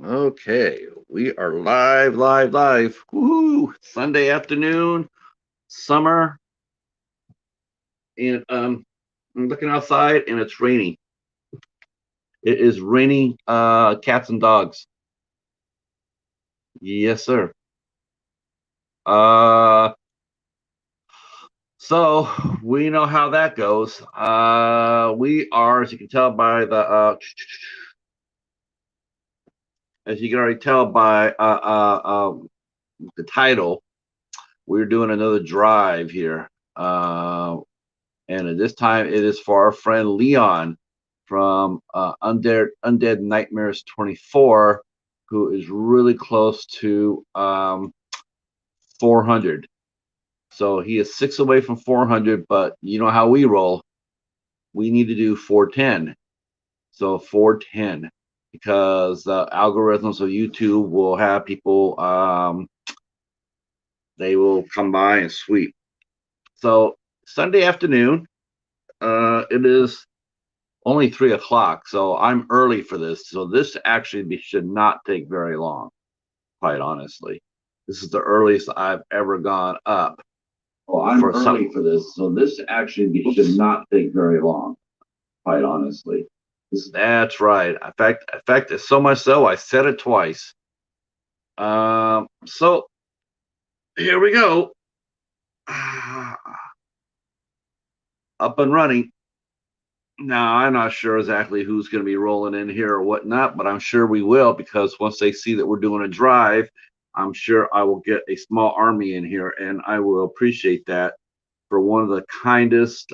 Okay, we are live, live, live. Woohoo! Sunday afternoon, summer, and I'm looking outside and it's raining. It is raining cats and dogs. Yes, sir. Uh so we know how that goes. We are, as you can tell by the as you can already tell by the title, we're doing another drive here. And at this time it is for our friend Leon from Undead Nightmares 24, who is really close to 400. So he is 6 away from 400, but you know how we roll. We need to do 410. So 410, because the algorithms of YouTube will have people, they will come by and sweep. So Sunday afternoon, it is only 3 o'clock, so I'm early for this. So this actually should not take very long, quite honestly. This is the earliest I've ever gone up. Oh, I'm for early for this, so this actually should not take very long, quite honestly. That's right. In fact, it's so much so I said it twice. So here we go. Up and running. Now, I'm not sure exactly who's going to be rolling in here or whatnot, but I'm sure we will, because once they see that we're doing a drive, I'm sure I will get a small army in here, and I will appreciate that for one of the kindest,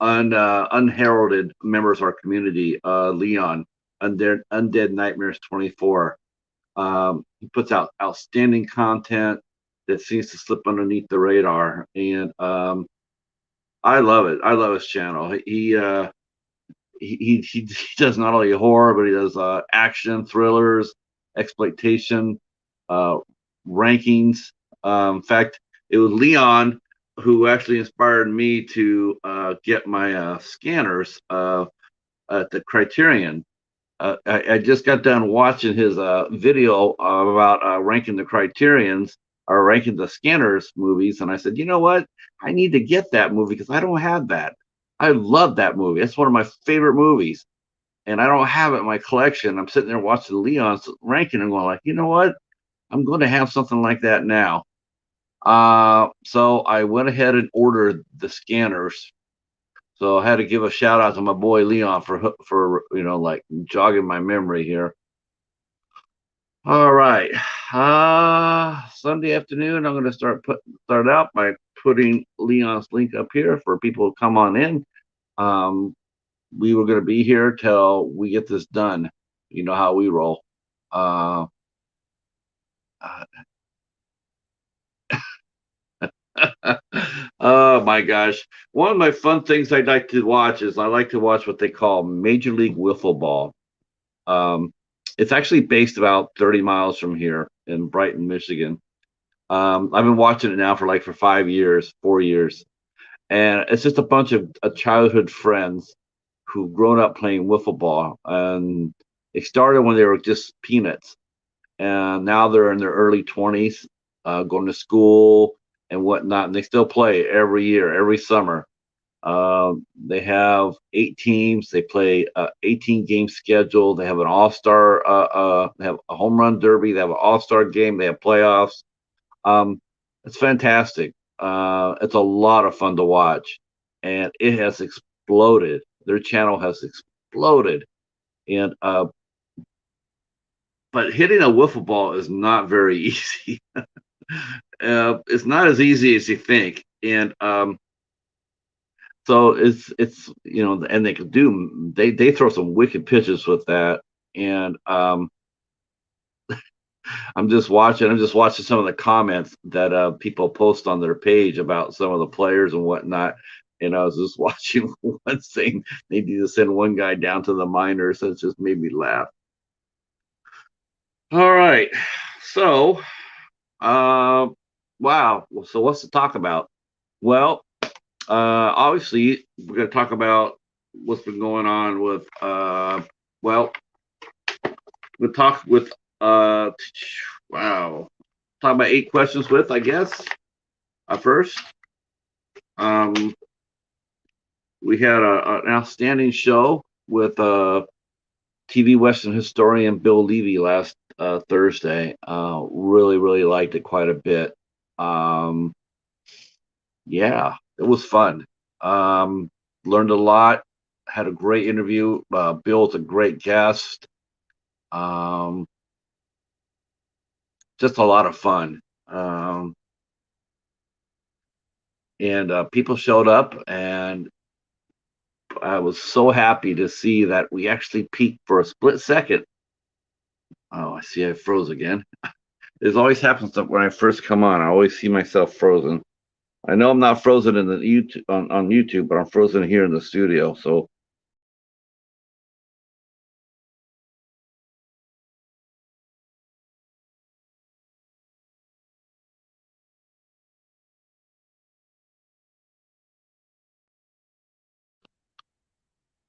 unheralded members of our community, Leon, Undead Nightmares 24. He puts out outstanding content that seems to slip underneath the radar, and I love it. I love his channel. He does not only horror, but he does action, thrillers, exploitation, uh, rankings. In fact, it was Leon who actually inspired me to get my scanners at the Criterion. I just got done watching his video about ranking the Criterions, or ranking the scanners movies, and I said, you know what? I need to get that movie because I don't have that. I love that movie. It's one of my favorite movies, and I don't have it in my collection. I'm sitting there watching Leon's ranking and going like, you know what? I'm going to have something like that now. So I went ahead and ordered the scanners. So I had to give a shout out to my boy Leon for like jogging my memory here. All right. Sunday afternoon, I'm going to start out by putting Leon's link up here for people to come on in. We were going to be here till we get this done. You know how we roll. Uh, oh my gosh. One of my fun things I like to watch is I like to watch what they call Major League Wiffle Ball. Um, it's actually based about 30 miles from here in Brighton, Michigan. I've been watching it now for 5 years, 4 years, and it's just a bunch of childhood friends who've grown up playing wiffle ball, and it started when they were just peanuts, and now they're in their early 20s, going to school and whatnot, and they still play every year, every summer. They have 8 teams. They play 18 game schedule. They have an all-star. They have a home run derby. They have an all-star game. They have playoffs. Um, it's fantastic. It's a lot of fun to watch, and it has exploded. Their channel has exploded, and but hitting a wiffle ball is not very easy. It's not as easy as you think, and so it's and they throw some wicked pitches with that, and I'm just watching some of the comments that people post on their page about some of the players and whatnot. And I was just watching one saying they need to send one guy down to the minors. So it just made me laugh. All right. So, uh, wow. So what's to talk about? Well, obviously, we're going to talk about what's been going on with, well, we'll talk with Uh, wow. Talk about 8 questions with, I guess. First, um, we had an outstanding show with TV Western historian Bill Levy last Thursday. Really, really liked it quite a bit. Um, yeah, it was fun. Um, Learned a lot. Had a great interview. Bill's a great guest. Um, just a lot of fun. And people showed up, and I was so happy to see that we actually peaked for a split second. Oh, I see I froze again. This always happens when I first come on. I always see myself frozen. I know I'm not frozen in the YouTube on YouTube, but I'm frozen here in the studio. So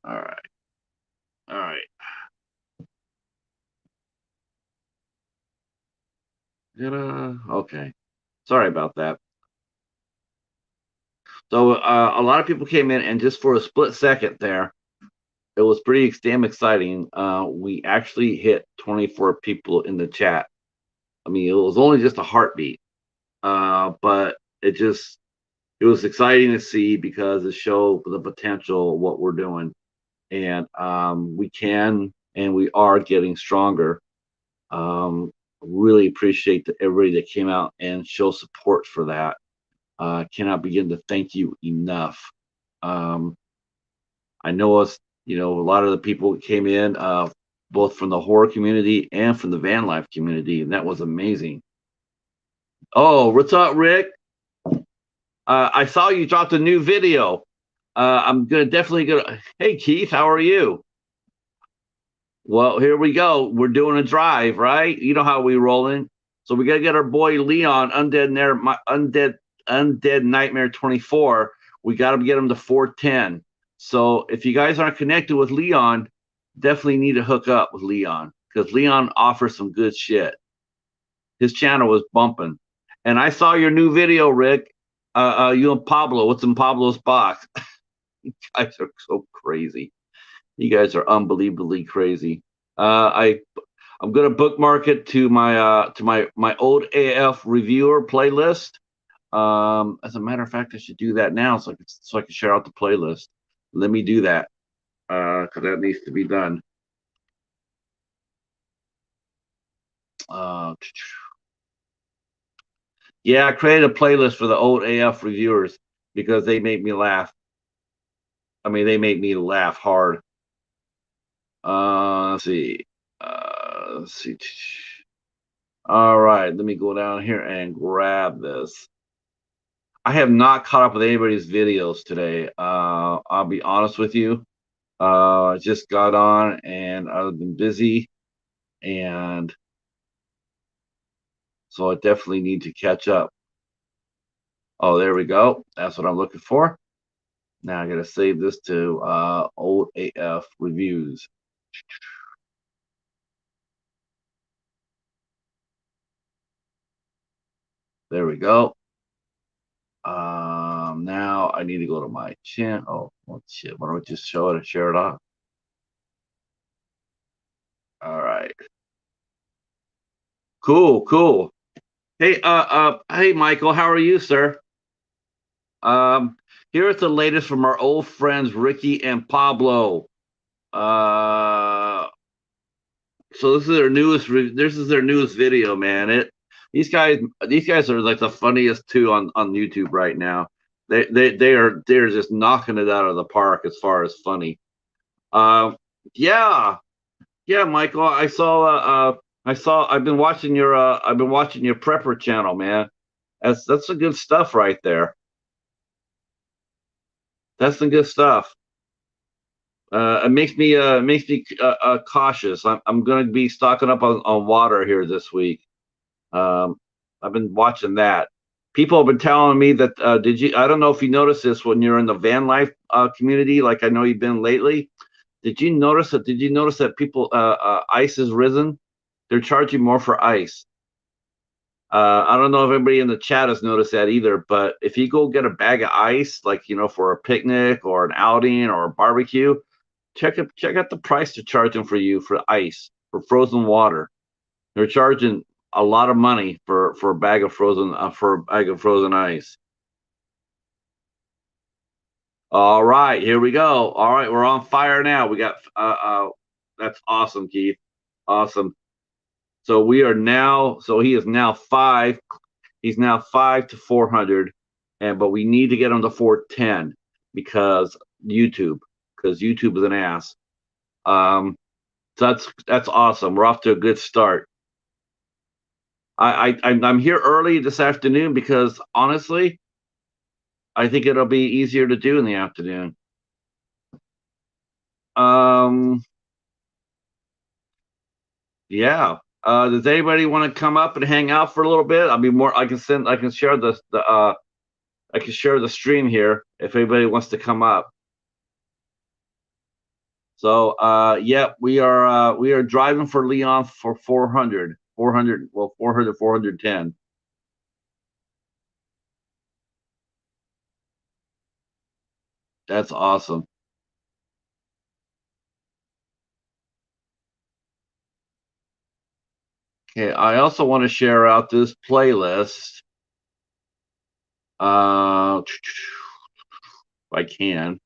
all right, all right. Okay. Sorry about that. So a lot of people came in, and just for a split second there, it was pretty damn exciting. We actually hit 24 people in the chat. I mean, it was only just a heartbeat, but it was exciting to see because it showed the potential of what we're doing, and we can and we are getting stronger. Really appreciate everybody that came out and show support for that. Cannot begin to thank you enough. Um, I know us, a lot of the people that came in, both from the horror community and from the van life community, and that was amazing. Oh, what's up, Rick? I saw you dropped a new video. I'm gonna definitely gonna. Hey, Keith, how are you? Well, here we go. We're doing a drive, right? You know how we rolling. So we gotta get our boy Leon, Undead Nightmare 24. We gotta get him to 410. So if you guys aren't connected with Leon, definitely need to hook up with Leon because Leon offers some good shit. His channel was bumping. And I saw your new video, Rick. You and Pablo. What's in Pablo's box? You guys are so crazy. You guys are unbelievably crazy. I'm gonna bookmark it to my old AF reviewer playlist. As a matter of fact, I should do that now so I can share out the playlist. Let me do that because that needs to be done. Uh, yeah, I created a playlist for the old AF reviewers because they make me laugh. I mean, they make me laugh hard. Let's see. Let's see. All right, let me go down here and grab this. I have not caught up with anybody's videos today. I'll be honest with you. I just got on and I've been busy, and so I definitely need to catch up. Oh, there we go. That's what I'm looking for. Now I gotta save this to old AF reviews. There we go. Now I need to go to my channel. Oh, shit. Why don't we just show it and share it off? All right. Cool, cool. Hey, Michael, how are you, sir? Here is the latest from our old friends Ricky and Pablo. Uh, so this is their newest. This is their newest video, man. These guys are like the funniest two on YouTube right now. They're just knocking it out of the park as far as funny. Yeah, yeah, Michael. I've been watching your prepper channel, man. That's some good stuff right there. That's some good stuff. It makes me cautious. I'm going to be stocking up on water here this week. Um, I've been watching that. People have been telling me that did you? I don't know if you noticed this when you're in the van life community, like I know you've been lately. Did you notice that? Did you notice that people ice has risen? they're charging more for ice. I don't know if anybody in the chat has noticed that either, but if you go get a bag of ice, like for a picnic or an outing or a barbecue, check out the price they're charging for you for ice for frozen water. They're charging a lot of money for a bag of frozen ice. All right, here we go. All right, we're on fire now. We got that's awesome, Keith. Awesome. So we are now. So he is now five. He's now 5 to 400, but we need to get him to 410 because YouTube, because YouTube is an ass. So that's awesome. We're off to a good start. I'm here early this afternoon because honestly, I think it'll be easier to do in the afternoon. Um, yeah. Does anybody want to come up and hang out for a little bit? I'll be more. I can share I can share the stream here if anybody wants to come up. So yeah, we are driving for Leon for 400, 400, well 400, 410. That's awesome. Okay, I also want to share out this playlist. If I can.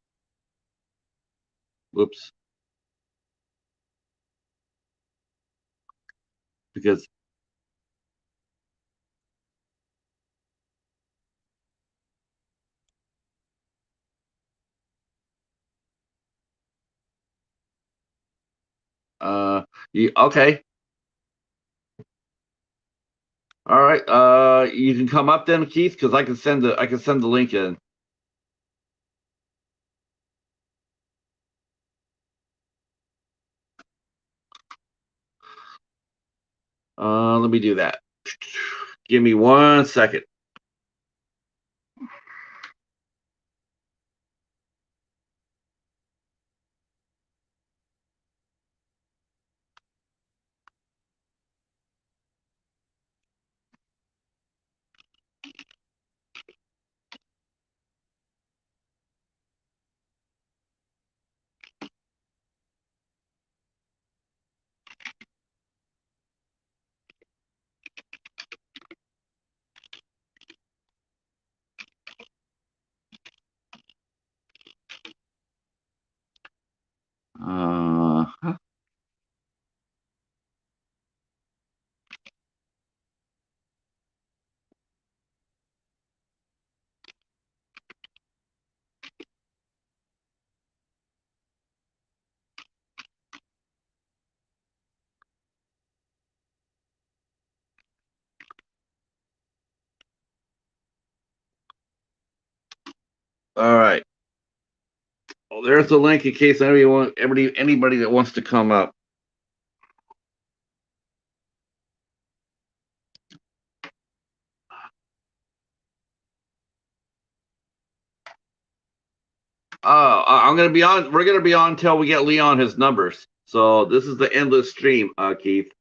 Whoops. Because okay. All right. You can come up then, Keith, because I can send the link in. Let me do that. Give me 1 second. Uh, all right. Well, there's the link in case anybody that wants to come up. I'm gonna be on. We're gonna be on until we get Leon his numbers. So this is the endless stream, Keith.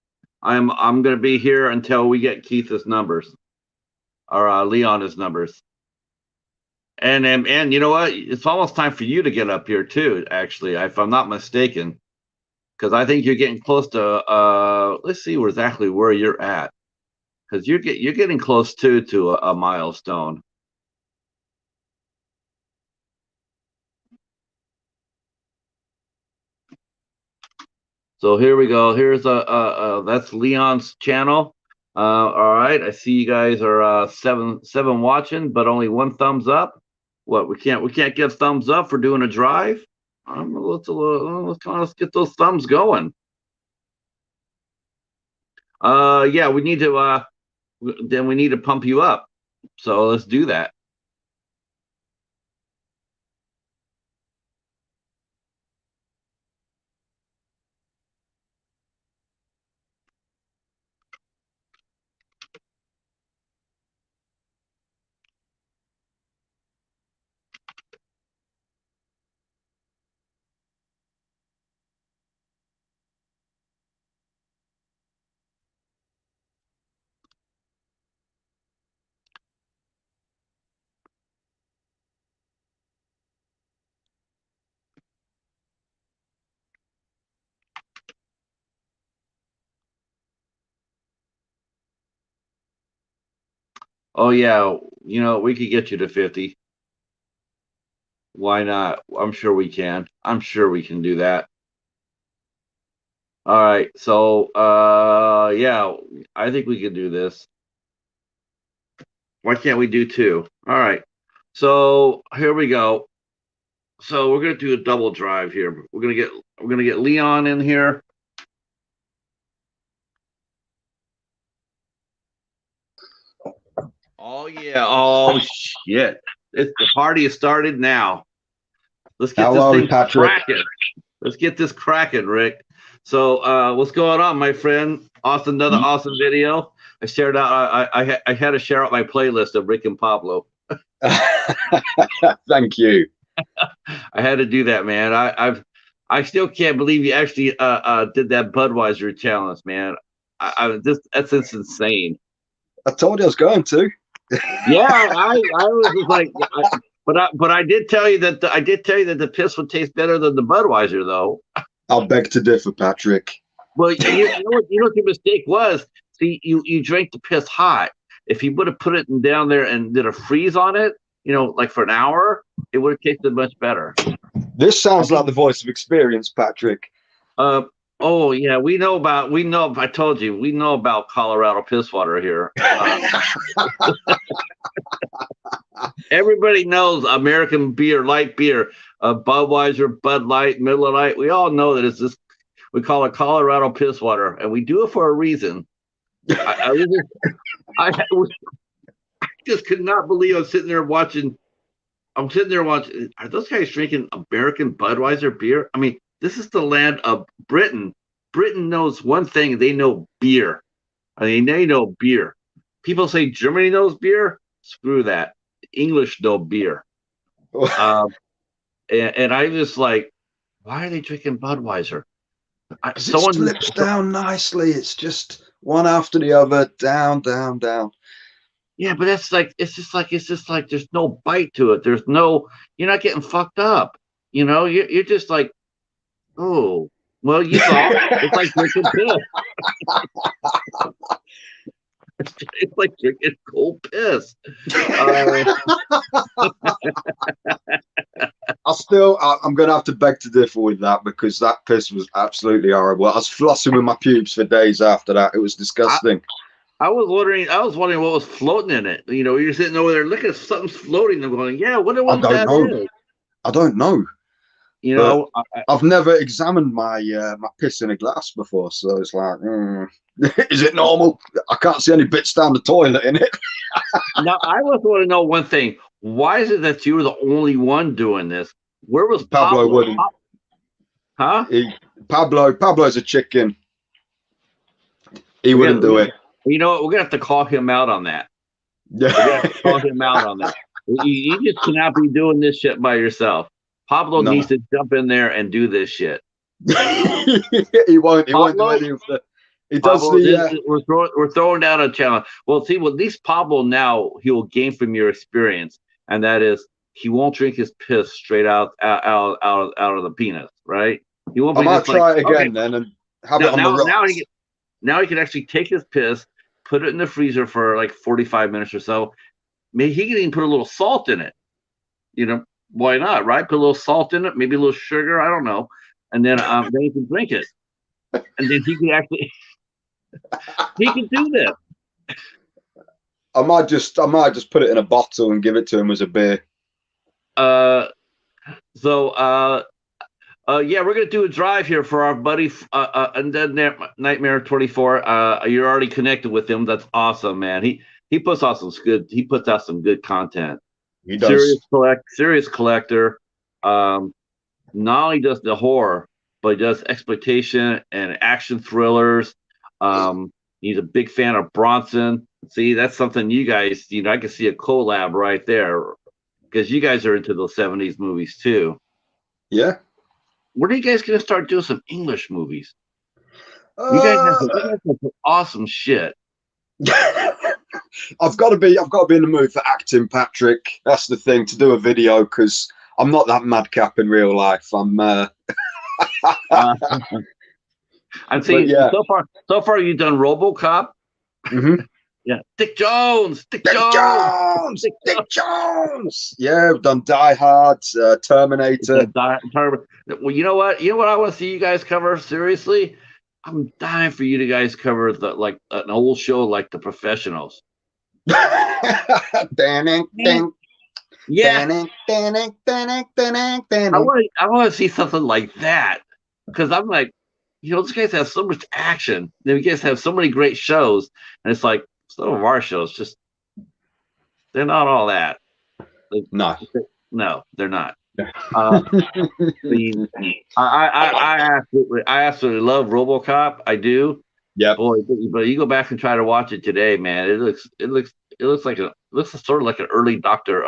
I'm gonna be here until we get Keith his numbers or Leon his numbers. And you know what? It's almost time for you to get up here too. Actually, if I'm not mistaken, because I think you're getting close to. Let's see exactly where you're at, because you're getting close to a milestone. So here we go. Here's that's Leon's channel. All right, I see you guys are seven watching, but only one thumbs up. What we can't give thumbs up for doing a drive. Let's get those thumbs going. Yeah, we need to then we need to pump you up. So let's do that. Oh yeah, you know we could get you to 50. Why not? I'm sure we can. I'm sure we can do that. All right. So yeah, I think we can do this. Why can't we do two? All right. So here we go. So we're gonna do a double drive here. We're gonna get Leon in here. Oh yeah. Oh shit. The party has started now. Let's get How this are we, thing Patrick? cracking. Let's get this cracking, Rick. So what's going on, my friend? Awesome, another awesome video. I shared out. I had to share out my playlist of Rick and Pablo. Thank you. I had to do that, man. I still can't believe you actually did that Budweiser challenge, man. That's just insane. I told you I was going to. Yeah, I was just like, but I did tell you that the piss would taste better than the Budweiser, though. I'll beg to differ, Patrick. Well, you know what your mistake was. See, you drank the piss hot. If you would have put it down there and did a freeze on it, like for an hour, it would have tasted much better. This sounds like the voice of experience, Patrick. Uh, oh yeah, I told you, we know about Colorado piss water here. Everybody knows American beer, light beer, Budweiser, Bud Light, Miller Lite. We all know that it's this. We call it Colorado piss water, and we do it for a reason. I just could not believe I'm sitting there watching. I'm sitting there watching. Are those guys drinking American Budweiser beer? I mean, this is the land of Britain. Britain knows one thing. They know beer. I mean, they know beer. People say Germany knows beer. Screw that. English know beer. And I was like, why are they drinking Budweiser? It slips down nicely. It's just one after the other, down, down, down. Yeah, but it's just like there's no bite to it. You're not getting fucked up. You're just like, oh, well, you saw. It's like drinking piss. It's like drinking cold piss. I'm going to have to beg to differ with that because that piss was absolutely horrible. I was flossing with my pubes for days after that. It was disgusting. I was wondering what was floating in it. You're sitting over there looking at something's floating. I'm going, yeah, what that is. I don't know. I've never examined my my piss in a glass before, so it's like, is it normal? I can't see any bits down the toilet in it. Now, I just want to know one thing. Why is it that you were the only one doing this? Where was Pablo? Wouldn't. Huh? Pablo's a chicken. He wouldn't do it. You know what? We're gonna have to call him out on that. Yeah, we're gonna have to call him out on that. You just cannot be doing this shit by yourself. Pablo needs to jump in there and do this shit. He won't. He won't do any of the. He does the. We're throwing down a challenge. Well, see, at least Pablo now he will gain from your experience, and that is he won't drink his piss straight out of the penis, right? He won't. I might try it again then and have it on the rocks. Now he can actually take his piss, put it in the freezer for like 45 minutes or so. Maybe he can even put a little salt in it. Why not, right? Put a little salt in it, maybe a little sugar, I don't know. And then he can drink it. And then he can actually he can do this. I might just put it in a bottle and give it to him as a beer. Yeah, we're gonna do a drive here for our buddy UndeadNightmare24. You're already connected with him. That's awesome, man. He puts out some good content. He does. Serious collector. Not only does the horror, but he does exploitation and action thrillers. He's a big fan of Bronson. See, that's something you guys, I can see a collab right there because you guys are into those 70s movies too. Yeah. When are you guys gonna start doing some English movies? You guys have some awesome shit. I've got to be in the mood for acting, Patrick. That's the thing, to do a video, because I'm not that madcap in real life. I'm I'm saying, so far you've done RoboCop. Mm-hmm. Yeah, Dick Jones, Dick Dick Jones, Jones, Dick Jones. Yeah, we've done Die Hard, Terminator. Well, you know what? You know what I want to see you guys cover seriously. I'm dying for you to guys cover like an old show like The Professionals. Ding, ding, yeah, ding, ding, ding, ding, I want to see something like that because I'm like, these guys have so much action. You guys have so many great shows, and it's like some of our shows just they're not all that. No. No, they're not. I absolutely love RoboCop. I do. Yeah. Boy, but you go back and try to watch it today, man. It looks sort of like an early Doctor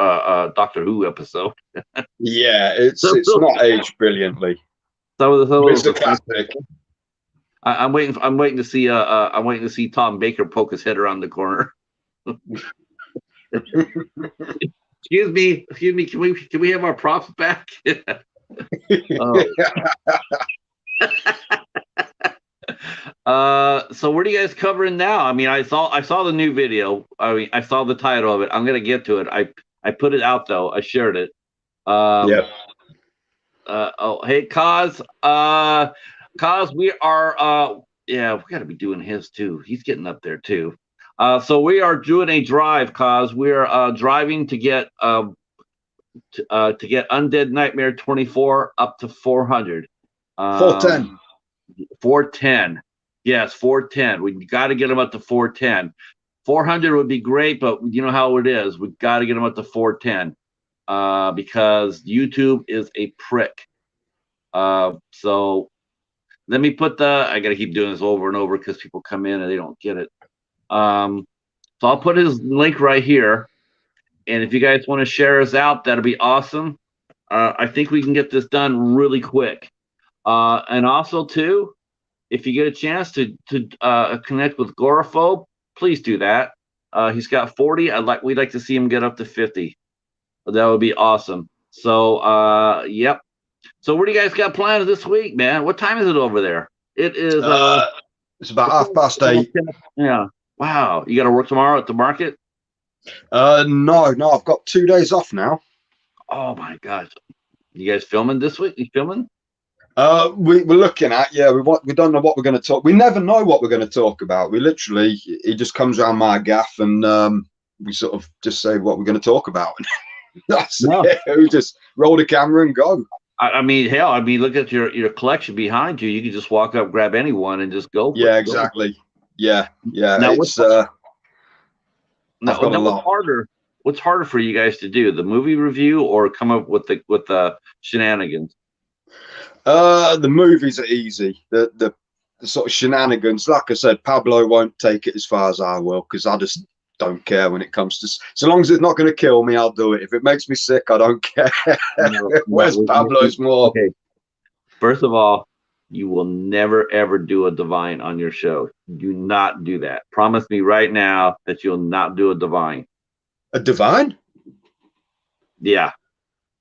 Who episode. Yeah, it's not aged brilliantly. It's a classic. I'm waiting to see I'm waiting to see Tom Baker poke his head around the corner. Excuse me. Can we have our props back? Oh. So what are you guys covering now? I mean, I saw the new video. I mean, I saw the title of it. I'm gonna get to it. I put it out though. I shared it. Yeah. Oh, hey, Kaz. Kaz, we are. Yeah, we got to be doing his too. He's getting up there too. So we are doing a drive, Kaz. We're driving to get UndeadNightmare24 up to 400. 410. 410. Yes, 410. We got to get them up to 410. 400 would be great, but you know how it is. We got to get them up to 410 because YouTube is a prick. So let me put I got to keep doing this over and over because people come in and they don't get it. So I'll put his link right here. And if you guys want to share us out, that'll be awesome. I think we can get this done really quick. And also, too, if you get a chance to connect with Goraphobe, please do that. He's got 40. We'd like to see him get up to 50. That would be awesome. So, yep. So, what do you guys got planned this week, man? What time is it over there? It is. It's about 8:30. Yeah. Wow. You got to work tomorrow at the market? No. I've got 2 days off now. Oh my gosh. You guys filming this week? You filming? We're looking at, we don't know what we're going to talk. We never know what we're going to talk about. He just comes around my gaff and we sort of just say what we're going to talk about. That's it. We just roll the camera and go. I mean, hell, look at your collection behind you. You can just walk up, grab anyone, and just go. Yeah, exactly. Yeah. Now, it's what's harder for you guys to do, the movie review or come up with the shenanigans? The movies are easy. The sort of shenanigans, like I said, Pablo won't take it as far as I will because I just don't care when it comes to. So long as it's not going to kill me, I'll do it. If it makes me sick, I don't care. Whereas Pablo's more. Okay. First of all, you will never ever do a divine on your show. Do not do that. Promise me right now that you'll not do a divine. A divine? Yeah.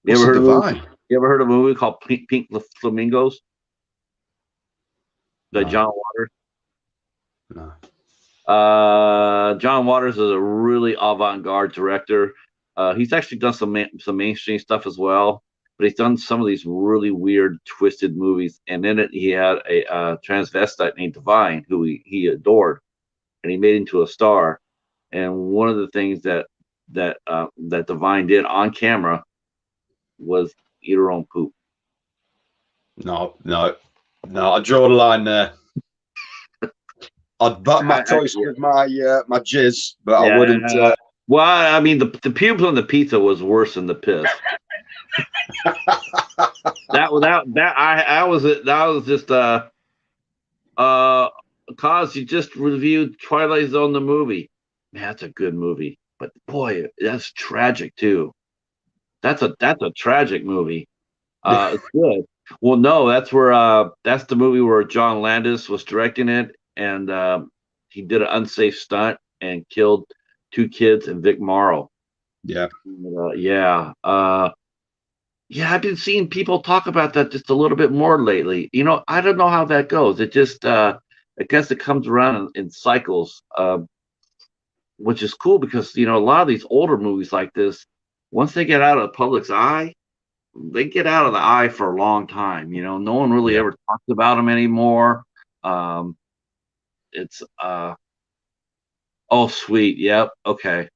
What's a divine? You ever heard of a movie called Pink Flamingos? John Waters? No. John Waters is a really avant-garde director. He's actually done some mainstream stuff as well, but he's done some of these really weird, twisted movies. And in it, he had a transvestite named Divine, who he adored, and he made into a star. And one of the things that Divine did on camera was eat her own poop. No. I draw the line there. I'd butt my toast with my jizz, but I wouldn't. Well, I mean, the pubes on the pizza was worse than the piss. that was just cause you just reviewed Twilight Zone the movie. Man, that's a good movie, but boy, that's tragic too. That's a tragic movie. It's good. Well, no, that's the movie where John Landis was directing it, and he did an unsafe stunt and killed 2 kids and Vic Morrow. Yeah. I've been seeing people talk about that just a little bit more lately. I don't know how that goes. It just I guess it comes around in cycles. which is cool because a lot of these older movies like this, once they get out of the public's eye, they get out of the eye for a long time. No one really Yeah. ever talks about them anymore. Um, it's oh sweet, yep, okay.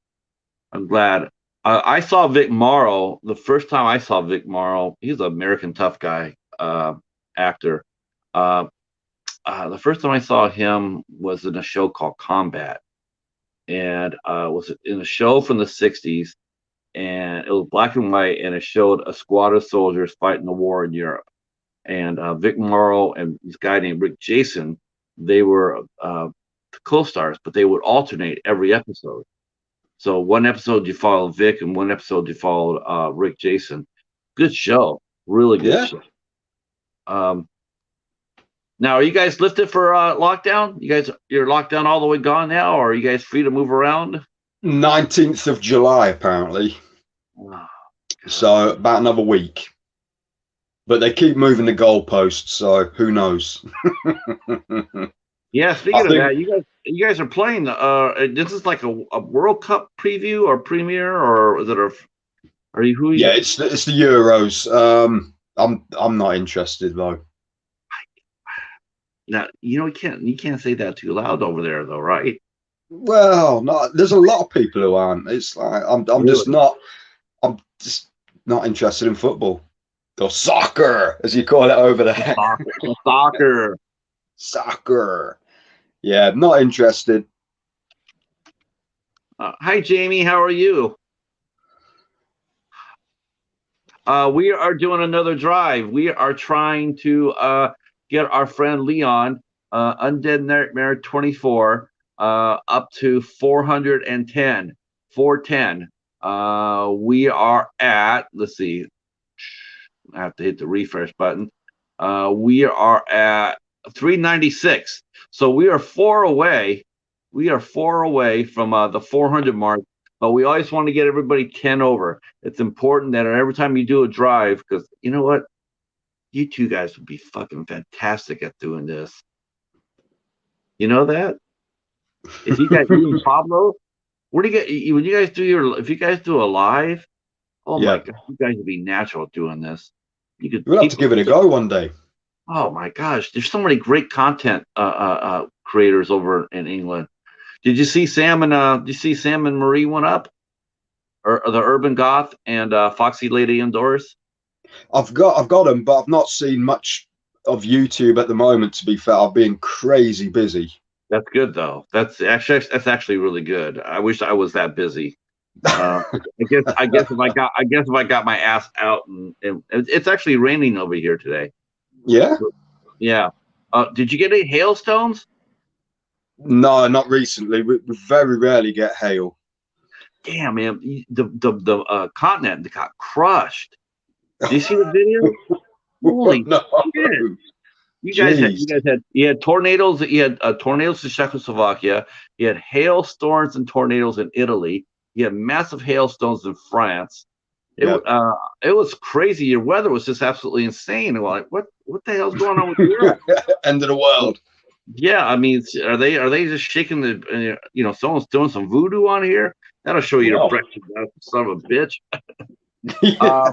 I'm glad. I saw Vic Morrow the first time I saw Vic Morrow. He's an American Tough Guy actor. Uh, the first time I saw him was in a show called Combat, and was in a show from the '60s, and it was black and white, and it showed a squad of soldiers fighting the war in Europe. And Vic Morrow and this guy named Rick Jason, they were co-stars, but they would alternate every episode. So one episode you follow Vic, and one episode you followed Rick Jason. Good show, really good Yeah. show. Now, are you guys lifted for lockdown? You're locked down all the way gone now, or are you guys free to move around? 19th of July, apparently. Oh, So about another week. But they keep moving the goalposts, so who knows? yeah. I Speaking of think, that, you guys are playing. This is like a World Cup preview or premiere, or is it a? Are you who? yeah, You, it's the Euros. I'm not interested though. now you can't say that too loud over there though, right? Well, no, there's a lot of people who aren't. It's like Really? I'm just not interested in football or soccer, as you call it over there. Soccer. Soccer. Soccer. Yeah, not interested. Hi, Jamie. How are you? We are doing another drive. We are trying to get our friend Leon, UndeadNightmare24, up to 410. 410. We are at, let's see, I have to hit the refresh button. We are at 396. So we are 4 away. We are 4 away from the 400 mark, but we always want to get everybody 10 over. It's important that every time you do a drive, because you know what? You two guys would be fucking fantastic at doing this. You know that? If you guys, you and Pablo, where do you get, when you guys do if you guys do a live, oh my Yeah, God, you guys would be natural at doing this. You could, we'll have to people, give it a go one day. oh my gosh, there's so many great content creators over in England. Did you see Sam and Marie went up, or the Urban Goth and Foxy Lady Indoors? I've got them, but I've not seen much of YouTube at the moment. To be fair, I've been crazy busy. That's good though. That's actually really good. I wish I was that busy. I guess if I got my ass out, and it's actually raining over here today. Yeah. Yeah. Did you get any hailstones? No, not recently. We very rarely get hail. Damn, man, the continent got crushed. Did you see the video? Holy No. shit! You guys had Jeez. you had tornadoes. You had tornadoes in Czechoslovakia. You had hailstorms and tornadoes in Italy. You had massive hailstones in France. Yeah. It was crazy. Your weather was just absolutely insane. And we're like, what the hell's going on with Europe? End of the world. Yeah, I mean, are they just shaking someone's doing some voodoo on here? That'll show you the Well, breakfast, son of a bitch. yeah.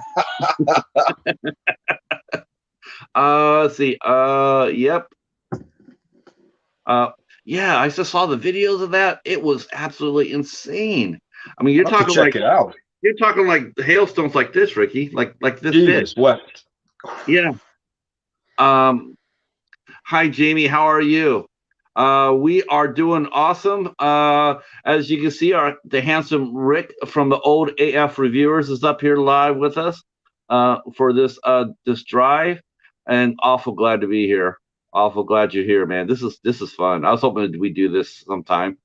Let's see. Yep. Yeah, I just saw the videos of that. It was absolutely insane. I mean, I'll have to check it out. you're talking like hailstones like this, Ricky, like this Jesus big. wept. Yeah. Hi, Jamie. How are you? We are doing awesome. As you can see, the handsome Rick from the old AF Reviewers is up here live with us for this drive, and awful glad to be here. Awful glad you're here, man. This is fun. I was hoping that we do this sometime.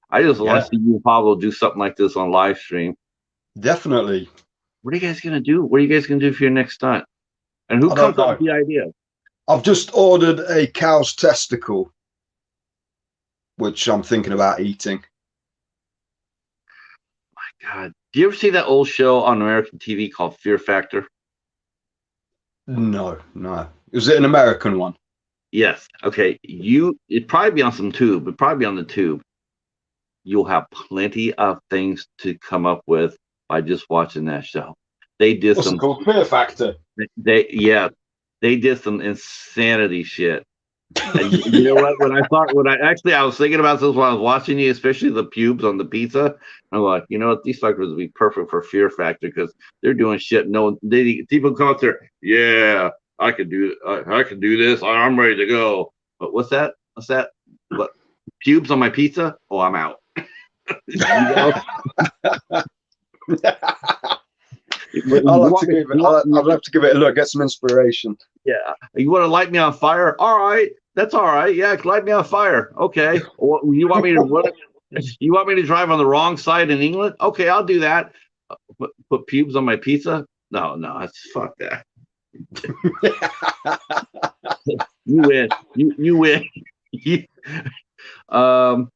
I just want Yeah, to see you and Pablo do something like this on live stream. definitely. What are you guys gonna do? What are you guys gonna do for your next stunt? And who I don't comes up know. with the idea? I've just ordered a cow's testicle, which I'm thinking about eating. God, do you ever see that old show on American TV called Fear Factor? No, no. Is it an American one? Yes. Okay. It'd probably be on some tube. It'd probably be on the tube. you'll have plenty of things to come up with by just watching that show. They did What's it some called? Fear Factor. they yeah, they did some insanity shit. And you know what? I was thinking about this when I was watching you, especially the pubes on the pizza. I'm like, you know what? These fuckers would be perfect for Fear Factor because they're doing shit. No, people come out there. Yeah, I can do this. I'm ready to go. But what's that? What's that? What pubes on my pizza? Oh, I'm out. You know, I'll have to give it a look. Get some inspiration. yeah. You want to light me on fire? All right, that's all right. Yeah, light me on fire. Okay. You want me to what? You want me to drive on the wrong side in England? Okay, I'll do that. Put pubes on my pizza? No, no, that's fuck that. You win. You win. um.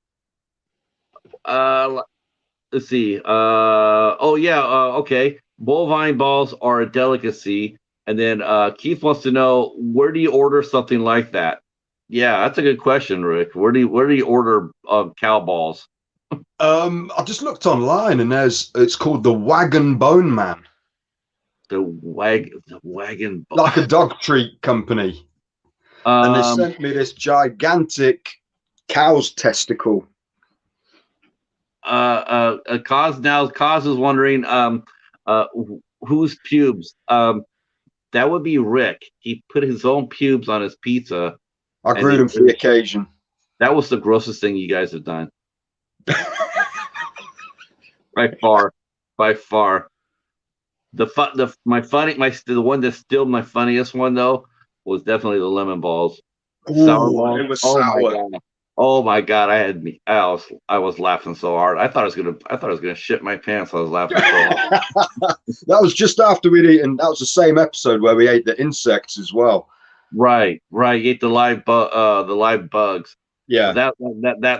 Let's see. Oh yeah. Okay. Bovine balls are a delicacy. And then Keith wants to know, where do you order something like that? Yeah, that's a good question, Rick. Where do you order cow balls? I just looked online and it's called the Wagon Bone Man, The wagon. like a dog treat company. And they sent me this gigantic cow's testicle. Cause is wondering whose pubes. That would be Rick. He put his own pubes on his pizza. I grew them for the occasion. That was the grossest thing you guys have done. By far. By far. The one that's still my funniest one though was definitely the lemon balls. Sour balls. It was sour. Oh my god! I was laughing so hard. I thought I was gonna shit my pants. I was laughing so hard. That was just after we'd eaten. That was the same episode where we ate the insects as well. Right. You ate the live bugs. Yeah.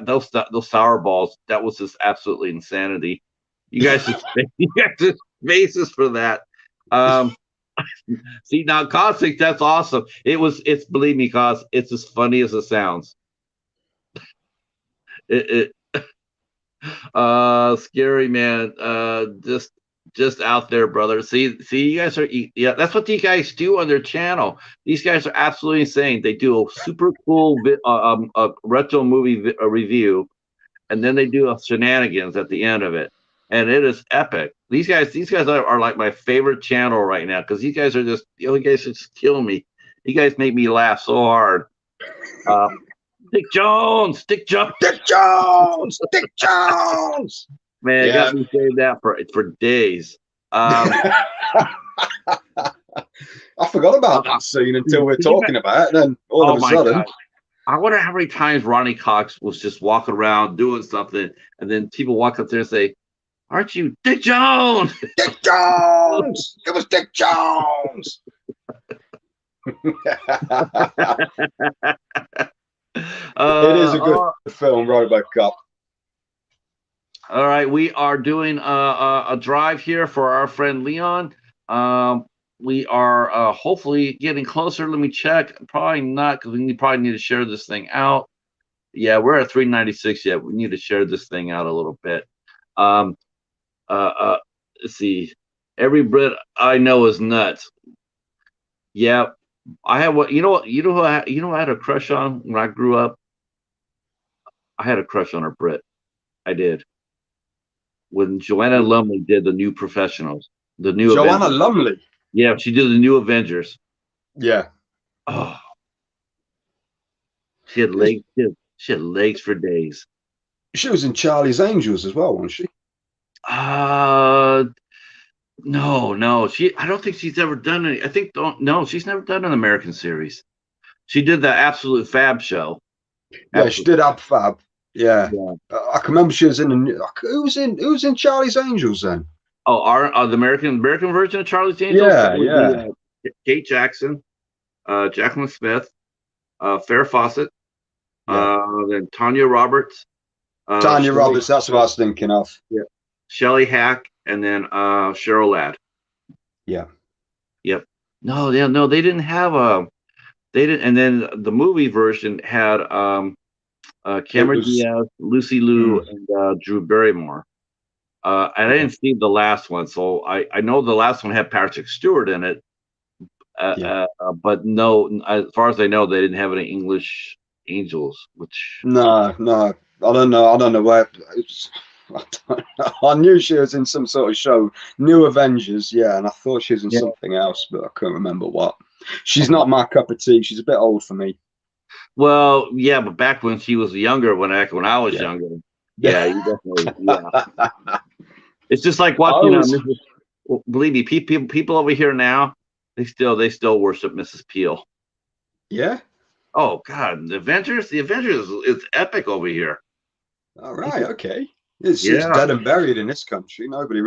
Those sour balls. That was just absolutely insanity. You guys just basis for that. See now, Cosmic, that's awesome. It's believe me, Cos, it's as funny as it sounds. Scary man. Just out there, brother. See, you guys are that's what these guys do on their channel. These guys are absolutely insane. They do a super cool retro movie review, and then they do a shenanigans at the end of it, and it is epic. These guys are like my favorite channel right now because these guys are just you guys just kill me. You guys make me laugh so hard. Dick Jones. Man, got me saying that for days. I forgot about that scene until we're talking about it. Then all of a sudden, God. I wonder how many times Ronnie Cox was just walking around doing something, and then people walk up there and say, "Aren't you Dick Jones?" Dick Jones. It was Dick Jones. It is a good film, RoboCop. All right, we are doing a drive here for our friend Leon. We are hopefully getting closer. Let me check. Probably not because we probably need to share this thing out. Yeah, we're at 396 yet. We need to share this thing out a little bit. Let's see. Every Brit I know is nuts. Yeah, I have what who I had a crush on when I grew up. I had a crush on a Brit. I did. When Joanna Lumley did the New Professionals, the new Joanna Avengers. Lumley. Yeah, she did the New Avengers. Yeah. Oh, she had legs. She had legs for days. She was in Charlie's Angels as well, wasn't she? No. I don't think she's ever done any. She's never done an American series. She did the Absolute Fab show. Yeah, she did Ab Fab. Yeah. I can remember she was in who was in Charlie's Angels then? Oh, the American version of Charlie's Angels? Yeah. Kate Jackson, Jacqueline Smith, Farrah Fawcett, then Tanya Roberts. Tanya Roberts, that's what I was thinking of. Yeah. Shelley Hack, and then Cheryl Ladd. Yeah. Yep. No, they didn't have they didn't, and then the movie version had It Cameron was. Diaz, Lucy Liu, Mm, and Drew Barrymore. And I yeah, didn't see the last one, so I know the last one had Patrick Stewart in it, yeah. but no, as far as I know, they didn't have any English angels. Which No, no. I don't know. I don't know where. It's, I don't know. I knew she was in some sort of show, New Avengers, yeah, and I thought she was in yeah, something else, but I couldn't remember what. She's okay. not my cup of tea. She's a bit old for me. Well, yeah, but back when she was younger, when I was Yeah. younger, yeah, you definitely, yeah. It's just like I watching was, Mrs. Well, believe me, people over here now, they still worship Mrs. Peel. yeah. Oh God, the Avengers is epic over here. All right, People, okay. It's yeah, dead and buried in this country. Nobody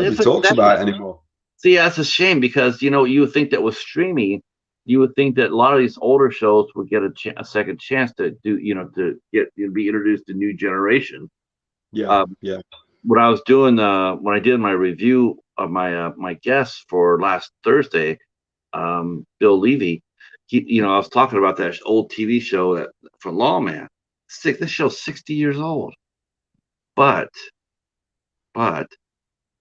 it's a, talks that's about it anymore. see, that's a shame because you would think that with streaming, you would think that a lot of these older shows would get a second chance to do, to get be introduced to new generation. Yeah, Um, yeah. when I was doing when I did my review of my guests for last Thursday, Bill Levy, I was talking about that old TV show that for Lawman. This show's 60 years old, but but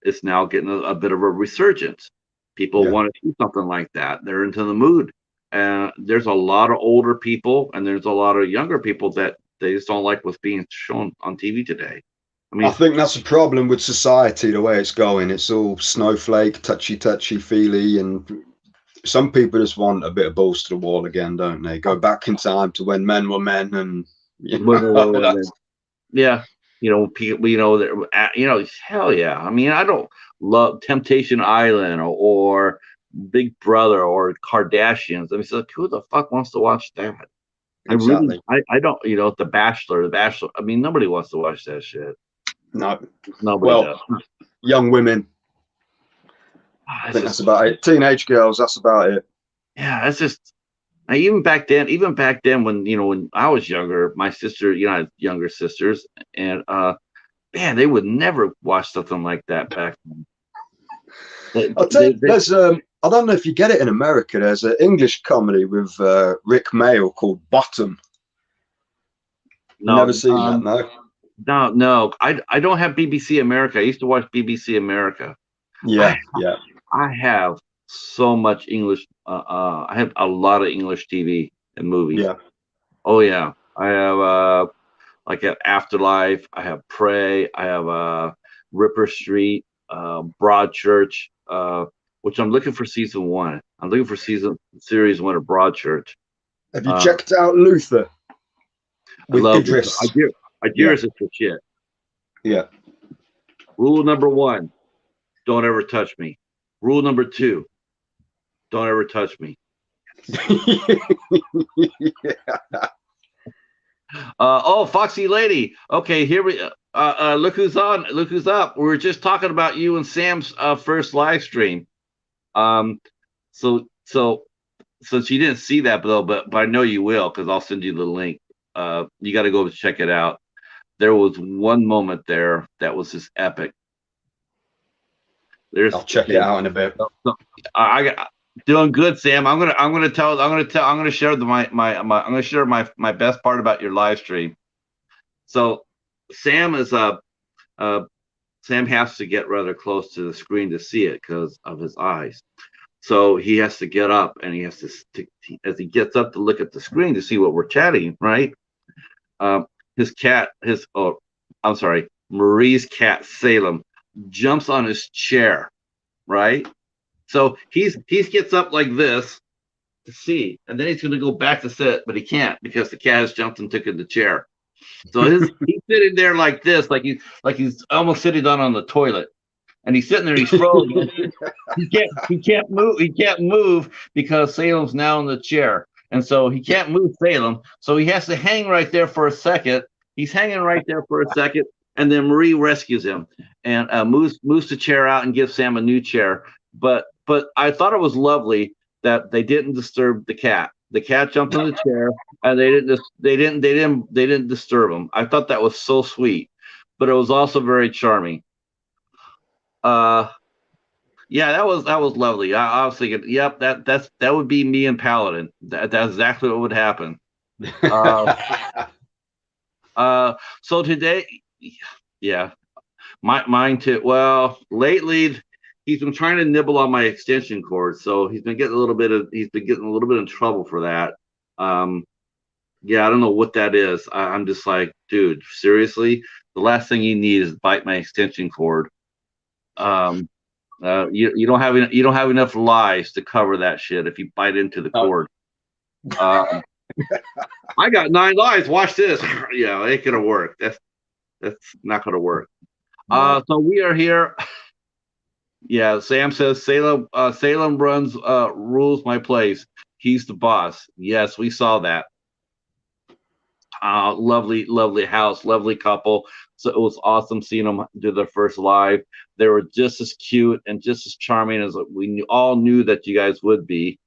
it's now getting a bit of a resurgence. People Yeah. want to see something like that. They're into the mood. And there's a lot of older people and there's a lot of younger people that they just don't like what's being shown on TV today. I I mean, think that's a problem with society, the way it's going. It's all snowflake, touchy, feely, and some people just want a bit of balls to the wall again, don't they? Go back in time to when men were men, and that's yeah, people, hell yeah. I mean, I don't love Temptation Island or Big Brother or Kardashians. I mean, so who the fuck wants to watch that? exactly. I don't, The Bachelor. I mean, nobody wants to watch that shit. No, Nobody well, does. young women. I It's think just, that's about it. Teenage girls, that's about it. yeah, it's just, even back then when I was younger, my sister, I had younger sisters, and man, they would never watch something like that back then. I'll tell you, there's I don't know if you get it in America. There's an English comedy with Rick Mail called Bottom. Never No, seen that, no. no, no. I don't have BBC America. I used to watch BBC America. I Yeah, yeah, I have so much English. I have a lot of English TV and movies. yeah. Oh yeah, I have like at Afterlife. I have Prey. I have Ripper Street, Broadchurch, which I'm looking for season one. I'm looking for series one of Broadchurch. Have you Uh, checked out Luther I with love Luther. Idris? Yeah, Idris is the shit. yeah. Rule number one: don't ever touch me. Rule number two: don't ever touch me. Oh, Foxy Lady. Okay, here we. Look who's on. Look who's up. We were just talking about you and Sam's first live stream. Um, so since you didn't see that though, but I know you will because I'll send you the link. You got to go check it out. There was one moment there that was just epic. There's I'll check it okay. out in a bit. So, I got doing good, Sam. I'm gonna share I'm gonna share my best part about your live stream. So Sam is uh Sam has to get rather close to the screen to see it because of his eyes. So he has to get up and he has to as he gets up to look at the screen to see what we're chatting, right? Um, his cat, his oh, I'm sorry, Marie's cat Salem jumps on his chair, right? So he gets up like this to see, and then he's going to go back to sit, but he can't because the cat has jumped and taken the chair. So he's sitting there like this, like he's almost sitting down on the toilet, and he's sitting there, he's frozen. He can't move. He can't move because Salem's now in the chair, and so he can't move Salem. So he has to hang right there for a second. He's hanging right there for a second, and then Marie rescues him and moves the chair out and gives Sam a new chair. But I thought it was lovely that they didn't disturb the cat. The cat jumped on the chair, and they didn't disturb him. I thought that was so sweet, but it was also very charming. Uh, yeah, that was lovely. I was thinking, yep, that would be me and Paladin. That's exactly what would happen. Uh, so today, yeah, mine too. Well, lately he's been trying to nibble on my extension cord, so he's been getting a little bit in trouble for that. Um, yeah, I don't know what that is. I'm just like, dude, seriously, the last thing you need is bite my extension cord. Um, you don't have you don't have enough lies to cover that shit if you bite into the No, cord. Um, I got 9 lives. Watch this. Yeah, it ain't gonna work. That's not gonna work. no. So we are here. Yeah, Sam says Salem runs rules my place. He's the boss. Yes, we saw that. Lovely, lovely house, lovely couple. So it was awesome seeing them do their first live. They were just as cute and just as charming as all knew that you guys would be.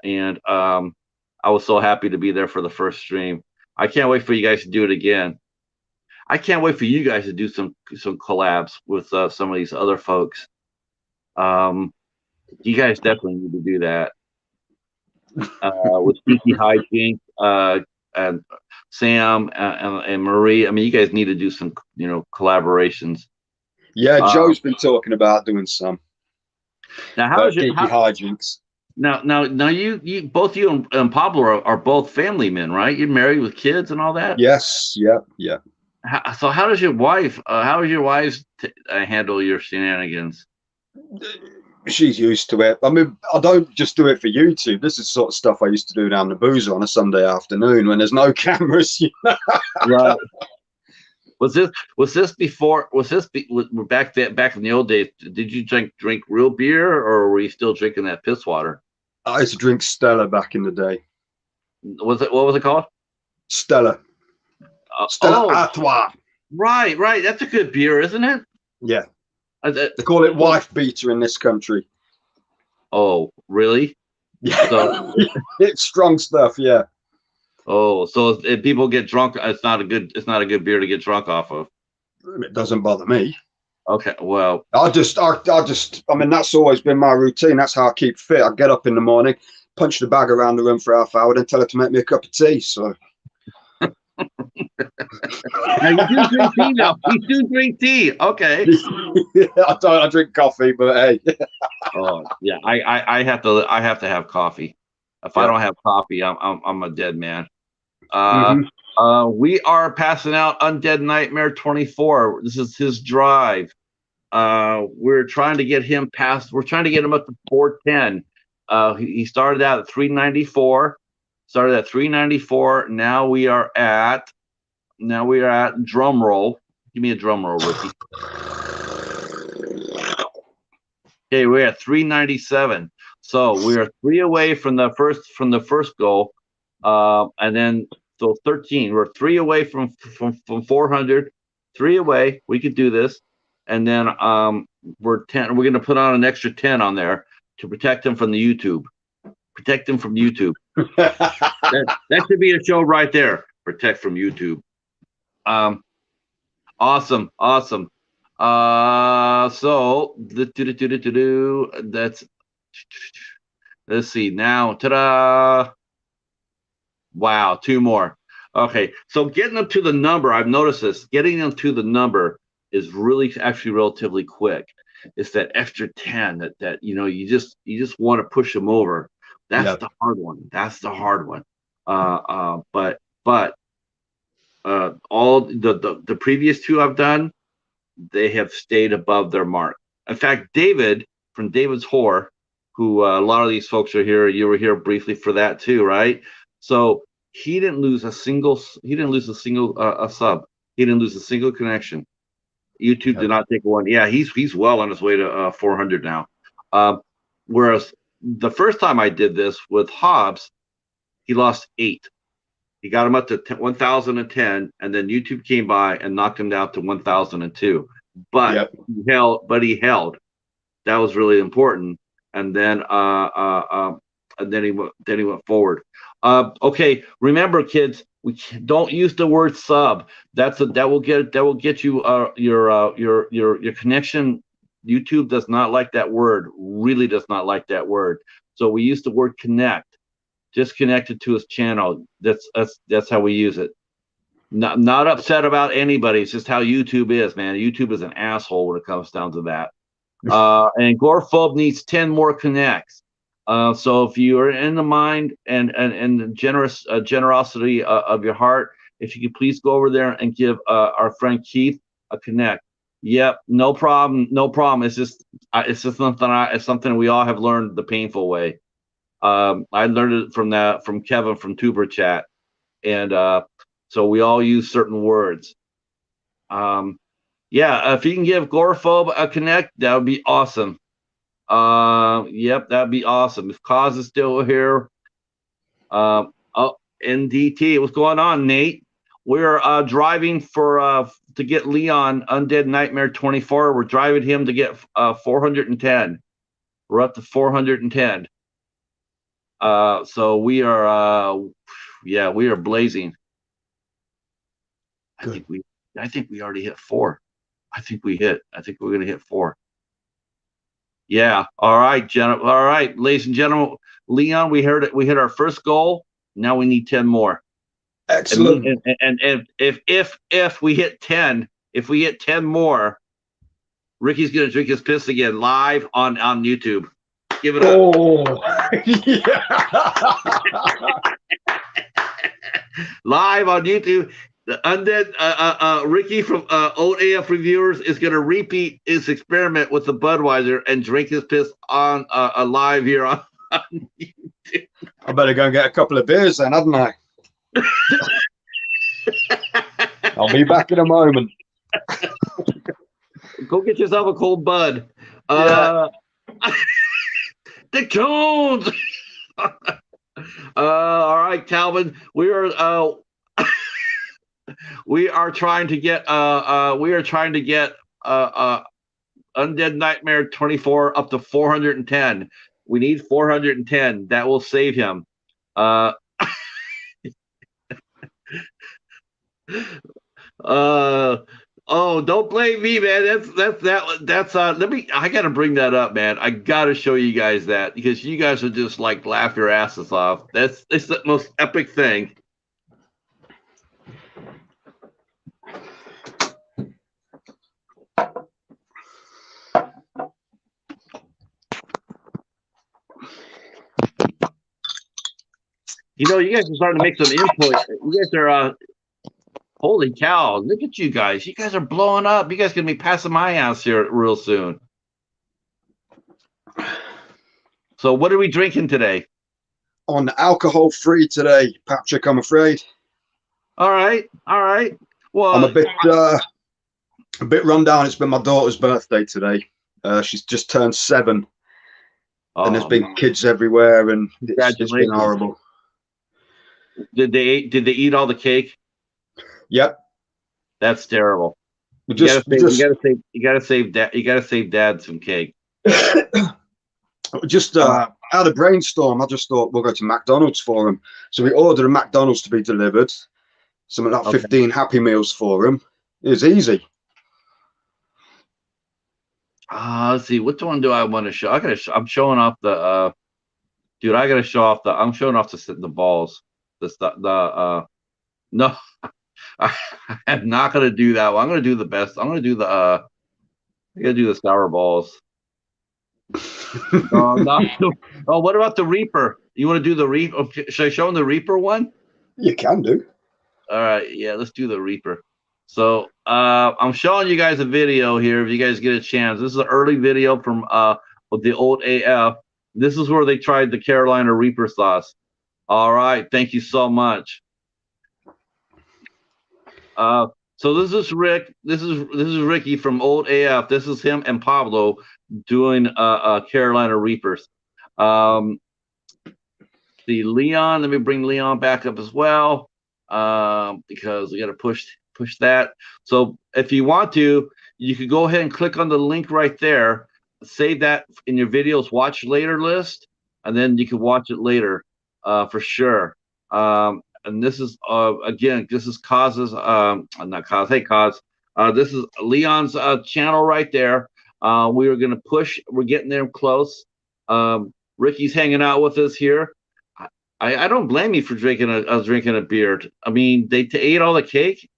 And I was so happy to be there for the first stream. I can't wait for you guys to do it again. I can't wait for you guys to do some collabs with some of these other folks. Um, you guys definitely need to do that with Geeky Hijinks and Sam and Marie. I mean, you guys need to do some collaborations. Yeah, Um, Joe's been talking about doing some now, how is your geeky hijinks. now you both you and Pablo are both family men, right? You're married with kids and all that. Yes, yeah, yeah. So how does your wife? How does your wife handle your shenanigans? She's used to it. I mean, I don't just do it for YouTube. This is sort of stuff I used to do down the boozer on a Sunday afternoon when there's no cameras. Right. Was this before? Back in the old days? Did you drink real beer, or were you still drinking that piss water? I used to drink Stella back in the day. What was it called? Stella. Stella Oh, Artois. right. That's a good beer, isn't it? Yeah. Uh, They call it wife beater in this country. oh, really? Yeah. So, It's strong stuff, yeah. so if people get drunk, it's not a good beer to get drunk off of. It doesn't bother me. Okay, well, I mean, that's always been my routine. That's how I keep fit. I get up in the morning, punch the bag around the room for half hour, then tell her to make me a cup of tea. So now you do drink tea now. You do drink tea. Okay. I drink coffee, but hey. Oh yeah, I have to have coffee. If I Yeah. don't have coffee, I'm a dead man. Mm-hmm. We are passing out Undead Nightmare 24. This is his drive. We're trying to get him past. We're trying to get him up to 410. He started out at 394. Started at 394. Now we are at drum roll. Give me a drum roll, Ricky. Okay, we're at 397. So we are 3 away from the first goal. And then so 13. We're 3 away from 400. 3 away. We could do this. And then we're 10. We're going to put on an extra 10 on there to protect him from the YouTube. Protect him from YouTube. That should be a show right there. Protect from YouTube. Awesome. So that's let's see now. Ta-da! Wow, 2 more. Okay, so getting up to the number, I've noticed this. Getting them to the number is really actually relatively quick. It's that extra 10 that you just want to push them over. That's the hard one. That's the hard one. But all the previous 2 I've done, they have stayed above their mark. In fact, David from David's Whore, who a lot of these folks are here. You were here briefly for that too, right? So he didn't lose a single. He didn't lose a single a sub. He didn't lose a single connection. YouTube did not take one. Yeah, he's well on his way to 400 now. Whereas the first time I did this with Hobbs, he lost 8. He got him up to 1,010, and then YouTube came by and knocked him down to 1,002. But he held. That was really important. And then he went forward. Okay, remember, kids, we don't use the word sub. That will get you your connection. YouTube does not like that word. Really does not like that word. So we use the word connect. just connected to his channel. That's how we use it. Not upset about anybody. It's just how YouTube is, man. YouTube is an asshole when it comes down to that. And Gorephobe needs 10 more connects. So if you are in the mind and the generosity of your heart, if you could please go over there and give our friend Keith a connect. Yep, no problem, no problem. It's just something we all have learned the painful way. I learned it from Kevin from Tuber Chat, and so we all use certain words. Yeah, if you can give Gorephobe a connect, that would be awesome. Yep, that'd be awesome. If Cause is still here, oh, NDT, what's going on, Nate? We're driving to get Leon UndeadNightmare24. We're driving him to get 410. We're up to 410. So we are, yeah, we are blazing. I think we already hit 4. I think we're gonna hit 4. Yeah. All right, all right, ladies and gentlemen. Leon, we hit our first goal. Now we need 10 more. Excellent. And if we hit 10, more, Ricky's gonna drink his piss again live on YouTube. Give it up. Oh, yeah. Live on YouTube. The Undead Ricky from Old AF Reviewers is going to repeat his experiment with the Budweiser and drink his piss on live here on YouTube. I better go and get a couple of beers then, hadn't I? I'll be back in a moment. Go get yourself a cold Bud. Dick Jones. All right, Calvin. We are trying to get UndeadNightmare24 up to 410. We need 410. That will save him. Oh, don't blame me, man. That's I gotta bring that up, man. I gotta show you guys that because you guys will just like laugh your asses off. It's the most epic thing. You know, you guys are starting to make some input. You guys are holy cow, look at you guys. You guys are blowing up. You guys gonna be passing my ass here real soon. So what are we drinking today? On alcohol free today, Patrick, I'm afraid. All right. Well, I'm a bit run down. It's been my daughter's birthday today. She's just turned 7. And there's been kids everywhere and it's been horrible. Did they eat all the cake? Yep. That's terrible. You gotta save dad some cake. Just had a brainstorm. I just thought we'll go to McDonald's for him. So we ordered a McDonald's to be delivered. Something like 15 Happy Meals for him. It was easy. Let's see. Which one do I want to show? I'm showing off the dude. I gotta show off I'm showing off the balls. No. I'm not gonna do that one. I'm gonna do the best. I'm gonna do the sour balls. No. Oh, what about the Reaper? You want to do the Reaper? Okay, should I show them the Reaper one? You can do. All right, yeah, let's do the Reaper. So I'm showing you guys a video here. If you guys get a chance, this is an early video from the old AF. This is where they tried the Carolina Reaper sauce. All right, thank you so much. So this is Rick. This is Ricky from Old AF. This is him and Pablo doing Carolina Reapers. The Leon. Let me bring Leon back up as well because we got to push that. So if you want to, you could go ahead and click on the link right there. Save that in your videos watch later list, and then you can watch it later for sure. And this is again, this is Coz's not Coz. Hey Coz, this is Leon's channel right there. We are gonna push. We're getting there close. Ricky's hanging out with us here. I don't blame you for drinking a beer. I mean, they ate all the cake,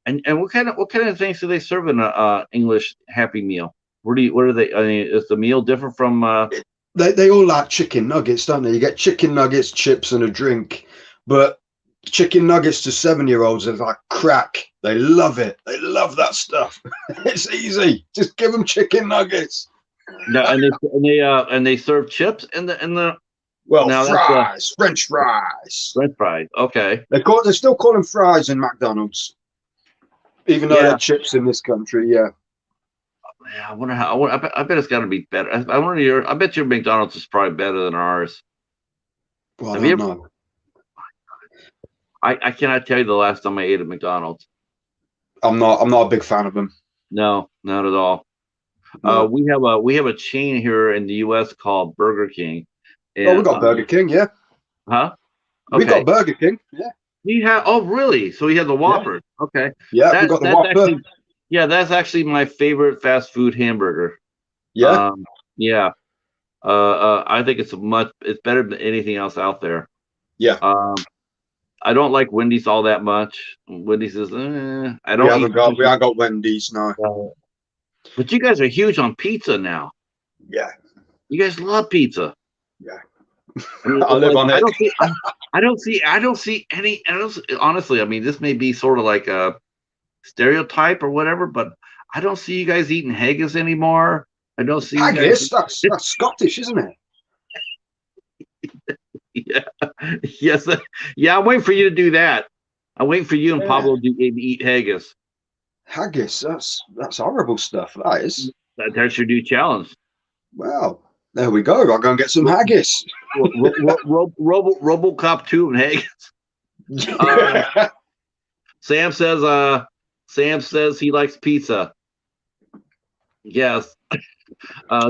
and what kind of things do they serve in a English Happy Meal? What are they? I mean, is the meal different from? They all like chicken nuggets, don't they? You get chicken nuggets, chips, and a drink. But chicken nuggets to 7-year-olds are like crack. They love it. They love that stuff. It's easy. Just give them chicken nuggets. No, and they serve chips in the Well, now that's French fries. French fries. Okay, They still call them fries in McDonald's, even though they're yeah. chips in this country. Yeah. Yeah, I wonder how. I bet it's got to be better. I wonder your. I bet your McDonald's is probably better than ours. Well, I Have you don't ever? know. I cannot tell you the last time I ate at McDonald's. I'm not a big fan of them. No, not at all. No. We have a chain here in the U.S. called Burger King, Oh, we and got Burger King. Yeah. huh? We got Okay. Burger King. Yeah. He had. Oh, really? So he had the Yeah. Whopper. Okay. Yeah. We That got the that's Whopper. actually yeah. That's actually my favorite fast food hamburger. Yeah. Um. Yeah. I think it's better than anything else out there. Yeah. Um. I don't like Wendy's all that much. Wendy's is I We don't haven't eat got we pizza. haven't got Wendy's now. But you guys are huge on pizza now. Yeah. You guys love pizza. Yeah. I mean, I live like on I it. don't see, I don't see any. Honestly, I mean, this may be sort of like a stereotype or whatever, but I don't see you guys eating haggis anymore. I don't see you guys. Haggis. That's Scottish, isn't it? Yeah, yes, yeah. I'm waiting for you to do that. I'm waiting for you and Yeah. Pablo to eat haggis. Haggis. That's horrible stuff. That is. That's your new challenge. Well, there we go. I'll go and get some haggis. RoboCop 2 and haggis. Sam says. Sam says he likes pizza. Yes.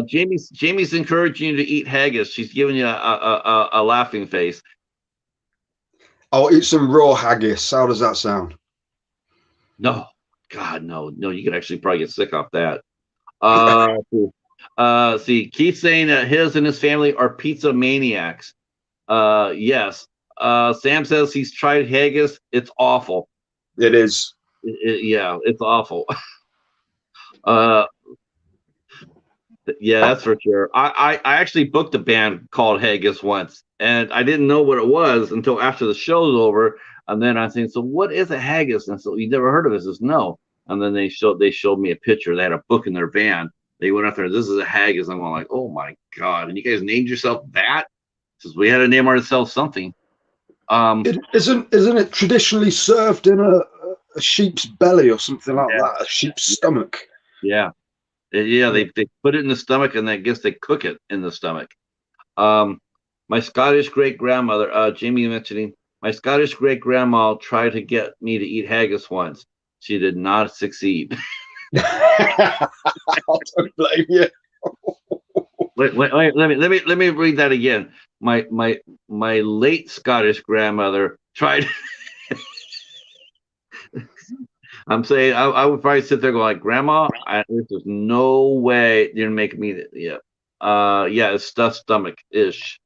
Jamie's encouraging you to eat haggis. She's giving you a laughing face. I'll eat some raw haggis. How does that sound? No, God, no. You could actually probably get sick off that. See, Keith's saying that his and his family are pizza maniacs. Yes. Sam says he's tried haggis. It's awful. It is. Yeah, it's awful. uh, yeah, that's for sure. I actually booked a band called Haggis once, and I didn't know what it was until after the show's over. And then I think, so what is a haggis? And so you never heard of it? I says no. And then they showed me a picture. They had a book in their van. They went up there. This is a haggis. I'm going like, oh my God! And you guys named yourself that? Says we had to name ourselves something. Isn't it traditionally served in a sheep's belly or something like Yeah. that? A sheep's stomach. Yeah. Yeah, they put it in the stomach, and I guess they cook it in the stomach. My Scottish great grandmother, Jamie mentioning, my Scottish great grandma tried to get me to eat haggis once. She did not succeed. I don't blame you. Wait, let me read that again. My late Scottish grandmother tried. I'm saying I would probably sit there going like, Grandma, there's no way you're gonna make me. Yeah, yeah, it's stuffed stomach ish.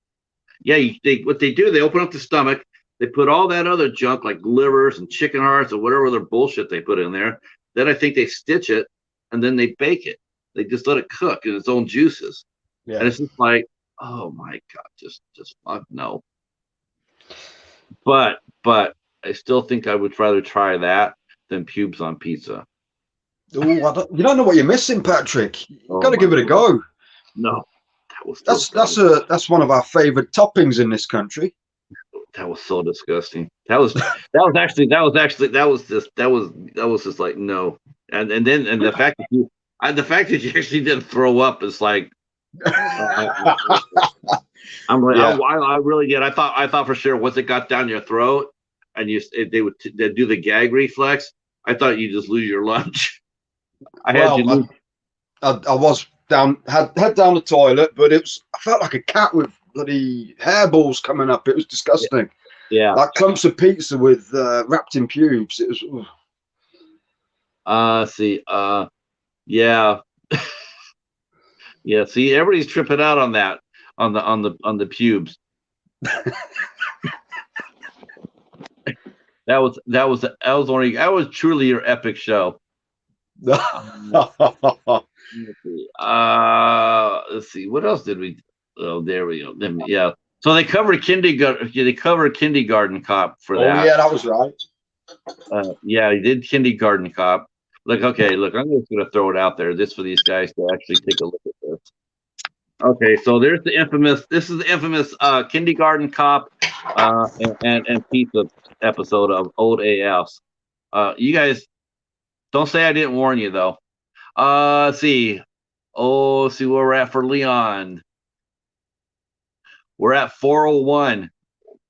Yeah, what they do, they open up the stomach, they put all that other junk like livers and chicken hearts or whatever other bullshit they put in there. Then I think they stitch it and then they bake it. They just let it cook in its own juices, Yeah. and it's just like, oh my God, just fuck no. But I still think I would rather try that than pubes on pizza. Oh, you don't know what you're missing, Patrick. You've Oh got to my give it a God. go. No, that was That's one of our favorite toppings in this country. that was so disgusting. That was just like no. And the fact that you actually didn't throw up is like I'm like Yeah. I really did. I thought for sure once it got down your throat and they'd do the gag reflex. I thought you just lose your lunch. Well, I was head down the toilet, but I felt like a cat with bloody hairballs coming up. It was disgusting. Yeah. Like clumps of pizza with wrapped in pubes. It was. Yeah. Yeah, see, everybody's tripping out on that, on the pubes. That was truly your epic show. Let's see. What else did we? Oh, there we go. Yeah. So they covered kindergarten. They covered Kindergarten Cop for Oh that. yeah, that was right. Yeah, he did Kindergarten Cop. Look, okay, look, I'm just gonna throw it out there just for these guys to actually take a look at this. Okay, so there's the infamous. This is the infamous Kindergarten Cop and pizza episode of Old AFs. You guys don't say I didn't warn you though. Let's see. Oh, let's see where we're at for Leon. We're at 401,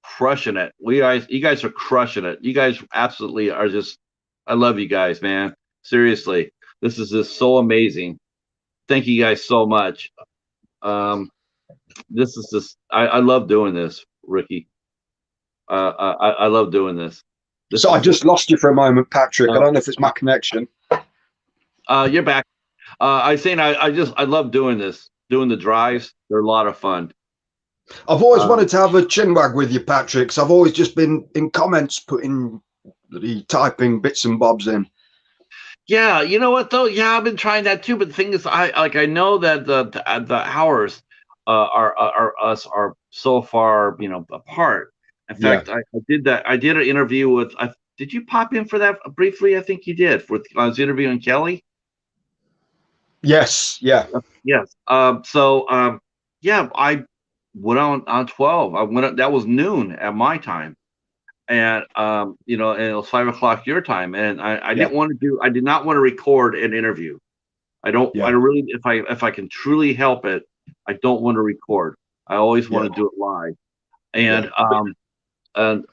crushing it. You guys are crushing it. You guys absolutely are just. I love you guys, man. Seriously, this is just so amazing. Thank you guys so much. This is just. I love doing this, Ricky. I love doing this. So I just lost you for a moment, Patrick. I don't know if it's my connection. You're back. I was saying I love doing this. Doing the drives. They're a lot of fun. I've always wanted to have a chinwag with you, Patrick. So I've always just been in comments putting the typing bits and bobs in. Yeah, you know what though? Yeah, I've been trying that too. But the thing is, I know that the hours are so far apart. In fact, I did that. I did an interview with. Did you pop in for that briefly? I think you did. I was interviewing Kelly. Yes. Yeah. Yes. Yeah, I went on 12. I went. That was noon at my time, and and it was 5 o'clock your time. And I didn't want to do. I did not want to record an interview. I don't. I really. If I can truly help it, I don't want to record. I always want to do it live. And and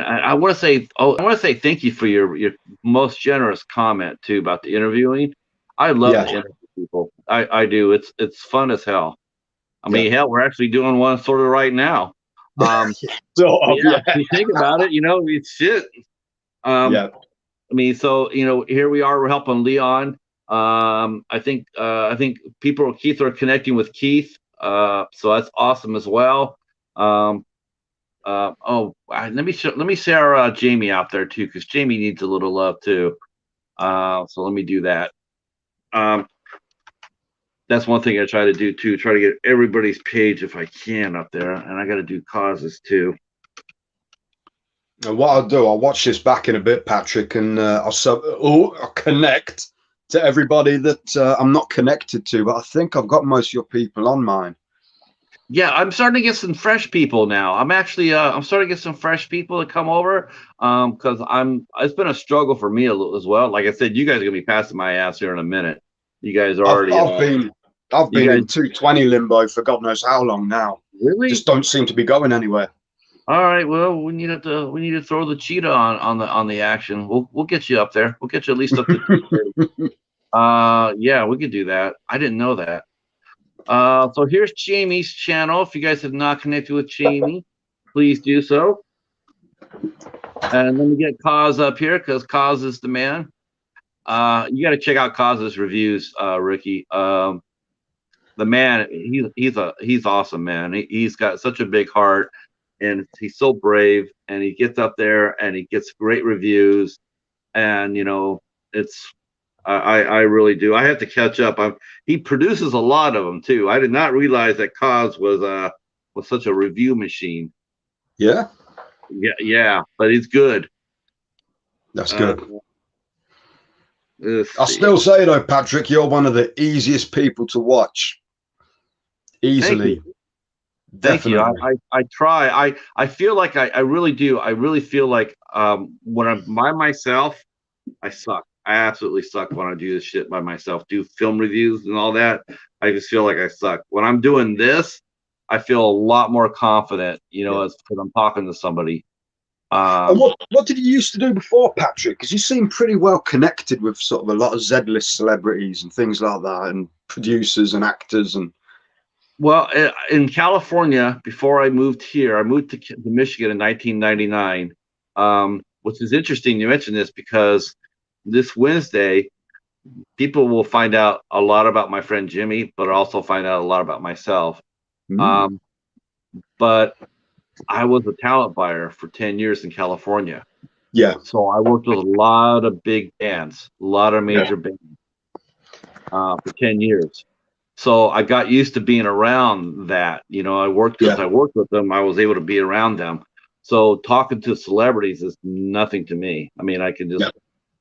I want to say, thank you for your most generous comment too about the interviewing. I love to interview people. I do. It's fun as hell. I mean, hell, we're actually doing one sort of right now. If you think about it, it's shit. I mean, so here we are. We're helping Leon. I think Keith are connecting with Keith. So that's awesome as well. Let me share Jamie out there too, because Jamie needs a little love too. So let me do that. That's one thing I try to do too. Try to get everybody's page if I can up there, and I got to do causes too. And what I'll do, I'll watch this back in a bit, Patrick, and I'll connect to everybody that I'm not connected to. But I think I've got most of your people on mine. Yeah, I'm starting to get some fresh people now. I'm actually I'm starting to get some fresh people to come over because it's been a struggle for me as well. Like I said, you guys are gonna be passing my ass here in a minute. You guys are already. I've been in 220 limbo for God knows how long now. Really? Just don't seem to be going anywhere. All right. Well, we need to throw the cheetah on the action. We'll get you up there. We'll get you at least up to. Yeah, we could do that. I didn't know that. So here's Jamie's channel. If you guys have not connected with Jamie, please do so. And let me get Kaz up here because Kaz is the man. You got to check out Kaz's reviews, Ricky. The man, he's awesome, man. He's got such a big heart, and he's so brave. And he gets up there and he gets great reviews. And it's. I really do. I have to catch up. He produces a lot of them too. I did not realize that Kaz was such a review machine. Yeah. Yeah, but he's good. That's good. I'll still say though, Patrick, you're one of the easiest people to watch. Easily. Thank you. I try. I feel like I really do. I really feel like when I'm by myself, I suck. I absolutely suck when I do this shit by myself, do film reviews and all that. I just feel like I suck. When I'm doing this, I feel a lot more confident, because I'm talking to somebody. And what did you used to do before, Patrick? Because you seem pretty well connected with sort of a lot of Z-list celebrities and things like that, and producers and actors. And well, in California, before I moved here, I moved to Michigan in 1999, which is interesting you mentioned this because this Wednesday, people will find out a lot about my friend Jimmy, but also find out a lot about myself. but I was a talent buyer for 10 years in California. Yeah. So I worked with a lot of big bands, a lot of Yeah. major bands for 10 years. So I got used to being around that. You know, since Yeah. I worked with them, I was able to be around them. So talking to celebrities is nothing to me. I mean, I can just, Yeah.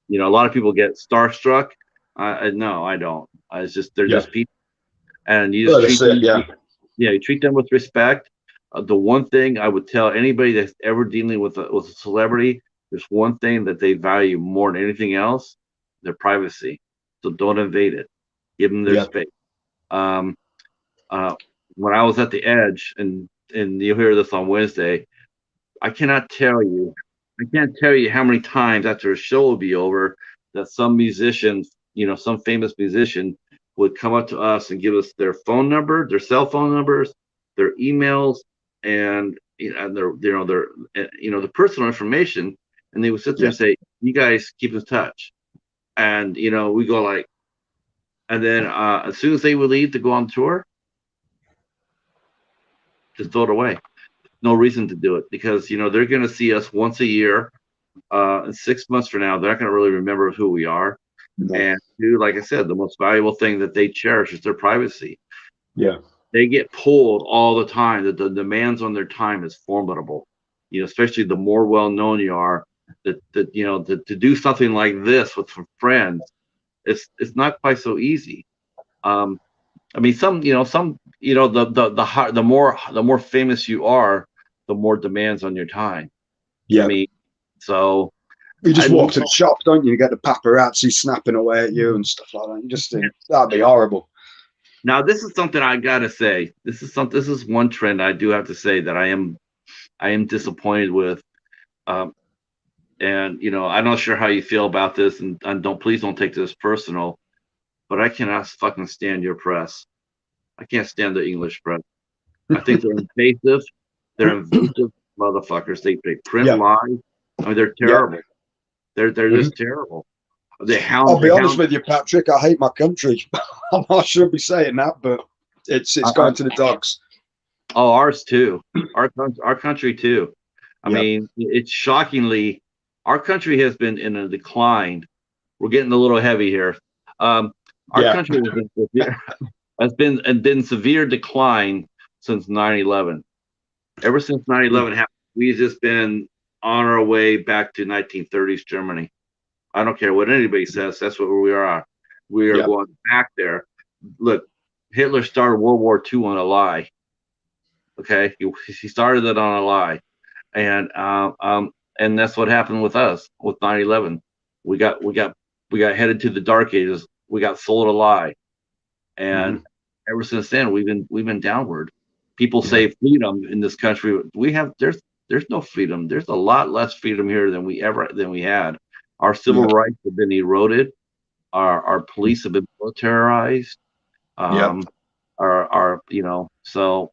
you know, a lot of people get starstruck. No, I don't. It's just, they're Yeah. just people, and you just Well, that's treat it. them. Yeah. Yeah, you treat them with respect. The one thing I would tell anybody that's ever dealing with with a celebrity, there's one thing that they value more than anything else: their privacy. So don't invade it. Give them their Yeah. space. Um, uh, when I was at the Edge, and you'll hear this on Wednesday, I cannot tell you, I can't tell you how many times after a show will be over that some musicians, you know, some famous musician would come up to us and give us their phone number, their cell phone numbers, their emails, and you know, their personal information, and they would sit there Yeah. and say, "You guys keep in touch," and you know, we go like, and then as soon as they would leave to go on tour, just throw it away. No reason to do it because you know they're going to see us once a year. And 6 months from now, they're not going to really remember who we are. No. And dude, like I said, the most valuable thing that they cherish is their privacy. Yeah. They get pulled all the time. The demands on their time is formidable. You know, especially the more well known you are, that you know to do something like this with some friends, it's not quite so easy. Um, I mean, the more famous you are, the more demands on your time. I Yeah. mean, so You just I walk to the know. shop, don't you? You get the paparazzi snapping away at you and stuff like that. You just think that'd be horrible. Now, this is something I gotta say. This is one trend I do have to say that I am disappointed with. Um, and you know, I'm not sure how you feel about this, and don't please don't take this personal, but I cannot fucking stand your press. I can't stand the English press. I think they're invasive. They're invasive motherfuckers. They print Yeah. lies. I mean, they're Yeah. terrible. They're Mhm. just terrible. I'll be They honest hound. with you, Patrick. I hate my country. I shouldn't be saying that, but it's I, going to the dogs. Oh, ours too. Our country too. I Yeah. mean, it's shockingly, our country has been in a decline. We're getting a little heavy here. Um, our Yeah. country has been severe decline since 9/11. Ever since 9/11 happened, we've just been on our way back to 1930s Germany. I don't care what anybody says. That's what we are. We are Yeah. going back there. Look, Hitler started World War II on a lie. Okay, he started it on a lie, and and that's what happened with us with 9/11. We got we got we got headed to the dark ages. We got sold a lie, and Hmm. ever since then we've been downward. People Yeah. say freedom in this country. We have there's no freedom. There's a lot less freedom here than we had. Our civil Yeah. rights have been eroded. Our police have been militarized. Yeah. Um, our you know so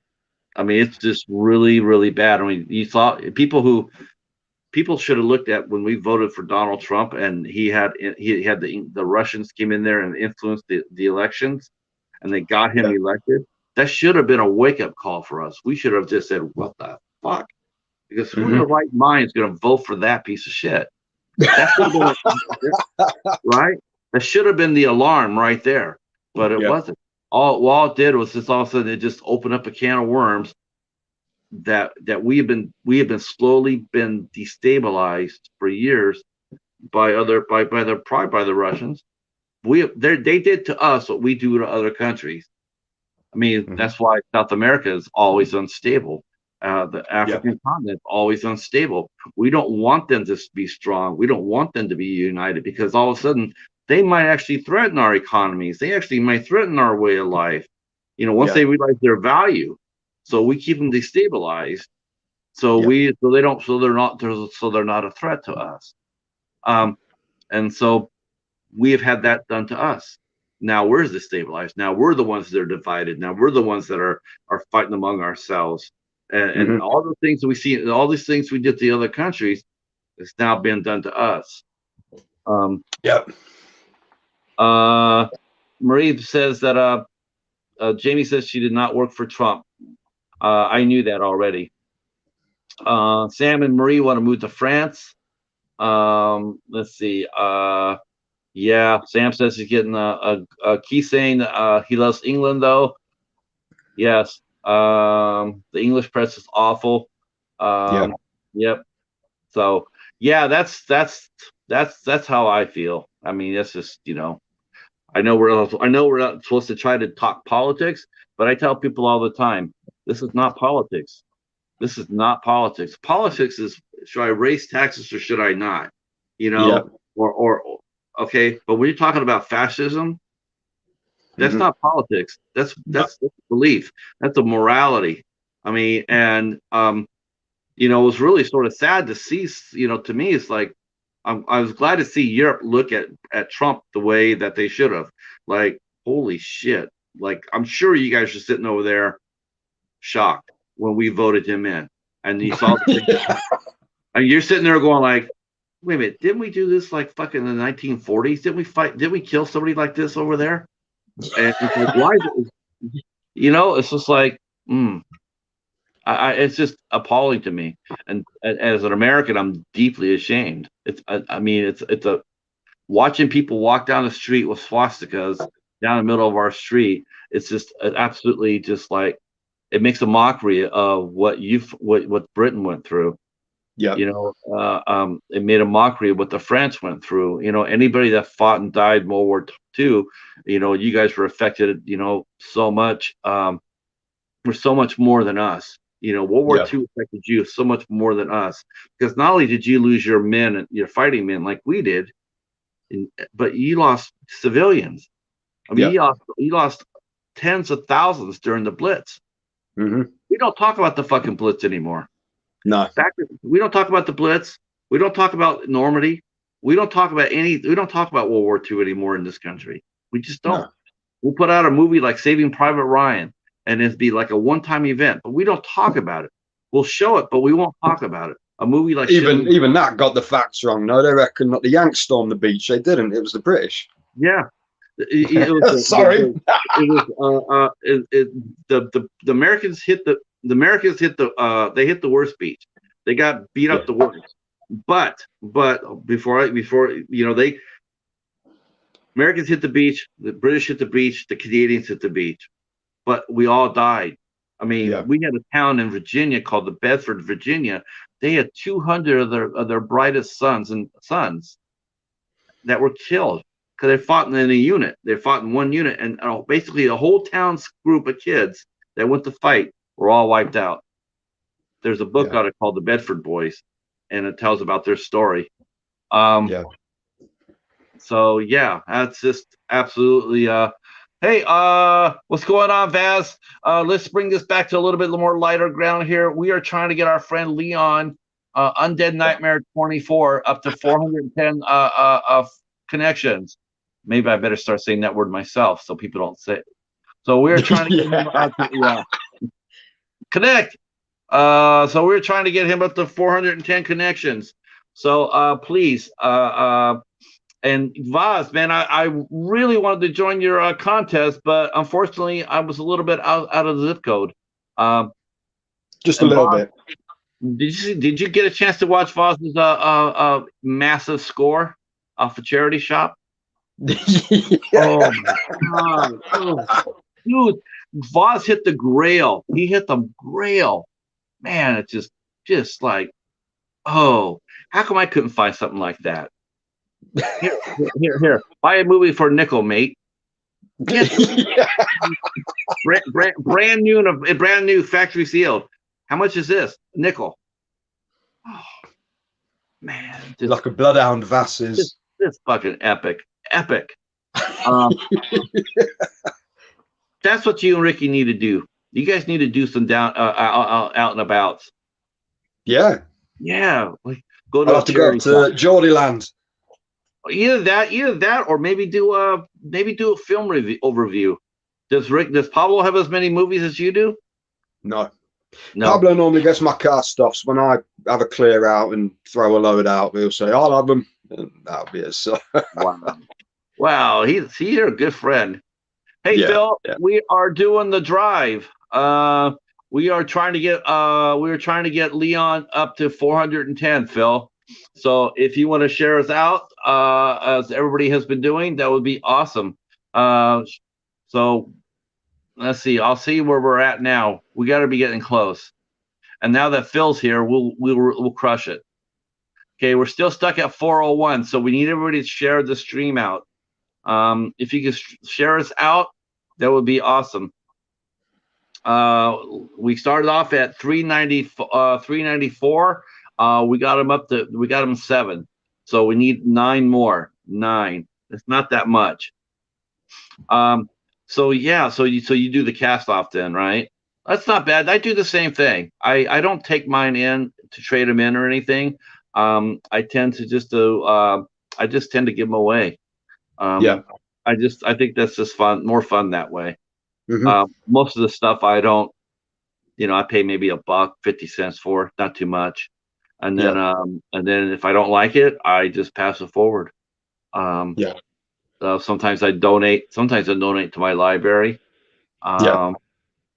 I mean, it's just really, really bad. I mean, you thought people should have looked at when we voted for Donald Trump, and he had the Russians came in there and influenced the elections, and they got him Yeah. elected. That should have been a wake up call for us. We should have just said, "What the fuck?" Because who in Hmm. their right mind is going to vote for that piece of shit? That should have been right. That should have been the alarm right there, but it Yeah. wasn't. All it did was just all of a sudden it just opened up a can of worms that we have been slowly been destabilized for years by other by the probably by the Russians. They did to us what we do to other countries. I mean, Hmm. that's why South America is always unstable. The Yeah. African continent always unstable. We don't want them to be strong. We don't want them to be united because all of a sudden they might actually threaten our economies. They actually might threaten our way of life. You know, once Yeah. they realize their value, so we keep them destabilized Yeah. so they don't so they're not a threat to us. Um, and so we have had that done to us. Now we're destabilized. Now we're the ones that are divided. Now we're the ones that are fighting among ourselves. And Hmm. all the things that we see, all these things we did to the other countries, it's now been done to us. Um, Yeah. uh, Marie says that Jamie says she did not work for Trump. I knew that already. Sam and Marie want to move to France. Let's see. Yeah, Sam says he's getting a key saying he loves England though. Yes. The English press is awful. Yeah, Yep. So yeah, that's how I feel. I mean, that's just I know we're not supposed to try to talk politics, but I tell people all the time, this is not politics. This is not politics. Politics is, should I raise taxes or should I not? You yeah, know, or okay, but when you're talking about fascism, that's hmm not politics. That's no, that's, that's belief. That's a morality. I mean, and it was really sort of sad to see. To me, it's like I was glad to see Europe look at Trump the way that they should have. Like, holy shit! Like, I'm sure you guys are sitting over there shocked when we voted him in, and you saw the thing, and you're sitting there going like, wait a minute, didn't we do this like fucking in the 1940s? Didn't we fight? Did we kill somebody like this over there? And it's like, why? It's just like, mm, it's just appalling to me. And as an American, I'm deeply ashamed. I mean, it's a watching people walk down the street with swastikas down the middle of our street. It's just absolutely just like it makes a mockery of what Britain went through. yeah, It made a mockery of what the French went through. Anybody that fought and died in World War II, you guys were affected, so much. Were so much more than us. World War yeah, II affected you so much more than us because not only did you lose your men and your fighting men like we did, but you lost civilians. I mean, yeah, you lost tens of thousands during the Blitz. hmm We don't talk about the fucking Blitz anymore. no, We don't talk about the Blitz. We don't talk about Normandy. We don't talk about We don't talk about World War II anymore in this country. We just don't. no. We'll put out a movie like Saving Private Ryan, and it'd be like a one-time event, but we don't talk about it. We'll show it, but we won't talk about it. A movie like Even Shilling, even that got the facts wrong. No, they reckon that the Yanks stormed the beach. They didn't. It was the British. yeah, it was Sorry. it was the Americans hit they hit the worst beach. They got beat Yeah, up the worst. But before they Americans hit the beach, the British hit the beach, the Canadians hit the beach, but we all died. I mean, yeah, we had a town in Virginia called the Bedford, Virginia. They had 200 of their brightest sons that were killed because they fought in a unit. They fought in one unit, and basically the whole town's group of kids that went to fight were all wiped out. There's a book yeah, on it called The Bedford Boys, and it tells about their story. Um, yeah. so yeah, that's just absolutely hey, what's going on, Vaz? Let's bring this back to a little bit more lighter ground here. We are trying to get our friend Leon, Undead Nightmare 24, up to 410 connections. Maybe I better start saying that word myself so people don't say it. So we're trying to get him connect. So we're trying to get him up to 410 connections. So please, and Vaz, man, I really wanted to join your contest, but unfortunately, I was a little bit out of the zip code. Um, Just a and little Vaz, bit. did you get a chance to watch Vaz's massive score off a charity shop? Oh my god, dude, Vaz hit the grail. He hit the grail. Man, it's just like, oh, how come I couldn't find something like that? Here. Buy a movie for a nickel, mate. Get brand new, factory sealed. How much is this? Nickel. Oh man, Like a bloodhound just, Vasses. just fucking epic. Um, that's what you and Ricky need to do. You guys need to do some down out and abouts. Yeah. Yeah, like go I'll to a have to go up charity shop. to Geordie Land. Either that, or maybe do a film review overview. Does Pablo have as many movies as you do? No. No. Pablo normally gets my car stuffs when I have a clear out and throw a load out. He'll say, I'll have them. And that'll be it. So, Wow. Wow. You're a good friend. Hey, yeah. Phil, Yeah. we are doing the drive. we are trying to get Leon up to 410, Phil. So if you want to share us out, as everybody has been doing, that would be awesome. So let's see. I'll see where we're at now. We got to be getting close. And now that Phil's here, we'll crush it. Okay, we're still stuck at 401, so we need everybody to share the stream out. If you could share us out, that would be awesome. We started off at 394. We got them 7. So we need 9 more. 9. It's not that much. So yeah, so you do the cast off then, right? That's not bad. I do the same thing. I don't take mine in to trade them in or anything. I tend to just tend to give them away. Yeah. I think that's just fun, more fun that way. Mm-hmm. Most of the stuff I don't, I pay maybe $1.50 for, not too much. And then Yeah. if I don't like it, I just pass it forward. Yeah. Sometimes I donate to my library. Yeah.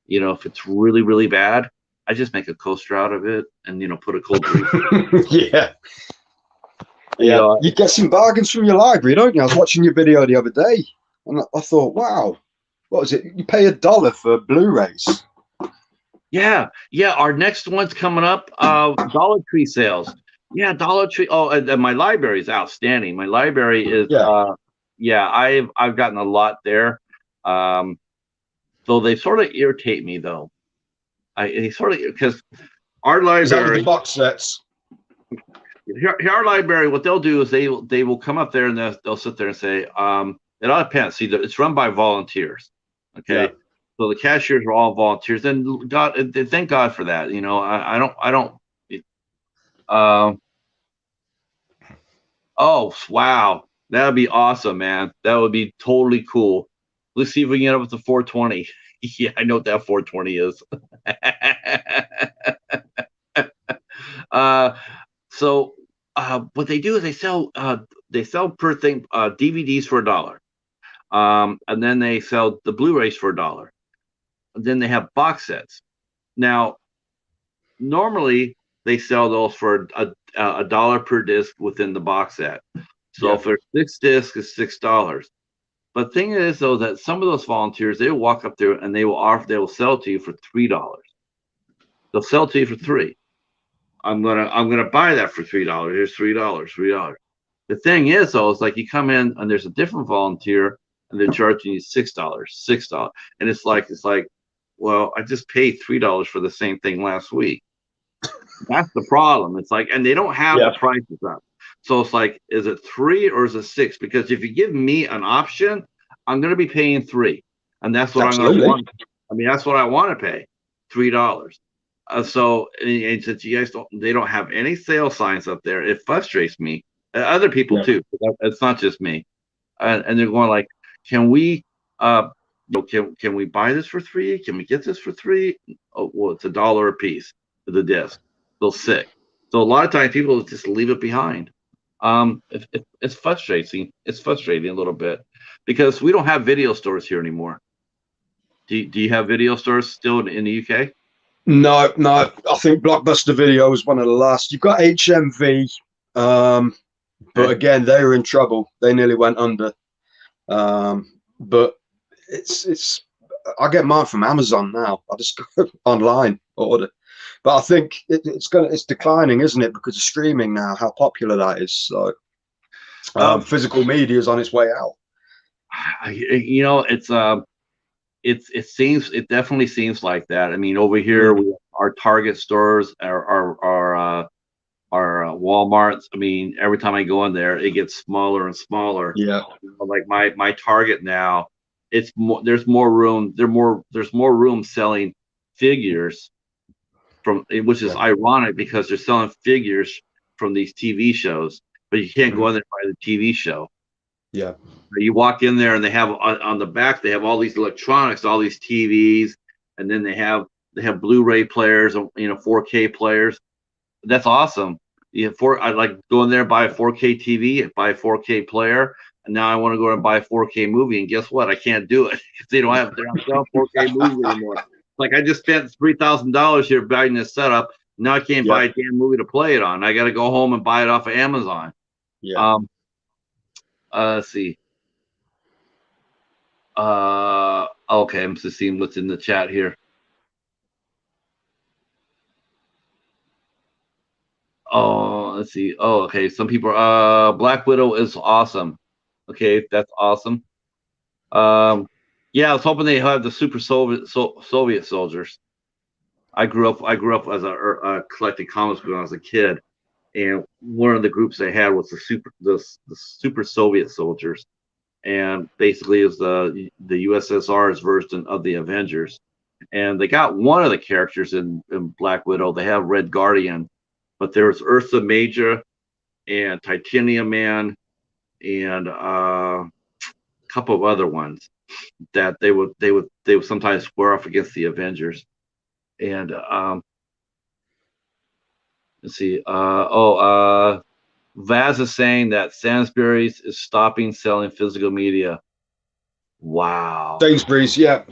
If it's really, really bad, I just make a coaster out of it and put a cold drink. Yeah. Yeah. You get some bargains from your library, don't you? I was watching your video the other day and I thought, wow, what was it? You pay $1 for Blu-rays. Yeah. Our next one's coming up. Dollar Tree sales. Yeah, Dollar Tree. Oh, and my library is outstanding. My library is. I've gotten a lot there. Though they sort of irritate me though. Because our library. Is that with the box sets? Our library, what they'll do is they will come up there and they'll sit there and say, it all depends. See, it's run by volunteers. Okay. Yeah. So the cashiers are all volunteers, and thank God for that. I don't. Oh wow, that would be awesome, man. That would be totally cool. Let's see if we can get up to 420. Yeah, I know what that 420 is. So what they do is they sell per thing DVDs for $1, and then they sell the Blu-rays for $1. Then they have box sets. Now, normally they sell those for $1 per disc within the box set. So for 6 discs, it's $6. But the thing is, though, that some of those volunteers, they will walk up there and they will sell it to you for $3. They'll sell it to you for $3. I'm gonna buy that for $3. Here's $3. The thing is, though, it's like you come in and there's a different volunteer and they're charging you $6, and it's like, well, I just paid $3 for the same thing last week. That's the problem. It's like, and they don't have the prices up. So it's like, is it 3 or is it 6? Because if you give me an option, I'm going to be paying 3, and that's what I'm going to want. I mean, that's what I want to pay, $3. So, and since you guys they don't have any sale signs up there, it frustrates me. Other people too. It's not just me. And they're going like, can we buy this for 3? Can we get this for 3? Oh, well, it's $1 a piece for the disc. They'll sick. So a lot of times people just leave it behind. It's frustrating. It's frustrating a little bit because we don't have video stores here anymore. Do you have video stores still in the UK? No. I think Blockbuster Video was one of the last. You've got HMV, but again, they were in trouble. They nearly went under. But it's. I get mine from Amazon now. I just go online order. But I think it's declining, isn't it? Because of streaming now, how popular that is. So physical media is on its way out. It definitely seems like that. I mean, over here, our Target stores, our Walmarts. I mean, every time I go in there, it gets smaller and smaller. Yeah. Like my Target now, it's more. There's more room. There's more room selling figures which is ironic because they're selling figures from these TV shows, but you can't go in there and buy the TV show. Yeah. You walk in there and they have on the back, they have all these electronics, all these TVs, and then they have Blu-ray players, 4K players. That's awesome. I like go in there, buy a 4K TV, buy a 4K player, and now I want to go and buy a 4K movie. And guess what? I can't do it because they're not selling 4K movies anymore. like I just spent $3,000 here buying this setup. Now I can't buy a damn movie to play it on. I got to go home and buy it off of Amazon. Yeah. Let's see. Okay, I'm just seeing what's in the chat here. Oh, let's see. Oh, okay. Some people. Black Widow is awesome. Okay, that's awesome. Yeah, I was hoping they have the super Soviet soldiers. I grew up as a collecting comics when I was a kid, and one of the groups they had was the super Soviet soldiers, and basically is the USSR's version of the Avengers. And they got one of the characters in Black Widow. They have Red Guardian, but there's Ursa Major and Titanium Man and a couple of other ones that they would sometimes square off against the Avengers. And let's see. Vaz is saying that Sainsbury's is stopping selling physical media. Wow. Sainsbury's, yeah.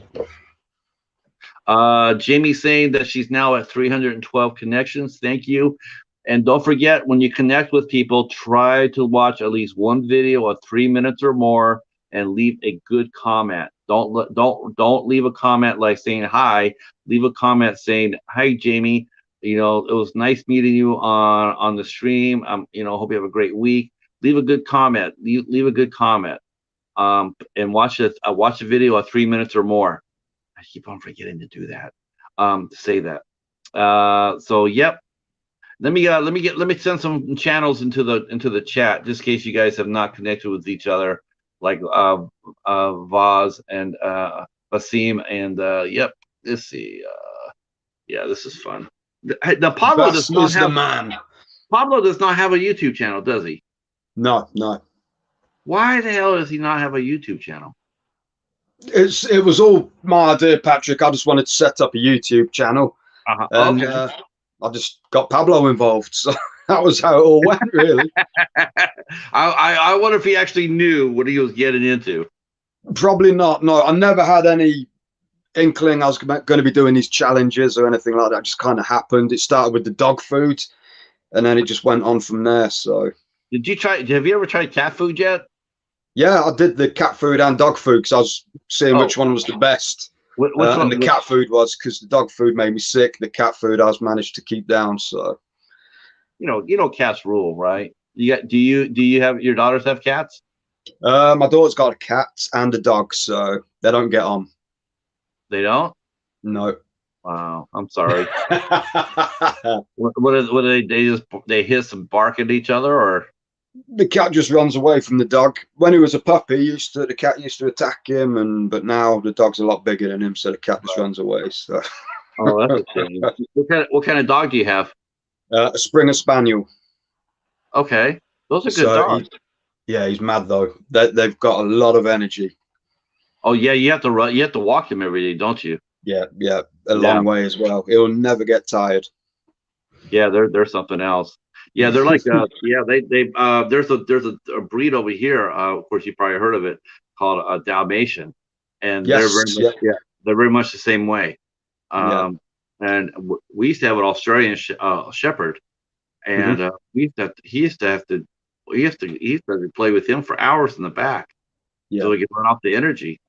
Jamie saying that she's now at 312 connections. Thank you. And don't forget, when you connect with people, try to watch at least one video of 3 minutes or more and leave a good comment. Don't leave a comment like saying hi. Leave a comment saying, "Hi, Jamie. You know, it was nice meeting you on the stream. You know, hope you have a great week." Leave a good comment. Leave a good comment. And watch a video of 3 minutes or more. I keep on forgetting to do that. To say that. So yep. Let me send some channels into the chat just in case you guys have not connected with each other, like Vaz and Basim and yep. Let's see. Yeah, this is fun. Now Pablo does not have Pablo does not have a YouTube channel, does he? No. Why the hell does he not have a YouTube channel? It was all my idea, Patrick. I just wanted to set up a YouTube channel, and Okay. I just got Pablo involved. So that was how it all went, really. I wonder if he actually knew what he was getting into. Probably not. No, I never had any inkling I was going to be doing these challenges or anything like that. It just kind of happened. It started with the dog food, and then it just went on from there. So, have you ever tried cat food yet? Yeah, I did the cat food and dog food because I was seeing which one was the best. And the cat food was because the dog food made me sick. The cat food I was managed to keep down. So, you know, cats rule, right? Do you have your daughters have cats? My daughter's got a cat and a dog, so they don't get on. They don't? No. Wow, I'm sorry. what do they hiss and bark at each other, or? The cat just runs away from the dog. When he was a puppy, the cat used to attack him, but now the dog's a lot bigger than him, so the cat just runs away. So. Oh, that's a shame. What kind of dog do you have? A Springer Spaniel. Okay, those are good dogs. He's mad though. They've got a lot of energy. Oh yeah, you have to run. You have to walk him every day, don't you? Yeah, a long way as well. He'll never get tired. Yeah, they're something else. Yeah, they're like there's a breed over here. Of course, you probably heard of it, called a Dalmatian, and they're very much the same way. And we used to have an Australian Shepherd, and he used to play with him for hours in the back, so he could run off the energy.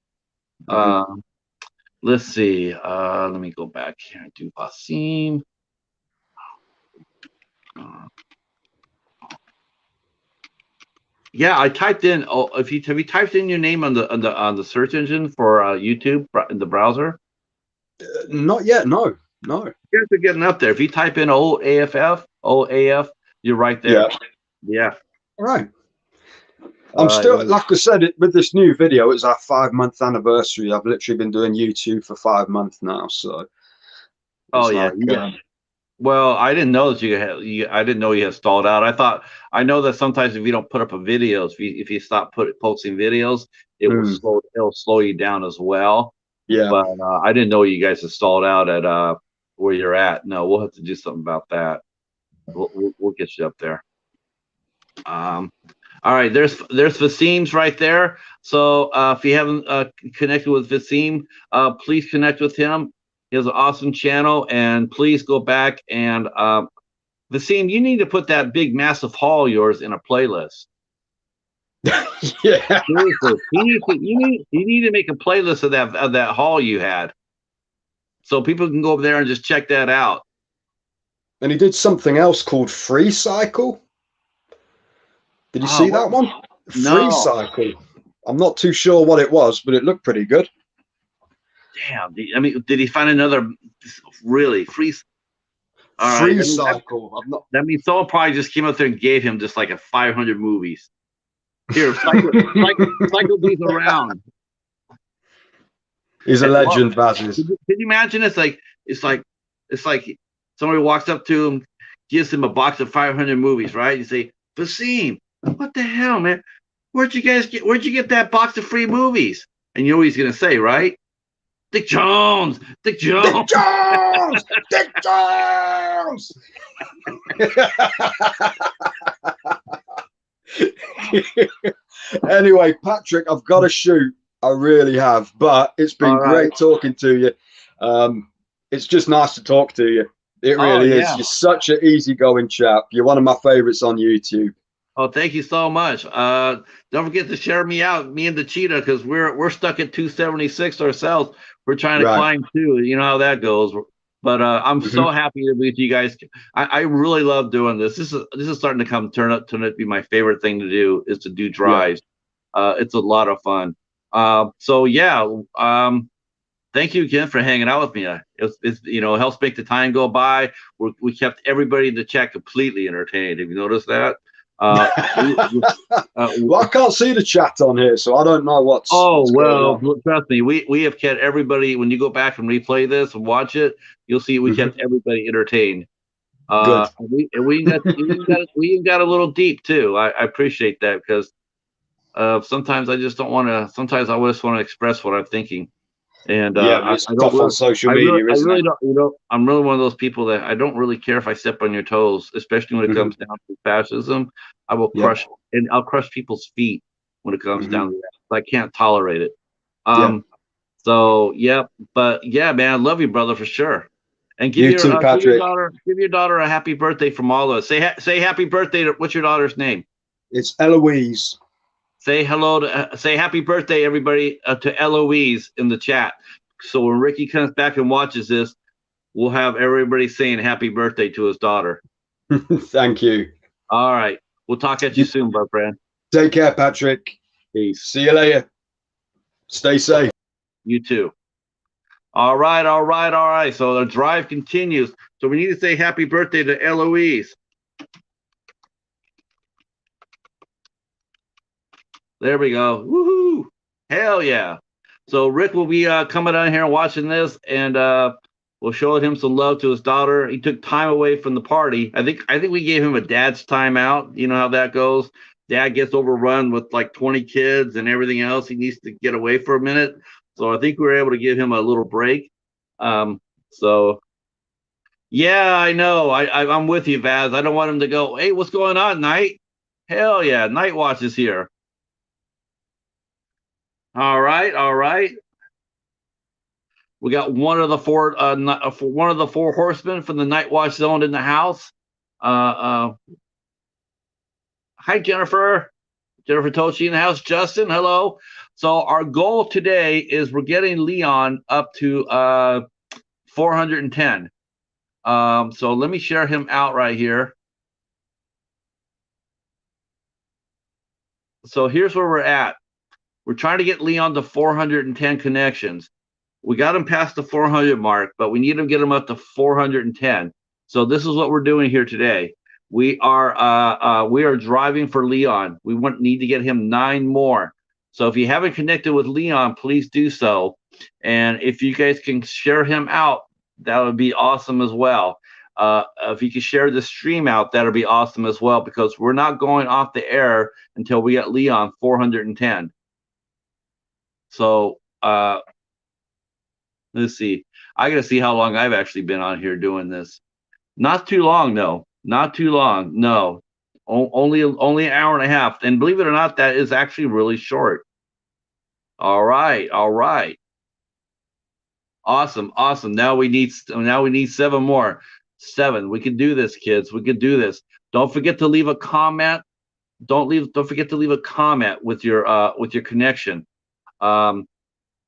Let's see. Let me go back here and do Basim. Yeah, I typed in. Oh, have you typed in your name on the search engine for YouTube in the browser? Not yet. No. You guys are getting up there. If you type in OAF, you're right there. Yeah. All right. I'm still, like I said, with this new video, it's our 5-month anniversary. I've literally been doing YouTube for 5 months now. So. Well, I didn't know that I didn't know you had stalled out. I know that sometimes if you don't put up a video, if you stop posting videos, it'll slow you down as well. Yeah. But I didn't know you guys had stalled out at where you're at. No, we'll have to do something about that. We'll get you up there. All right, there's Vasim's right there. So if you haven't connected with Vasim, please connect with him. He has an awesome channel, and please go back and Vaseem, you need to put that big massive haul of yours in a playlist. Yeah. Seriously, you need to make a playlist of that haul you had, so people can go over there and just check that out. And he did something else called Free Cycle. Did you Oh, see what? that one? Free No, Cycle. I'm not too sure what it was, but it looked pretty good. damn. I mean, did he find another really free? All right. Free Cycle. I'm not. That means someone probably just came up there and gave him just like a 500 movies. Here, cycle these around. He's a And, well, legend, Baz is. can you imagine? It's like somebody walks up to him, gives him a box of 500 movies, right? You say, Vaseem, what the hell, man? Where'd you get that box of free movies? And you know what he's gonna say, right? Dick Jones, Dick Jones. Dick Jones! Dick Jones! Anyway, Patrick, I've got to shoot. I really have, but it's been great talking to you. It's just nice to talk to you. It really is. You're such an easygoing chap. You're one of my favorites on YouTube. Oh, thank you so much. Don't forget to share me out, me and the cheetah, because we're stuck at 276 ourselves. We're trying to climb too. You know how that goes. But I'm so happy to be with you guys. I really love doing this. This is starting to turn out to be my favorite thing to do, is to do drives. It's a lot of fun. So yeah, thank you again for hanging out with me. It's helps make the time go by. We kept everybody in the chat completely entertained. Have you noticed that? Well, I can't see the chat on here, so I don't know what's. Oh, well, trust me, we have kept everybody. When you go back and replay this and watch it, you'll see we kept everybody entertained. Good. We got a little deep too. I appreciate that, because sometimes I just don't want to. Sometimes I just want to express what I'm thinking. And it's tough on social media, isn't it? I'm really one of those people that I don't really care if I step on your toes, especially when it comes down to fascism. I will crush, and I'll crush people's feet when it comes down to that. I can't tolerate it. So but yeah, man, I love you, brother, for sure. And give you too, Patrick. Give your daughter a happy birthday from all of us. Say happy birthday to, what's your daughter's name? It's Eloise. Say hello to say happy birthday, everybody, to Eloise in the chat. So when Ricky comes back and watches this, we'll have everybody saying happy birthday to his daughter. Thank you. All right. We'll talk at you soon, bud, friend. Take care, Patrick. Peace. See you later. Stay safe. You too. All right. So the drive continues. So we need to say happy birthday to Eloise. There we go. Woohoo! Hell yeah! So Rick will be coming down here and watching this, and we'll show him some love to his daughter. He took time away from the party. I think we gave him a dad's time out. You know how that goes. Dad gets overrun with like 20 kids and everything else. He needs to get away for a minute. So I think we were able to give him a little break. So yeah, I know. I'm with you, Vaz. I don't want him to go, hey, what's going on, Night? Hell yeah, Night Watch is here. All right. We got one of the four horsemen from the Night Watch Zone in the house. Hi, Jennifer. Jennifer Tochi in the house. Justin, hello. So our goal today is we're getting Leon up to 410. So let me share him out right here. So here's where we're at. We're trying to get Leon to 410 connections. We got him past the 400 mark, but we need to get him up to 410. So this is what we're doing here today. We are driving for Leon. We need to get him 9 more. So if you haven't connected with Leon, please do so. And if you guys can share him out, that would be awesome as well. If you could share the stream out, that'll be awesome as well, because we're not going off the air until we get Leon 410. So let's see. I gotta see how long I've actually been on here doing this. Not too long, no. Not too long, no. Only an hour and a half. And believe it or not, that is actually really short. All right. Awesome, awesome. Now we need 7 more. 7. We can do this, kids. We can do this. Don't forget to leave a comment. Don't forget to leave a comment with your connection. You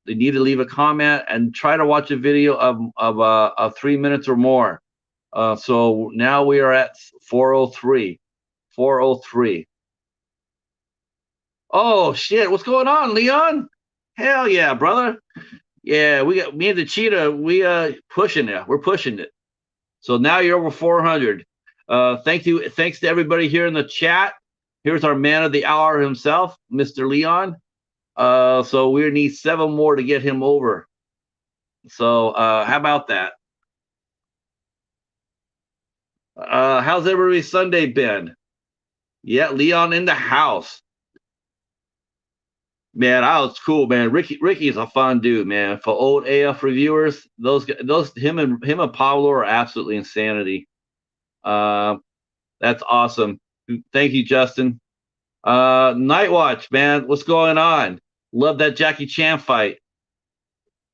need to leave a comment and try to watch a video of 3 minutes or more. So now we are at 403. 403. Oh shit, what's going on, Leon? Hell yeah, brother. Yeah, we got me and the cheetah, we pushing it. We're pushing it. So now you're over 400. Thanks to everybody here in the chat. Here's our man of the hour himself, Mr. Leon. So we need 7 more to get him over. So how about that? How's everybody's Sunday been? Yeah, Leon in the house. Man, I was cool, man. Ricky's a fun dude, man. For old AF reviewers, him and Pablo are absolutely insanity. That's awesome. Thank you, Justin. Night Watch, man. What's going on? Love that Jackie Chan fight.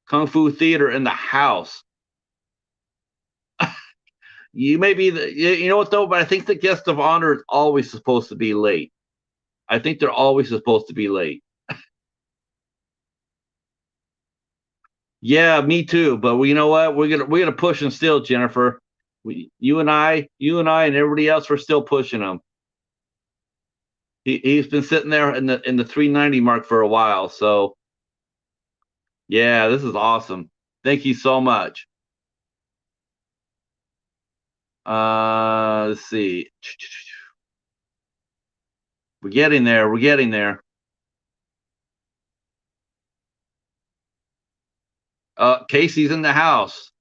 Kung Fu Theater in the house. You may be you know what though, but I think the guest of honor is always supposed to be late. I think they're always supposed to be late. Yeah, me too. But you know what? We're gonna push him still, Jennifer. You and I, and everybody else, we're still pushing him. He's been sitting there in the 390 mark for a while. So yeah, this is awesome. Thank you so much. Let's see. We're getting there. We're getting there. Casey's in the house.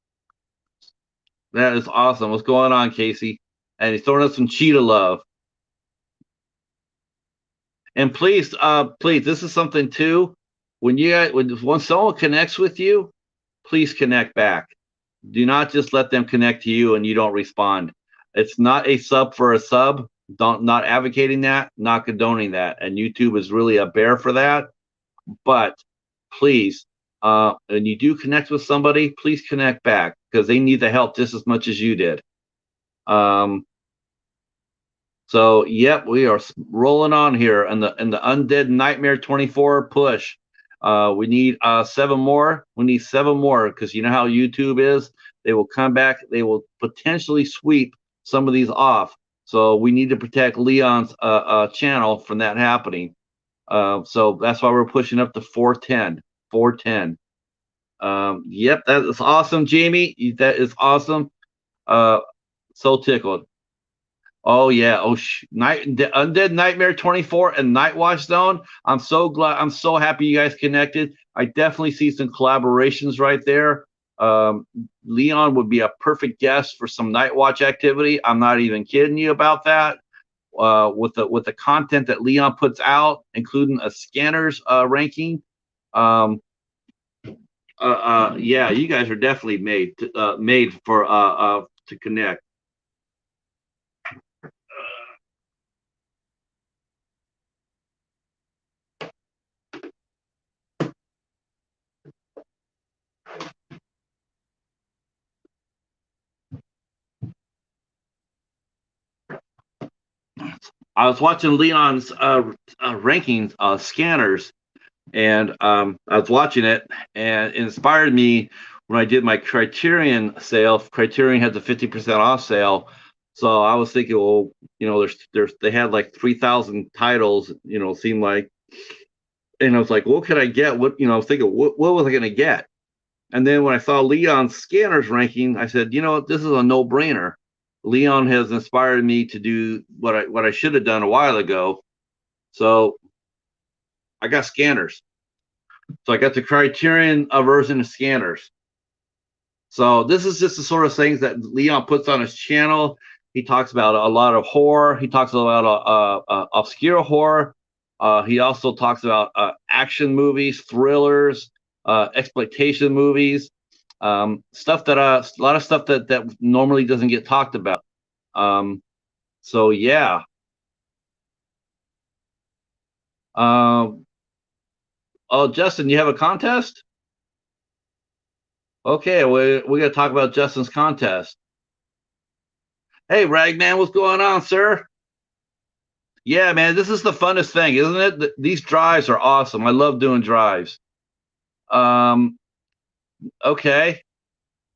That is awesome. What's going on, Casey? And he's throwing us some cheetah love. And please, this is something too. When someone connects with you, please connect back. Do not just let them connect to you and you don't respond. It's not a sub for a sub. Not advocating that, not condoning that. And YouTube is really a bear for that. But please, when you do connect with somebody, please connect back because they need the help just as much as you did. So yep, we are rolling on here in the Undead Nightmare 24 push. We need 7 more. We need 7 more because you know how YouTube is. They will come back. They will potentially sweep some of these off. So we need to protect Leon's channel from that happening. So that's why we're pushing up to 410. 410. Yep, that is awesome, Jamie. That is awesome. So tickled. Oh yeah. Oh, Undead Nightmare 24 and Night Watch Zone. I'm so glad. I'm so happy you guys connected. I definitely see some collaborations right there. Leon would be a perfect guest for some Night Watch activity. I'm not even kidding you about that. With the content that Leon puts out, including a scanners ranking. Yeah, you guys are definitely made for to connect. I was watching Leon's rankings scanners, and I was watching it, and it inspired me when I did my Criterion sale. Criterion had the 50% off sale, so I was thinking, well, you know, they had like 3,000 titles, you know, seemed like, and I was like, what could I get? What, you know, I was thinking, what was I going to get? And then when I saw Leon's scanners ranking, I said, you know what, this is a no-brainer. Leon has inspired me to do what I should have done a while ago. So I got scanners. So I got the Criterion version of scanners. So this is just the sort of things that Leon puts on his channel. He talks about a lot of horror. He talks about obscure horror. He also talks about action movies, thrillers, exploitation movies, stuff that a lot of stuff that normally doesn't get talked about. So yeah. Oh, Justin, you have a contest? Okay, we got to talk about Justin's contest. Hey, Ragman, what's going on, sir? Yeah, man, this is the funnest thing, isn't it? These drives are awesome. I love doing drives. Um, okay,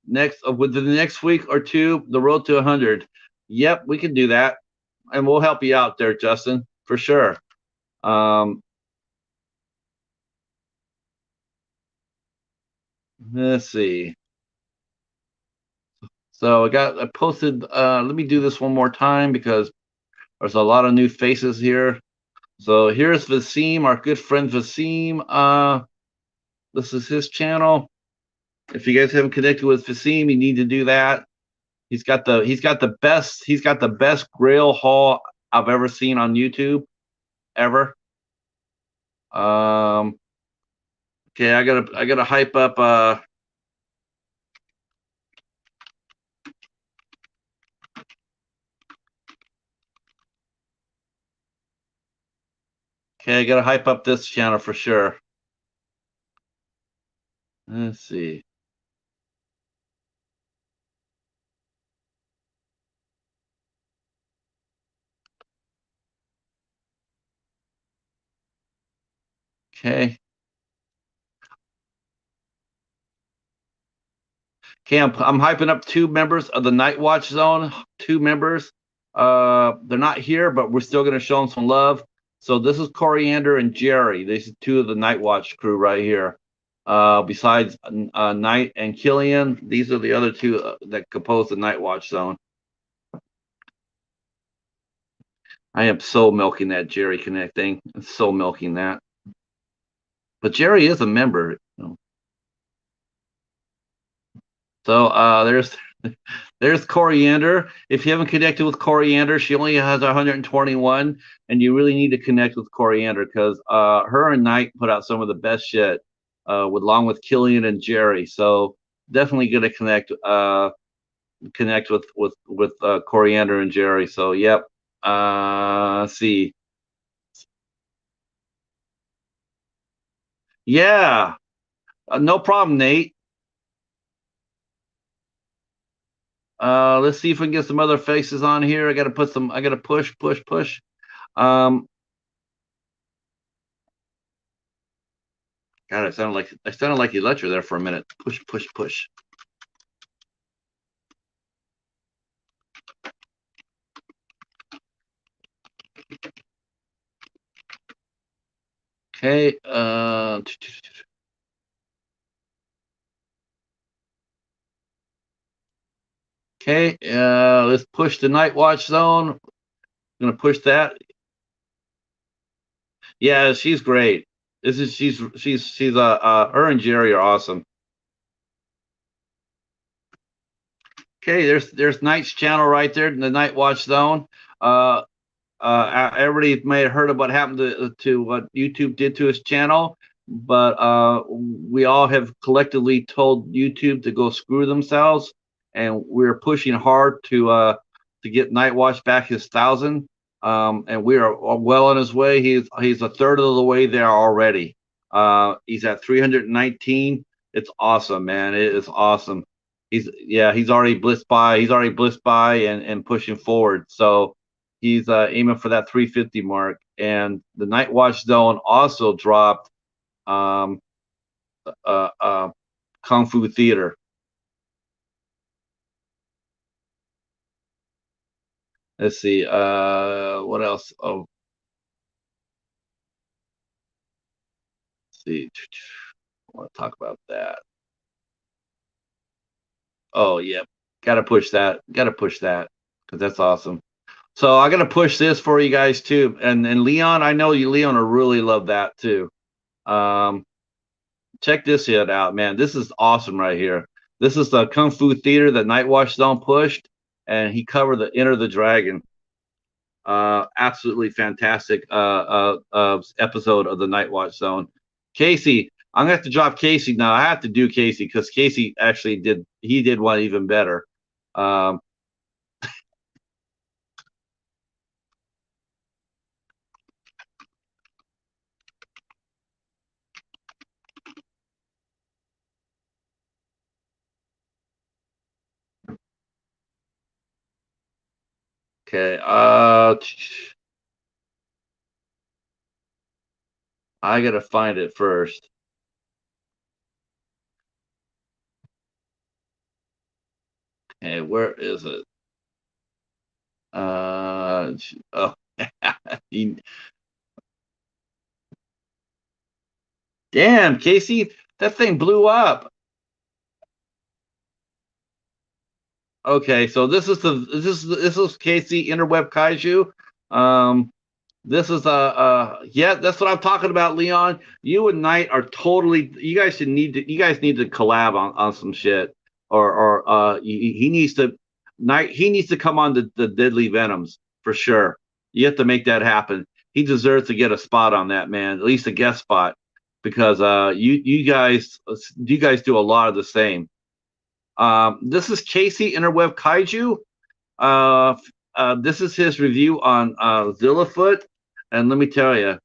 next within the next week or two, the road to 100. Yep, we can do that, and we'll help you out there, Justin, for sure. Um, let's see. So I posted. Let me do this one more time because there's a lot of new faces here. So here's Vasim, our good friend Vasim. This is his channel. If you guys haven't connected with Vasim, you need to do that. He's got the best grill haul I've ever seen on YouTube ever. Um, okay, I gotta hype up. Okay, I gotta hype up this channel for sure. Let's see. Okay. Okay, I'm hyping up two members of the Night Watch Zone. Two members. They're not here, but we're still gonna show them some love. So this is Coriander and Jerry. These are two of the Night Watch crew right here. Besides Knight and Killian, these are the other two that compose the Night Watch Zone. I am so milking that Jerry Connect thing. I'm so milking that. But Jerry is a member. So there's Coriander. If you haven't connected with Coriander, she only has 121, and you really need to connect with Coriander because her and Knight put out some of the best shit, along with Killian and Jerry. So definitely gonna connect with Coriander and Jerry. So yep. Let's see. Yeah, no problem, Nate. Let's see if we can get some other faces on here. I gotta put some. I gotta push. Um, God, I sounded like you lecture there for a minute. Push. Okay. Okay. Let's push the Night Watch Zone. Gonna push that. Yeah, she's great. She's her and Jerry are awesome. Okay, there's Knight's channel right there, the Night Watch Zone. Uh, Everybody may have heard of what happened to what YouTube did to his channel, but we all have collectively told YouTube to go screw themselves, and we're pushing hard to get Night Watch back his 1,000, and we are well on his way. He's a third of the way there already. He's at 319. It's awesome, man. It is awesome. He's already blitzed by. He's already blitzed by and pushing forward. So he's aiming for that 350 mark. And the Night Watch Zone also dropped um, uh, uh, Kung Fu Theater. Let's see. What else? Oh, let's see. I want to talk about that. Oh, yeah. Got to push that. Got to push that because that's awesome. So I got to push this for you guys too. And Leon, I know you, Leon, will really love that too. Um, Check this shit out, man. This is awesome right here. This is the Kung Fu Theater that Night Watch Zone pushed, and he covered the Enter the Dragon. Absolutely fantastic episode of the Night Watch Zone. Casey, I'm gonna have to drop Casey now. I have to do Casey because Casey actually did one even better. Um, Okay. I gotta find it first. Okay, where is it? Oh, he- damn, Casey, that thing blew up. Okay, so this is Casey Interweb Kaiju. Um, this is yeah, that's what I'm talking about, Leon. You and Knight are totally. You guys should need to. You guys need to collab on some shit, or he needs to. Knight he needs to come on the Deadly Venoms for sure. You have to make that happen. He deserves to get a spot on that, man. At least a guest spot, because you guys do a lot of the same. This is Casey Interweb Kaiju. Uh, this is his review on Zillafoot, and let me tell you,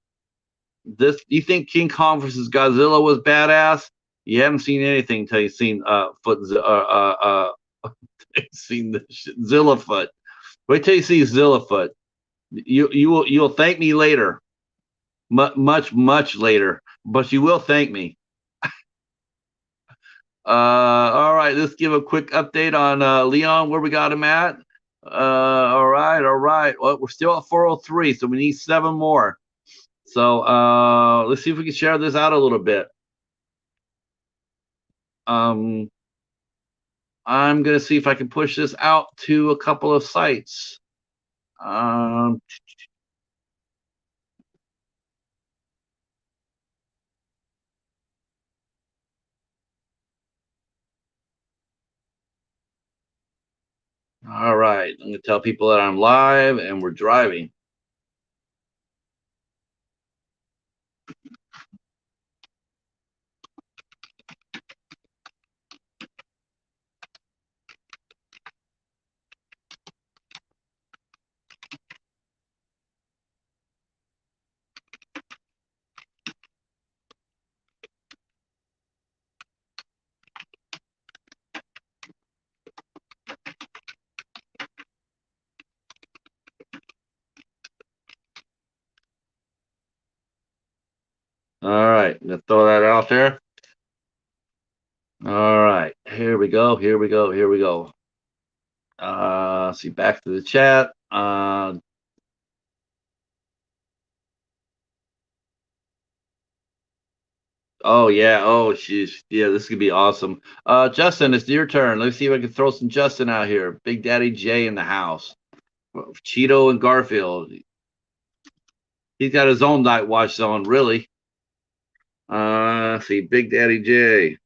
this you think King Kong versus Godzilla was badass? You haven't seen anything until you've seen seen the Zillafoot. Wait till you see Zillafoot. You'll thank me later, much later, but you will thank me. All right, let's give a quick update on Leon, where we got him at. All right, all right. Well, we're still at 403, so we need 7 more. So let's see if we can share this out a little bit. Um, I'm gonna see if I can push this out to a couple of sites. Um, all right, I'm gonna tell people that I'm live and we're driving. All right, gonna throw that out there. All right, here we go. Here we go. Here we go. See, back to the chat. Oh yeah. Oh sheesh. Yeah, this could be awesome. Justin, it's your turn. Let's see if I can throw some Justin out here. Big Daddy J in the house. Cheeto and Garfield. He's got his own night watch zone, really. See, Big Daddy J.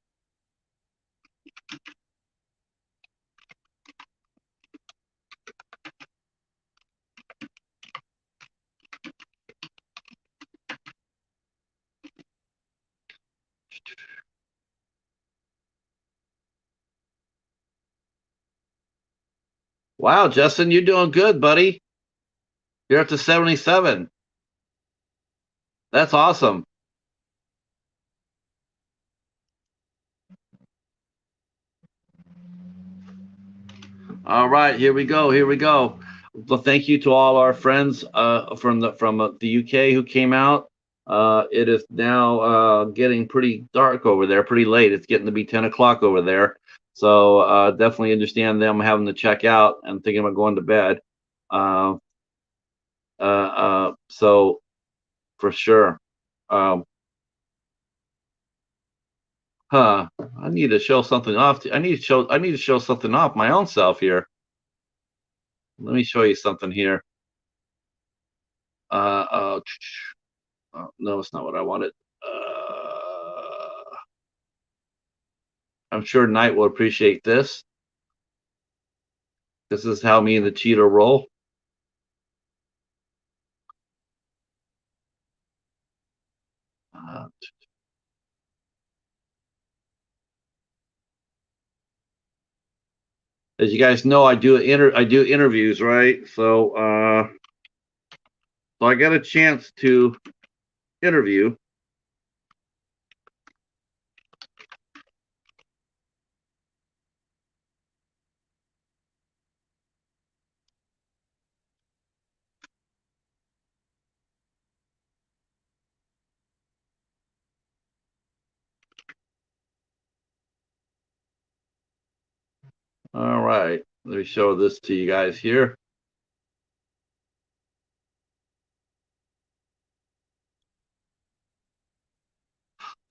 Wow, Justin, you're doing good, buddy. You're up to 77. That's awesome. All right, here we go. Here we go. Well, thank you to all our friends from the UK who came out. It is now getting pretty dark over there, pretty late. It's getting to be 10 o'clock over there. So definitely understand them having to check out and thinking about going to bed. Uh, so for sure. Um, I need to show something off. I need to show something off my own self here. Let me show you something here. Uh, uh, no, it's not what I wanted. I'm sure Knight will appreciate this. This is how me and the Cheeto roll. Uh, as you guys know, I do interviews, right? So I got a chance to interview. All right, let me show this to you guys here.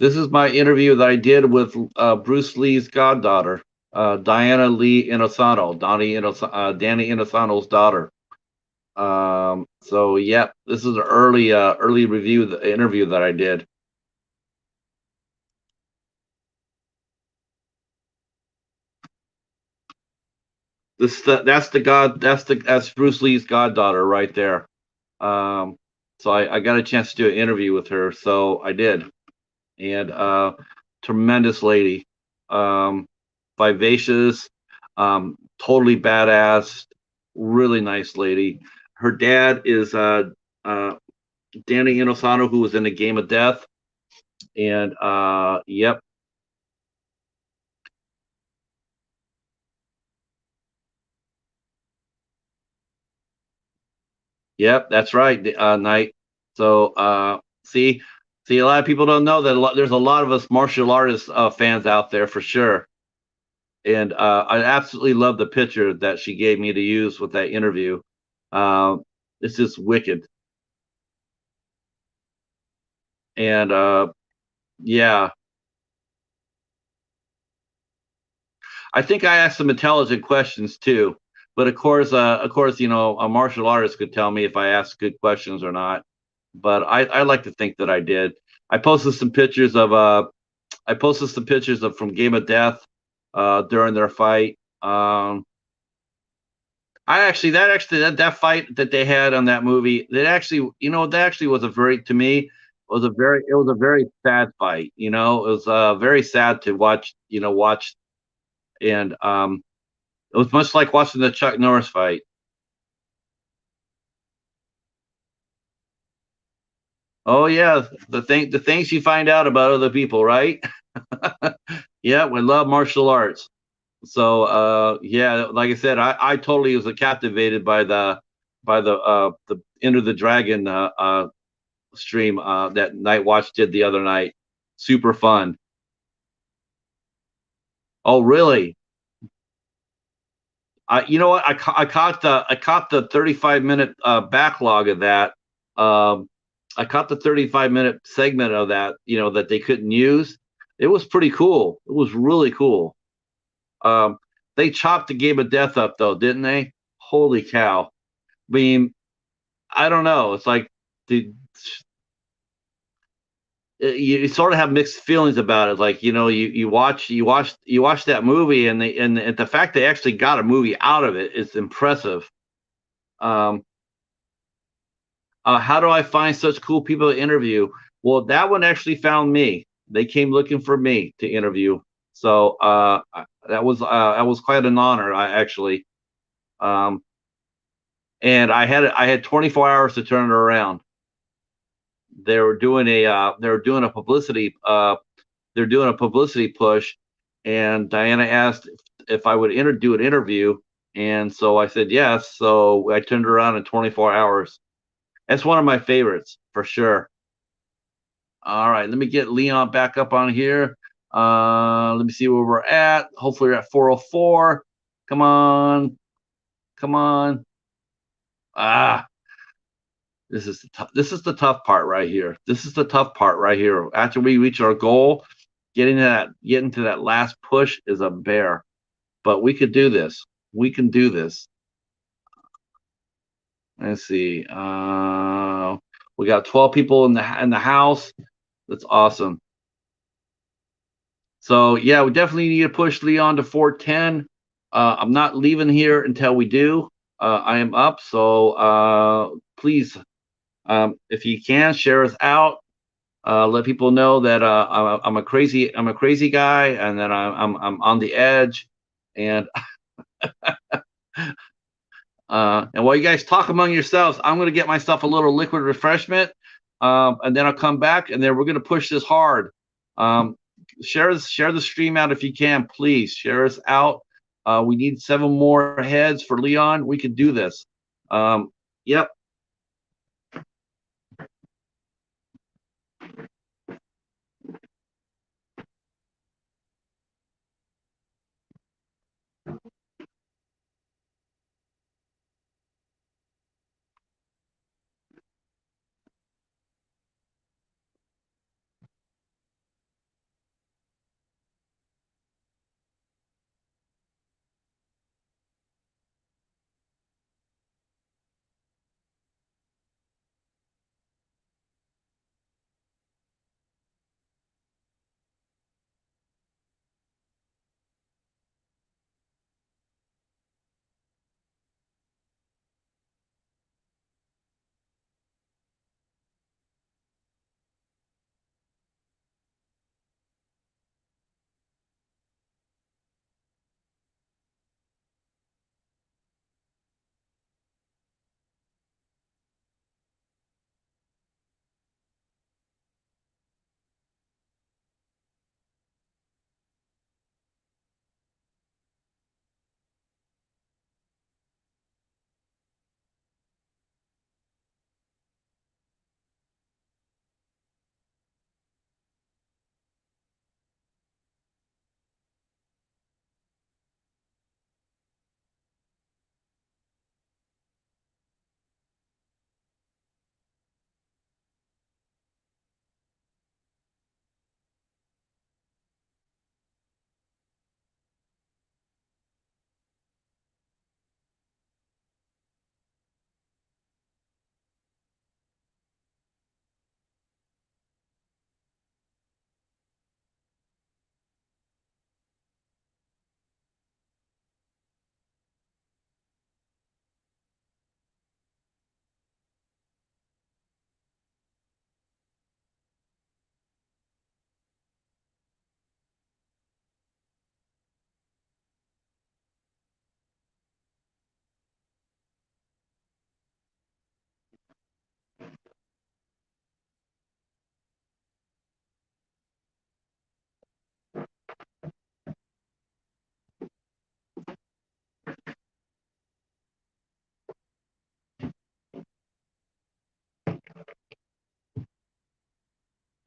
This is my interview that I did with Bruce Lee's goddaughter, Diana Lee Inosanto, Danny Inosanto's daughter. So yeah, this is an early review, the interview that I did. That's Bruce Lee's goddaughter right there. Um, so I got a chance to do an interview with her, so I did, and tremendous lady, um, vivacious, totally badass, really nice lady. Her dad is uh, Danny Inosanto, who was in the Game of Death, and yep, yep, that's right, Knight. So see, a lot of people don't know that there's a lot of us martial artist fans out there for sure. And I absolutely love the picture that she gave me to use with that interview. Uh, it's just wicked. And yeah, I think I asked some intelligent questions too. But of course, a martial artist could tell me if I asked good questions or not. But I like to think that I did. I posted some pictures of I posted some pictures of from Game of Death during their fight. That fight that they had on that movie, that actually was a very to me it was a very sad fight. It was very sad to watch, and it was much like watching the Chuck Norris fight. Oh yeah, the things you find out about other people, right? Yeah, we love martial arts. So yeah, like I said, I totally was captivated by the Enter the Dragon stream that Night Watch did the other night. Super fun. Oh, really? You know what? I caught the 35-minute backlog of that. Um, I caught the 35-minute segment of that. That they couldn't use. It was pretty cool. It was really cool. Um, they chopped the Game of Death up though, didn't they? Holy cow! I mean, I don't know. It's like the you sort of have mixed feelings about it. Like you watch that movie, and the fact they actually got a movie out of it is impressive. Um, how do I find such cool people to interview? Well, that one actually found me. They came looking for me to interview. So that was quite an honor. I actually, um, and I had 24 hours to turn it around. They were doing a publicity they're doing a publicity push, and Diana asked if I would do an interview, and so I said yes. So I turned around in 24 hours. That's one of my favorites for sure. All right, let me get Leon back up on here. Let me see where we're at. Hopefully, we're at 404. Come on, come on. Ah, this is the tough part right here. This is the tough part right here. After we reach our goal, getting to that last push is a bear. But we could do this. We can do this. Let's see. We got 12 people in the house. That's awesome. So yeah, we definitely need to push Leon to 410. I'm not leaving here until we do. I am up. So please, if you can, share us out. Let people know that I'm a crazy guy, and that I'm on the edge. And and while you guys talk among yourselves, I'm going to get myself a little liquid refreshment, and then I'll come back, and then we're going to push this hard. Um, share the stream out if you can, please share us out. We need 7 more heads for Leon. We can do this. Yep.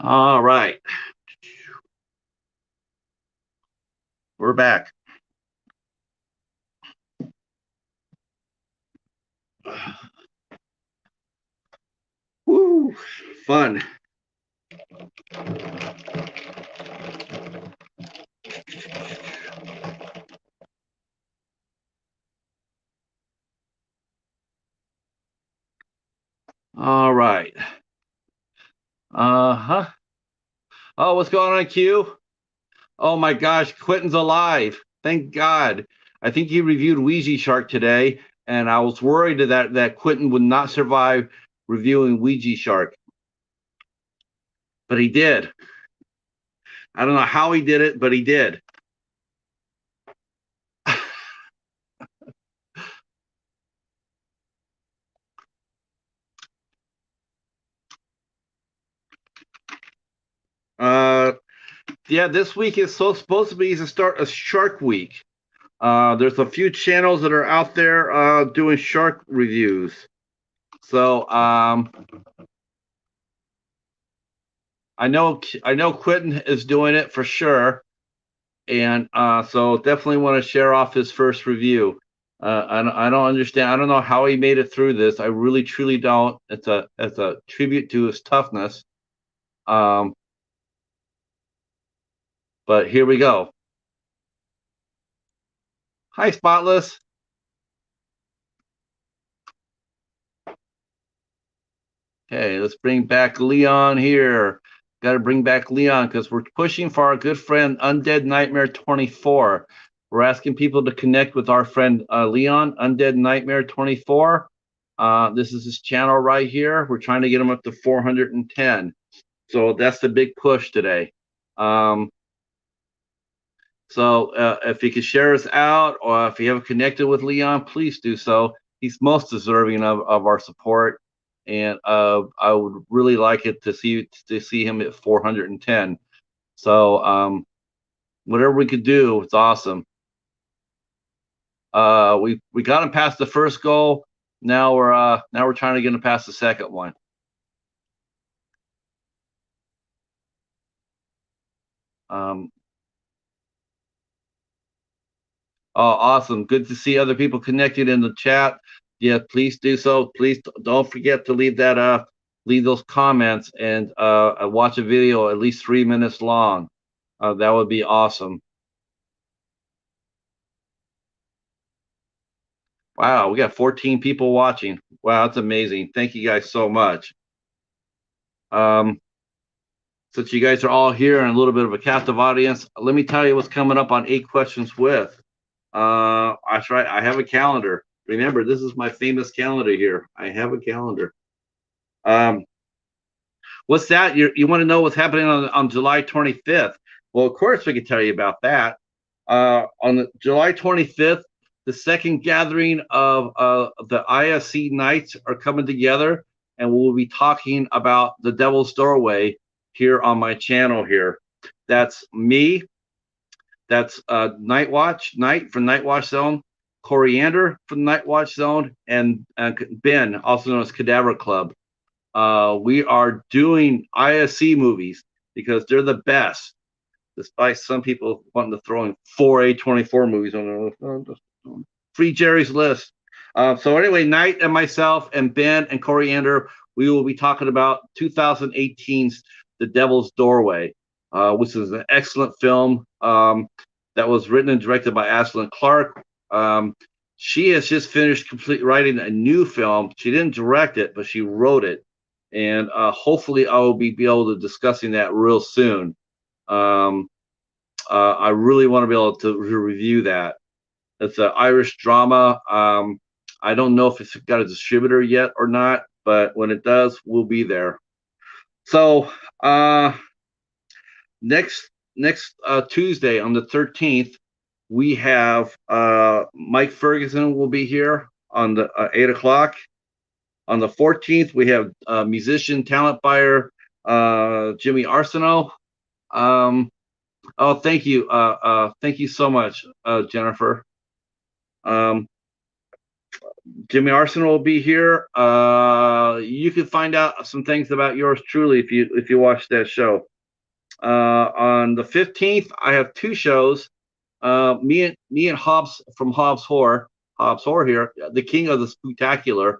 All right. We're back. Woo! Fun. All right. Uh-huh. Oh, what's going on, Q? Oh my gosh, Quentin's alive. Thank God. I think he reviewed Ouija Shark today, and I was worried that Quentin would not survive reviewing Ouija Shark, but he did. I don't know how he did it, but he did. Uh, yeah, this week is supposed to be the start of Shark Week. There's a few channels that are out there doing shark reviews. So I know Quentin is doing it for sure, and so definitely want to share off his first review. I don't understand. I don't know how he made it through this. I really truly don't. It's a tribute to his toughness. Um, but here we go. Hi, Spotless. Okay, let's bring back Leon here. Got to bring back Leon because we're pushing for our good friend Undead Nightmare 24. We're asking people to connect with our friend Leon, Undead Nightmare 24. This is his channel right here. We're trying to get him up to 410. So that's the big push today. So if you could share us out, or if you haven't connected with Leon, please do so. He's most deserving of our support, and I would really like it to see him at 410. So whatever we could do, it's awesome. We got him past the first goal. Now we're trying to get him past the second one. Um, Oh, awesome. Good to see other people connected in the chat. Yeah, please do so. Please don't forget to leave those comments and watch a video at least 3 minutes long. That would be awesome. Wow, we got 14 people watching. Wow, that's amazing. Thank you guys so much. Um, since you guys are all here and a little bit of a captive audience, let me tell you what's coming up on 8 Questions with. That's right. I have a calendar. Remember, this is my famous calendar here. I have a calendar. Um, what's that? You want to know what's happening on July 25th? Well, of course we can tell you about that. On July 25th, the second gathering of the ISC Knights are coming together, and we'll be talking about the Devil's Doorway here on my channel here. That's me. That's Night from Night Watch Zone, Coriander from Night Watch Zone, and Ben, also known as Cadaver Club. We are doing ISC movies because they're the best, despite some people wanting to throw in 4A24 movies on free Jerry's list. So anyway, Knight and myself and Ben and Coriander, we will be talking about 2018's The Devil's Doorway, which is an excellent film that was written and directed by Ashlyn Clark. She has just finished writing a new film. She didn't direct it, but she wrote it, and hopefully I will be able to discussing that real soon. I really want to be able to review that. It's an Irish drama. I don't know if it's got a distributor yet or not, but when it does, we'll be there. So next Tuesday on the 13th, we have Mike Ferguson will be here on the 8 o'clock. On the 14th, we have musician, talent buyer Jimmy Arsenault. Oh, thank you. Thank you so much, Jennifer. Jimmy Arsenal will be here. You can find out some things about yours truly if you watch that show. On the 15th, I have two shows. Me and Hobbs from Hobbs Horror here, the king of the spectacular.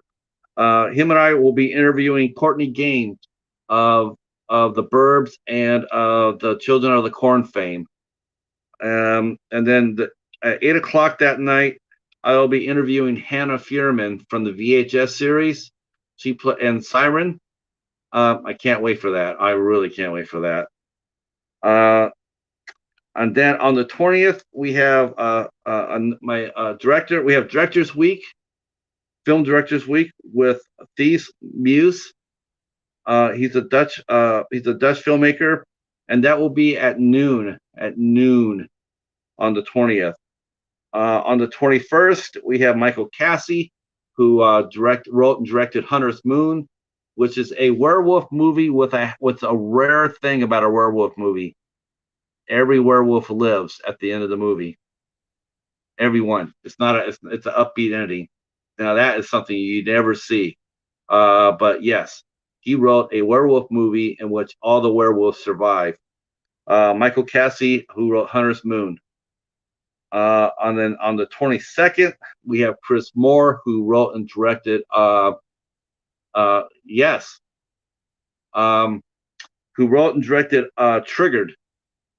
Him and I will be interviewing Courtney Gaines of the Burbs and the Children of the Corn fame. And then at 8 o'clock that night, I'll be interviewing Hannah Fierman from the VHS series. And Siren. I can't wait for that. I really can't wait for that. And then on the 20th, we have my director. We have Directors Week, Film Directors Week with Thies Muse. He's a Dutch filmmaker, and that will be at noon. At noon on the 20th. On the 21st, we have Michael Cassie, who wrote and directed Hunter's Moon, which is a werewolf movie with a rare thing about a werewolf movie. Every werewolf lives at the end of the movie. Everyone. It's not a. It's an upbeat ending. Now that is something you never see. But yes, he wrote a werewolf movie in which all the werewolves survive. Michael Cassie, who wrote Hunter's Moon. And then on the 22nd, we have Chris Moore, who wrote and directed Yes. Who wrote and directed Triggered.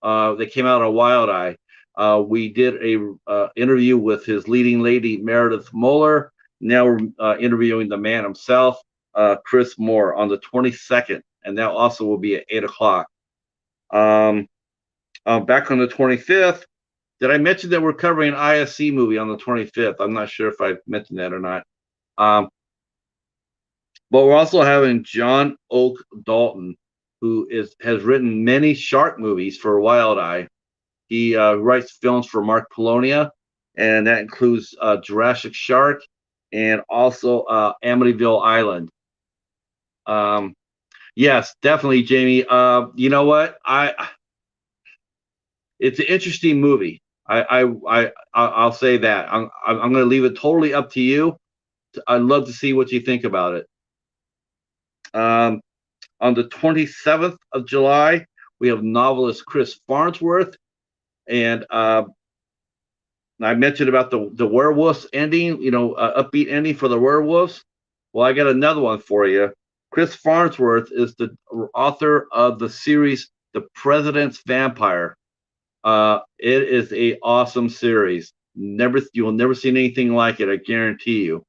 That came out on Wild Eye. We did a interview with his leading lady, Meredith Moeller. Now we're interviewing the man himself, Chris Moore, on the 22nd, and that also will be at 8 o'clock. Back on the 25th, did I mention that we're covering an ISC movie on the 25th? I'm not sure if I mentioned that or not. But we're also having John Oak Dalton, who has written many shark movies for Wild Eye. He writes films for Mark Polonia, and that includes Jurassic Shark and also Amityville Island. Yes, definitely, Jamie. You know what? It's an interesting movie. I'll say that. I'm going to leave it totally up to you. I'd love to see what you think about it. On the 27th of July, we have novelist Chris Farnsworth, and I mentioned about the werewolves ending, upbeat ending for the werewolves. Well, I got another one for you. Chris Farnsworth is the author of the series The President's Vampire. It is a awesome series. You will never see anything like it. I guarantee you.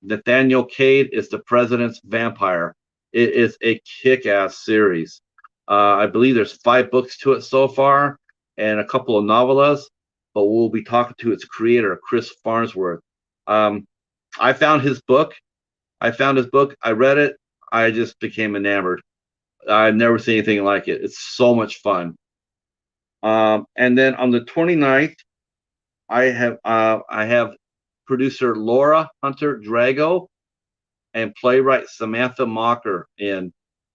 Nathaniel Cade is the President's Vampire. It is a kick-ass series. I believe there's 5 books to it so far, and a couple of novellas. But we'll be talking to its creator, Chris Farnsworth. I found his book. I read it. I just became enamored. I've never seen anything like it. It's so much fun. And then on the 29th, I have producer Laura Hunter Drago and playwright Samantha Mocker in.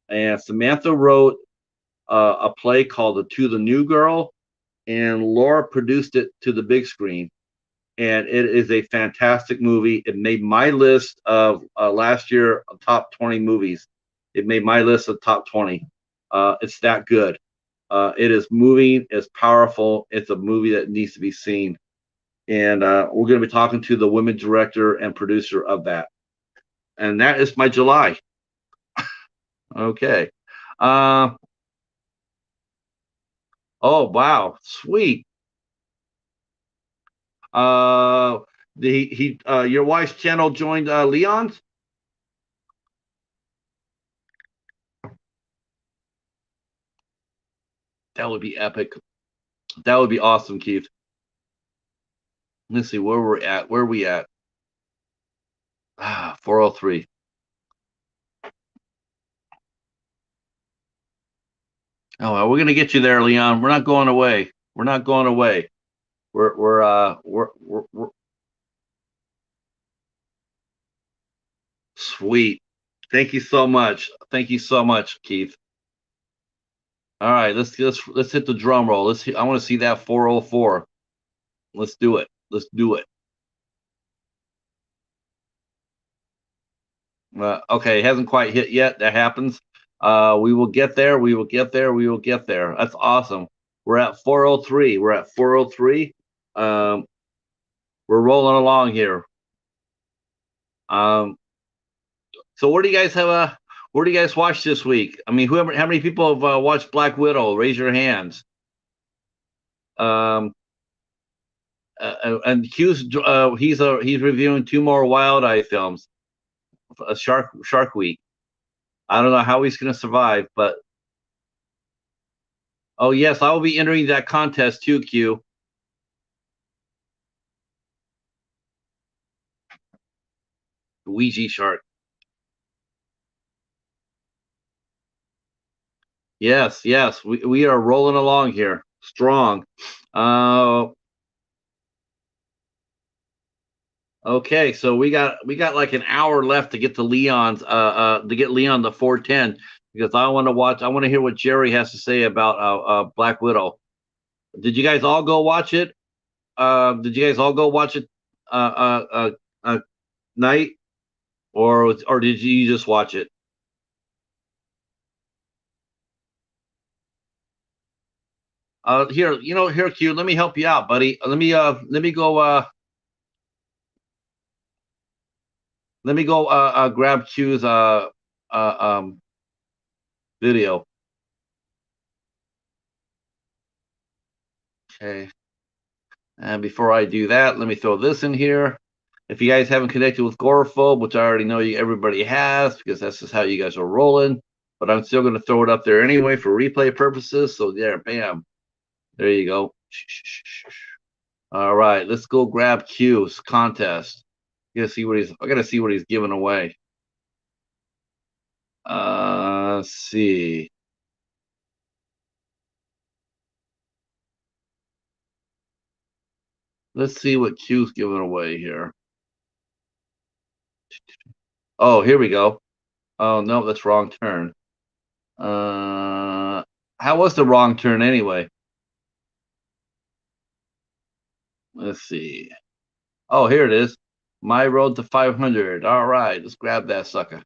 And Samantha wrote a play called To the New Girl, and Laura produced it to the big screen. And it is a fantastic movie. It made my list of last year top 20 movies. It made my list of top 20. It's that good. It is moving. It's powerful. It's a movie that needs to be seen. And we're going to be talking to the women director and producer of that. And that is my July. Okay. Oh, wow. Sweet. Your wife's channel joined Leon's? That would be epic. That would be awesome, Keith. Let's see where we're at. Where are we at? 403. Oh, well, we're gonna get you there, Leon. We're not going away. We're not going away. We're sweet. Thank you so much. Thank you so much, Keith. All right, let's hit the drum roll. I want to see that 404. Let's do it. Let's do it. Okay, it hasn't quite hit yet. That happens. We will get there. We will get there. We will get there. That's awesome. We're at 403. We're at 403. Um, we're rolling along here. Um, so what do you guys have? What do you guys watch this week? I mean, whoever, how many people have watched Black Widow? Raise your hands. Um, and he's reviewing two more Wild Eye films. A Shark Week. I don't know how he's going to survive, but oh yes, I will be entering that contest too, Q. Ouija shark. Yes, yes, we are rolling along here, strong. Uh, okay, so we got like an hour left to get to Leon's to get Leon the 410 because I want to watch. I want to hear what Jerry has to say about Black Widow. Did you guys all go watch it? Did you guys all go watch it night or did you just watch it? Here, here, Q. Let me help you out, buddy. Let me go. Let me go. Grab Q's video. Okay. And before I do that, let me throw this in here. If you guys haven't connected with Goraphobe, which I already know everybody has, because that's just how you guys are rolling, but I'm still going to throw it up there anyway for replay purposes. So there, bam, there you go. All right, let's go grab Q's contest. I gotta see what he's giving away. Let's see. Let's see what Q's giving away here. Oh, here we go. Oh no, that's wrong turn. How was the wrong turn anyway? Let's see. Oh, here it is. My road to 500. All right, let's grab that sucker.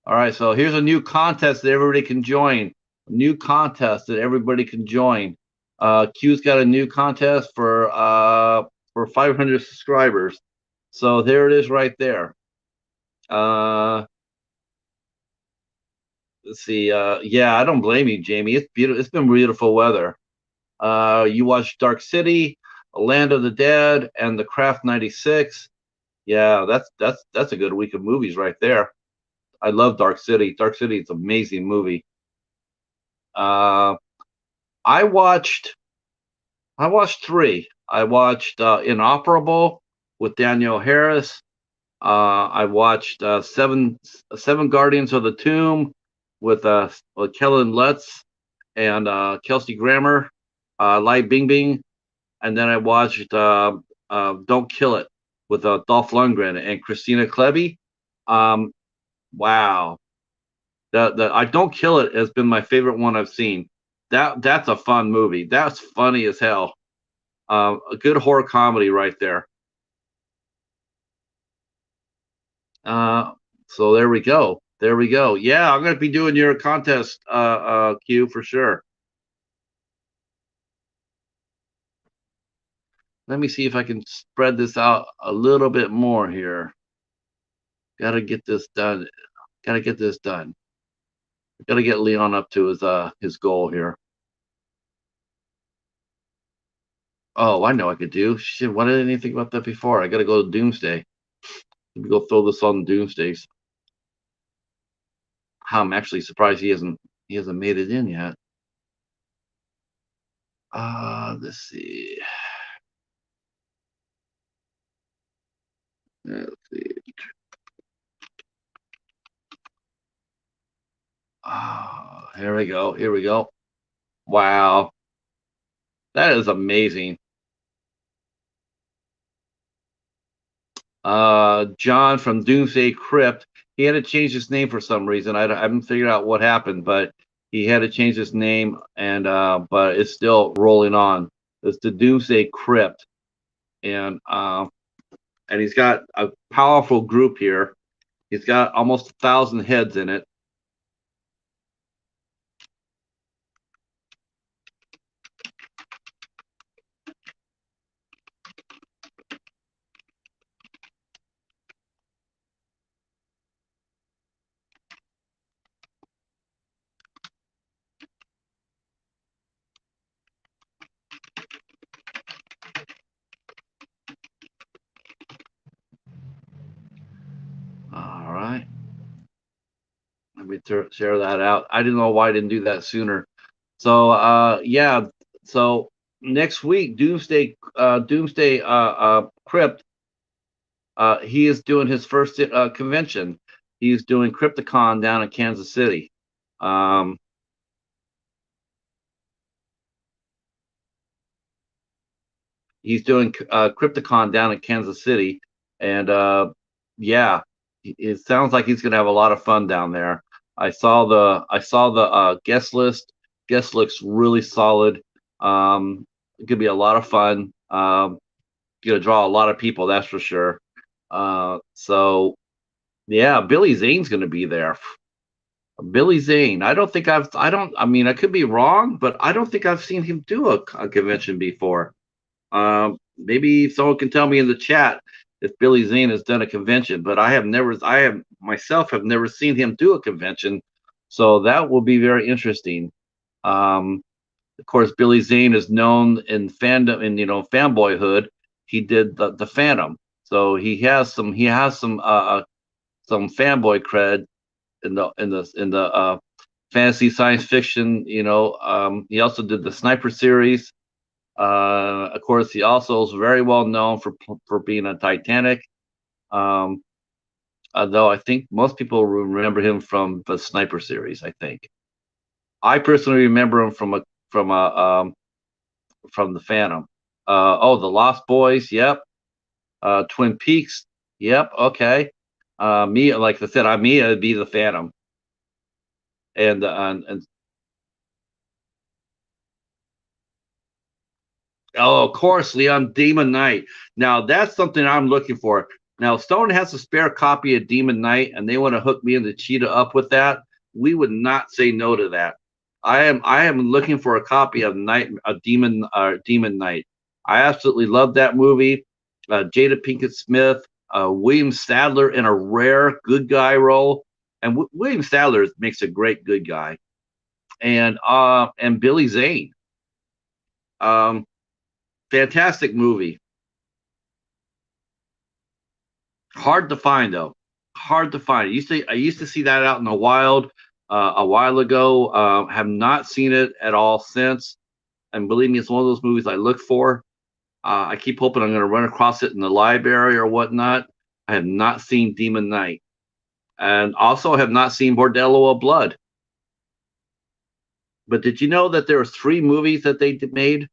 All right, so here's a new contest that everybody can join. A new contest that everybody can join. Q's got a new contest for 500 subscribers. So there it is right there. Let's see. Yeah, I don't blame you, Jamie. It's beautiful. It's been beautiful weather. You watched Dark City, Land of the Dead, and The Craft '96. Yeah, that's a good week of movies right there. I love Dark City. Dark City is an amazing movie. Uh, I watched three. I watched Inoperable with Daniel Harris. I watched Seven Guardians of the Tomb with Kellen Lutz and Kelsey Grammer, Lai Bingbing, and then I watched Don't Kill It with Dolph Lundgren and Christina Klebe. Um, wow, the I Don't Kill It has been my favorite one I've seen. That's a fun movie. That's funny as hell. A good horror comedy right there. Uh, so there we go. There we go. Yeah, I'm gonna be doing your contest, Q, for sure. Let me see if I can spread this out a little bit more here. Gotta get this done. Gotta get this done. Gotta get Leon up to his goal here. Oh, I know I could do. Shit, why didn't I even think about that before? I gotta go to Doomsday. Let me go throw this on Doomsdays. I'm actually surprised he hasn't made it in yet. Let's see. Let's see. Here we go. Here we go. Wow. That is amazing. John from Doomsday Crypt. He had to change his name for some reason. I haven't figured out what happened, but he had to change his name, and but it's still rolling on. It's the Doomsday Crypt, and he's got a powerful group here. He's got almost 1,000 heads in it. All right. Let me share that out. I didn't know why I didn't do that sooner. So yeah. So next week, Doomsday Crypt. He is doing his first convention. He's doing Crypticon down in Kansas City. Um, he's doing Crypticon down in Kansas City, and yeah, it sounds like he's going to have a lot of fun down there. I saw the guest list. Guest looks really solid. It could be a lot of fun. Going to draw a lot of people, that's for sure. So yeah, Billy Zane's going to be there. Billy Zane. I don't. I mean, I could be wrong, but I don't think I've seen him do a convention before. Maybe someone can tell me in the chat if Billy Zane has done a convention, but I have myself have never seen him do a convention. So that will be very interesting. Um, of course, Billy Zane is known in fandom, in fanboyhood. He did the Phantom, so he has some fanboy cred in the fantasy science fiction. He also did the Sniper series. Of course, he also is very well known for being on Titanic. Um, Although I think most people remember him from the Sniper series. I think I personally remember him from a from the Phantom. Oh, the Lost Boys. Yep. Twin Peaks. Yep. Okay. Me, like I said, I'd be the Phantom, and oh, of course, Leon, Demon Knight. Now that's something I'm looking for. Now, if Stone has a spare copy of Demon Knight and they want to hook me and the Cheetah up with that, we would not say no to that. I am looking for a copy of Demon Knight. I absolutely love that movie. Jada Pinkett Smith, William Sadler in a rare good guy role, and William Sadler makes a great good guy, and Billy Zane. Um, Fantastic movie. Hard to find though. Hard to find. I used to see that out in the wild a while ago. Have not seen it at all since. And believe me, it's one of those movies I look for. I keep hoping I'm going to run across it in the library or whatnot. I have not seen Demon Knight, and also have not seen Bordello of Blood. But did you know that there were three movies that they made?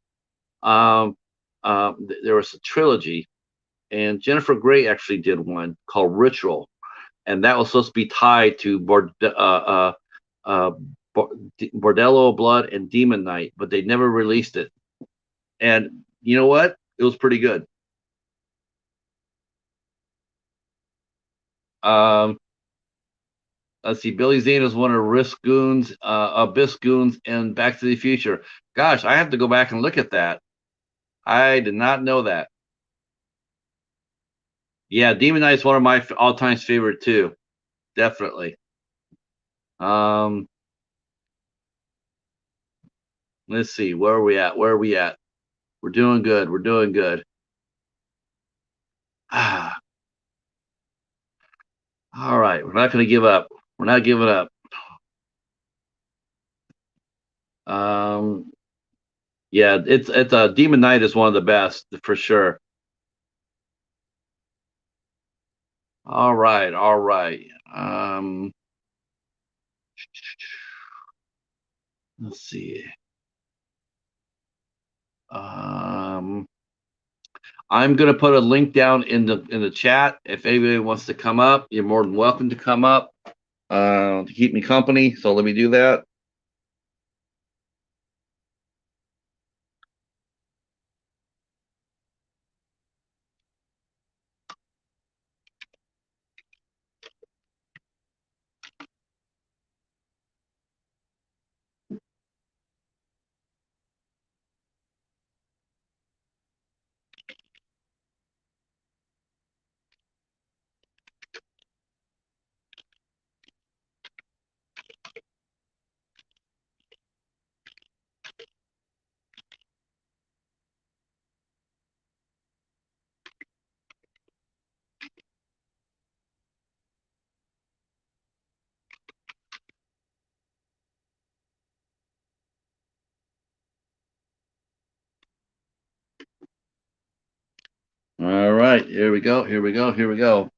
Um, there was a trilogy, and Jennifer Grey actually did one called Ritual, and that was supposed to be tied to uh, Bordello Blood and Demon Knight, but they never released it. And you know what? It was pretty good. Um, let's see. Billy Zane is one of Abyss Goons, and Back to the Future. Gosh, I have to go back and look at that. I did not know that. Yeah, Demon Knight is one of my all-time favorite too. Definitely. Um, let's see. Where are we at? Where are we at? We're doing good. We're doing good. Ah, all right. We're not going to give up. We're not giving up. Um, yeah, it's Demon Knight is one of the best for sure. All right, all right. Let's see. Um, I'm gonna put a link down in the chat. If anybody wants to come up, you're more than welcome to come up to keep me company. So let me do that. Here we go. Here we go. Here we go.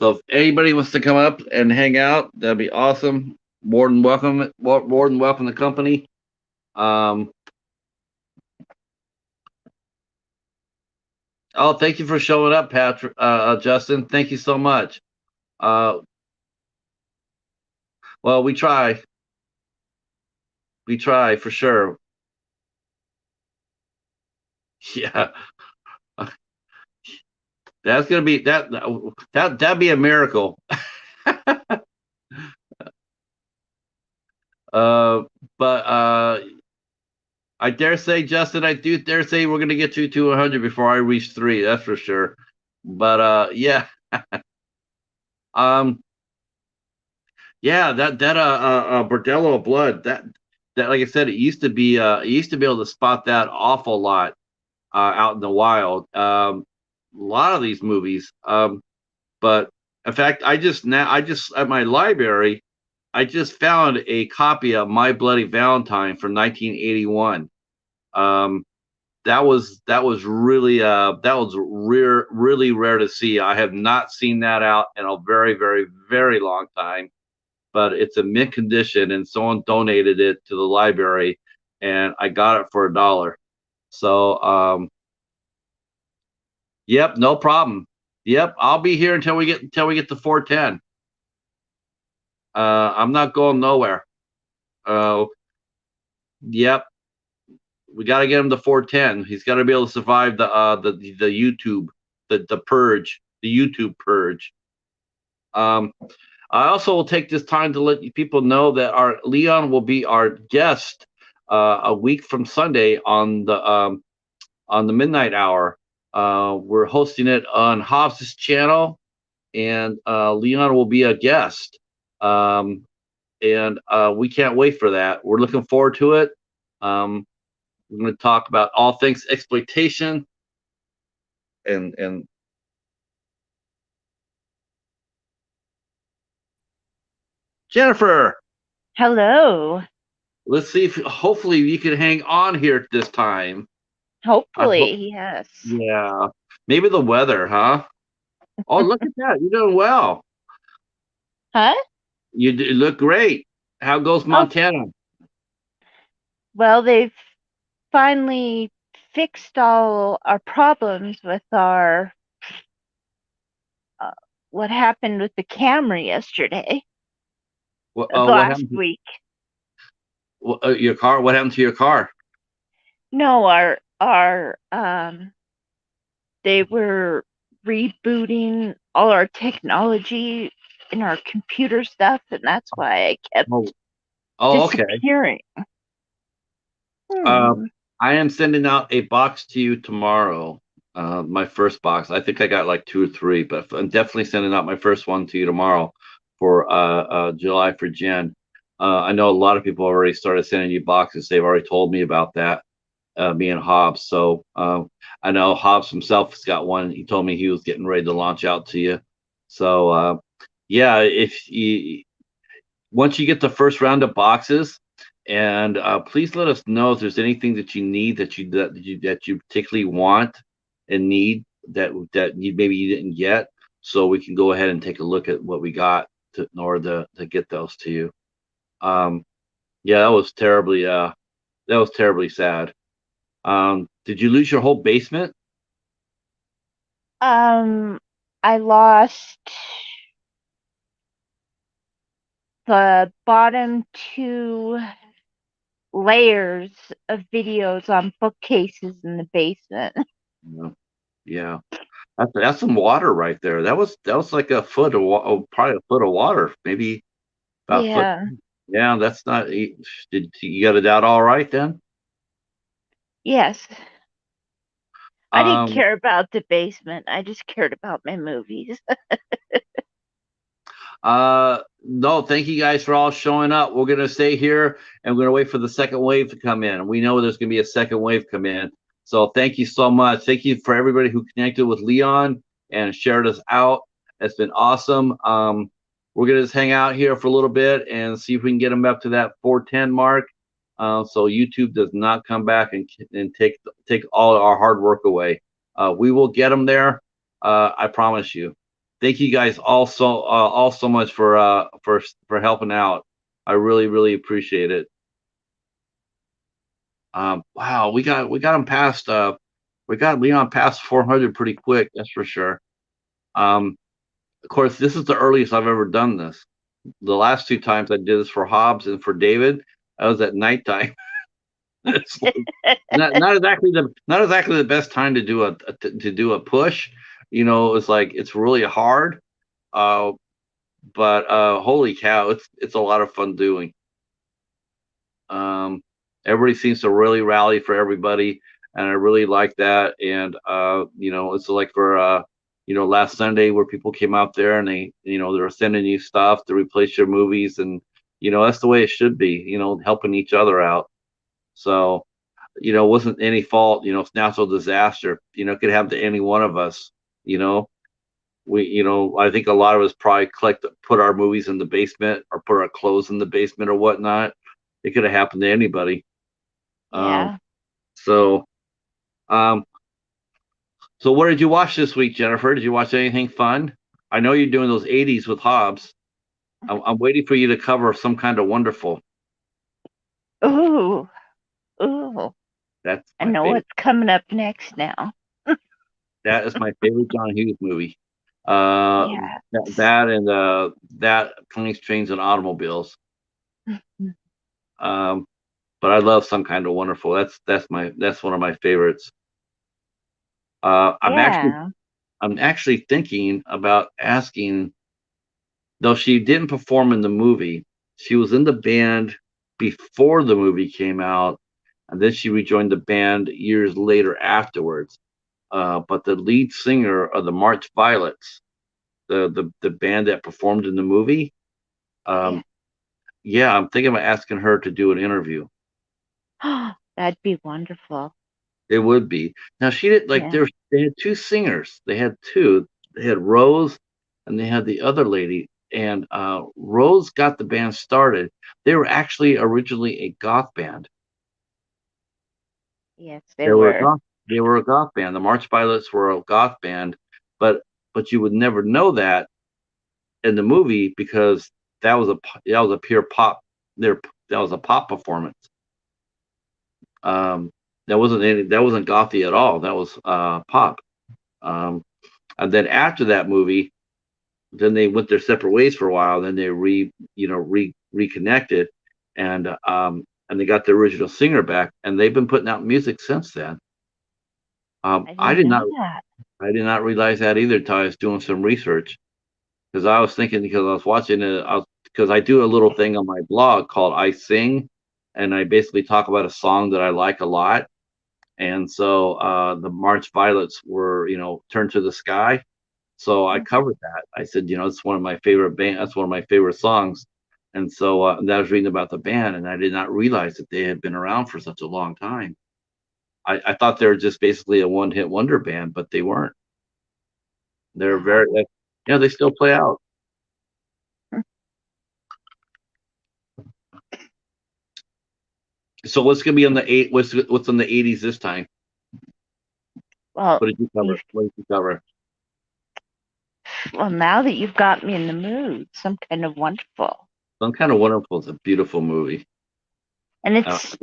So if anybody wants to come up and hang out, that'd be awesome. More than welcome. More than welcome to company. Um, oh, thank you for showing up, Patrick. Justin, thank you so much. Uh, well, we try. We try for sure. Yeah, that's gonna be that'd be a miracle. Uh, but I dare say, Justin, I do dare say we're gonna get you to 100 before I reach 3. That's for sure. But yeah, um, yeah, that bordello of blood that like I said, it used to be you used to be able to spot that awful lot out in the wild. A lot of these movies. But in fact, I just at my library, I just found a copy of My Bloody Valentine from 1981. Um, that was really that was rare, really rare to see. I have not seen that out in a very, very, very long time. But it's a mint condition, and someone donated it to the library, and I got it for $1. So, yep, no problem. Yep, I'll be here until we get to 410. I'm not going nowhere. Uh, yep, we got to get him to 410. He's got to be able to survive the YouTube the purge, the YouTube purge. Um, I also will take this time to let you people know that our Leon will be our guest a week from Sunday on the midnight hour. We're hosting it on Hobbs's channel, and Leon will be a guest. Um, and we can't wait for that. We're looking forward to it. We're going to talk about all things exploitation and Jennifer. Hello. Let's see if hopefully you can hang on here this time. I hope. Hopefully, yes. Yeah, maybe the weather, huh? Oh, look at that! You're doing well. Huh? You look great. How goes Oh, Montana? well, they've finally fixed all our problems with our uh, what happened with the camera yesterday, What last happened week. to your car? What happened to your car? No, they were rebooting all our technology and our computer stuff, and that's why I kept Oh, oh, okay. disappearing. Uh, Hmm. I am sending out a box to you tomorrow. My first box. I think I got like 2 or 3, but I'm definitely sending out my first one to you tomorrow for July for Jen. I know a lot of people already started sending you boxes. They've already told me about that. Me and Hobbs. So I know Hobbs himself has got one. He told me he was getting ready to launch out to you. So yeah, if you once you get the first round of boxes, and please let us know if there's anything that you need that you particularly want and need that you maybe you didn't get, so we can go ahead and take a look at what we got in order to get those to you. Um, yeah, that was terribly sad. Did you lose your whole basement? Um, I lost the bottom 2 layers of videos on bookcases in the basement. Yeah, yeah. That's some water right there. That was like a foot of probably a foot of water, maybe about a foot. Yeah. Yeah, that's not. Did you got it out all right then? Yes. I didn't Um, care about the basement. I just cared about my movies. no, thank you guys for all showing up. We're gonna stay here and we're gonna wait for the second wave to come in. We know there's gonna be a second wave come in. So thank you so much. Thank you for everybody who connected with Leon and shared us out. It's been awesome. We're gonna just hang out here for a little bit and see if we can get them up to that 410 mark. So YouTube does not come back and take all our hard work away. We will get them there. I promise you. Thank you guys all so much for helping out. I really really appreciate it. Wow, we got him past we got Leon past 400 pretty quick. That's for sure. Um, of course, this is the earliest I've ever done this. The last two times I did this for Hobbs and for David, I was at nighttime. It's like not exactly the best time to do to do a push. It's like it's really hard. Uh, but holy cow, it's a lot of fun doing. Um, Everybody seems to really rally for everybody, and I really like that. And it's like for last Sunday where people came out there and they were sending you stuff to replace your movies, and that's the way it should be. Helping each other out. So it wasn't any fault. It's natural disaster. It could happen to any one of us. You know, I think a lot of us probably put our movies in the basement or put our clothes in the basement or whatnot. It could have happened to anybody. Um, Yeah. so, um, so what did you watch this week, Jennifer? Did you watch anything fun? I know you're doing those 80s with Hobbs. I'm waiting for you to cover some kind of wonderful. Ooh, ooh. That's I my know favorite. what's coming up next now. That is my favorite John Hughes movie. Uh, Yeah. that and that Planes, Trains, and Automobiles. Um, but I love some kind of wonderful. That's one of my favorites. Uh, I'm actually Yeah. I'm actually thinking about asking. Though she didn't perform in the movie, she was in the band before the movie came out, and then she rejoined the band years later afterwards. But the lead singer of the March Violets, the band that performed in the movie, Yeah. um, yeah, I'm thinking about asking her to do an interview. That'd be wonderful. It would be. Now she did like Yeah. they had two singers. They had two. They had Rose and they had the other lady. And Rose got the band started. They were actually originally a goth band. Yes, they They were a were. goth, they were a goth band. The March Violets were a goth band, but you would never know that in the movie because that was a pure pop. There that was a pop performance. Um, that wasn't gothy at all. That was pop. Um, and then after that movie, then they went their separate ways for a while. Then they reconnected, and they got the original singer back, and they've been putting out music since then. I I didn't did know not that. I did not realize that either until I was doing some research because I was thinking because I was watching it because I do a little thing on my blog called I Sing, and I basically talk about a song that I like a lot. And so the March Violets were, Turn to the Sky. So I Mhm. covered that. I said, it's one of my favorite band. That's one of my favorite songs. And so and I was reading about the band, and I did not realize that they had been around for such a long time. I thought they were just basically a one-hit wonder band, but they weren't. They're very, Wow. they still play out. So what's gonna be on the eight? What's on the 80s this time? Well, What did you cover? you've What did you cover? well now that you've got me in the mood, some kind of wonderful. Some Kind of Wonderful is a beautiful movie. And Uh, it's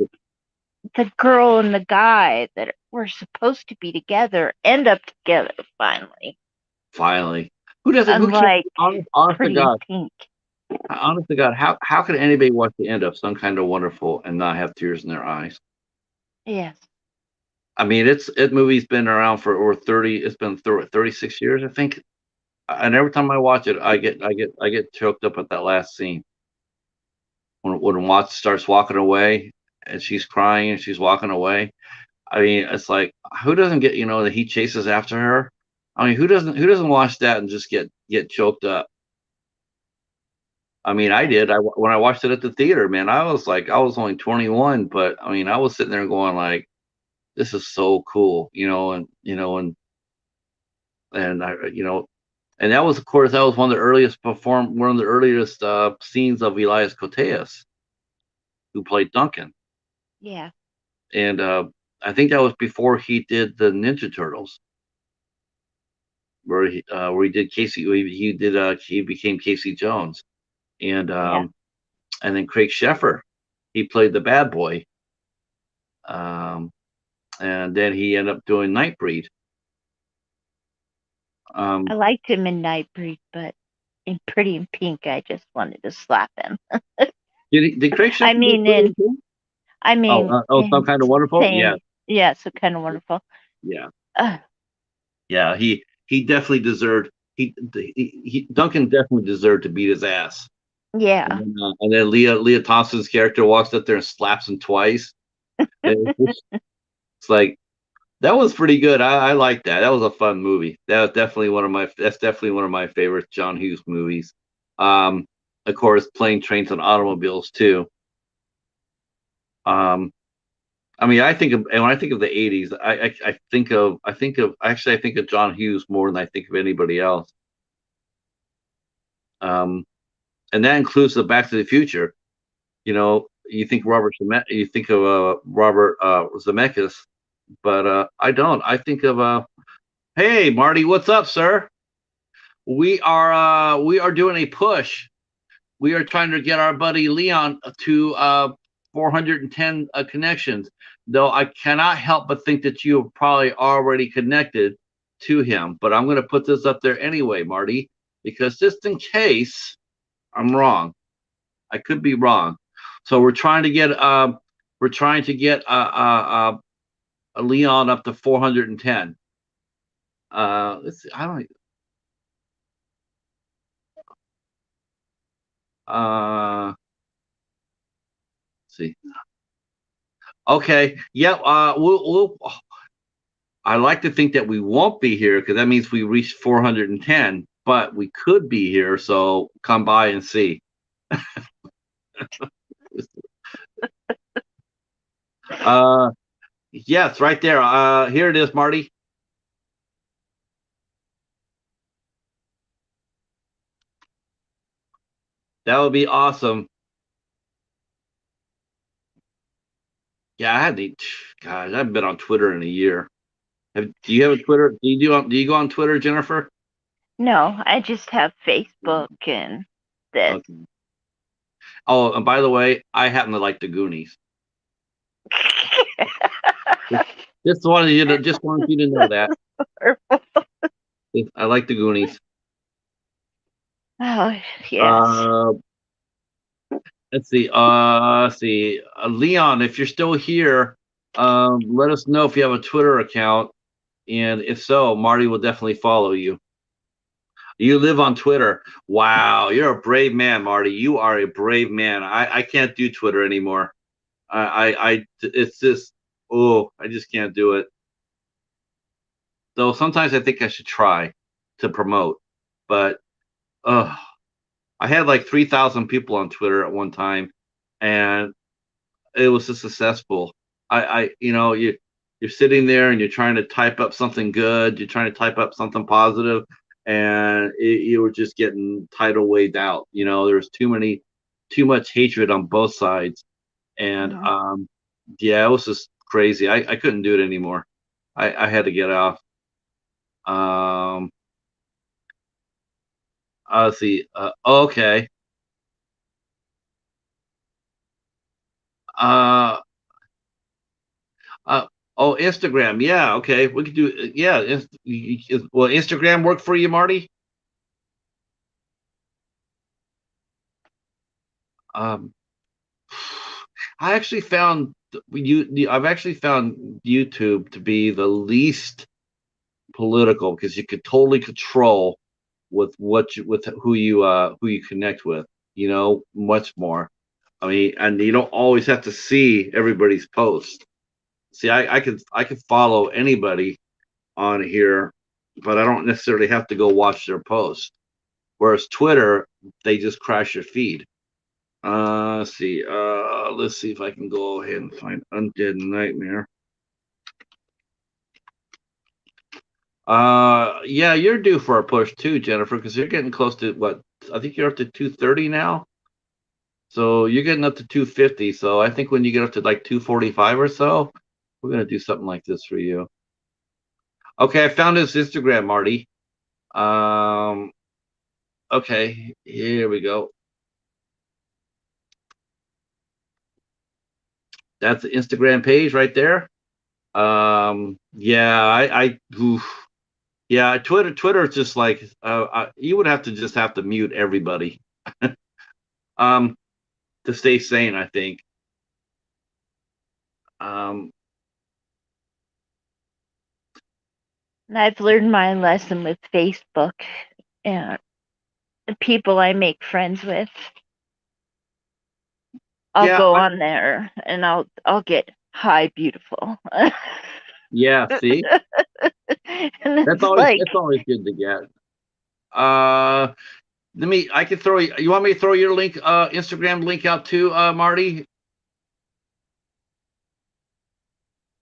the girl and the guy that were supposed to be together end up together finally. Finally, who doesn't? Who can't? Unlike Honest to Pretty in God, Pink. honest to God, how could anybody watch the end of Some Kind of Wonderful and not have tears in their eyes? Yes. I mean, it movie's been around for over 30. It's been through 36 years, I think. And every time I watch it, I get choked up at that last scene when Watts starts walking away and she's crying and she's walking away. I mean, it's like who doesn't get that he chases after her? I mean, who doesn't watch that and just get choked up? I mean, I Yes. did. When I watched it at the theater, man, I was only 21, but I mean, I was sitting there going like, this is so cool, and I, and that was, of course, that was one of the earliest scenes of Elias Koteas, who played Duncan, Yeah. and I think that was before he did the Ninja Turtles. where he did Casey. He did he became Casey Jones, and Yeah. and then Craig Sheffer, he played the bad boy. Um, and then he ended up doing Nightbreed. I Um, liked him in Nightbreed, but in Pretty in Pink, I just wanted to slap him. did Craig I Sheffer do mean, Pretty in in Pink? I mean, Some in kind of wonderful. Yeah, saying, yeah, so kind of wonderful. yeah, Uh, yeah. He definitely deserved. Duncan definitely deserved to beat his ass. yeah. And then Leah Thompson's character walks up there and slaps him twice. And it's like that was pretty good. I like that. That was a fun movie. That's definitely one of my favorite John Hughes movies. Um, of course, Plane, Trains, and Automobiles too. Um, I mean, and when I think of the '80s, I think of John Hughes more than I think of anybody else. Um, and that includes the Back to the Future. You know, you think of Robert Zemeckis, but I don't. I think of hey Marty, what's up, sir? We are doing a push. We are trying to get our buddy Leon to 410 connections. Though I cannot help but think that you have probably already connected to him. But I'm going to put this up there anyway, Marty, because just in case I'm wrong, I could be wrong. So we're trying to get Leon up to 410. Let's see. I don't. See. Okay. Yep. We'll. I like to think that we won't be here because that means we reached 410, but we could be here. So come by and see. uh, yes, right there. Here it is, Marty. That would be awesome. Yeah, I had to. God, I haven't been on Twitter in a year. Do you have a Twitter? Do you go on Twitter, Jennifer? No, I just have Facebook and this. Okay. Oh, and by the way, I happen to like the Goonies. Just wanted you to know that. I like the Goonies. Oh, yes. Uh, let's see. Leon, if you're still here, let us know if you have a Twitter account, and if so, Marty will definitely follow you. You live on Twitter. Wow, you're a brave man, Marty. You are a brave man. I can't do Twitter anymore. It's just, oh, I just can't do it. Though sometimes I think I should try to promote, but I had like 3,000 people on Twitter at one time, and it was just successful. You're sitting there and you're trying to type up something good. You're trying to type up something positive, and you were just getting tidal waved out. There's too much hatred on both sides, and Mhm. yeah, it was just crazy. I couldn't do it anymore. I had to get off. Um, let's see. Okay. Uh, uh, oh, Instagram. Yeah. Okay. We could do. Yeah. Will Instagram work for you, Marty? Um, I actually found I've actually found YouTube to be the least political because you could totally control with who you connect with. Much more. I mean, and you don't always have to see everybody's post. See, I could follow anybody on here, but I don't necessarily have to go watch their post. Whereas Twitter, they just crash your feed. Let's see. Let's see if I can go ahead and find Undead Nightmare. Yeah, you're due for a push too, Jennifer, because you're getting close to what? I think you're up to 230 now. So you're getting up to 250. So I think when you get up to like 245 or so, we're gonna do something like this for you. Okay, I found his Instagram, Marty. Um, okay, here we go. That's the Instagram page right there. Yeah, oof. Yeah, Twitter is just like you would have to just have to mute everybody um to stay sane, I think. Um, And I've learned my lesson with Facebook and the people I make friends with. I'll yeah, go on there and I'll get hi beautiful. And yeah. See, it's like that's always good to get. Uh, let me. I can throw you. You want me to throw your link, Instagram link out too, Marty?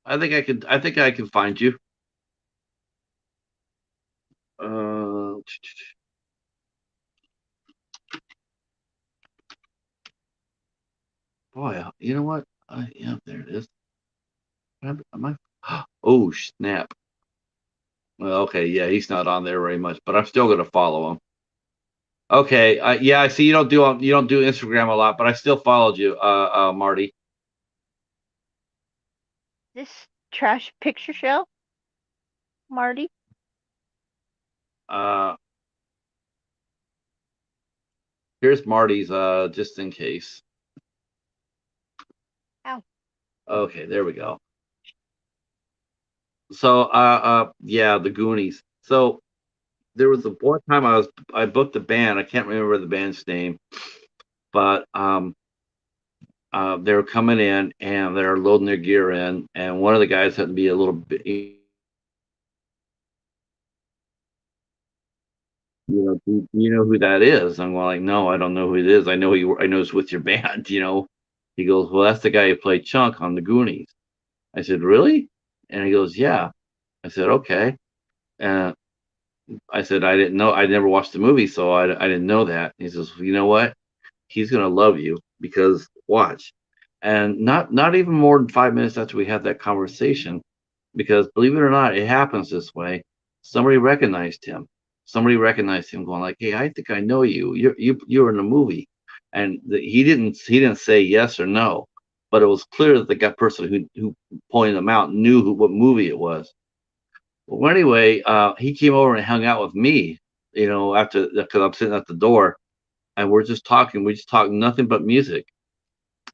I think I could. I think I can find you. Uh, boy, you know what? Yeah, there it is. Am I? Oh snap! Well, okay, yeah, he's not on there very much, but I'm still gonna follow him. Okay, yeah, I see you don't do Instagram a lot, but I still followed you, Marty. this trash picture show, Marty. Uh, here's Marty's, just in case. Ow. Okay, there we go. So, yeah, the Goonies. So there was a one time I booked a band. I can't remember the band's name, but they were coming in and they're loading their gear in, and one of the guys had to be a little bit, you know who that is? I'm going like, no, I don't know who it is. I know it's with your band, you know. He goes, well, that's the guy who played Chunk on the Goonies. I said, really? And he goes, yeah. I said, okay. And I said, I didn't know. I never watched the movie, so I didn't know that. He says, well, you know what? He's gonna love you because watch. And not even more than 5 minutes after we had that conversation, because believe it or not, it happens this way. Somebody recognized him. Somebody recognized him, going like, "Hey, I think I know you. You're in the movie," and he didn't say yes or no, but it was clear that the guy person who pointed him out knew what movie it was. Well, anyway, he came over and hung out with me, you know, after because I'm sitting at the door and we're just talking. We just talk nothing but music,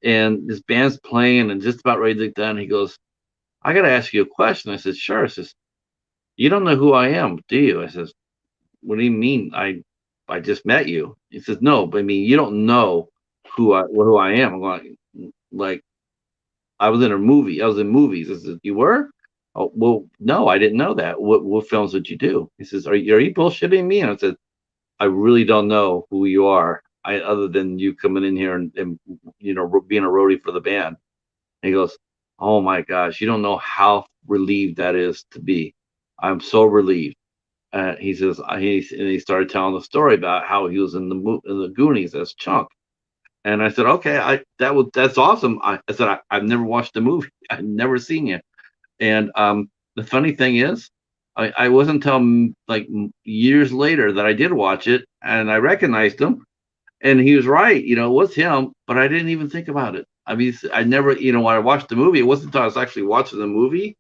and this band's playing and just about ready to get done. He goes, "I got to ask you a question." I said, "Sure." I says, "You don't know who I am, do you?" I says, "What do you mean? I just met you." He says, "No, but I mean you don't know who I am." I'm going like I was in a movie. I was in movies. I said, "You were?" Oh well, no, I didn't know that. What films did you do? He says, are you bullshitting me?" And I said, "I really don't know who you are. Other than you coming in here and you know being a roadie for the band." And he goes, "Oh my gosh, you don't know how relieved that is to be. I'm so relieved." He says and he started telling the story about how he was in in the Goonies as Chunk. And I said, "Okay, that's awesome." I said, I've never watched the movie. I've never seen it. And the funny thing is, I wasn't until like years later that I did watch it, and I recognized him, and he was right. You know, it was him, but I didn't even think about it. I mean, I never, you know, when I watched the movie, it wasn't until I was actually watching the movie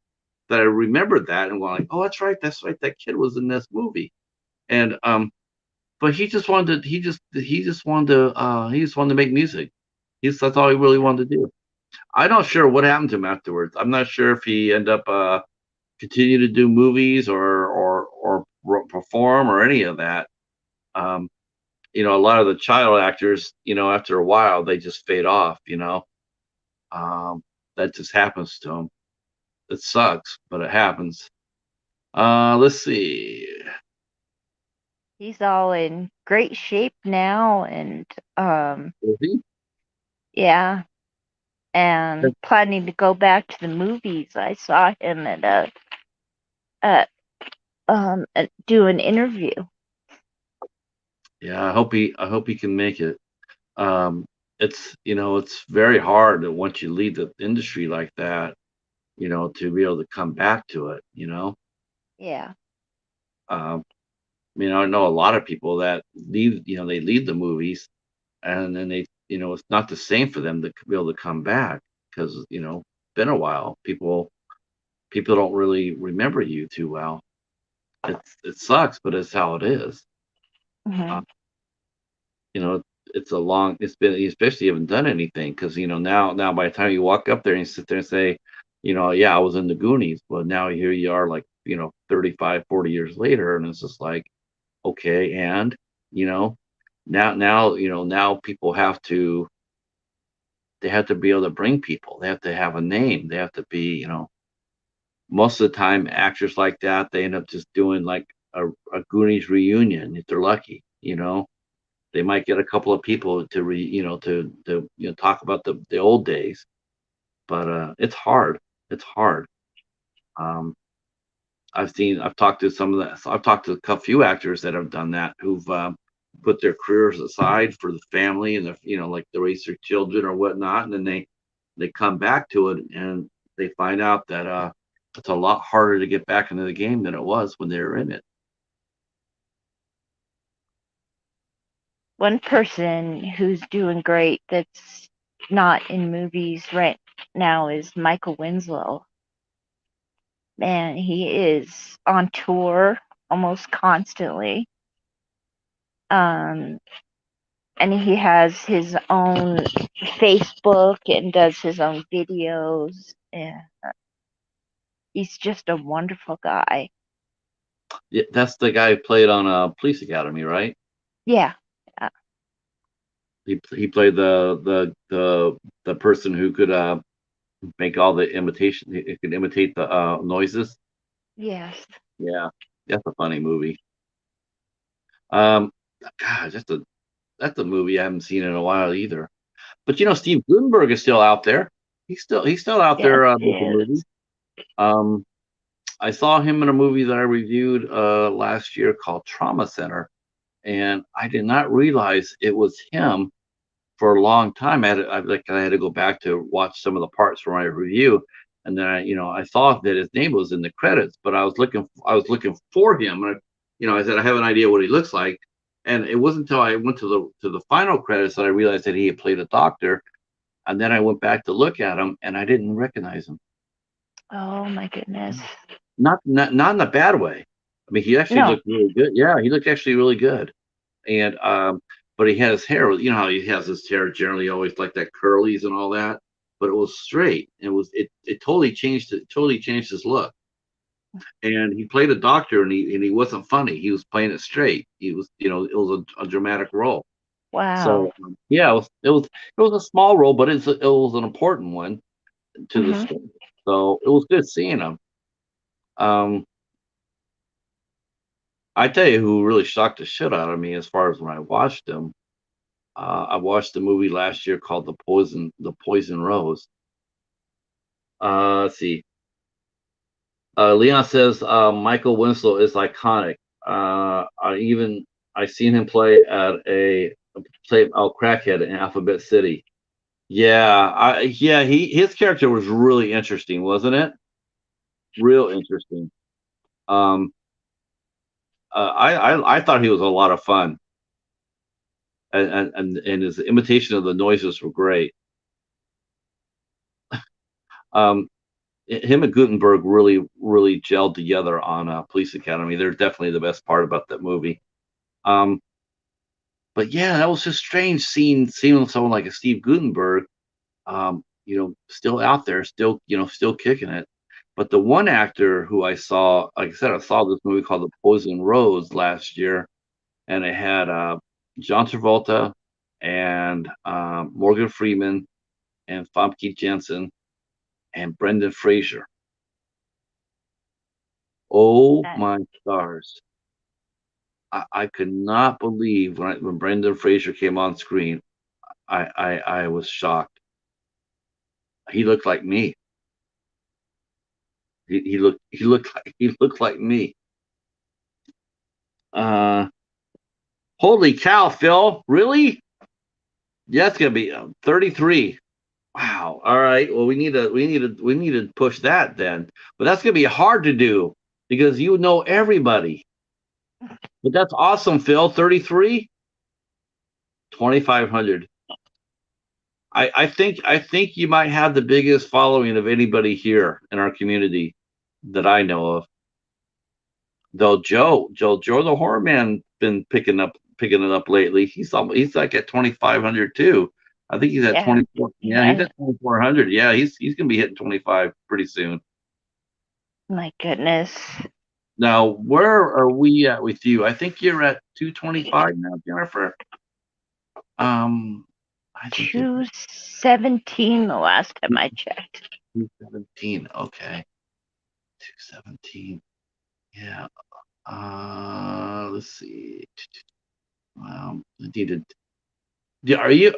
that I remembered that and going like, "Oh, that's right, that kid was in this movie." And but he just wanted to make music. That's all he really wanted to do. I'm not sure what happened to him afterwards. I'm not sure if he ended up continue to do movies or perform or any of that. Um, you know, a lot of the child actors, you know, after a while they just fade off. You know, that just happens to them. It sucks, but it happens. Let's see. He's all in great shape now, and um, Is he? yeah, and planning to go back to the movies. I saw him at do an interview. Yeah, I hope he can make it. Um, it's you know it's very hard that once you leave the industry like that, you know, to be able to come back to it. You know, Yeah, um, mean, I know a lot of people that leave, they leave the movies, and then they, it's not the same for them to be able to come back because, been a while. People don't really remember you too well. It sucks, but it's how it is. Hmm. Uh, you know, it's been, especially you haven't done anything because, now by the time you walk up there and you sit there and say, yeah, I was in the Goonies, but now here you are like, 35, 40 years later, and it's just like, okay, and, you know, now people they have to be able to bring people. They have to have a name. They have to be, most of the time actors like that, they end up just doing like a Goonies reunion if they're lucky, they might get a couple of people to talk about the old days, but it's hard. It's hard. Um, I've talked to I've talked to a few actors that have done that who've put their careers aside for the family and like the raise their children or whatnot, and then they come back to it and they find out that it's a lot harder to get back into the game than it was when they were in it. One person who's doing great that's not in movies right now is Michael Winslow. Man, he is on tour almost constantly. Um, and he has his own Facebook and does his own videos. And he's just a wonderful guy. Yeah, that's the guy who played on Police Academy, right? Yeah. Yeah. He played the person who could make all the imitation. It could imitate the noises. Yes. Yeah, that's a funny movie. Um, God, that's a movie I haven't seen in a while either. But Steve Gutenberg is still out there. He's still out Yes, there he making movies. is. Um, I saw him in a movie that I reviewed last year called Trauma Center, and I did not realize it was him for a long time. I had to go back to watch some of the parts for my review, and then I saw that his name was in the credits, but I was looking for him, and I said I have an idea what he looks like, and it wasn't until I went to the final credits that I realized that he had played a doctor, and then I went back to look at him, and I didn't recognize him. Oh my goodness. Not in a bad way. I mean, he actually No. looked really good. Yeah, he looked actually really good. And but he has hair. How he has his hair generally always like that curlies and all that, but it was straight. It totally changed it. Totally changed his look. And he played a doctor, and he wasn't funny. He was playing it straight. He was it was a dramatic role. Wow. So yeah, it was a small role, but it was an important one to the Hmm. story. So it was good seeing him. Um, I tell you who really shocked the shit out of me as far as when I watched him. I watched a movie last year called The Poison Rose. Let's see. Leon says Michael Winslow is iconic. I seen him play Crackhead in Alphabet City. Yeah, his character was really interesting, wasn't it? Real interesting. Um, I thought he was a lot of fun, and his imitation of the noises were great. Um, him and Gutenberg really gelled together on Police Academy. They're definitely the best part about that movie. Um, but yeah, that was just strange seeing someone like a Steve Gutenberg, still out there, still kicking it. But the one actor who I saw, like I said, I saw this movie called The Poison Rose last year, and it had John Travolta and Morgan Freeman and Famke Jensen and Brendan Fraser. Oh That, my stars. I could not believe when Brendan Fraser came on screen. I was shocked. He looked like me. He looked like me. Uh, Holy cow, Phil! Really? Yeah, it's gonna be 33. Wow. All right. Well, we need to push that then. But that's gonna be hard to do because you know everybody. But that's awesome, Phil. 33, 2,500. I think you might have the biggest following of anybody here in our community that I know of. Though Joe the Horror Man been picking it up lately. He's like at 2,500 too. I think he's at Yeah. 24. Yeah, he's Yeah. at 2,400. Yeah, he's gonna be hitting 25 pretty soon. My goodness. Now, where are we at with you? I think you're at 225 now, Jennifer. I think you're 217 the last time I checked. 217. Okay, 217. Yeah. Let's see. I need to. Are you?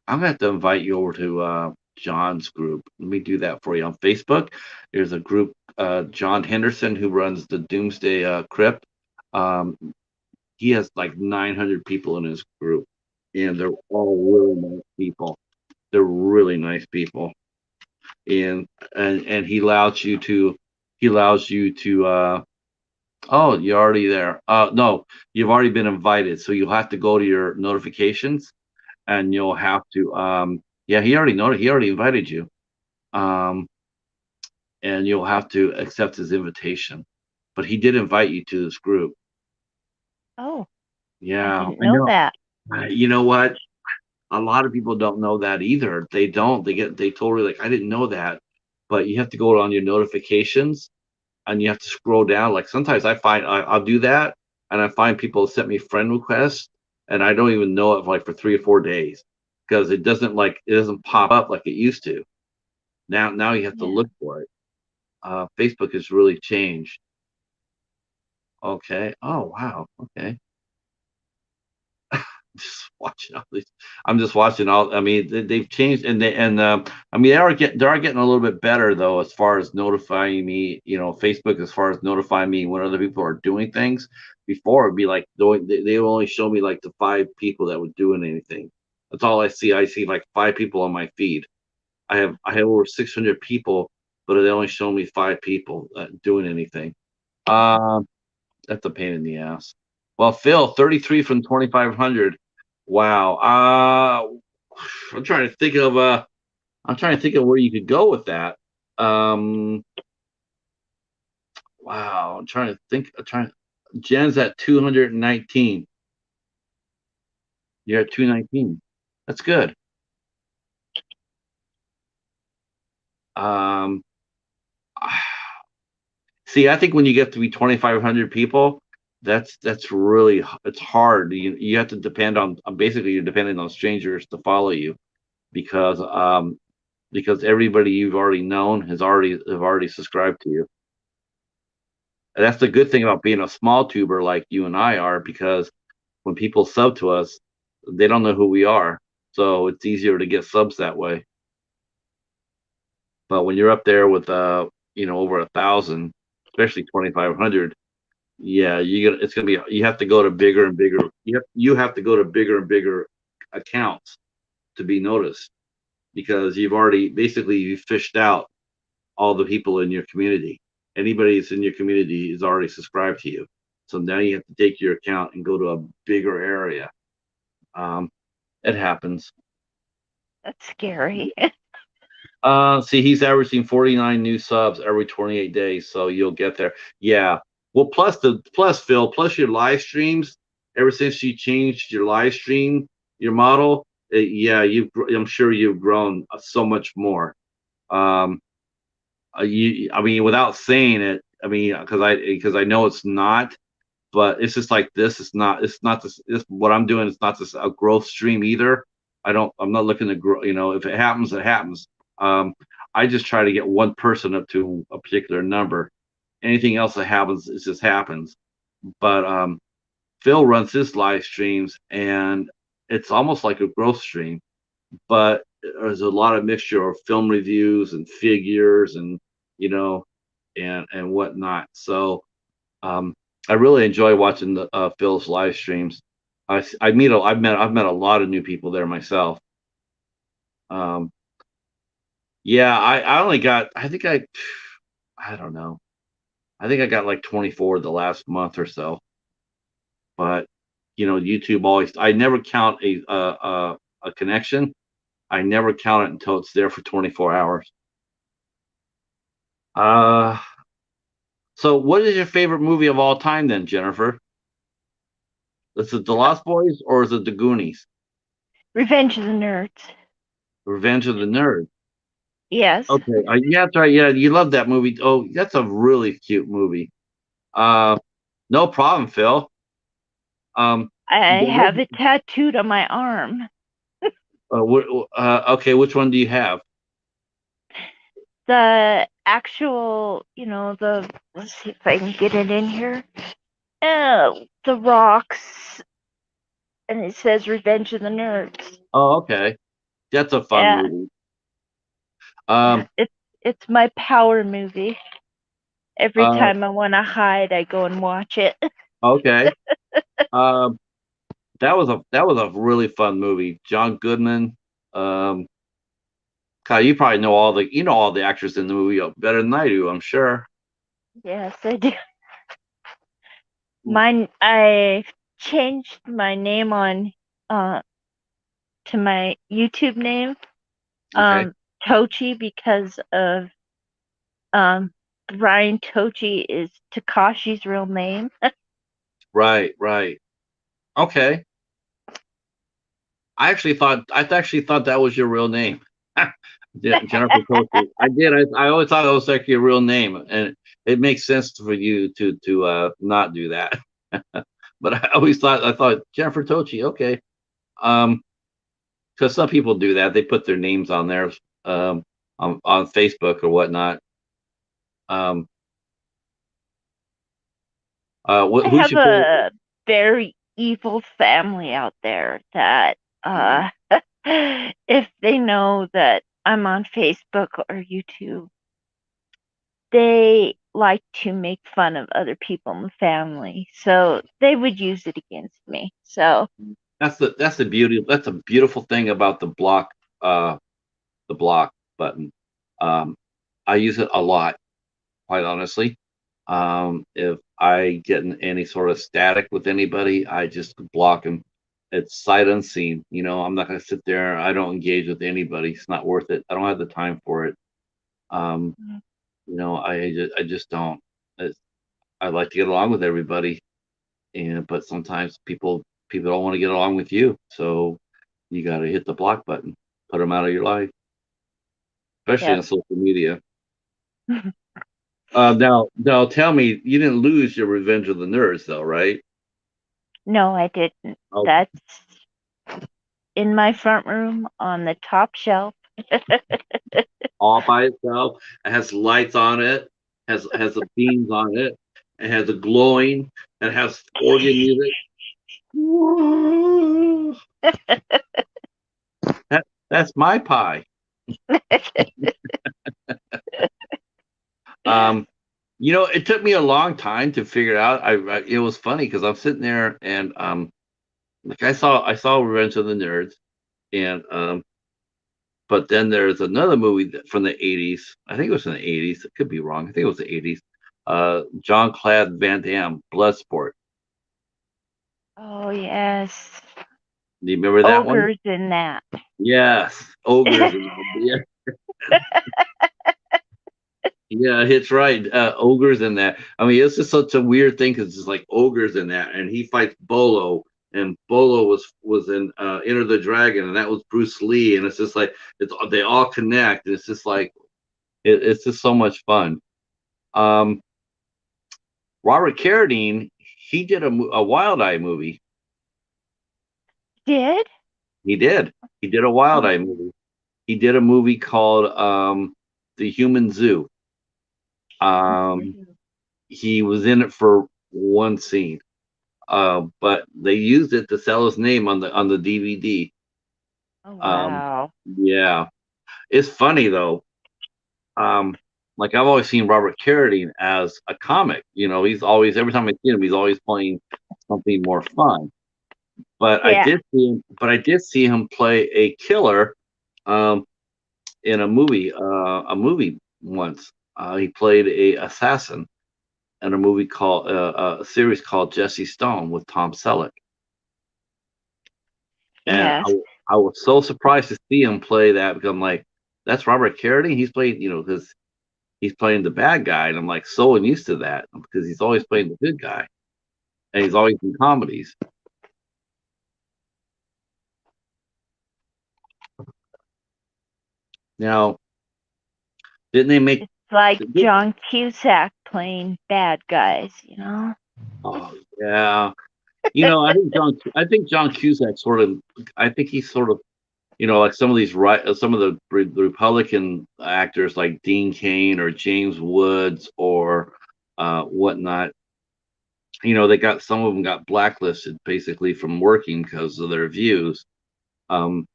I'm gonna have to invite you over to John's group. Let me do that for you on Facebook. There's a group, John Henderson, who runs the Doomsday Crypt. Um, he has like 900 people in his group, and they're all really nice people. They're really nice people, and and he allows you to. Oh, you're already there. No, you've already been invited, so you'll have to go to your notifications, and you'll have to. Yeah, he already invited you. Um, and you'll have to accept his invitation. But he did invite you to this group. Oh, I Yeah, didn't I know know. that. You know what? A lot of people don't know that either. They don't. They totally like, I didn't know that. But you have to go on your notifications and you have to scroll down. Like sometimes I'll do that and I find people sent me friend requests and I don't even know it for like for 3 or 4 days because it doesn't pop up like it used to. Now you have to Yeah. look for it. Facebook has really changed. Okay. Oh wow. Okay. Just watching all these. I'm just watching all. I mean, they've changed, I mean, they are getting a little bit better though, as far as notifying me. Facebook, as far as notifying me when other people are doing things. Before it'd be like they would only show me like the 5 people that were doing anything. That's all I see. I see like 5 people on my feed. I have over 600 people, but they only show me 5 people doing anything. Um, that's a pain in the ass. Well, Phil, 33 from 2,500. Wow. I'm trying to think of where you could go with that. Um, wow. I'm trying to think. Jen's at 219. You're at 219. That's good. Um, See, I think when you get to be 2,500 people, that's really it's hard. You have to depend on basically you're depending on strangers to follow you because everybody you've already known have already subscribed to you. And that's the good thing about being a small tuber like you and I are, because when people sub to us, they don't know who we are, so it's easier to get subs that way. But when you're up there with over 1,000, especially 2,500, yeah, it's gonna be you have to go to bigger and bigger. You have to go to bigger and bigger accounts to be noticed because you've fished out all the people in your community. Anybody that's in your community is already subscribed to you. So now you have to take your account and go to a bigger area. Um, it happens. That's scary. See, he's averaging 49 new subs every 28 days, so you'll get there. Yeah. Well, plus Phil, plus your live streams. Ever since you changed your live stream, your model, yeah, I'm sure you've grown so much more. Um, I mean, without saying it, I mean, because I know it's not, but it's just like this. It's not this what I'm doing. It's not this a growth stream either. I'm not looking to grow. If it happens, it happens. Um, I just try to get one person up to a particular number. Anything else that happens, it just happens. But Phil runs his live streams, and it's almost like a growth stream, but there's a lot of mixture of film reviews and figures and you know and whatnot. So um, I really enjoy watching the Phil's live streams. I've met a lot of new people there myself. Um, yeah, I only got I don't know. I think I got like 24 the last month or so. but YouTube always. I never count a connection. I never count it until it's there for 24 hours. Uh, so what is your favorite movie of all time then, Jennifer? Is it The Lost Boys or is it The Goonies? Revenge of the Nerds. Revenge of the Nerds. Yes. Okay, yeah, that's right. Yeah, you love that movie. Oh, that's a really cute movie. Uh, no problem, Phil. I What, have it tattooed on my arm. okay, which one do you have? The actual, let's see if I can get it in here. The rocks, and it says Revenge of the Nerds. Oh, okay, that's a fun Yeah, movie. Um, it's my power movie. Every uh, time I want to hide, I go and watch it. okay. Um, that was a really fun movie. John Goodman. Um, Kyle, you know all the actors in the movie better than I do, I'm sure. Yes, I do. I changed my name on uh to my YouTube name, Okay. Tochi, because of um Brian Tochi is Takashi's real name. Right, right. Okay. I actually thought that was your real name. Jennifer Coulter. I did. I always thought it was like your real name, and it makes sense for you to not do that. But I thought Jennifer Tochi. Okay. Um, because some people do that. They put their names on there, on Facebook or whatnot. Um, I who's have your favorite? a very evil family out there that if they know that I'm on Facebook or YouTube, they like to make fun of other people in the family. So they would use it against me. So That's the beauty. That's a beautiful thing about the block button. Um, I use it a lot, quite honestly. If I get in any sort of static with anybody, I just block them. It's sight unseen. I'm not going to sit there. I don't engage with anybody. It's not worth it. I don't have the time for it. Um, I just don't. It's, I like to get along with everybody, but sometimes people don't want to get along with you. So you got to hit the block button, put them out of your life, especially yeah. on social media. Now, tell me, you didn't lose your Revenge of the Nerds, though, right? No, I didn't. Oh, That's in my front room on the top shelf. all by itself. It has lights on it. Has the beams on it. It has a glowing. It has organ music. Whoa. That's my pie. Um, it took me a long time to figure it out. It was funny because I'm sitting there and like I saw Revenge of the Nerds, and but then there's another movie from the 80s. I think it was in the 80s. It could be wrong. I think it was the 80s. John Claude Van Damme, Bloodsport. Oh yes. Do you remember that one? Ogres in that. Yes, ogres. Yeah, yeah, it's right. Ogres in that. I mean, it's just such a weird thing because it's like ogres in that, and he fights Bolo, and Bolo was in Enter the Dragon, and that was Bruce Lee, and it's just like they all connect. And it's just like it's just so much fun. Um, Robert Carradine, he did a Wild Eye movie. Did? He did. He did a Wild Eye Oh. movie. He did a movie called The Human Zoo. Um, he was in it for one scene, but they used it to sell his name on the DVD. Oh Um, wow. yeah, it's funny though. Um, like I've always seen Robert Carradine as a comic. He's always every time I see him, he's always playing something more fun. But I Yeah. did see him play a killer um, in a movie once. He played a assassin, in a movie called a series called Jesse Stone with Tom Selleck, and Yes. I was so surprised to see him play that because I'm like, that's Robert Carradine. He's playing, because he's playing the bad guy, and I'm like so unused to that because he's always playing the good guy, and he's always in comedies. Now, didn't they make? It's like John Cusack playing bad guys, you know? Oh yeah, I think John Cusack sort of. I think he's sort of, like some of these some of the Republican actors like Dean Cain or James Woods or whatnot. They got some of them got blacklisted basically from working because of their views. Um,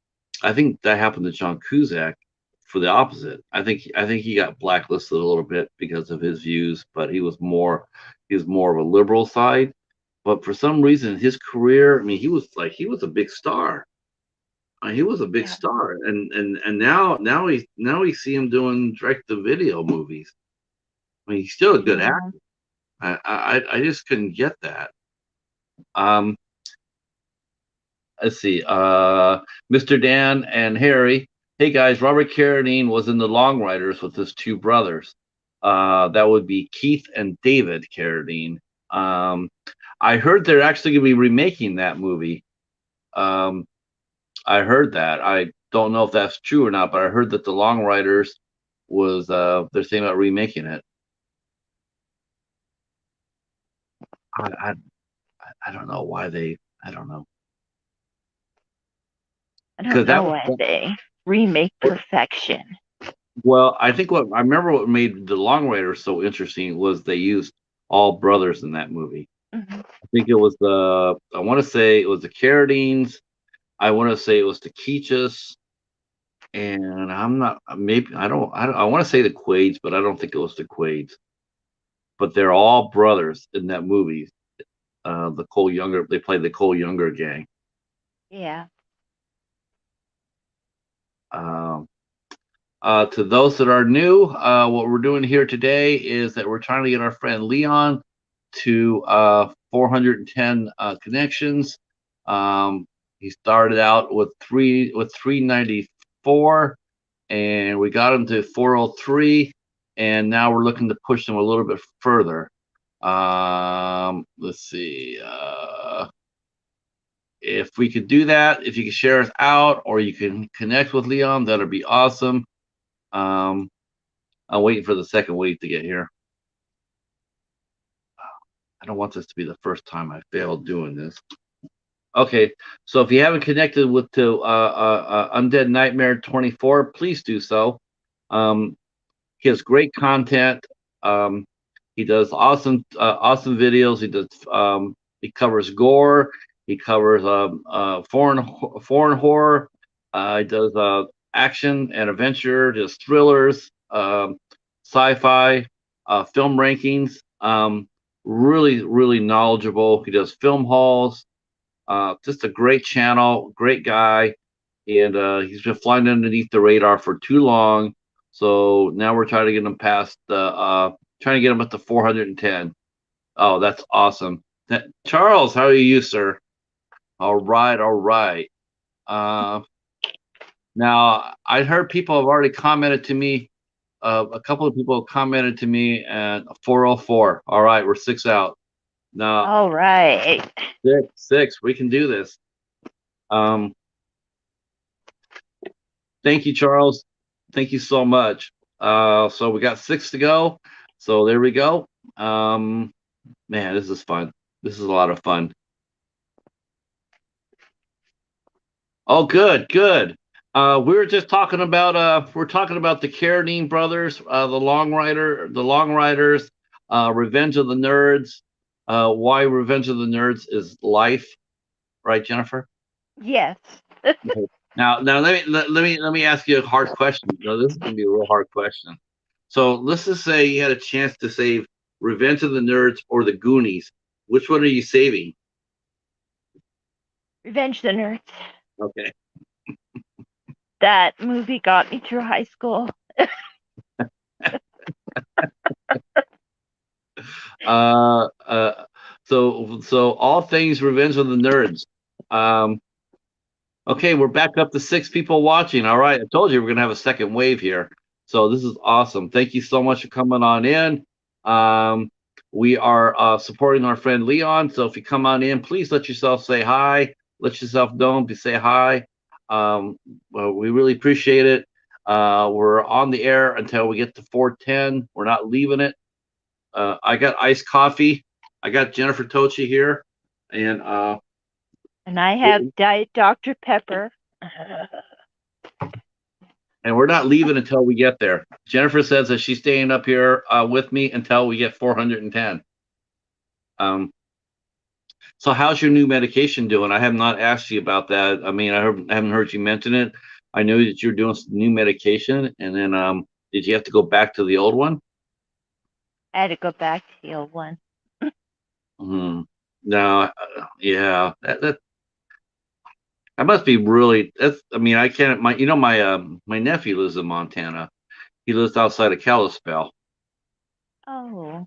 I think that happened to John Cusack for the opposite. I think he got blacklisted a little bit because of his views, but he was more of a liberal side. But for some reason, his career, I mean, he was a big star. He was a big Yeah. star, and now we see him doing direct to video movies. I mean, he's still a good actor. I just couldn't get that. Um, let's see. Mr. Dan and Harry. Hey guys, Robert Carradine was in the Long Riders with his two brothers. That would be Keith and David Carradine. Um, I heard they're actually going to be remaking that movie. Um, I heard that. I don't know if that's true or not, but I heard that the Long Riders was they're thinking about remaking it. I I, I don't know why they. I don't know I don't because that know was why they remake Perfection. well. I think what I remember what made the Long Riders so interesting was they used all brothers in that movie. Mm-hmm. I think it was I want to say it was the Carradines. I want to say it was the Keaches, and I'm not maybe I want to say the Quades, but I don't think it was the Quades. But they're all brothers in that movie. The Cole Younger, they played the Cole Younger gang. Yeah. Um, to those that are new, what we're doing here today is that we're trying to get our friend Leon to 410 connections. He started out with 394, and we got him to 403, and now we're looking to push him a little bit further. Let's see. If we could do that, if you could share us out or you can connect with Leon, that'd be awesome. Um, I'm waiting for the second wave to get here. I don't want this to be the first time I failed doing this. Okay, so if you haven't connected with UndeadNightmare24, please do so. He has great content. Um, he does awesome videos. He covers gore. He covers foreign horror. He does action and adventure, does thrillers, sci-fi, film rankings. Really, really knowledgeable. He does film hauls. Just a great channel, great guy, and he's been flying underneath the radar for too long. So now we're trying to get him past trying to get him up to 410. Oh, that's awesome. Charles, how are you, sir? All right, all right. Uh, Now I heard people have already commented to me. A couple of people have commented to me at 404. All right, we're 6 out. Now All right. six. We can do this. Um, Thank you, Charles. Thank you so much. So we got 6 to go. So there we go. Man, this is fun. This is a lot of fun. Oh, good, good. We were just talking about we're talking about the Carradine brothers, the Long Riders, Revenge of the Nerds. Why Revenge of the Nerds is life, right, Jennifer? Yes. Now let me ask you a hard question. This is gonna be a real hard question. So let's just say you had a chance to save Revenge of the Nerds or the Goonies. Which one are you saving? Revenge the Nerds. Okay. That movie got me through high school. Uh, uh, so all things Revenge of the Nerds. Um, okay, we're back up to 6 people watching. All right, I told you we're gonna have a second wave here. So this is awesome. Thank you so much for coming on in. Um, we are supporting our friend Leon. So if you come on in, please let yourself say hi. Let yourself know. Be say hi. Well, we really appreciate it. We're on the air until we get to 4:10. We're not leaving it. I got iced coffee. I got Jennifer Tochi here, and And I have Diet Dr. Pepper. we're not leaving until we get there. Jennifer says that she's staying up here with me until we get 410. Um, so how's your new medication doing? I have not asked you about that. I mean, I haven't heard you mention it. I know that you're doing some new medication, and then did you have to go back to the old one? I had to go back to the old one. Hmm. No, yeah, that must be really. That's. I mean, I can't. My nephew lives in Montana. He lives outside of Kalispell. Oh,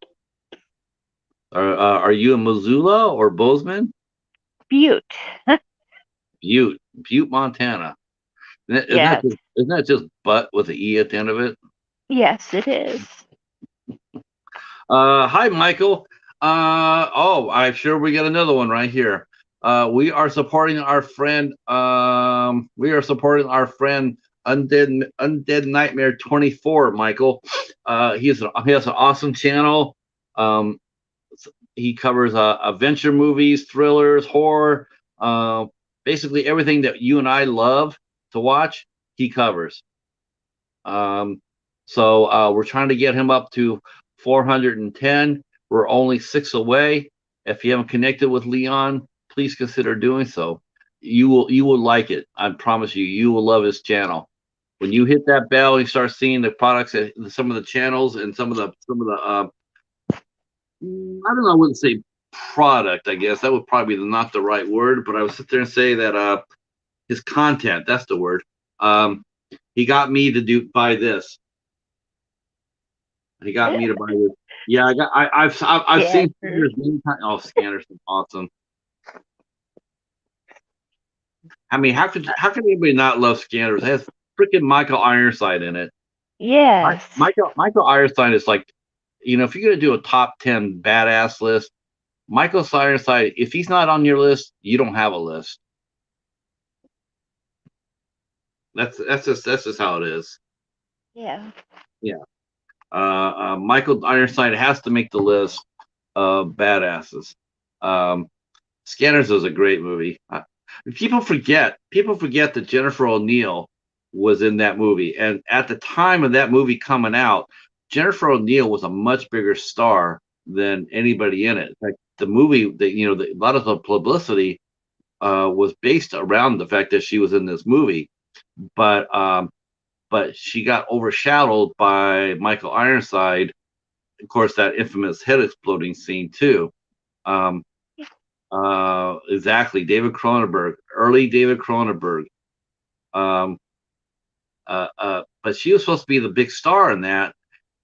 Are you in Missoula or Bozeman? Butte. Butte, Montana. Yes. Isn't that just butt with an E at the end of it? Yes, it is. Hi, Michael. Oh, I'm sure we got another one right here. We are supporting our friend. We are supporting our friend UndeadNightmare24. Michael. He has an awesome channel. Um, he covers adventure movies, thrillers, horror, uh, basically everything that you and I love to watch. He covers. Um, so we're trying to get him up to 410. We're only 6 away. If you haven't connected with Leon, please consider doing so. You will like it. I promise you. You will love his channel. When you hit that bell, you start seeing the products, some of the channels, and some of the I don't know. I wouldn't say product. I guess that would probably be not the right word, but I would sit there and say that his content. That's the word. Um, he got me to buy this. He got me to buy this. Yeah, I've seen Scanners. Scanners many times. Oh, Scanners is awesome. I mean, how could anybody not love Scanners? It has freaking Michael Ironside in it. Yes. Michael Ironside is like, if you're gonna do a top 10 badass list, Michael Ironside, if he's not on your list, you don't have a list. That's just how it is. Yeah. Yeah. Michael Ironside has to make the list of badasses. Um, Scanners is a great movie. People forget that Jennifer O'Neill was in that movie, and at the time of that movie coming out, Jennifer O'Neill was a much bigger star than anybody in it. Like the movie, a lot of the publicity was based around the fact that she was in this movie, but she got overshadowed by Michael Ironside. Of course, that infamous head exploding scene too. Um, exactly. David Cronenberg, early David Cronenberg. Um, but she was supposed to be the big star in that,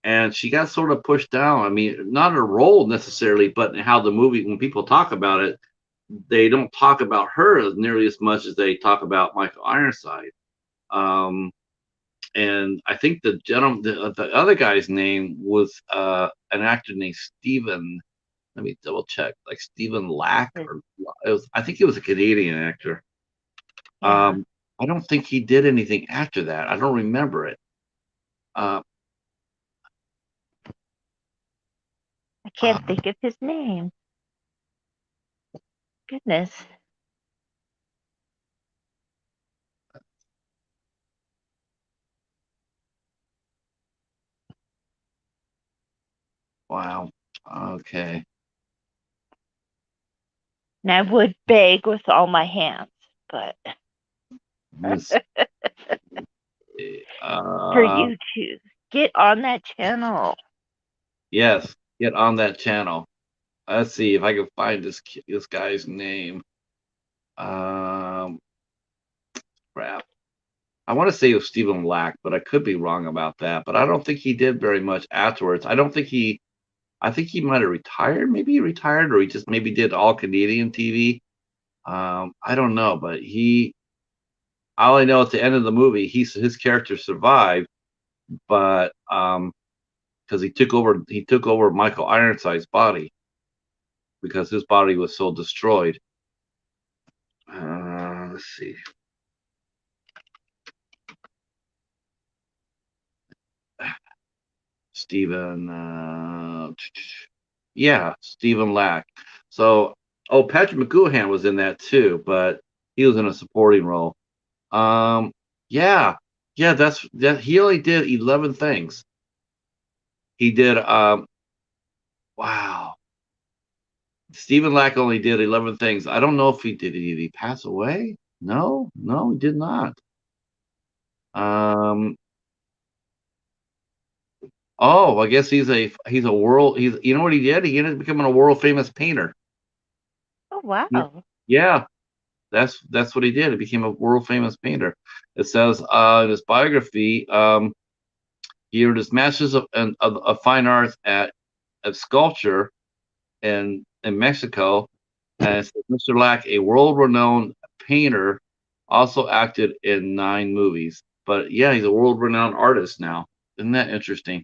and she got sort of pushed down. I mean, not her role necessarily, but how the movie, when people talk about it, they don't talk about her as nearly as much as they talk about Michael Ironside. Um, and I think the other guy's name was an actor named Stephen. Let me double check, like Stephen Lack, or I think he was a Canadian actor. Yeah. I don't think he did anything after that. I don't remember it. Uh, I uh, can't think of his name. Goodness. wow. Okay. And I would beg with all my hands, but This, for uh, you to get on that channel. yes, get on that channel. Let's see if I can find this guy's name. Um, Crap. I want to say it was Stephen Lack, but I could be wrong about that. But I don't think he did very much afterwards. I don't think he. I think he might have retired. Maybe he retired, or he just maybe did all Canadian TV. I don't know, but all I know at the end of the movie, his character survived, but because he took over Michael Ironside's body because his body was so destroyed. Let's see. Stephen, yeah, Stephen Lack. So, oh, Patrick McGoohan was in that too, but he was in a supporting role. Um, yeah, yeah, that's that. He only did 11 things. He did. Wow. Stephen Lack only did 11 things. I don't know if he did. Did he pass away? No, no, he did not. Um, oh, I guess he's a world. He's you know what he did? He ended up becoming a world famous painter. Oh Yeah, wow. yeah, that's what he did. He became a world famous painter. It says in his biography, he earned his masters of fine arts at sculpture in Mexico. And it says Mr. Lack, a world-renowned painter, also acted in 9 movies. But yeah, he's a world-renowned artist now. Isn't that interesting?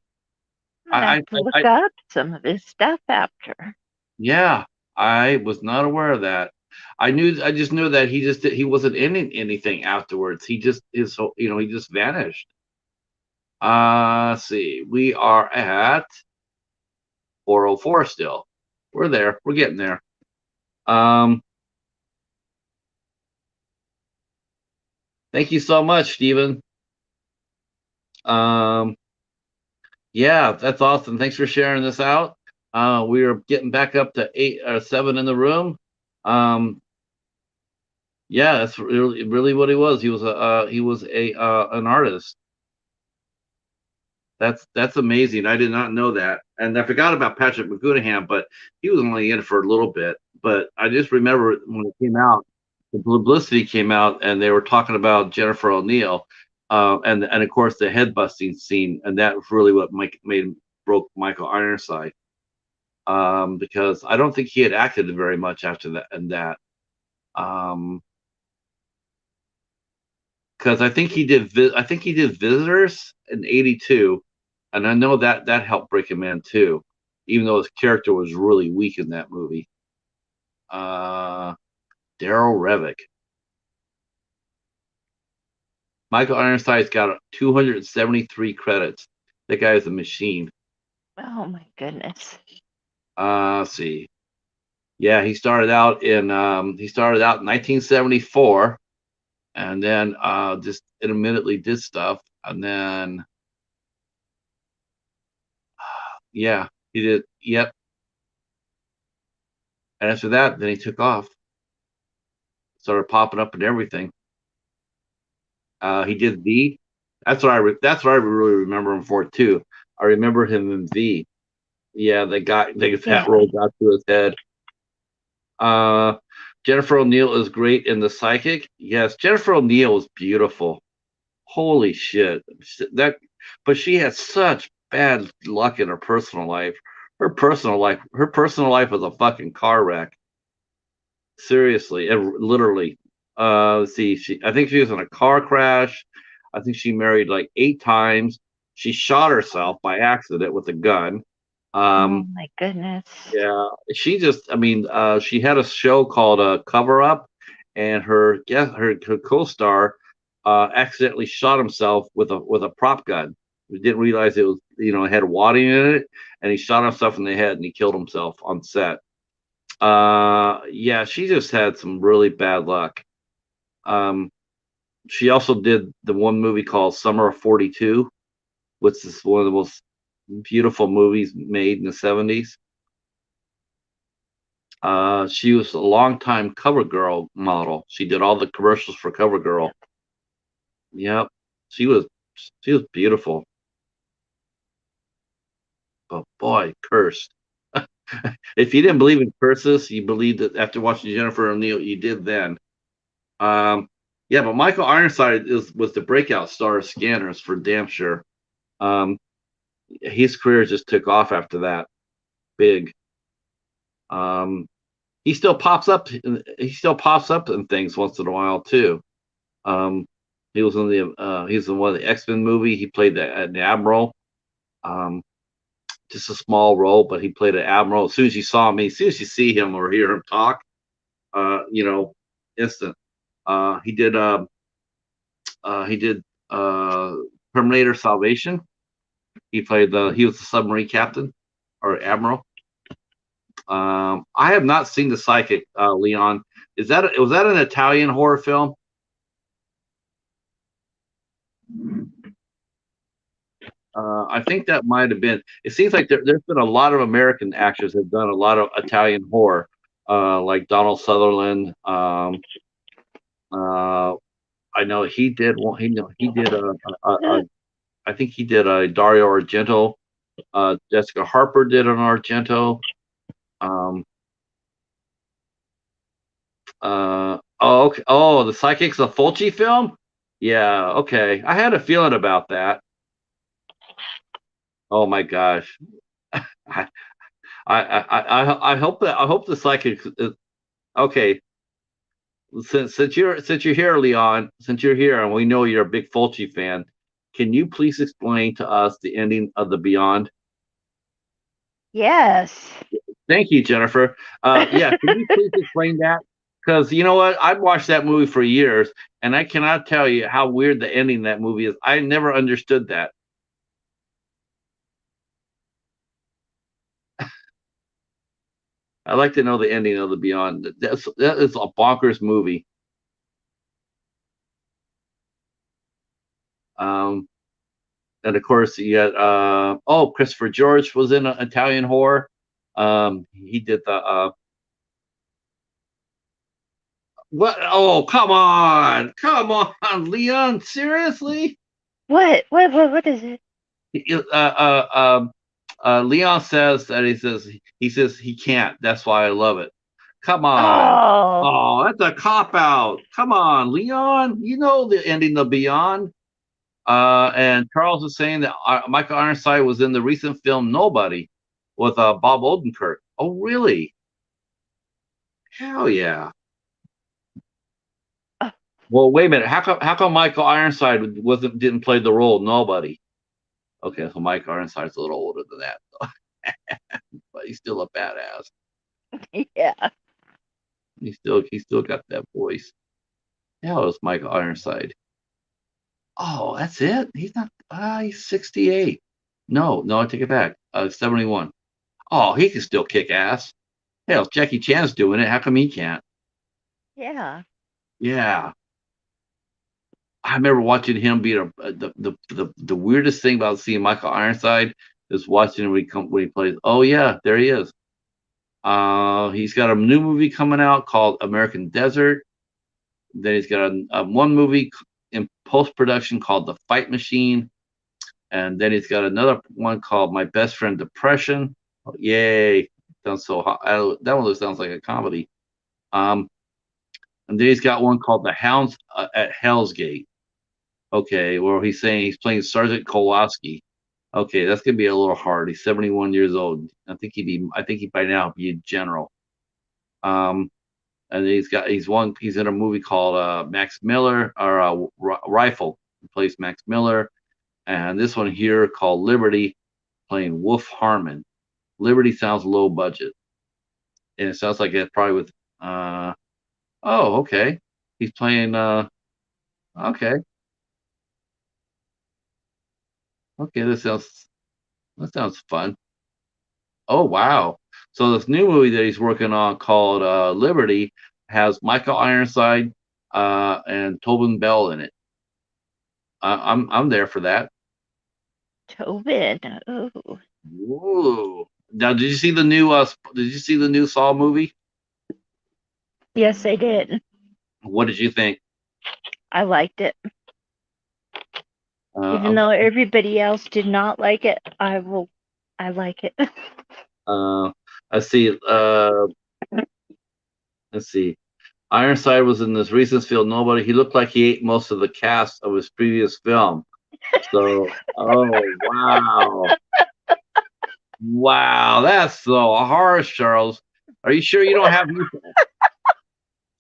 I'm gonna I, have to look I up some of his stuff after. yeah, I was not aware of that. I just knew that he wasn't in anything afterwards. He just is, he just vanished. Let's see, we are at 404 still. We're there. We're getting there. Um, thank you so much, Stephen. Um, yeah, that's awesome. Thanks for sharing this out. We are getting back up to 8 or 7 in the room. Um, yeah, that's really what he was. He was a an artist. That's amazing. I did not know that, and I forgot about Patrick McGoohan, but he was only in for a little bit. But I just remember when it came out, the publicity came out, and they were talking about Jennifer O'Neill, and of course the head busting scene, and that was really what broke Michael Ironside, because I don't think he had acted very much after that, and that. Um, because I think he did Visitors in '82, and I know that helped break him in too, even though his character was really weak in that movie. Uh, Daryl Revick, Michael Ironside's got 273 credits. That guy is a machine. Oh my goodness. Let's see. Yeah, he started out in 1974, and then just intermittently did stuff, and then yeah, he did. Yep. And after that, then he took off, started popping up and everything. He did V. That's what I really remember him for too. I remember him in V. Yeah, that Yeah. role got to his head. Uh, Jennifer O'Neill is great in The Psychic. Yes, Jennifer O'Neill is beautiful. Holy shit. But she had such bad luck in her personal life. Her personal life was a fucking car wreck. Seriously, literally. Let's see. I think she was in a car crash. I think she married like 8 times. She shot herself by accident with a gun. Oh Um, my goodness. yeah, she had a show called Cover Up, and her co-star accidentally shot himself with a prop gun. He didn't realize it was, it had wadding in it, and he shot himself in the head and he killed himself on set. Yeah, she just had some really bad luck. Um, she also did the one movie called Summer of '42, which is one of the most beautiful movies made in the '70s. She was a longtime CoverGirl model. She did all the commercials for CoverGirl. Yep, she was she was beautiful. But boy, cursed. If you didn't believe in curses, you believed it after watching Jennifer O'Neill. You did then. Um, yeah, but Michael Ironside was the breakout star of Scanners for damn sure. Um, his career just took off after that. big. Um, he still pops up. He still pops up in things once in a while too. Um, he was in the he's in one of the X-Men movie. He played an admiral. Um, just a small role, but he played an admiral. As soon as you saw me, as soon as you see him or hear him talk, you know, instant. Uh, he did. Uh, he did Terminator Salvation. He was the submarine captain or admiral. I have not seen The Psychic, Leon. Was that an Italian horror film? I think that might have been. It seems like there's been a lot of American actors that have done a lot of Italian horror, like Donald Sutherland. I know he did one. He did I think he did a Dario Argento. Jessica Harper did an Argento. Um, oh, okay. Oh, The Psychic's a Fulci film. Yeah, okay. I had a feeling about that. Oh my gosh. I I hope the psychic is okay. Since you're here, Leon, since you're here and we know you're a big Fulci fan, can you please explain to us the ending of the Beyond? Yes. Thank you, Jennifer. Yeah, can you please explain that? Because you know what, I've watched that movie for years, and I cannot tell you how weird the ending of that movie is. I never understood that. I'd like to know the ending of the Beyond. That is a bonkers movie. Um, and of course you got Christopher George was in Italian horror. He did the what? Oh, come on, Leon, seriously? What? What is it? Leon says that he says he can't. That's why I love it. Come on. Oh, Oh, that's a cop out. Come on, Leon. You know the ending of Beyond. And Charles is saying that Michael Ironside was in the recent film Nobody with Bob Odenkirk. Oh, really? Hell yeah. oh, Well, wait a minute. How come Michael Ironside didn't play the role Nobody? Okay, so Mike Ironside's a little older than that, but he's still a badass. yeah. He's still got that voice. Hell is Michael Ironside. Oh, that's it. He's not. He's 68. No, I take it back. 71. Oh, he can still kick ass. Hell, if Jackie Chan's doing it, how come he can't? Yeah. Yeah, I remember watching him be the weirdest thing about seeing Michael Ironside is watching him when he plays. Oh yeah, there he is. He's got a new movie coming out called American Desert. Then he's got one movie in post production called The Fight Machine, and then he's got another one called My Best Friend Depression. Oh, yay! Sounds so hot. That one sounds like a comedy. Um, and then he's got one called The Hounds at Hell's Gate. Okay, where he's saying he's playing Sergeant Kowalski. Okay, that's gonna be a little hard. He's 71 years old. I think he by now be a general. Um, and he's in a movie called Max Miller or Rifle. He plays Max Miller, and this one here called Liberty, playing Wolf Harmon. Liberty sounds low budget, and it sounds like it's probably with. Oh, okay. He's playing. Okay, okay. That sounds fun. Oh wow! So this new movie that he's working on called Liberty has Michael Ironside and Tobin Bell in it. I'm there for that. Tobin. Oh, Ooh. Now, did you see the new Saw movie? yes, I did. What did you think? I liked it. Even Uh, though everybody else did not like it, I like it. uh, I see. Let's see. Ironside was in this recent film. Nobody. He looked like he ate most of the cast of his previous film. So, oh wow. Wow, that's so harsh, Charles. Are you sure you don't have?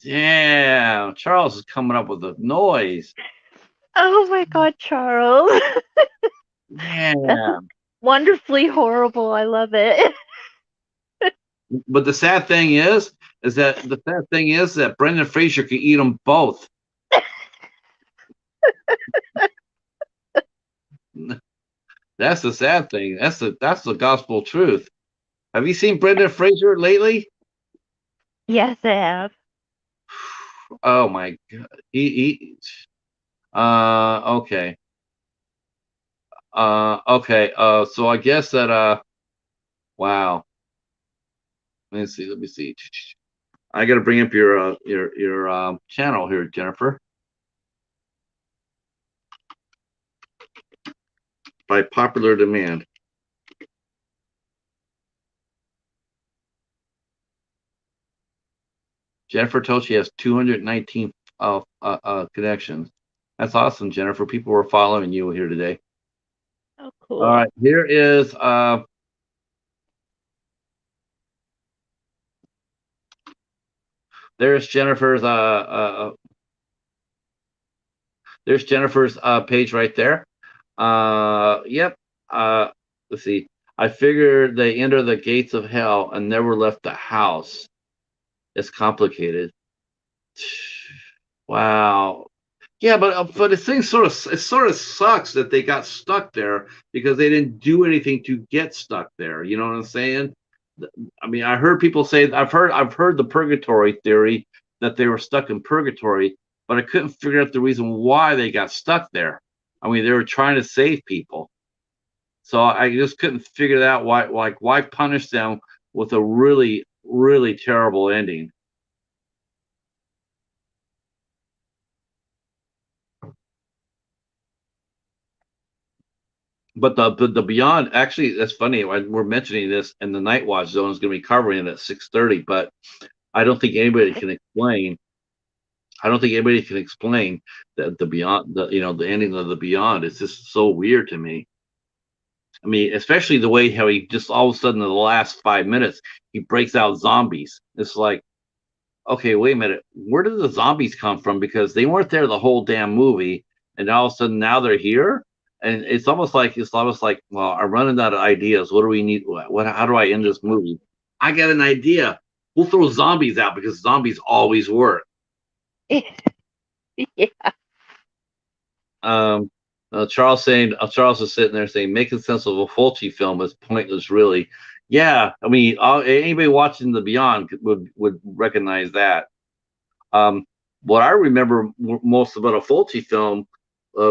Damn, Charles is coming up with a noise. Oh my God, Charles. Yeah. Wonderfully horrible. I love it. But the sad thing is that Brendan Fraser could eat them both. That's the sad thing. That's the gospel truth. Have you seen Brendan Fraser lately? Yes, I have. Oh my god. He okay. Okay. So I guess that wow. Let me see. I got to bring up your channel here, Jennifer, by popular demand. Jennifer told she has 219 connections. That's awesome, Jennifer. People were following you here today. Oh, All cool. right, here is there's Jennifer's page right there. Yep. Let's see. I figured they enter the gates of hell and never left the house. It's complicated. Wow. Yeah, but it sort of sucks that they got stuck there because they didn't do anything to get stuck there. You know what I'm saying? I mean, I heard people say I've heard the purgatory theory that they were stuck in purgatory, but I couldn't figure out the reason why they got stuck there. I mean, they were trying to save people, so I just couldn't figure out why punish them with a really really terrible ending. But the Beyond, actually, that's funny. We're mentioning this, and the Night Watch Zone is going to be covering it at 6:30. But I don't think anybody can explain. I don't think anybody can explain that the Beyond, the ending of the Beyond. It's just so weird to me. I mean, especially the way how he just all of a sudden in the last 5 minutes he breaks out zombies. It's like, okay, wait a minute, where did the zombies come from? Because they weren't there the whole damn movie, and all of a sudden now they're here, and it's almost like, well, I'm running out of ideas. What do we need? What? How do I end this movie? I got an idea. We'll throw zombies out because zombies always work. Yeah. Charles is sitting there saying making sense of a Fulci film is pointless, really. Yeah, I mean, anybody watching The Beyond would recognize that. Um, what I remember most about a Fulci film,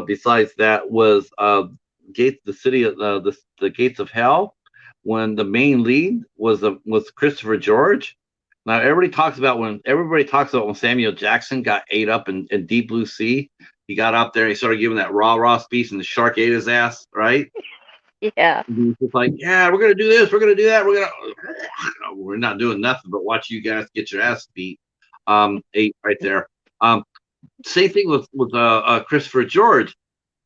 besides that, was the city of the Gates of Hell, when the main lead was Christopher George. Now everybody talks about when Samuel Jackson got ate up in Deep Blue Sea. He got up there, he started giving that rah speech, and the shark ate his ass, right? Yeah. And he's just like, yeah, we're gonna do this, we're gonna do that, we're not doing nothing but watch you guys get your ass beat. Eight right there. Um, Same thing with Christopher George.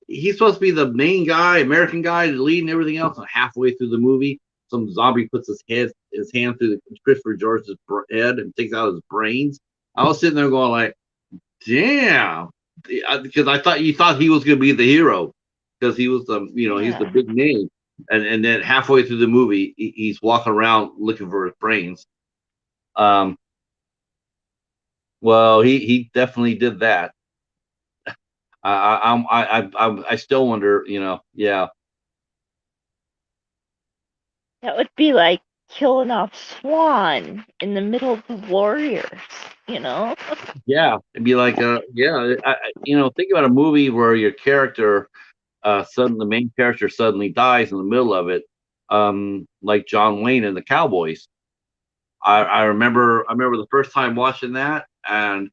He's supposed to be the main guy, American guy, leading everything else. And halfway through the movie, some zombie puts his hand through Christopher George's head and takes out his brains. I was sitting there going like, "Damn," because I thought you thought he was going to be the hero because he was he's the Yeah. big name, and then halfway through the movie, he's walking around looking for his brains. Um, well, he definitely did that. I still wonder, yeah, That would be like killing off Swan in the middle of the Warriors, you know? yeah, it'd be like, yeah, think about a movie where your character, the main character suddenly dies in the middle of it, like John Wayne in the Cowboys. I remember the first time watching that, and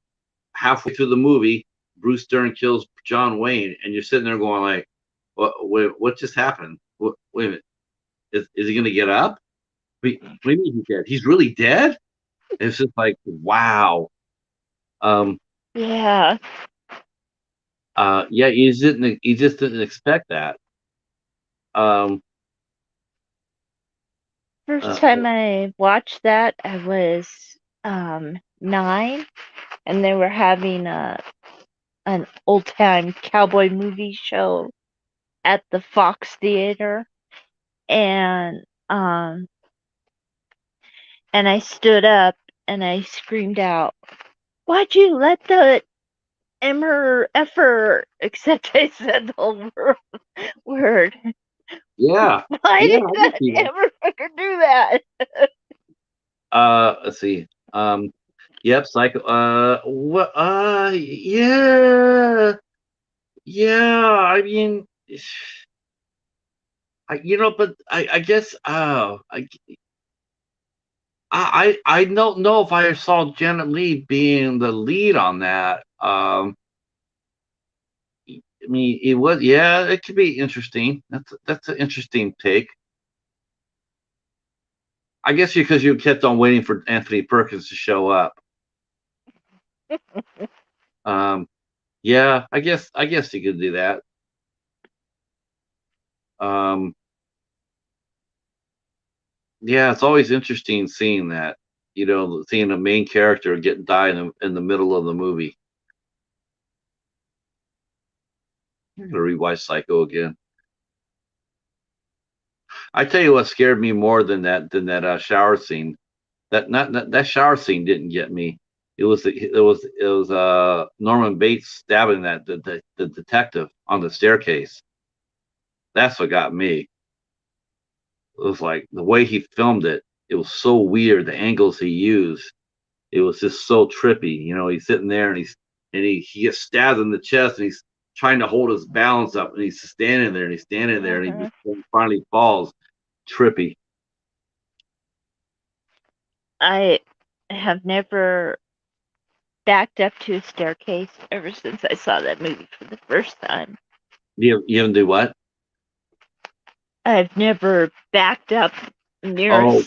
halfway through the movie, Bruce Dern kills John Wayne, and you're sitting there going like, what just happened? Wait a minute, is he gonna get up? What do you mean he's dead? He's really dead? It's just like, wow. Um, Yeah. yeah, he just didn't expect that. Um, First time I watched that, I was 9, and they were having an old time cowboy movie show at the Fox Theater, and um and I stood up and I screamed out, "Why'd you let the emmer effer?" Except I said the whole word. Yeah, Why yeah, did I can that see that. emmer fucker do that? Let's see. Yep, Psycho. What? Yeah, yeah. I mean, but I guess. I don't know if I saw Janet Leigh being the lead on that. I mean, it was. Yeah, it could be interesting. That's an interesting take. I guess because you kept on waiting for Anthony Perkins to show up. Um, yeah, I guess you could do that. Um, yeah, it's always interesting seeing that. Seeing a main character get die in the middle of the movie. I'm gonna rewatch Psycho again. I tell you what scared me more than that shower scene. That shower scene didn't get me. It was Norman Bates stabbing the detective on the staircase. That's what got me. It was like the way he filmed it. It was so weird. The angles he used. It was just so trippy. He's sitting there and he gets stabbed in the chest and he's trying to hold his balance up and he's standing there and he's standing there and Mhm. he finally falls. Trippy. I have never backed up to a staircase ever since I saw that movie for the first time. You haven't do what? I've never backed up near a Oh,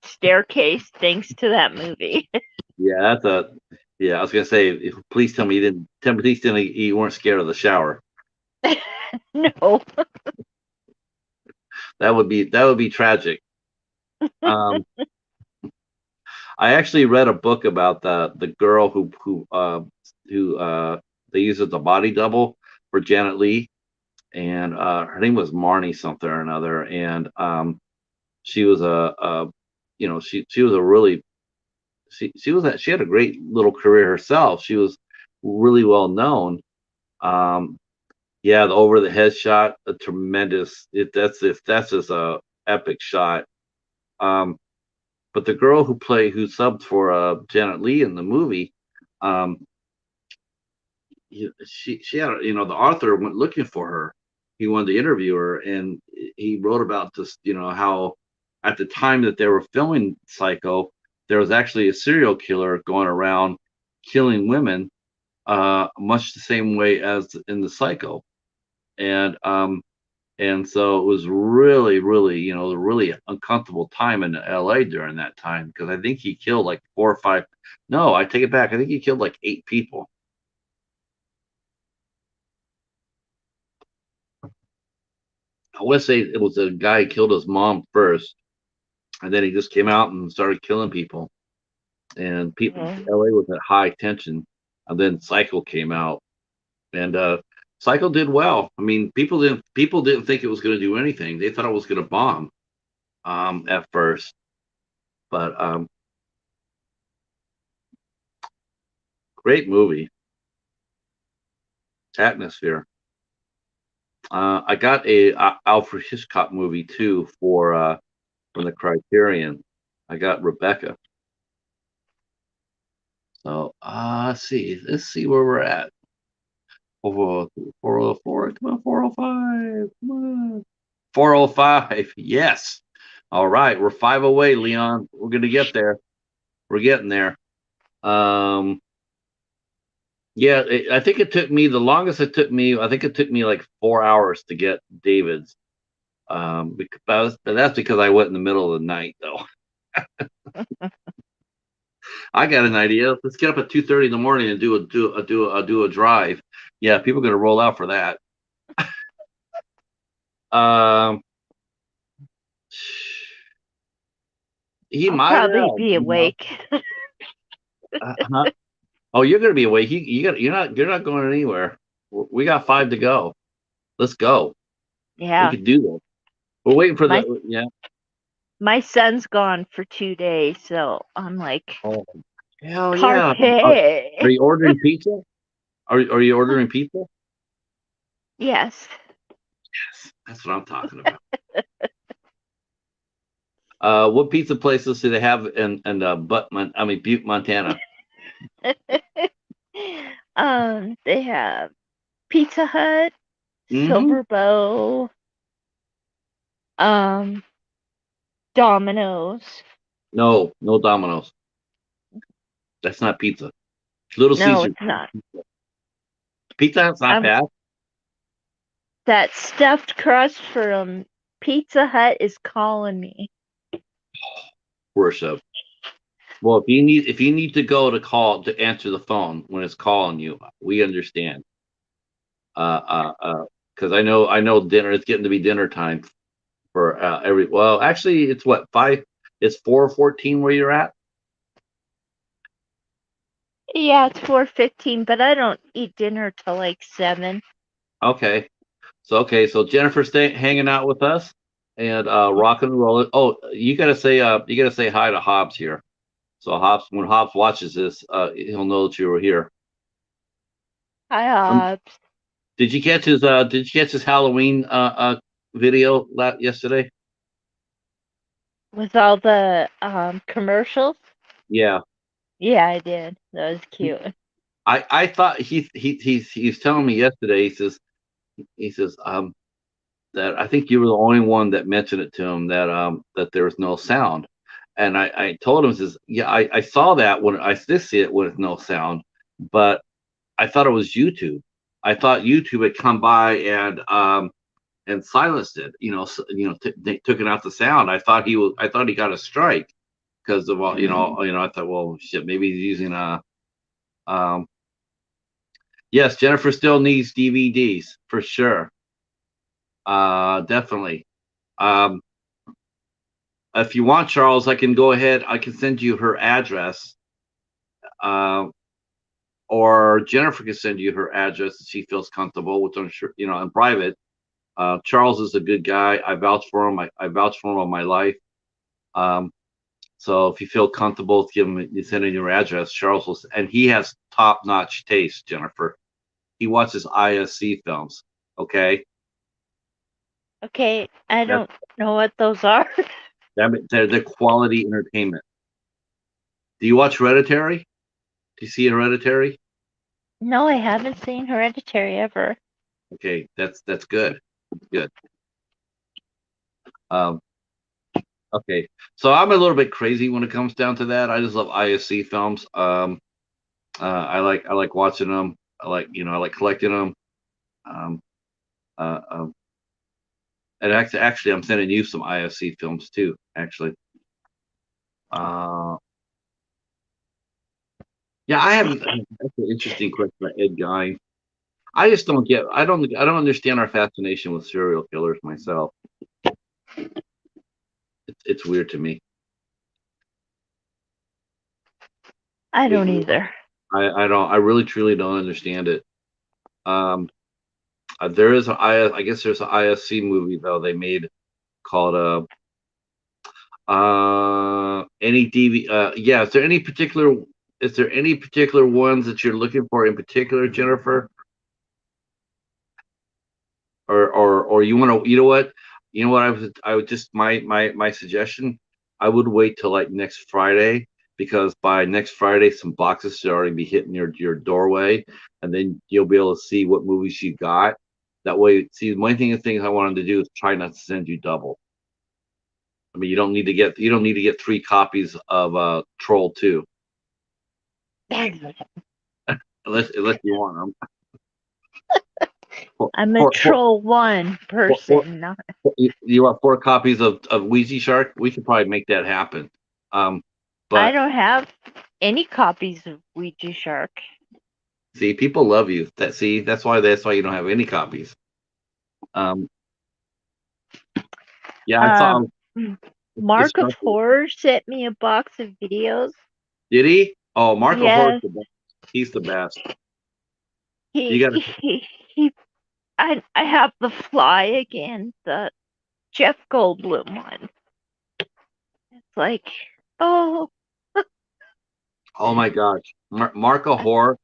staircase thanks to that movie. yeah, that's a. Yeah, I was gonna say, please tell me you didn't. Please tell me you weren't scared of the shower. No. That would be tragic. Um, I actually read a book about the girl who they use as a body double for Janet Leigh, and her name was Marnie something or another, and she was she was a really she had a great little career herself. She was really well known. Um, yeah, the over the head shot, a tremendous. That's just a epic shot. Um, but the girl who subbed for Janet Leigh in the movie, um, she had the author went looking for her. He wanted to interview her, and he wrote about just how at the time that they were filming Psycho, there was actually a serial killer going around killing women, much the same way as in the Psycho, and so it was really, really, a really uncomfortable time in LA during that time because I think he killed like 4 or 5. No, I take it back. I think he killed like 8 people. I want to say it was a guy who killed his mom first, and then he just came out and started killing people. And people, Mhm. LA was at high tension, and then Cycle came out, and Cycle did well. I mean, people didn't think it was going to do anything. They thought it was going to bomb at first, but great movie, atmosphere. I got a Alfred Hitchcock movie too for from the Criterion. I got Rebecca. So let's see where we're at. 404, come on, 405, come on. 405, yes. All right, we're 5 away, Leon. We're gonna get there. We're getting there. Um, yeah, I think it took me the longest it took me. I think it took me like 4 hours to get David's. But that's because I went in the middle of the night, though. I got an idea. Let's get up at 2:30 in the morning and do a drive. Yeah, people are gonna roll out for that. Um, He I'll might or probably not, be awake. huh? Oh, you're gonna be awake. You're not going anywhere. We got 5 to go. Let's go. We Yeah. could do this. We're waiting for My the yeah. my son's gone for 2 days, so I'm like, Oh, hell yeah. Are party. you ordering pizza? Are you ordering pizza? Yes. Yes, that's what I'm talking about. What pizza places do they have in Butte, Montana? They have Pizza Hut, Mm-hmm. Silver Bow, um, Domino's. No, no Domino's. That's not pizza. Little No, Caesars. it's not. Pizza Hut's not Um, bad. that stuffed crust from Pizza Hut is calling me. Worship. Well, if you need to go to answer the phone when it's calling you, we understand. Because I know dinner. It's getting to be dinner time for every. Well, actually, it's what 5. It's 4:14 where you're at. Yeah, it's 4:15, but I don't eat dinner till like 7. Okay. So Jennifer stay hanging out with us and rock and roll it. Oh, you gotta say hi to Hobbs here. So Hobbs, when Hobbs watches this, he'll know that you were here. Hi, Um, Hobbs. did you catch his Halloween video yesterday? With all the commercials? Yeah. Yeah, I did. That was He- cute. I thought he's telling me yesterday. He says that I think you were the only one that mentioned it to him that there was no sound. And I told him, says, yeah, I saw that when I did see it with no sound, but I thought it was YouTube. I thought YouTube had come by and silenced it. They took it out the sound. I thought he got a strike because of all. I thought, well, shit, maybe he's using a. Um, yes, Jennifer still needs DVDs for sure. Definitely. Um, if you want, Charles, I can go ahead. I can send you her address. Um, or Jennifer can send you her address if she feels comfortable, which I'm sure, in private. Charles is a good guy. I vouch for him. I vouch for him all my life. Um, so if you feel comfortable with you sending your address, Charles will, and he has top-notch taste, Jennifer. He watches ISC films. Okay, Okay, I that don't know what those are. they're quality entertainment. Do you watch Hereditary? Do you see Hereditary? No, I haven't seen Hereditary ever. Okay, that's good. Good. Um, okay, so I'm a little bit crazy when it comes down to that. I just love ISC films. I like watching them. I like collecting them. Um, uh, um, and actually, I'm sending you some ISC films too. Actually, uh, yeah, I haven't. That's an interesting question by Ed Guy. I just don't get. I don't understand our fascination with serial killers myself. It's weird to me. I It, don't either. I don't. I really truly don't understand it. Um, there is I guess there's an ISC movie though they made called any DV yeah, is there any particular ones that you're looking for in particular, Jennifer? Or you want to, I would just my suggestion, I would wait till like next Friday, because by next Friday some boxes should already be hitting your doorway, and then you'll be able to see what movies you got. That way, see, the thing I wanted to do is try not to send you double. I mean, you don't need to get 3 copies of Troll 2, unless you want them. For, I'm a for, for, troll one for, for, person, not. you want 4 copies of Ouija Shark? We could probably make that happen. Um, I but don't have any copies of Ouija Shark. see, people love you. That's why you don't have any copies. Um, yeah, I saw. Um, It's Mark of special. Horror sent me a box of videos. Did he? Oh, Marco Horst, Yes, he's the best. he You got to. he. I have the Fly again, the Jeff Goldblum one. It's like, oh Oh my gosh, Marco Horst,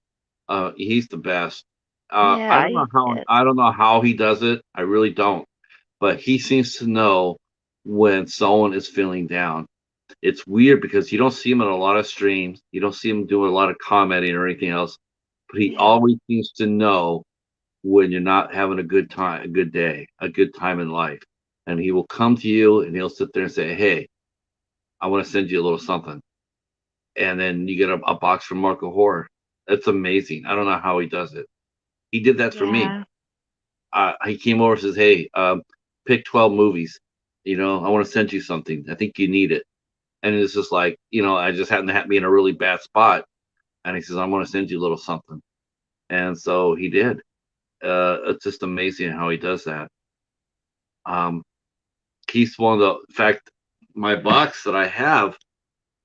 he's the best. I yeah, don't know he how. did. I don't know how he does it. I really don't. But he seems to know when someone is feeling down. It's weird because you don't see him in a lot of streams. You don't see him doing a lot of commenting or anything else. But he Yeah, always seems to know when you're not having a good time, a good day, a good time in life. And he will come to you and he'll sit there and say, "Hey, I want to send you a little something." And then you get a box from Marco Horror. That's amazing. I don't know how he does it. He did that for me. yeah, He came over and says, "Hey, pick 12 movies. I want to send you something. I think you need it." And it's just like, I just happened to be in a really bad spot. And he says, "I'm going to send you a little something." And so he did. It's just amazing how he does that. Um, he's one of the, in fact, my box that I have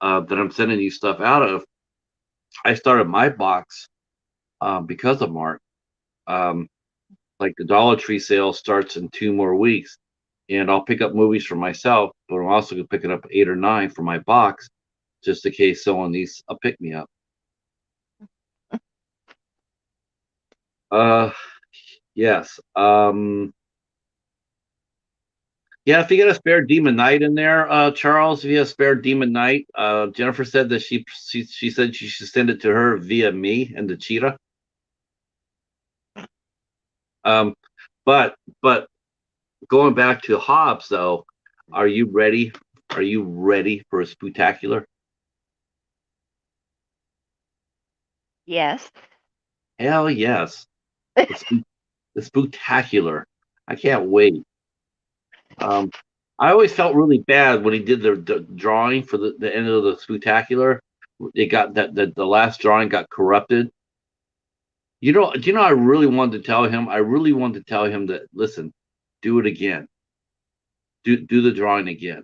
that I'm sending you stuff out of, I started my box because of Mark. Um, like the Dollar Tree sale starts in 2 more weeks, and I'll pick up movies for myself, but I'm also going to pick it up 8 or 9 for my box, just in case someone needs a pick me up. Uh, yes. Yeah, if you get a spare Demon Knight in there, Charles, if you have a spare Demon Knight, Jennifer said that she said she should send it to her via me and the Cheetah. Um, but going back to Hobbs though, are you ready? Are you ready for a spectacular? yes. Hell yes, the, spook, the spectacular. I can't wait. Um, I always felt really bad when he did the drawing for the end of the spectacular. It got the last drawing got corrupted. Do you know? I really wanted to tell him. I really wanted to tell him that listen, do it again. Do the drawing again.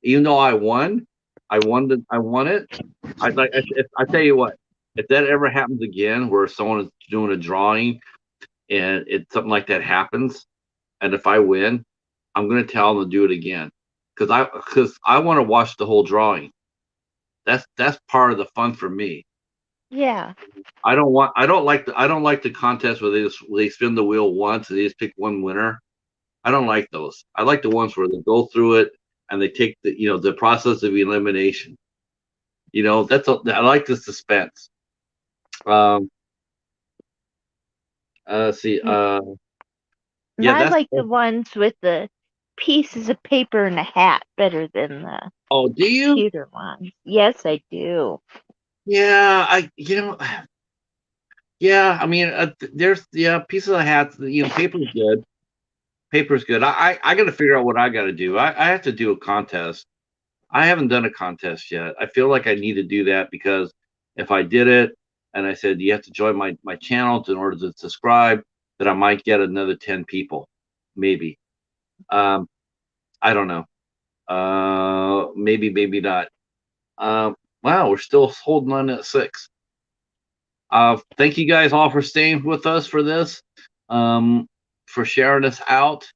Even though I won it. I like. I tell you what, if that ever happens again, where someone is doing a drawing and something like that happens, and if I win, I'm going to tell them to do it again because I want to watch the whole drawing. That's part of the fun for me. Yeah, I don't like the contest where they spin the wheel once and they just pick one winner. I don't like those. I like the ones where they go through it and they take the process of elimination. I like the suspense. Um, see, and yeah, I that's. like the ones with the pieces of paper and a hat better than the Oh, do you? computer ones. Yes, I do. Yeah, yeah. I mean, there's pieces of hats. Paper's good. Paper's good. I got to figure out what I got to do. I have to do a contest. I haven't done a contest yet. I feel like I need to do that because if I did it and I said you have to join my channel in order to subscribe, that I might get another 10 people, maybe. Um, I don't know. Maybe not. Wow, we're still holding on at 6. Thank you guys all for staying with us for this, for sharing us out,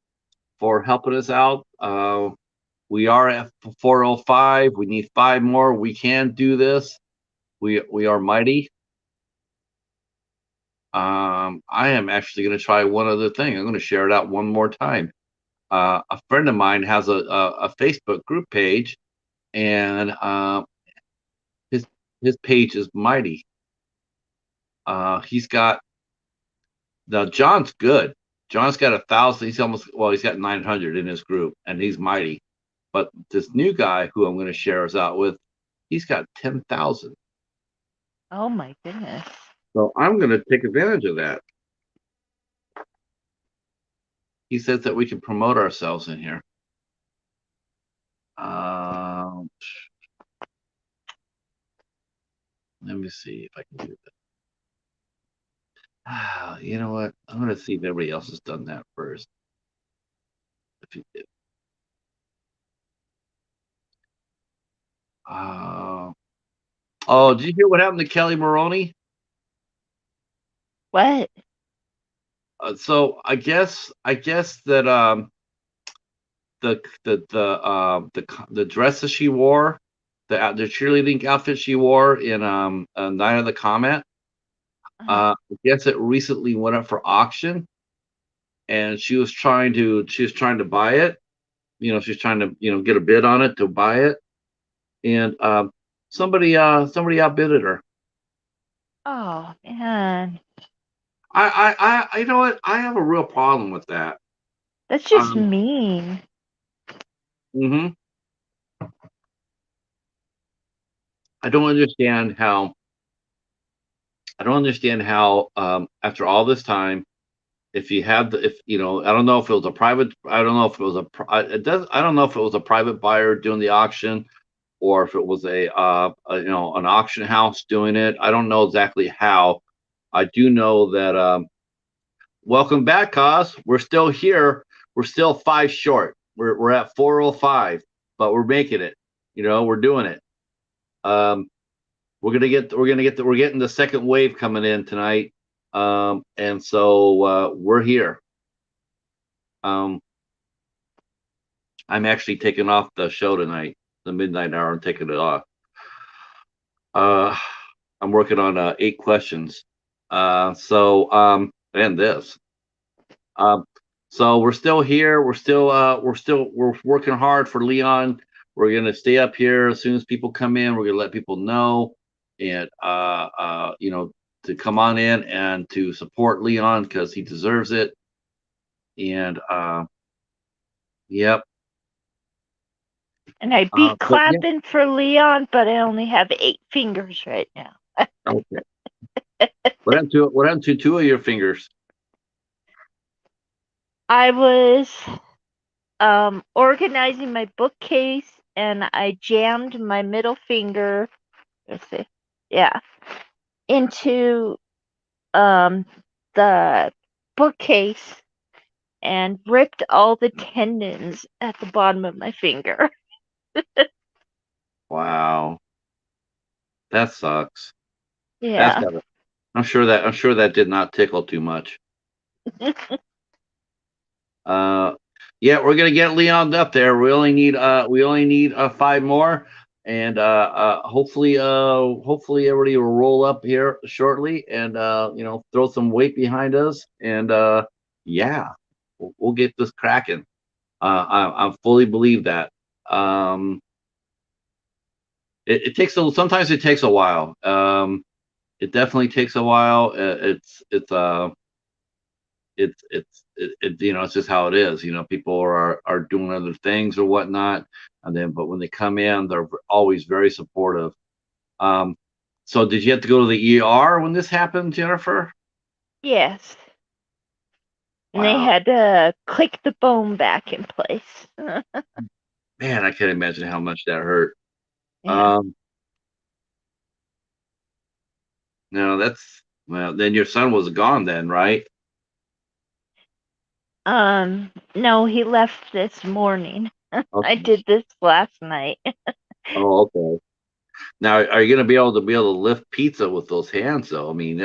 for helping us out. We are at 405. We need 5 more. We can do this. We are mighty. I am actually going to try one other thing. I'm going to share it out one more time. A friend of mine has a Facebook group page, and his his page is mighty. He's got now John's good. John's got 1,000. He's got 900 in his group, and he's mighty. But this new guy who I'm going to share us out with, he's got 10,000. Oh my goodness. So I'm going to take advantage of that. He says that we can promote ourselves in here. Um, Let me see if I can do that. You know what? I'm going to see if everybody else has done that first. If you, Uh, oh, did you hear what happened to Kelly Maroney? What? So I guess that the dresses she wore, the cheerleading outfit she wore in Night of the Comet, Uh, I guess it recently went up for auction, and she was trying to buy it. She's trying to get a bid on it to buy it, and somebody outbidded her. oh man, You know what? I have a real problem with that. that's just Um, mean. hmm I don't understand how. I don't understand how. After all this time, if you have the, if I don't know if it was a private. I don't know if it was a. It does. I don't know if it was a private buyer doing the auction, or if it was an auction house doing it. I don't know exactly how. I do know that. Welcome back, Cos. We're still here. We're still five short. We're at 405, but we're making it. We're doing it. Um, we're getting the second wave coming in tonight. And so we're here. Um, I'm actually taking off the show tonight, the midnight hour. I'm taking it off. Uh, I'm working on 8 questions. And this. Um, so we're still here. We're working hard for Leon. We're gonna stay up here as soon as people come in. We're gonna let people know, and to come on in and to support Leon because he deserves it. And yep. And I'd be But yeah. clapping for Leon, but I only have 8 fingers right now. Okay. What happened to two of your fingers? I was organizing my bookcase and I jammed my middle finger, let's see, yeah, into um the bookcase and ripped all the tendons at the bottom of my finger. Wow, that sucks. That's Yeah. got. I'm sure that did not tickle too much. Uh, yeah, we're gonna get Leon up there. We only need 5 more, and hopefully everybody will roll up here shortly, and throw some weight behind us, and yeah, we'll get this cracking. I fully believe that. Um, sometimes it takes a while. It definitely takes a while. It's just how it is. People are doing other things or whatnot, but when they come in, they're always very supportive. Um, so did you have to go to the ER when this happened, Jennifer? Yes. And they Wow, had to click the bone back in place. man, I can't imagine how much that hurt. Yeah. Um, no, that's well. Then your son was gone, then, right? No, he left this morning. I Okay. did this last night. Oh, okay. Now, are you going to be able to lift pizza with those hands, though? I mean,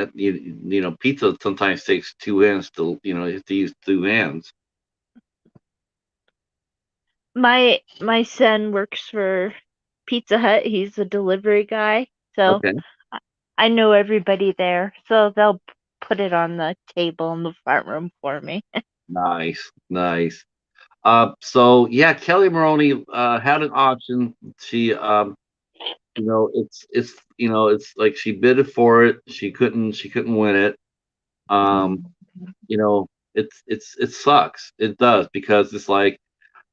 pizza sometimes takes 2 hands you have to use 2 hands. My son works for Pizza Hut. He's a delivery guy. So Okay. I know everybody there. So they'll put it on the table in the front room for me. Nice, nice. So yeah, Kelly Maroney had an auction. It's like she bid it for it. She couldn't win it. Um, it sucks. It does because it's like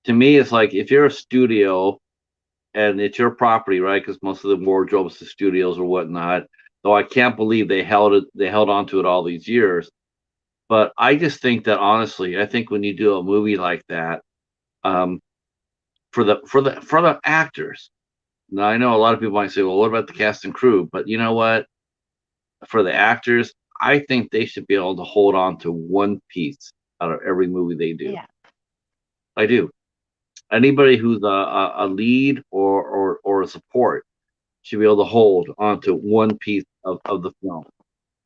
to me, it's like if you're a studio and it's your property, right? Because most of the wardrobes, the studios or whatnot. Though I can't believe they held on to it all these years. But I just think that honestly, I think when you do a movie like that, um, for the actors. Now I know a lot of people might say, "Well, what about the cast and crew?" But you know what? For the actors, I think they should be able to hold on to one piece out of every movie they do. Yeah. I do. Anybody who's a lead or a support, should be able to hold onto one piece of the film.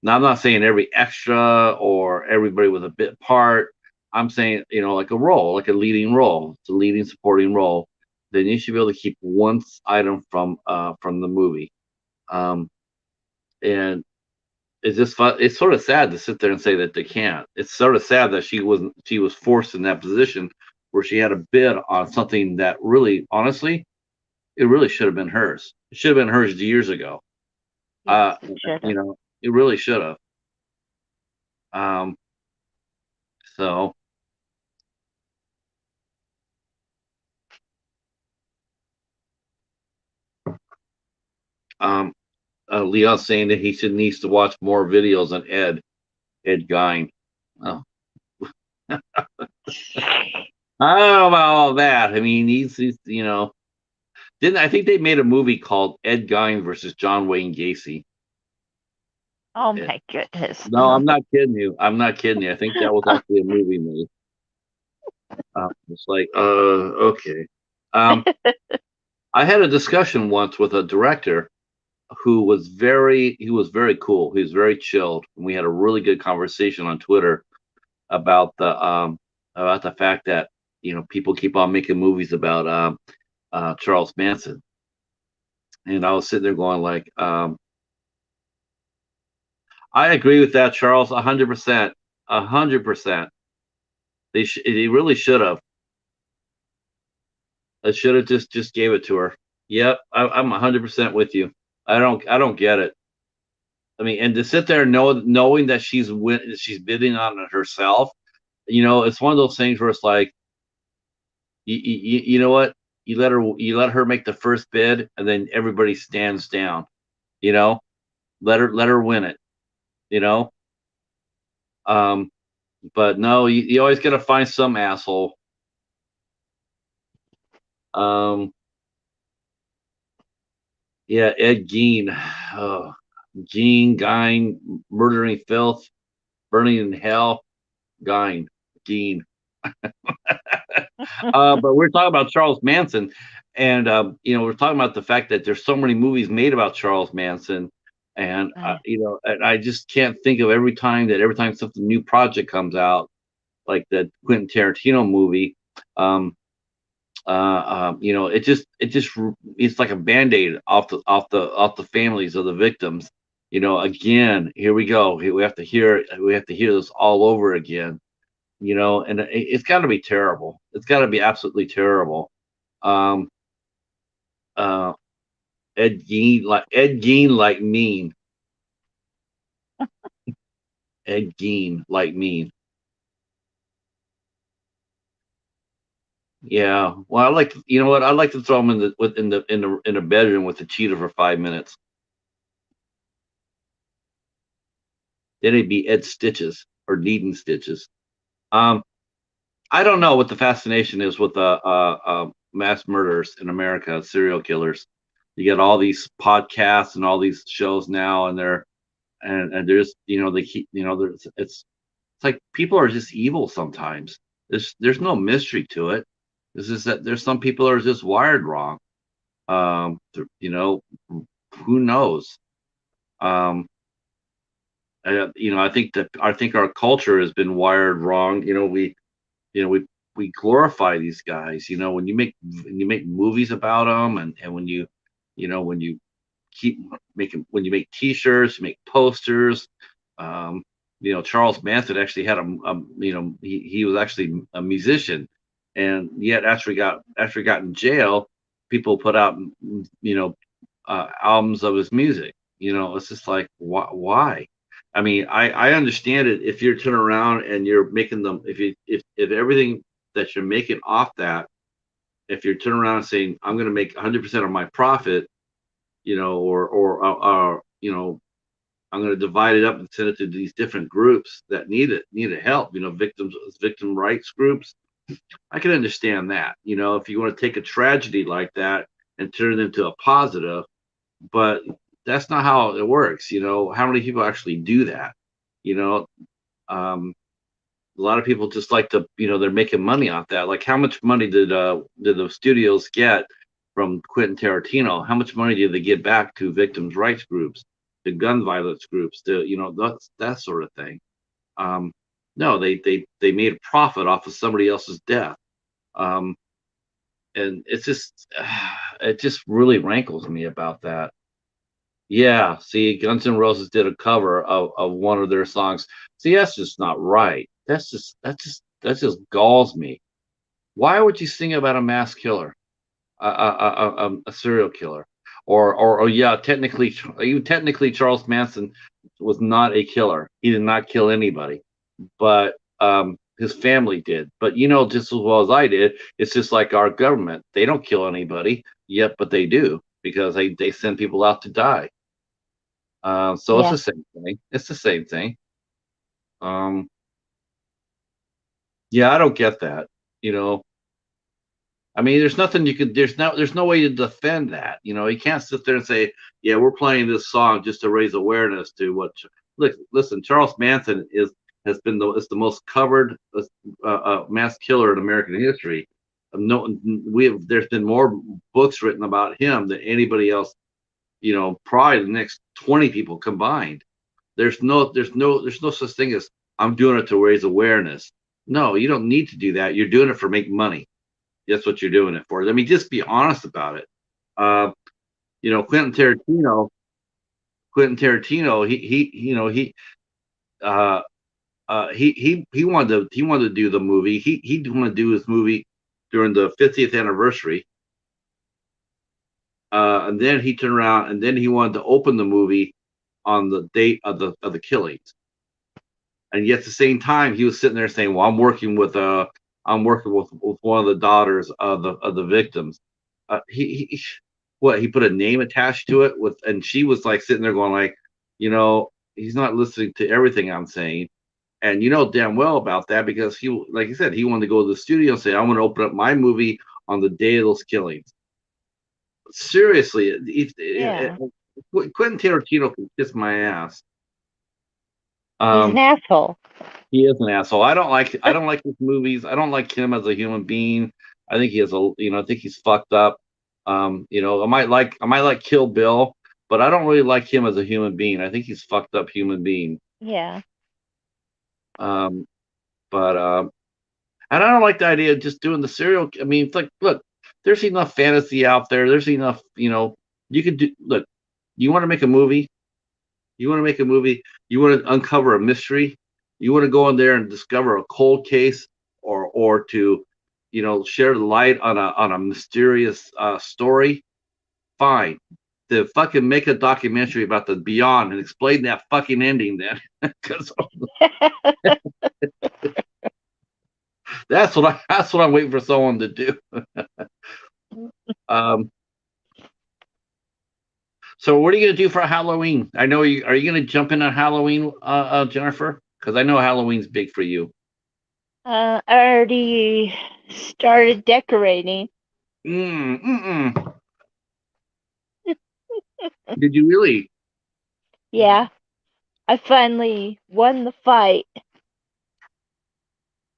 Now, I'm not saying every extra or everybody with a bit part. I'm saying, like a role, like a leading role, it's a leading supporting role. Then you should be able to keep one item from the movie. Um, and it's just fun. It's sort of sad to sit there and say that they can't. It's sort of sad that she was forced in that position where she had a bid on something that really, honestly, it really should have been hers. It should have been hers years ago. Yes, Uh, it should have. you know, it really should have. Um, so um, Leon's saying that he should needs to watch more videos on Ed Gein. Oh, I don't know about all that. I mean, he's didn't I think they made a movie called Ed Gein versus John Wayne Gacy? Oh Eh, my goodness. No, I'm not kidding you. I'm not kidding you. I think that was actually a movie made. It's like, okay. Um, I had a discussion once with a director he was very cool. He was very chilled. And we had a really good conversation on Twitter about the fact that people keep on making movies about Charles Manson. And I was sitting there going like, I agree with that, Charles, 100%, 100%. They really should have. I should have just gave it to her. Yep, I'm 100% with you. I don't get it. I mean, and to sit there knowing that she's bidding on it herself, it's one of those things where it's like, you know what, you let her make the first bid, and then everybody stands down. You know, let her win it. You know, um, but no, you always got to find some asshole. Um, yeah, Ed Gein, oh, Gein, Gein, murdering filth, burning in hell, Gein, Gein. But we're talking about Charles Manson, and we're talking about the fact that there's so many movies made about Charles Manson, and Uh, and I just can't think of every time something new project comes out, like the Quentin Tarantino movie. It's like a band-aid off the families of the victims. Again, here we go. We have to hear this all over again. And it's got to be terrible. It's got to be absolutely terrible. Um, uh, Ed Gein like mean. Ed Gein like mean. Yeah. Well, you know what? I'd like to throw him in the bedroom with the cheetah for 5 minutes. Then it'd be Ed Stitches or Needing Stitches. Um, I don't know what the fascination is with mass murderers in America, serial killers. You get all these podcasts and all these shows now, and there's they keep there's it's like people are just evil sometimes. There's no mystery to it. It's just that there's some people that are just wired wrong. You know, who knows? Um, I think our culture has been wired wrong. We glorify these guys. When you make movies about them, and when you keep making when you make T-shirts, you make posters. Um, Charles Manson actually had he was actually a musician, and yet after he got in jail, people put out albums of his music. It's just like why? I mean, I understand it if you're turning around and you're making them if everything that you're making off that, if you're turning around and saying I'm going to make 100% of my profit, or I'm going to divide it up and send it to these different groups that need help, victim rights groups. I can understand that, if you want to take a tragedy like that and turn it into a positive, but that's not how it works. How many people actually do that? You know, um, a lot of people just like to, they're making money off that. Like, how much money did the studios get from Quentin Tarantino. How much money did they give back to victims' rights groups, to gun violence groups, to that sort of thing? Um, no, they made a profit off of somebody else's death, um, and it's just it just really rankles me about that. Yeah, see, Guns N' Roses did a cover of one of their songs. See, that's just not right. That just galls me. Why would you sing about a mass killer, a serial killer, or yeah, technically Charles Manson was not a killer. He did not kill anybody, but his family did. But just as well as I did, it's just like our government. They don't kill anybody yet, but they do because they send people out to die. So it's Yeah. the same thing. It's the same thing. Um, yeah, I don't get that. You know, I mean, there's nothing you could. There's no way to defend that. You can't sit there and say, "Yeah, we're playing this song just to raise awareness to what." Look, listen, Charles Manson has been is the most covered mass killer in American history. No, there's been more books written about him than anybody else. Probably the next 20 people combined. There's no such thing as I'm doing it to raise awareness. No, you don't need to do that. You're doing it for make money. That's what you're doing it for. I mean, just be honest about it. Uh, Quentin Tarantino. Quentin Tarantino. Uh, he wanted to do the movie. He wanted to do his movie during the 50th anniversary. And then he turned around and then he wanted to open the movie on the date of the killings. And yet at the same time, he was sitting there saying, "Well, I'm working with one of the daughters of the victims." He put a name attached to it and she was like sitting there going like, he's not listening to everything I'm saying, and damn well about that because like he said, he wanted to go to the studio and say, "I want to open up my movie on the day of those killings." Seriously, Yeah. Quentin Tarantino can kiss my ass. He's an Um, asshole. He is an asshole. I don't like his movies. I don't like him as a human being. I think he has I think he's fucked up. I might like Kill Bill, but I don't really like him as a human being. I think he's fucked up human being. Yeah. Um, but and I don't like the idea of just doing the serial. I mean, it's like, look, there's enough fantasy out there. There's enough, you could do. Look, you want to make a movie. You want to make a movie. You want to uncover a mystery. You want to go in there and discover a cold case, or to, share the light on a mysterious story. Fine. To fucking make a documentary about the beyond and explain that fucking ending then, because that's what I'm waiting for someone to do. Um, so what are you gonna do for Halloween? I know you are. You gonna jump in on Halloween, Jennifer? Because I know Halloween's big for you. I already started decorating. Mm. Did you really? Yeah. I finally won the fight.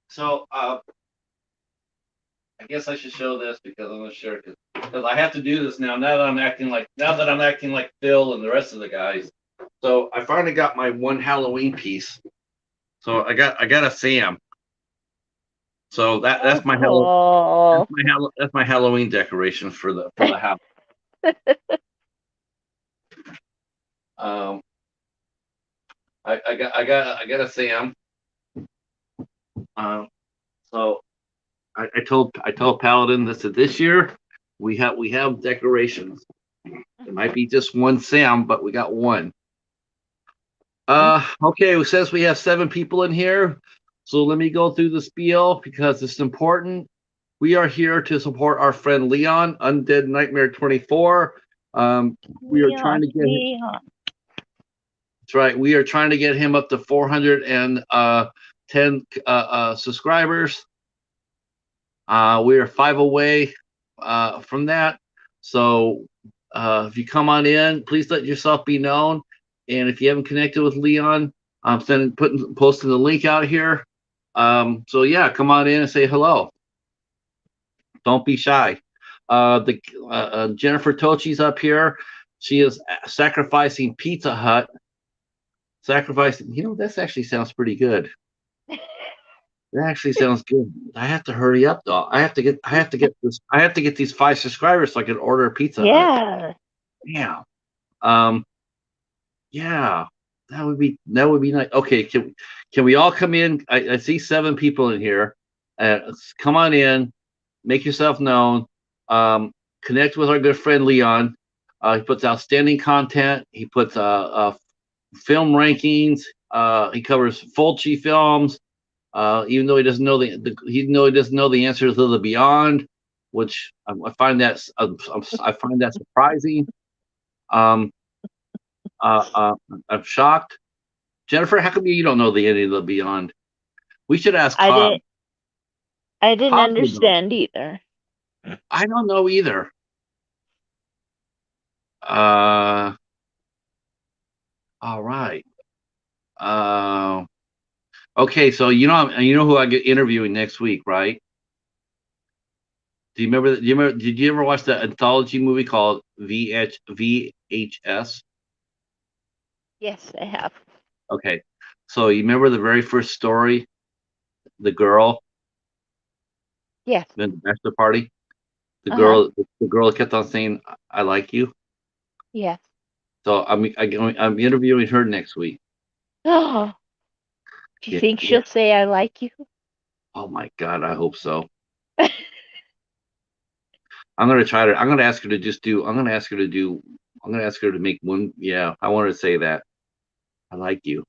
So, I guess I should show this because I'm gonna share it because I have to do this now. Now that I'm acting like Phil and the rest of the guys. So I finally got my one Halloween piece. So I got a Sam. So that's my Oh. that's my Halloween decoration for the house. Um, I got a Sam. Um, so I told Paladin that this year we have decorations. It might be just one Sam, but we got one. Okay, it says we have 7 people in here. So let me go through the spiel because it's important. We are here to support our friend Leon, Undead Nightmare 24. We are trying Leon, to get him, Leon. that's right. We are trying to get him up to 410 subscribers. We are 5 away from that. So if you come on in, please let yourself be known. And if you haven't connected with Leon, I'm posting the link out here. So yeah, come on in and say hello. Don't be shy. The Jennifer Tochi's up here. She is sacrificing Pizza Hut. Sacrificing. This actually sounds pretty good. That actually sounds good. I have to hurry up though. I have to get these 5 subscribers so I can order a Pizza Hut. Yeah. Yeah. Um. Yeah. That would be nice. Okay. Can we all come in? I see 7 people in here. Come on in. Make yourself known. Connect with our good friend Leon. He puts outstanding content. He puts film rankings. He covers Fulci films. Even though he doesn't know he doesn't know the answers to the Beyond, which I find I find that surprising. Um, I'm shocked. Jennifer, how come you don't know the ending of the Beyond? We should ask I Hob. didn't I didn't Hob would know. understand either. I don't know either. Uh, all right. Uh, okay, so you know who I get interviewing next week, right? Do you remember? Did you ever watch the anthology movie called VHS? Yes, I have. Okay, so you remember the very first story, the girl Yes. in the bachelor party, Uh-huh. the girl that kept on saying, "I like you." Yes. So I'm interviewing her next week. Oh, do you Yeah, think yeah. she'll say I like you? Oh my God, I hope so. I'm gonna try to. I'm gonna ask her to just do. I'm gonna ask her to do. I'm gonna ask her to make one. Yeah, I want her to say that. I like you.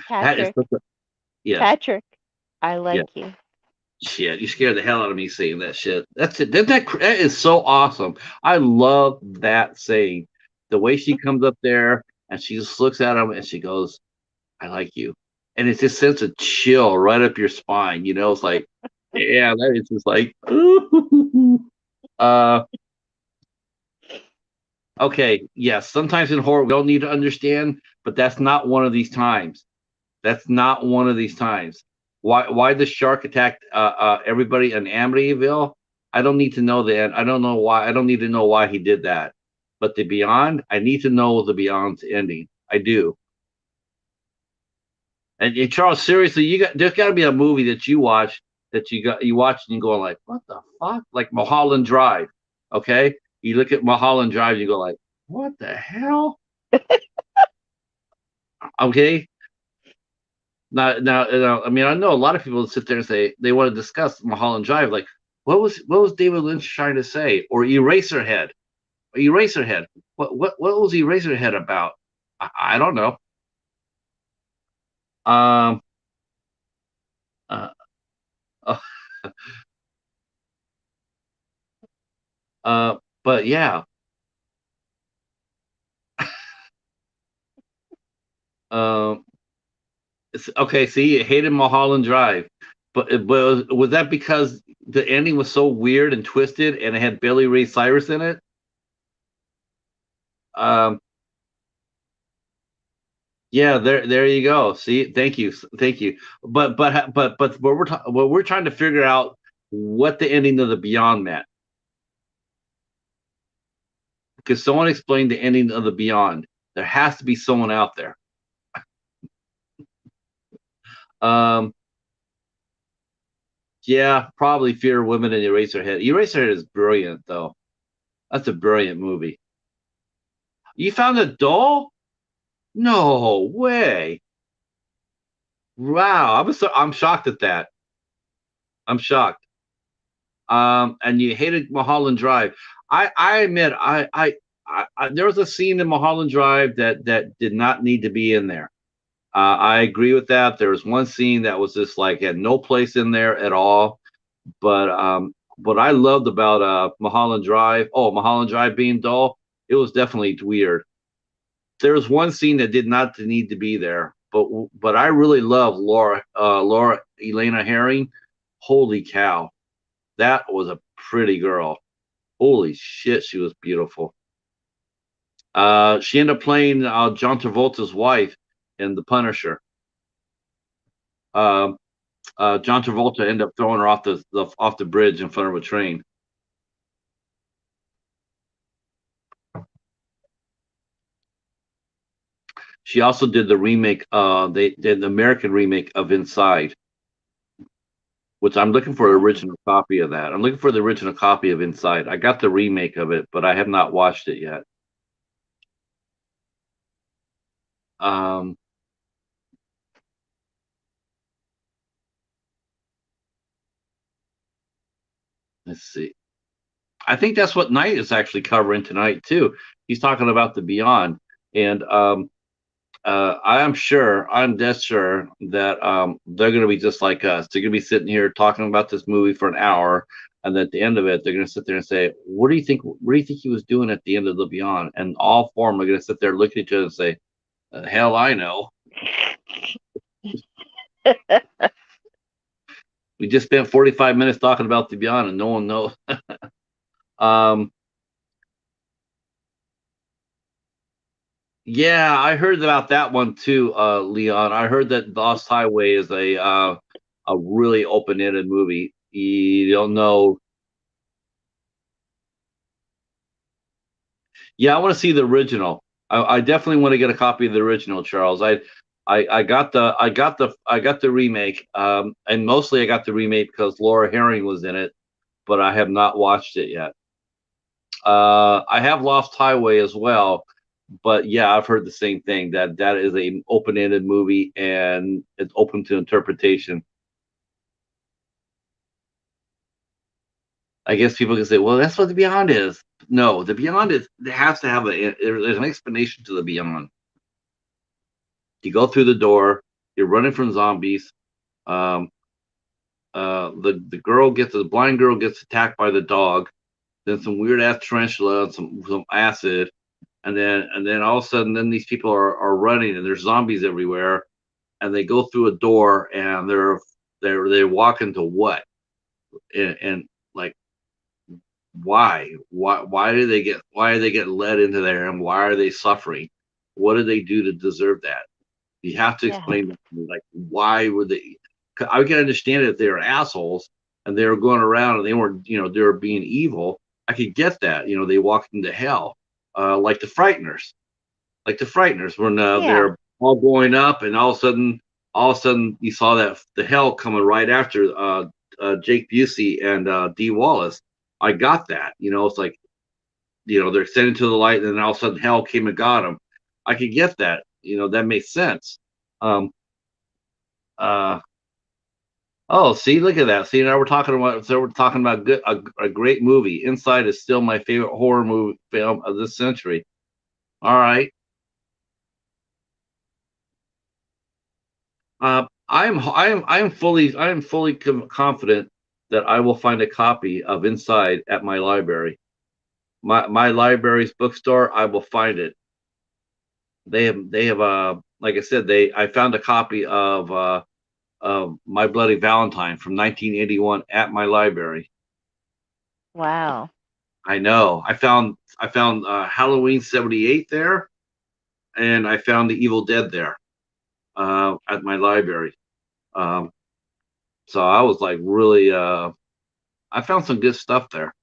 That is Patrick, such a yes. Patrick, I Yeah. like you. Shit, you scared the hell out of me saying that shit. That's it. That is so awesome. I love that saying. The way she comes up there and she just looks at him and she goes, "I like you," and it just sends a chill right up your spine. It's like, yeah, that is just like, uh, okay, yes. Sometimes in horror we don't need to understand, but that's not one of these times. That's not one of these times. Why the shark attacked everybody in Amityville? I don't need to know that. I don't know why. I don't need to know why he did that. But the Beyond, I need to know the Beyond's ending. I do. And Charles, seriously, there's got to be a movie that you watch and you go like, what the fuck? Like Mulholland Drive. Okay, you look at Mulholland Drive, you go like, what the hell? Okay, now, I mean, I know a lot of people sit there and say they want to discuss Mulholland Drive. Like, what was David Lynch trying to say? Or Eraserhead? Eraserhead. What was Eraserhead about? I don't know. Um. Uh. Uh. uh but yeah. Um. Okay. See, you hated Mulholland Drive, but was that because the ending was so weird and twisted, and it had Billy Ray Cyrus in it? Um. Yeah, there you go. See, thank you. But what we're trying to figure out what the ending of the Beyond meant, because someone explained the ending of the Beyond. There has to be someone out there. Um, yeah, probably Fear of Women and Eraserhead. Eraserhead is brilliant, though. That's a brilliant movie. You found a doll? No way! Wow, I'm shocked at that. I'm shocked. And you hated Mulholland Drive. I admit, there was a scene in Mulholland Drive that did not need to be in there. I agree with that. There was one scene that was just like had no place in there at all. But what I loved about Mulholland Drive, Mulholland Drive being dull, it was definitely weird. There was one scene that did not need to be there, but I really love Laura Elena Herring. Holy cow, that was a pretty girl. Holy shit, she was beautiful. She ended up playing John Travolta's wife in The Punisher. Um, John Travolta ended up throwing her off the bridge in front of a train. She also did the remake. They did the American remake of Inside, which I'm looking for an Oh, original copy of that. I'm looking for the original copy of Inside. I got the remake of it, but I have not watched it yet. Um, let's see. I think that's what Knight is actually covering tonight too. He's talking about the Beyond, and I'm dead sure that they're going to be just like us. They're going to be sitting here talking about this movie for an hour, and at the end of it, they're going to sit there and say, "What do you think? What do you think he was doing at the end of the Beyond?" And all four of them are going to sit there, look at each other, and say, "Hell, I know. We just spent 45 minutes talking about the Beyond, and no one knows." um, yeah, I heard about that one too, Leon. I heard that Lost Highway is a really open-ended movie. You don't know. Yeah, I want to see the original. I definitely want to get a copy of the original, Charles. I got the remake, and mostly I got the remake because Laura Herring was in it, but I have not watched it yet. I have Lost Highway as well, but yeah, I've heard the same thing that that is a open-ended movie and it's open to interpretation. I guess people can say, well, that's what the Beyond is. No, the Beyond is it has to have there's an explanation to the Beyond. You go through the door, you're running from zombies. Um, the blind girl gets attacked by the dog. Then some weird ass tarantula and some acid, and then all of a sudden, then these people are running and there's zombies everywhere, and they go through a door and they walk into what and like why do they get led into there and why are they suffering? What did they do to deserve that? You have to yeah, explain that to me. Like, why would they? I can understand it if they were assholes and they were going around and they weren't, they were being evil. I could get that. They walked into hell, like the Frighteners, when yeah, they're all going up and all of a sudden, you saw that the hell coming right after Jake Busey and Dee Wallace. I got that. It's like they're extending to the light, and then all of a sudden hell came and got them. I could get that. That makes sense. Um, uh, oh, see, look at that. See, now we're talking about a great movie. Inside is still my favorite horror movie film of this century. All right. I am fully confident that I will find a copy of Inside at my library. My library's bookstore. I will find it. They have like I said, I found a copy of My Bloody Valentine from 1981 at my library. wow. I know. I found Halloween '78 there, and I found The Evil Dead there at my library. Um, so I was like really I found some good stuff there.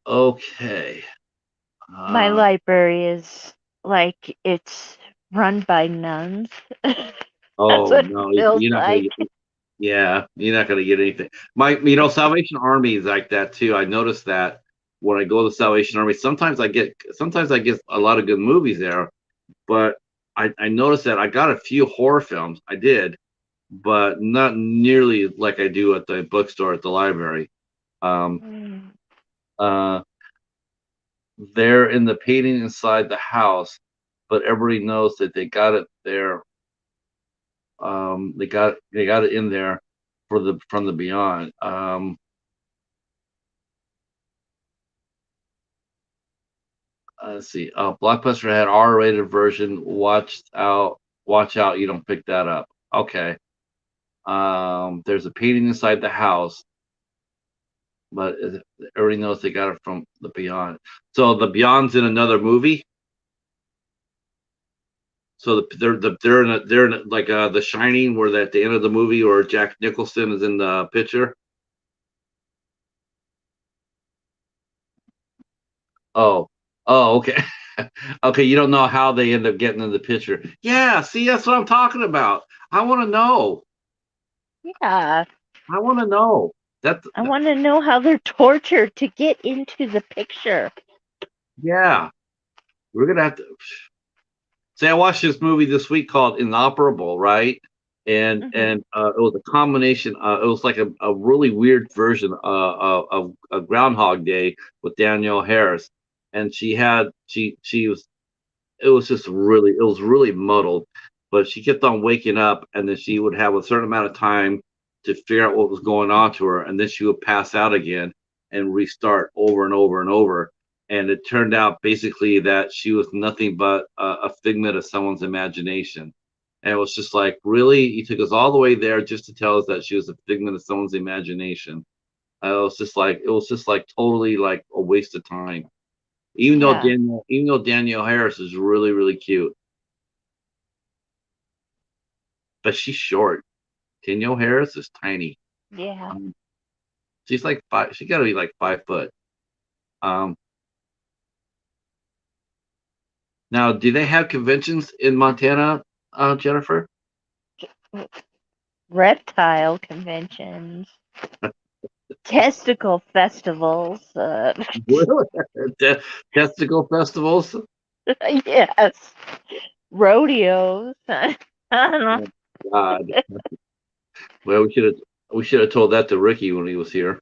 Okay. My Uh, library is like it's run by nuns. That's oh what it no, feels you're not gonna like. get. Yeah, you're not gonna get anything. Salvation Army is like that too. I noticed that when I go to Salvation Army, sometimes I get a lot of good movies there, but I noticed that I got a few horror films. I did, but not nearly like I do at the bookstore at the library. Um, Mm. uh, they're in the painting inside the house, but everybody knows that they got it there. They got it in there for the from the Beyond. Let's see. Blockbuster had R-rated version. Watch out! You don't pick that up. Okay. There's a painting inside the house, but everybody knows they got it from the Beyond. So the Beyond's in another movie. So they're in like The Shining, where at the end of the movie, or Jack Nicholson is in the picture. Oh, Oh, okay. Okay, you don't know how they end up getting in the picture. Yeah, see, that's what I'm talking about. I want to know. Yeah. I want to know. That, I want to know how they're tortured to get into the picture. yeah, we're gonna have to. See, I watched this movie this week called Inoperable, right? Hmm. It was a combination. It was like a really weird version of Groundhog Day with Danielle Harris, and she was it was really muddled, but she kept on waking up, and then she would have a certain amount of time to figure out what was going on to her, and then she would pass out again and restart over and over and over. And it turned out basically that she was nothing but a figment of someone's imagination. And it was just like, really, you took us all the way there just to tell us that she was a figment of someone's imagination. It was just like totally like a waste of time. Yeah. Even though Danielle Harris is really, really cute, but she's short. Danielle Harris is tiny. Yeah. Um, she's like five. She got to be like 5 foot. Um, Now, do they have conventions in Montana, Jennifer? Reptile conventions, testicle festivals. Really? Testicle festivals? Yes. Rodeos. I don't know. Oh, God. Well, we should have told that to Ricky when he was here.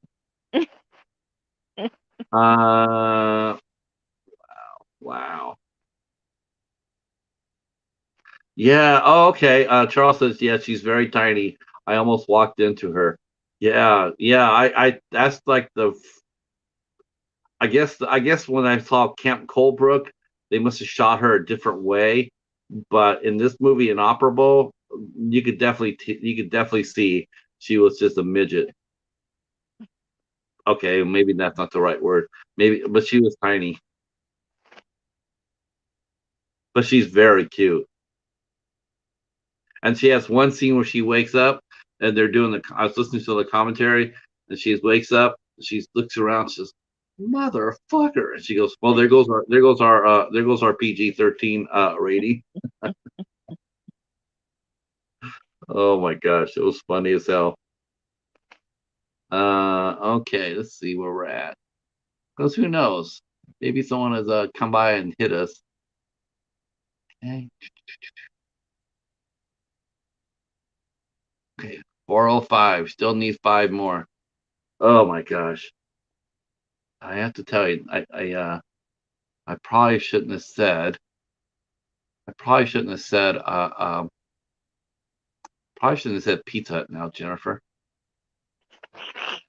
Uh, wow. Yeah. Oh, okay. Charles says, yeah, she's very tiny. I almost walked into her. Yeah, yeah. That's like I guess when I saw Camp Coldbrook, they must have shot her a different way. But in this movie, Inoperable, you could definitely see she was just a midget. Okay, maybe that's not the right word. Maybe, but she was tiny. But she's very cute. And she has one scene where she wakes up and they're doing the. I was listening to the commentary, and she wakes up. She looks around. She says, "Motherfucker!" And she goes, "Well, there goes our PG-13 rating." Oh my gosh, it was funny as hell. Okay, let's see where we're at. Because who knows? Maybe someone has come by and hit us. Okay, okay, 405. Still need five more. Oh my gosh. I have to tell you, I probably shouldn't have said. I probably shouldn't have said. Probably shouldn't have said Pizza Hut now, Jennifer.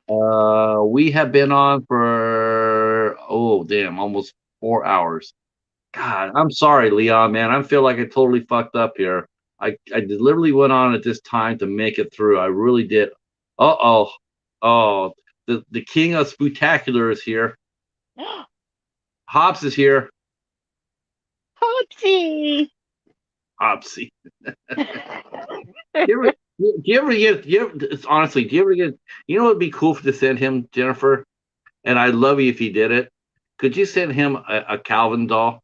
We have been on for oh damn, almost 4 hours. God, I'm sorry, Leon, man. I feel like I totally fucked up here. I deliberately went on at this time to make it through. I really did. Uh-oh. Oh, the king of spectacular is here. Hobbs is here. Oopsie. Hopsy. Do you ever get, honestly, do you ever get, you know what would be cool to send him, Jennifer? And I'd love you if you did it. Could you send him a Calvin doll?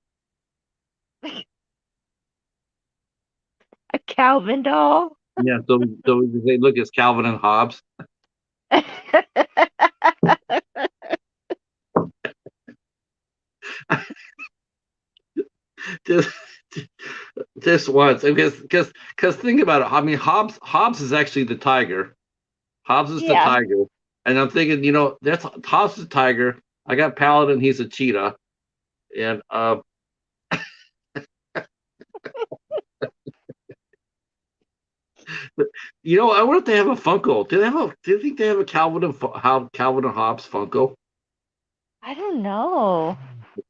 A Calvin doll. Yeah, so we can say, look, it's Calvin and Hobbes. Just, just once, because think about it. I mean, Hobbes is actually the tiger. Hobbes is the Yeah. tiger, and I'm thinking, that's Hobbes is the tiger. I got Paladin, he's a cheetah, and but, I wonder if they have a Funko. Do you think they have a Calvin and Hobbes Funko? I don't know.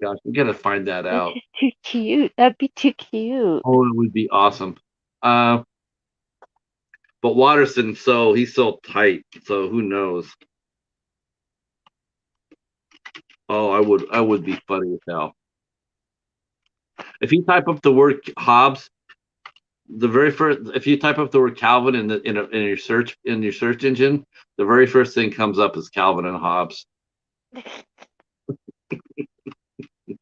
Gosh, we gotta find that That's out. just too cute. That'd be too cute. Oh, it would be awesome. Uh, but Watterson, so he's so tight, so who knows? Oh, I would be funny as hell. If you type up the word Hobbes, the very first, if you type up the word Calvin in your search engine, the very first thing comes up is Calvin and Hobbes.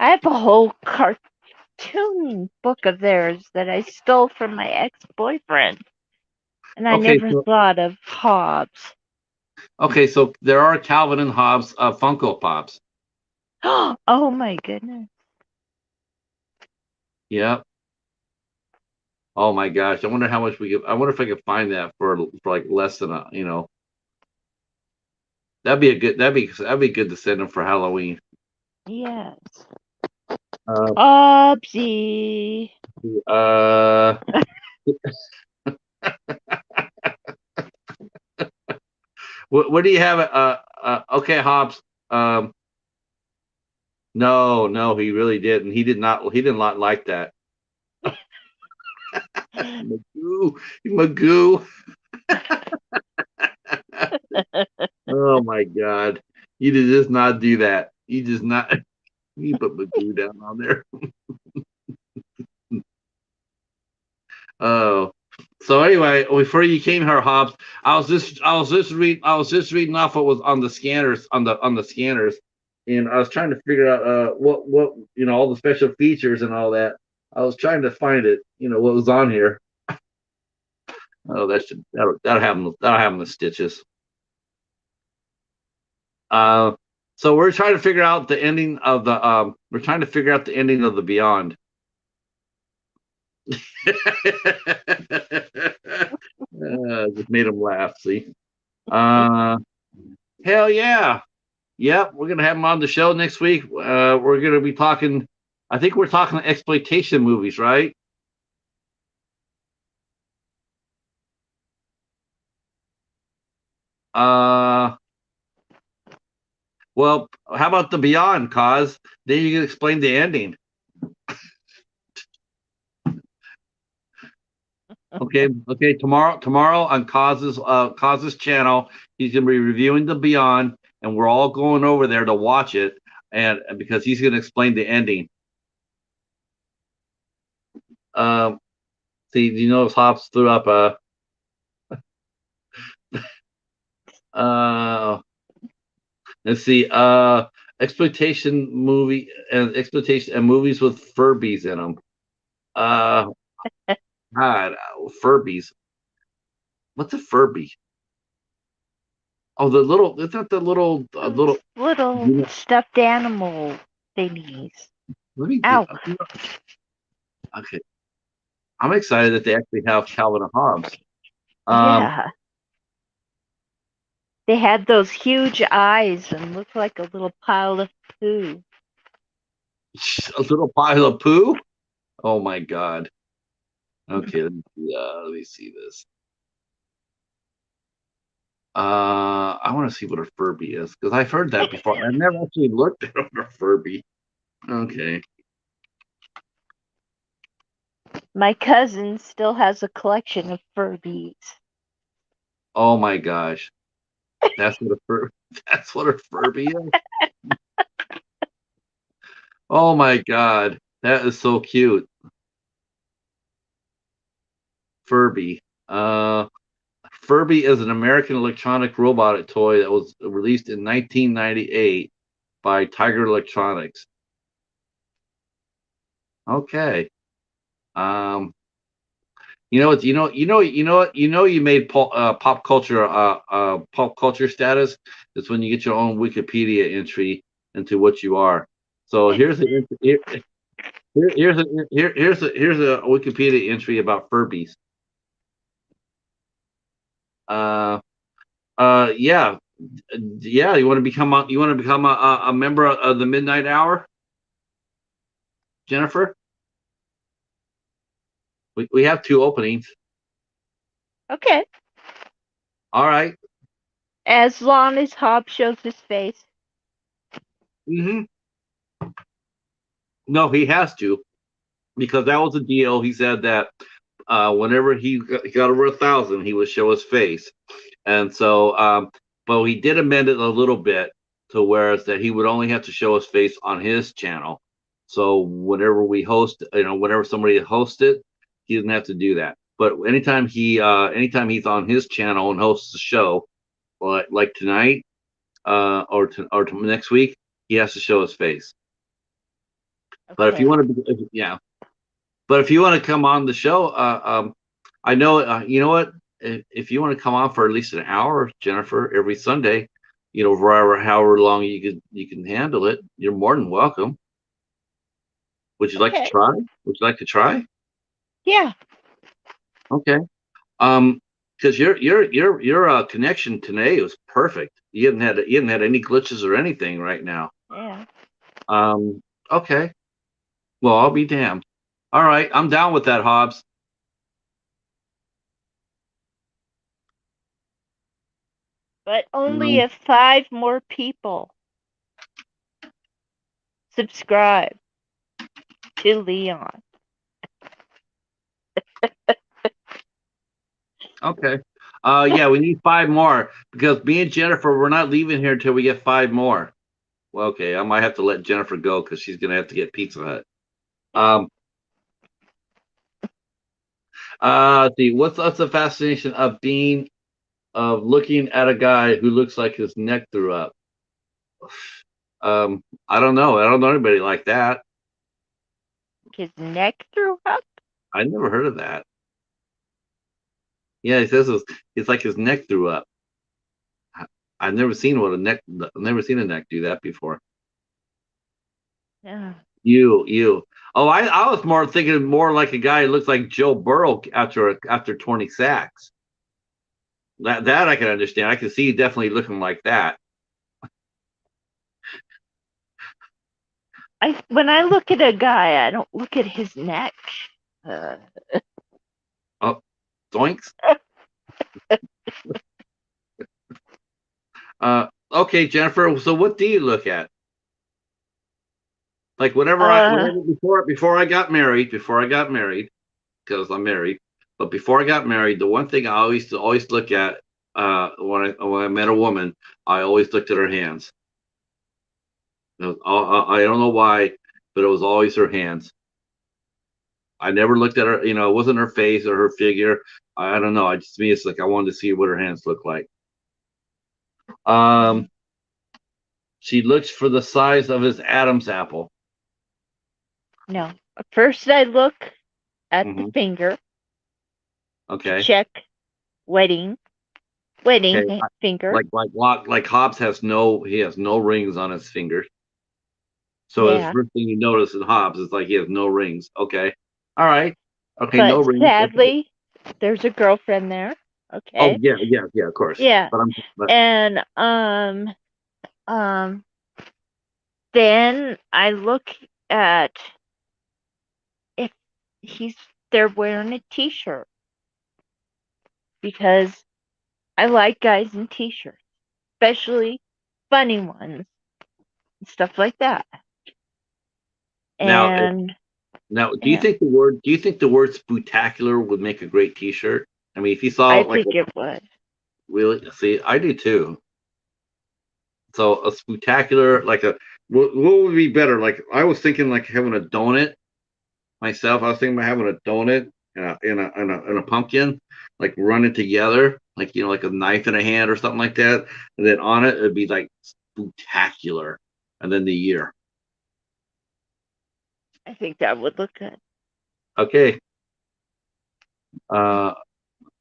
I have a whole cartoon book of theirs that I stole from my ex-boyfriend, and I Okay, never so thought of Hobbs. there are Calvin and Hobbes Funko Pops. Oh my goodness. Yeah. Oh my gosh. I wonder how much we could. I wonder if I could find that for like less than a. That'd be good to send them for Halloween. Yes. Uh, Hobbsy. uh, what do you have? Okay, Hobbs. Um, no, he really didn't. He did not. He did not like that. Magoo, Magoo. Oh my God. You did just not do that. You just not. You put Magoo down on there. Oh. So anyway, before you came here, Hobbs, I was just reading off what was on the scanners on the scanners, and I was trying to figure out what all the special features and all that. I was trying to find it, what was on here. Oh, that'll have the stitches. Uh, so we're trying to figure out the ending of the Beyond. Just made him laugh. See, uh, hell yeah, yep. We're gonna have him on the show next week. We're gonna be talking. I think we're talking exploitation movies, right? Uh, well, how about the Beyond? Cause then you can explain the ending. Okay. Tomorrow on Cause's channel, he's gonna be reviewing the Beyond, and we're all going over there to watch it, and because he's gonna explain the ending. Um, see, do you notice Hops threw up uh let's see, exploitation and movies with Furbies in them. Uh, God, Furbies. What's a Furby? Oh, the little. It's not the little Those little. little stuffed animal thingies. Let me do. Ow. Okay, I'm excited that they actually have Calvin and Hobbes. Um, Yeah. They had those huge eyes and looked like a little pile of poo. a little pile of poo. Oh my God. Okay, let me see this. I want to see what a Furby is because I've heard that before. I've never actually looked at a Furby. Okay. My cousin still has a collection of Furbies. Oh my gosh. That's what a fur. That's what a Furby is. Oh my God, that is so cute. Furby. Furby is an American electronic robot toy that was released in 1998 by Tiger Electronics. Okay. Um, you know what? You made pop culture status. It's when you get your own Wikipedia entry into what you are. So here's a Wikipedia entry about Furbies. Uh, yeah, yeah. You want to become a member of the Midnight Hour, Jennifer? We have two openings. Okay. All right. As long as Hob shows his face. Mm-hmm. No, he has to because that was the deal. He said that whenever he got over 1,000, he would show his face, and so but he did amend it a little bit to where it's that he would only have to show his face on his channel. So whenever we host, whenever somebody hosts it, he doesn't have to do that. But anytime he's on his channel and hosts the show, like tonight, or next week, he has to show his face. But if you Okay. want to, yeah. But if you want to come on the show, I know, you know what? If you want to come on for at least an hour, Jennifer, every Sunday, you know, however long you can handle it, you're more than welcome. Would you like to Okay. try? Would you like to try? Yeah. Okay. Because your connection today was perfect. You hadn't had any glitches or anything right now. Yeah. Um, okay. Well, I'll be damned. All right, I'm down with that, Hobbs. But only Um, if 5 more people subscribe to Leon. okay. Yeah, we need 5 more because me and Jennifer, we're not leaving here until we get 5 more. Well, okay, I might have to let Jennifer go because she's gonna have to get Pizza Hut. Um, see, what's the fascination of looking at a guy who looks like his neck threw up? I don't know. I don't know anybody like that. His neck threw up? I never heard of that. Yeah, he says it's like his neck threw up. I've never seen I've never seen a neck do that before. Yeah. You. Oh, I was more thinking more like a guy who looks like Joe Burrow after 20 sacks. That I can understand. I can see you definitely looking like that. When I look at a guy, I don't look at his neck. Uh, Oh, doinks. Okay, Jennifer. So what do you look at? Like uh, whenever before I got married, because I'm married, but before I got married, the one thing I always look at when I met a woman, I always looked at her hands. I don't know why, but it was always her hands. I never looked at her, you know, it wasn't her face or her figure. I don't know. I just to me, it's like I wanted to see what her hands look like. Um, she looks for the size of his Adam's apple. no. First, I look at the Hmm. finger to Okay. check wedding Okay. finger. Like Hobbs he has no rings on his fingers. So his Yeah. first thing you notice in Hobbs is like he has no rings. Okay. All right. Okay, no But rings. sadly, there's a girlfriend there. Oh Okay. yeah, of course. Yeah. But And um then I look at if he's they're wearing a t-shirt because I like guys in t-shirts, especially funny ones and stuff like that. now And now yeah, do you think the word spectacular would make a great t-shirt? I mean, if you saw I like think it would. really see, I do too. So a spectacular like a what would be better? Like I was thinking like having a donut myself. I was thinking about having a donut and a pumpkin, like running together, like you know, like a knife in a hand or something like that. And then on it, it'd be like spectacular, and then the year. I think that would look good. Okay, uh,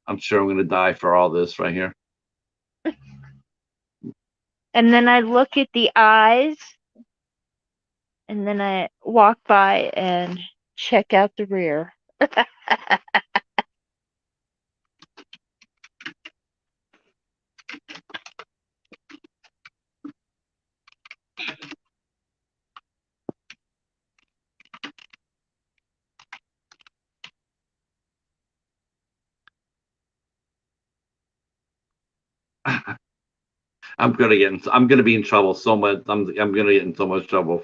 I'm sure I'm gonna die for all this right here. And then I look at the eyes and then I walk by and check out the rear. I'm gonna be in trouble so much. I'm gonna get in so much trouble.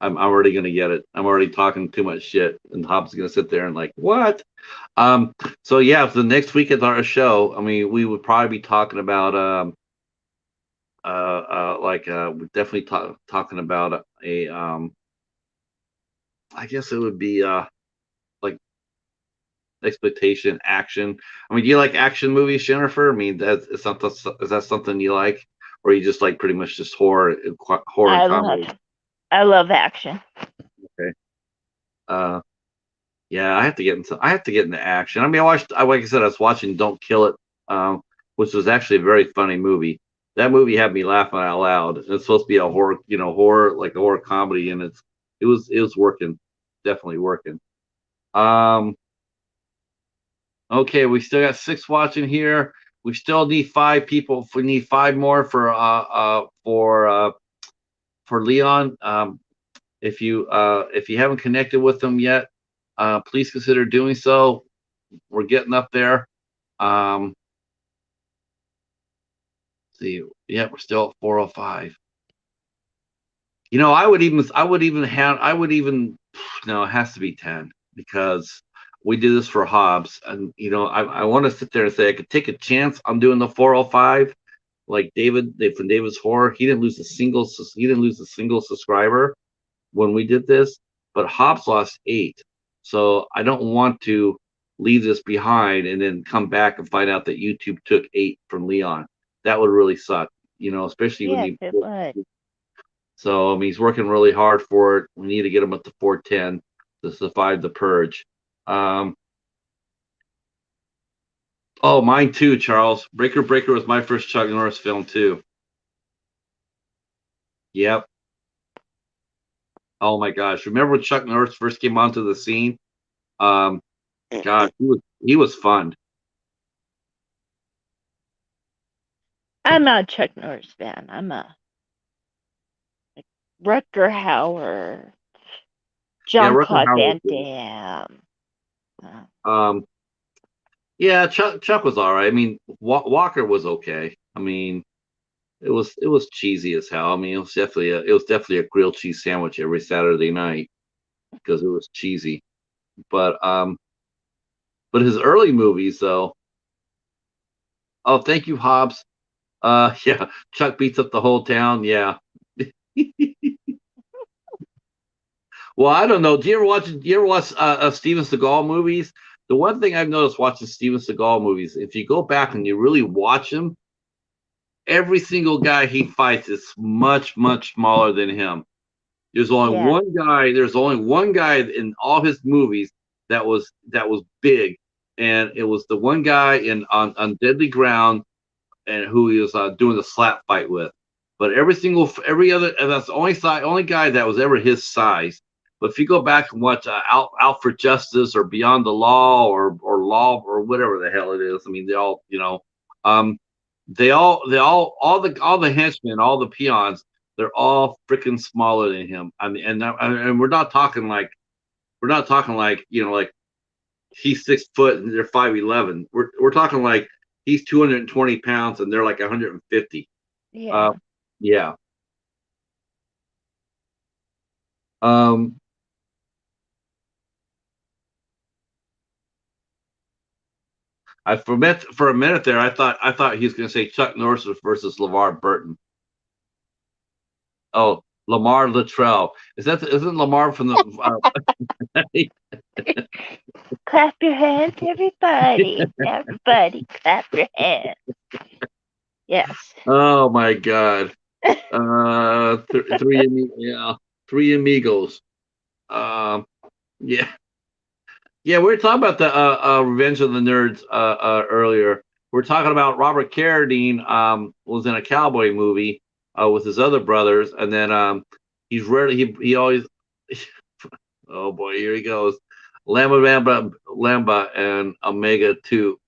I'm already gonna get it. I'm already talking too much shit, and Hobbs is gonna sit there and like what? Um. So yeah, for the next week at our show, I mean, we would probably be talking about we're definitely talking about a I guess it would be like exploitation action. I mean, do you like action movies, Jennifer? I mean, is that something you like, or you just like pretty much just horror and I love comedy? I love action. Okay. Yeah, I have to get into action. I mean, like I said, I was watching Don't Kill It, which was actually a very funny movie. That movie had me laughing out loud. It's supposed to be a horror, horror, like a horror comedy, and it was working, definitely working. Um, okay, we still got 6 watching here. We still need 5 people. We need 5 more for Leon. If you haven't connected with them yet, please consider doing so. We're getting up there. Um, see, yeah, we're still at 405. I would even, no, it has to be 10 because we did this for Hobbs, and I want to sit there and say I could take a chance on doing the 405, like from David's Horror. He didn't lose a single subscriber when we did this, but Hobbs lost 8. So I don't want to leave this behind and then come back and find out that YouTube took 8 from Leon. That would really suck, especially when Yes, he. it would. So I mean, he's working really hard for it. We need to get him up to 410 to survive the purge. Um, oh, mine too, Charles. Breaker Breaker was my first Chuck Norris film too. Yep. Oh my gosh. Remember when Chuck Norris first came onto the scene? Um, God, he was fun. I'm not a Chuck Norris fan. I'm a Rutger Hauer, Yeah, John Rucker Claude Howard was Van good. Damme. Uh, Yeah, Chuck was all right. I mean, Walker was okay. I mean, it was cheesy as hell. I mean, it was definitely a grilled cheese sandwich every Saturday night because it was cheesy. But his early movies though. Oh, thank you, Hobbs. Yeah, Chuck beats up the whole town. Yeah. Well, I don't know. Do you ever watch Steven Seagal movies? The one thing I've noticed watching Steven Seagal movies, if you go back and you really watch them, every single guy he fights is much, much smaller than him. yeah, There's only one guy in all his movies that was big, and it was the one guy on Deadly Ground, and who he was doing the slap fight with. But every other, and that's the only guy that was ever his size. But if you go back and watch Out for Justice or Beyond the Law or Law or whatever the hell it is, I mean they all um all the henchmen, all the peons, they're all freaking smaller than him. I mean, and we're not talking like like he's 6 foot and they're 5'11". We're talking like he's 220 pounds and they're like 150. Uh, yeah. yeah. Um, I for a minute there, I thought he was going to say Chuck Norris versus LeVar Burton. Oh, Lamar Luttrell. Isn't Lamar from the? Clap your hands, everybody. Everybody, clap your hands. Yes. Oh my God. Yeah, three amigos. Um, yeah. Yeah, we were talking about the Revenge of the Nerds earlier. We're talking about Robert Carradine was in a cowboy movie with his other brothers, and then he always oh boy, here he goes. Lamba and Omega 2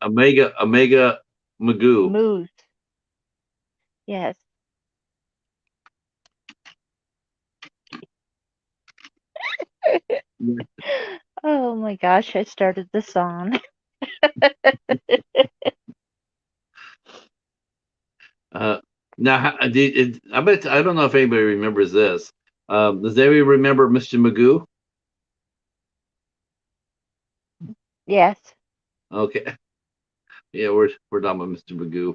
Omega Magoo. Moose. Yes. Oh my gosh, I started the song. Uh, now, I don't know if anybody remembers this. Does anybody remember Mr. Magoo? Yes. Okay, yeah, we're done with Mr. Magoo.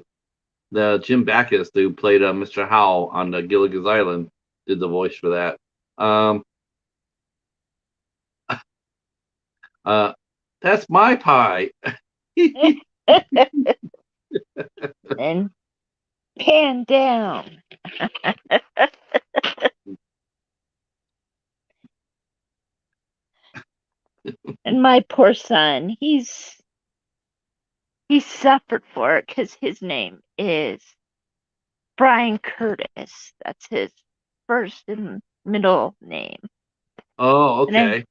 The Jim Backus, who played Mr. Howell on Gilligan's Island, did the voice for that. Um, uh, that's my pie. And pan down. And my poor son, he suffered for it because his name is Brian Curtis. That's his first and middle name. Oh, And I, okay.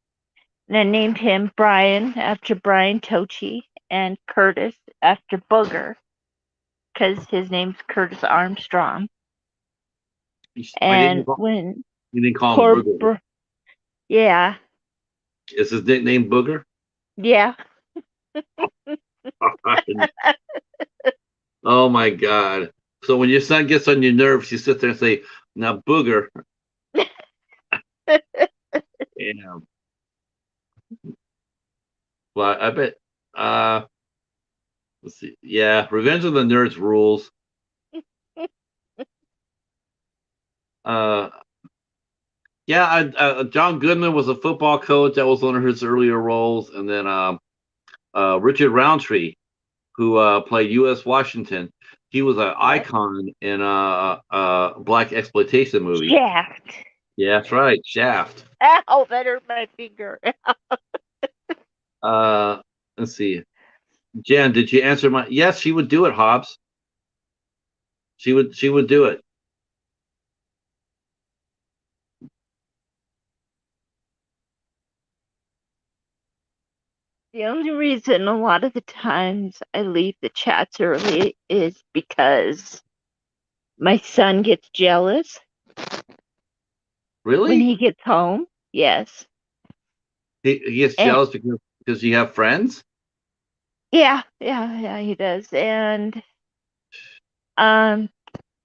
and I named him Brian after Brian Tochi and Curtis after Booger because his name's Curtis Armstrong. Oh, And when you didn't call him poor, Booger. yeah, Is his nickname Booger? yeah. Oh my God. So when your son gets on your nerves, you sit there and say, now Booger. Yeah. Well, I bet uh let's see. Yeah, Revenge of the Nerds rules. Uh yeah, John Goodman was a football coach. That was one of his earlier roles. And then Richard Roundtree, who played U.S. Washington. He was an Yep. icon in black exploitation movie. Shaft. Yeah, that's right, Shaft. Ow, that hurt my finger. Uh, let's see. Jen, did you answer my? Yes, she would do it, Hobbs. She would do it. The only reason a lot of the times I leave the chats early is because my son gets jealous when Really? he gets home. Yes. He gets And jealous because you have friends. yeah, he does. And um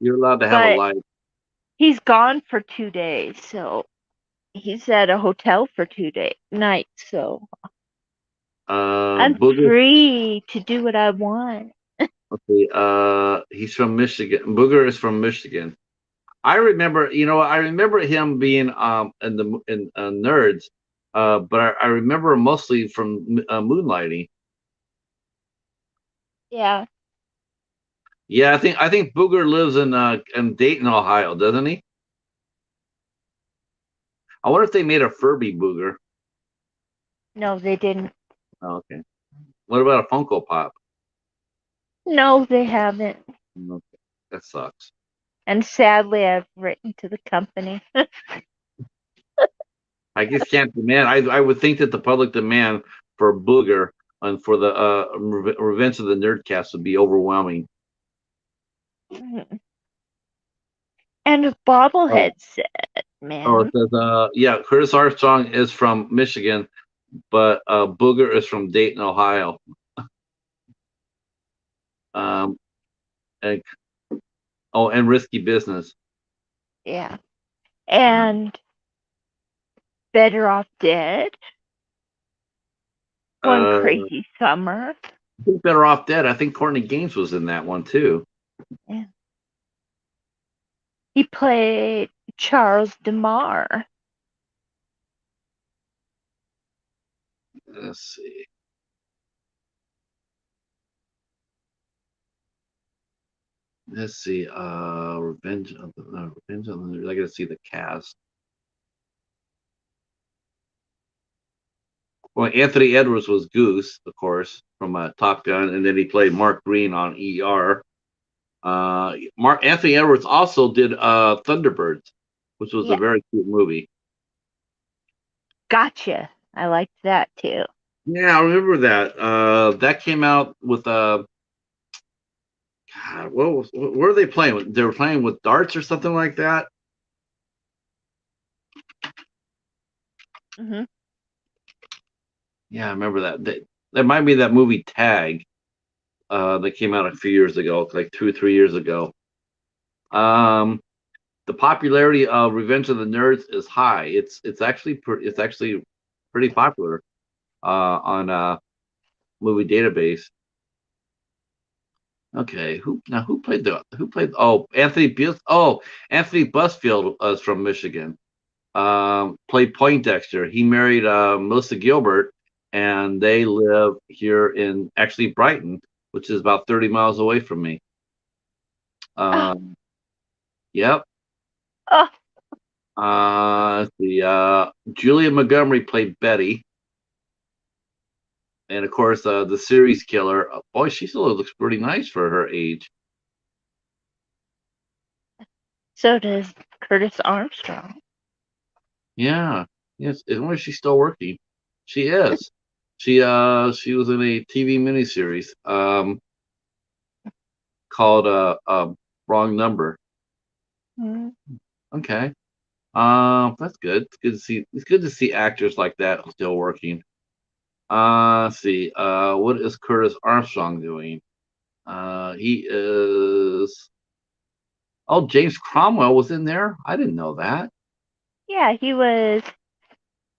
You're allowed to have a but life. he's gone for 2 days, so he's at a hotel for 2 nights, so I'm Booger. free to do what I want. Let's see. He's from Michigan. Booger is from Michigan. I remember, I remember him being in Nerds, but I remember mostly from Moonlighting. Yeah. Yeah, I think Booger lives in Dayton, Ohio, doesn't he? I wonder if they made a Furby Booger. No, they didn't. Oh, okay. What about a Funko Pop? No, they haven't. Okay. That sucks. And sadly, I've written to the company. I just can't demand. I would think that the public demand for Booger and for the Revenge of the Nerdcast would be overwhelming. And a Oh, bobblehead set, it man. says yeah, Curtis Armstrong is from Michigan, but Booger is from Dayton, Ohio. Um, and, and Risky Business. Yeah. Uh, And Better Off Dead. One uh, Crazy Summer. I think Better Off Dead. I think Courtney Gaines was in that one too. Yeah. He played Charles DeMar. Let's see. Let's see. Revenge of the Nerds. I gotta see the cast. Well, Anthony Edwards was Goose, of course, from Top Gun, and then he played Mark Green on ER. Mark Anthony Edwards also did Thunderbirds, which was a Yeah. very cute movie. Gotcha. I liked that too. Yeah, I remember that. That came out with God, what were they playing with? They were playing with darts or something like that. Hmm. Yeah, I remember that. That might be that movie Tag that came out a few years ago, like 2 or 3 years ago. Um, the popularity of Revenge of the Nerds is high. It's actually pretty popular on movie database. Okay, who played Anthony Busfield is from Michigan. Played Poindexter. He married Melissa Gilbert, and they live here in actually Brighton, which is about 30 miles away from me. Oh, Yep. oh, The Julia Montgomery played Betty. And of course, the series killer. Boy, she still looks pretty nice for her age. So does Curtis Armstrong. Yeah. Yes. And where is she still working? She is. She was in a TV miniseries called Wrong Number. Mm. Okay. That's good. It's good to see actors like that still working. Let's see. What is Curtis Armstrong doing? He is. Oh, James Cromwell was in there. I didn't know that. Yeah, he was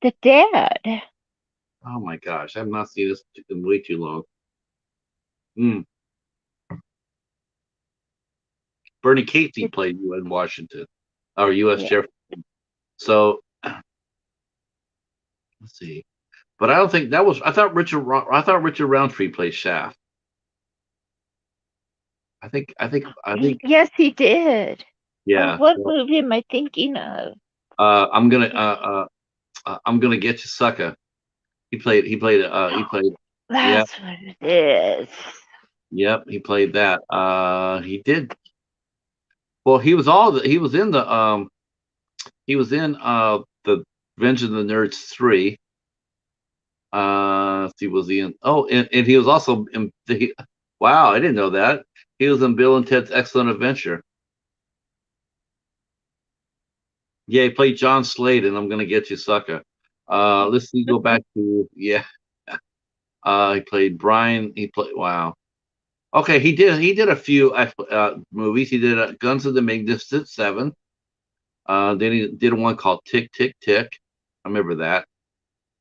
the dad. Oh my gosh, I've not seen this in way too long. Hmm. Bernie Casey played UN Washington, or U.S. Yeah. Sheriff. So let's see. But I don't think that was. I thought Richard Roundtree played Shaft. I think. Yes, he did. Oh, Yeah. what So, movie am I thinking of? I'm gonna get you, sucker. He played. He played. He played. Yeah. That's what it is. Yep. He played that. He did. Well, he was all. He was in the. He was in the Revenge of the Nerds 3. Let's see, was he in? Oh, and he was also in the. Wow, I didn't know that. He was in Bill and Ted's Excellent Adventure. Yeah, he played John Slade, and I'm gonna get you, sucker. Let's see. Go back to yeah. He played Brian. He played. Wow. Okay, he did a few movies. He did Guns of the Magnificent Seven. Then he did one called Tick Tick Tick. I remember that.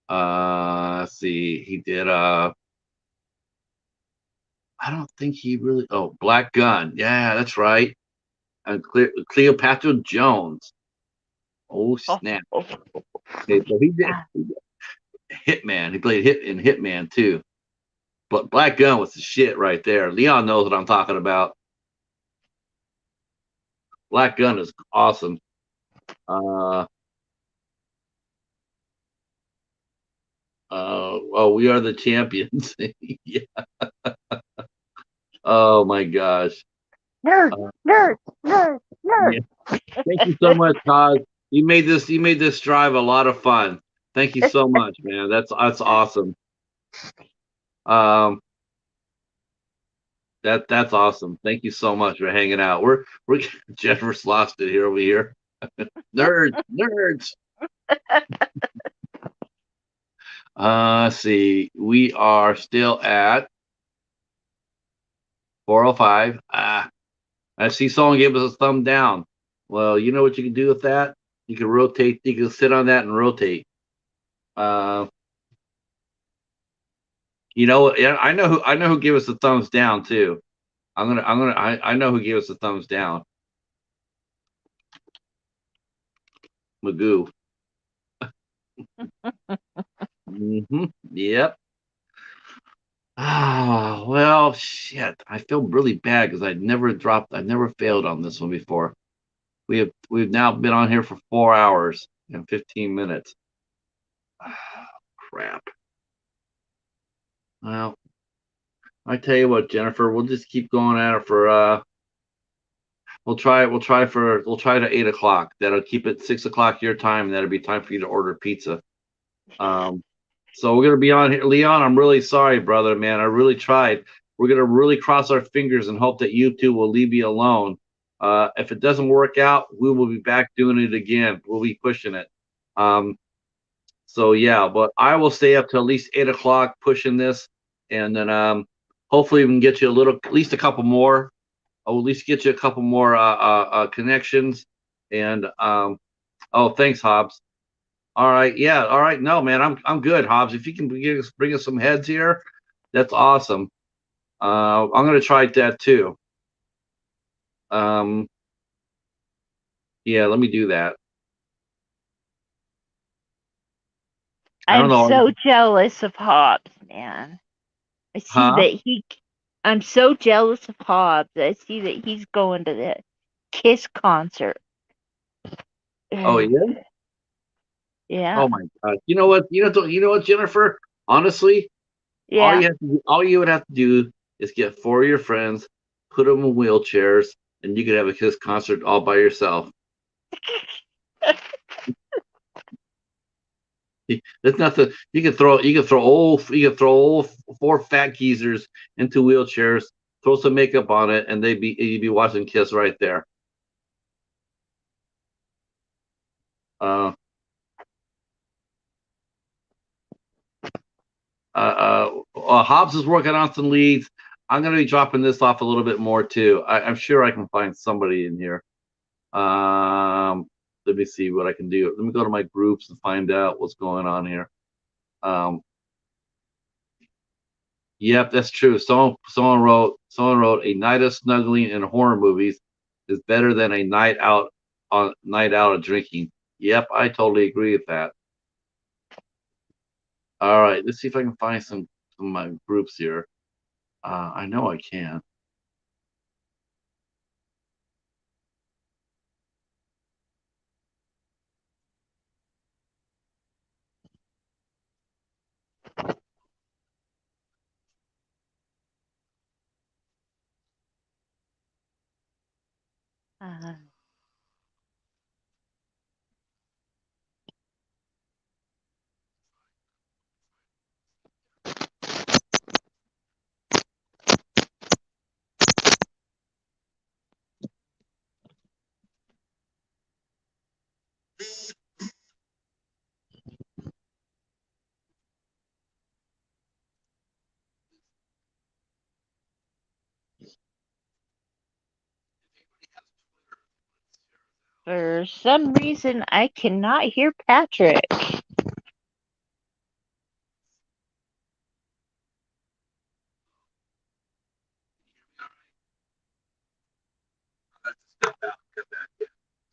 Let's see. He did I don't think he really. Oh, Black Gun. Yeah, that's right. And Cleopatra Jones. Oh Oh, snap! oh, Okay, so ah, he did Hitman. He played Hit in Hitman too. But Black Gun was the shit right there. Leon knows what I'm talking about. Black Gun is awesome. Uh, oh, we are the champions. Yeah. Oh my gosh. nerd, Uh, nerd, nerd, nerd. yeah. Thank you so much, Todd. You made this drive a lot of fun. Thank you so much, man. That's awesome. Um, that's awesome. Thank you so much for hanging out. We're Jennifer's lost it here over here. Nerds, nerds. Let's see. We are still at 405. I see someone gave us a thumb down. Well, you know what you can do with that? You can rotate. You can sit on that and rotate. Uh, you know what? Yeah, I know who gave us the thumbs down too. I know who gave us the thumbs down. Magoo. Yep. Ah, well, shit. I feel really bad because I never failed on this one before. We've now been on here for 4 hours and 15 minutes. Ah, crap. Well, I tell you what, Jennifer, we'll just keep going at it for we'll try to 8 o'clock. That'll keep it 6 o'clock your time, and that'll be time for you to order pizza. Um, so we're gonna be on here. Leon, I'm really sorry, brother, man. I really tried. We're gonna really cross our fingers and hope that you two will leave me alone. If it doesn't work out, we will be back doing it again. We'll be pushing it. Um, so yeah, but I will stay up till at least 8 o'clock pushing this, and then hopefully we can get you a little, at least a couple more. I'll at least get you a couple more connections. And oh, thanks, Hobbs. All right, yeah, all right. No, man, I'm good, Hobbs. If you can bring us some heads here, that's awesome. I'm gonna try that too. Um, yeah, let me do that. I don't I'm know, so jealous of Hobbs, man. I see huh? that he. I'm so jealous of Hobbs. I see that he's going to the Kiss concert. Oh yeah. Yeah. Oh my God. You know what? You know what, Jennifer? Honestly, Yeah. All you would have to do is get 4 of your friends, put them in wheelchairs, and you could have a Kiss concert all by yourself. It's nothing. You can throw old 4 fat geezers into wheelchairs, throw some makeup on it, and you'd be watching Kiss right there. Uh, Hobbs is working on some leads. I'm going to be dropping this off a little bit more too. I'm sure I can find somebody in here. Let me see what I can do. Let me go to my groups and find out what's going on here. Um, yep, that's true. Someone wrote a night of snuggling in horror movies is better than a night out of drinking. Yep, I totally agree with that. All right, let's see if I can find some of my groups here. I know I can. Uh, for some reason, I cannot hear Patrick.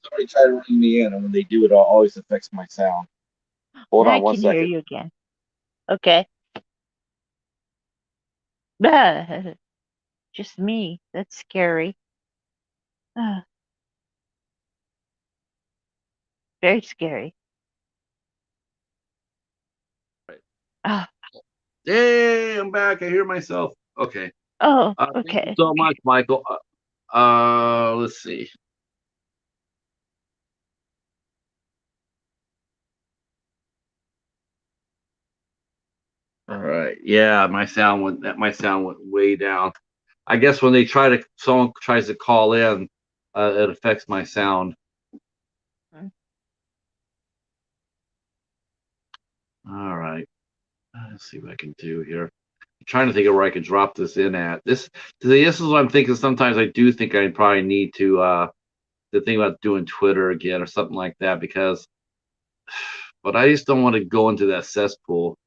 Somebody tried to ring me in, and when they do, it always affects my sound. Hold I on one can hear second. you again. Okay. Just me. That's scary. Very scary. Oh, Hey, I'm back. I hear myself. Okay. oh, Thank you okay. so much, Michael. Let's see. All right. Yeah, my sound went way down. I guess when someone tries to call in, it affects my sound. Mm. All right. Let's see what I can do here. I'm trying to think of where I could drop this in at. This is what I'm thinking. Sometimes I do think I probably need to think about doing Twitter again or something like that because, but I just don't want to go into that cesspool.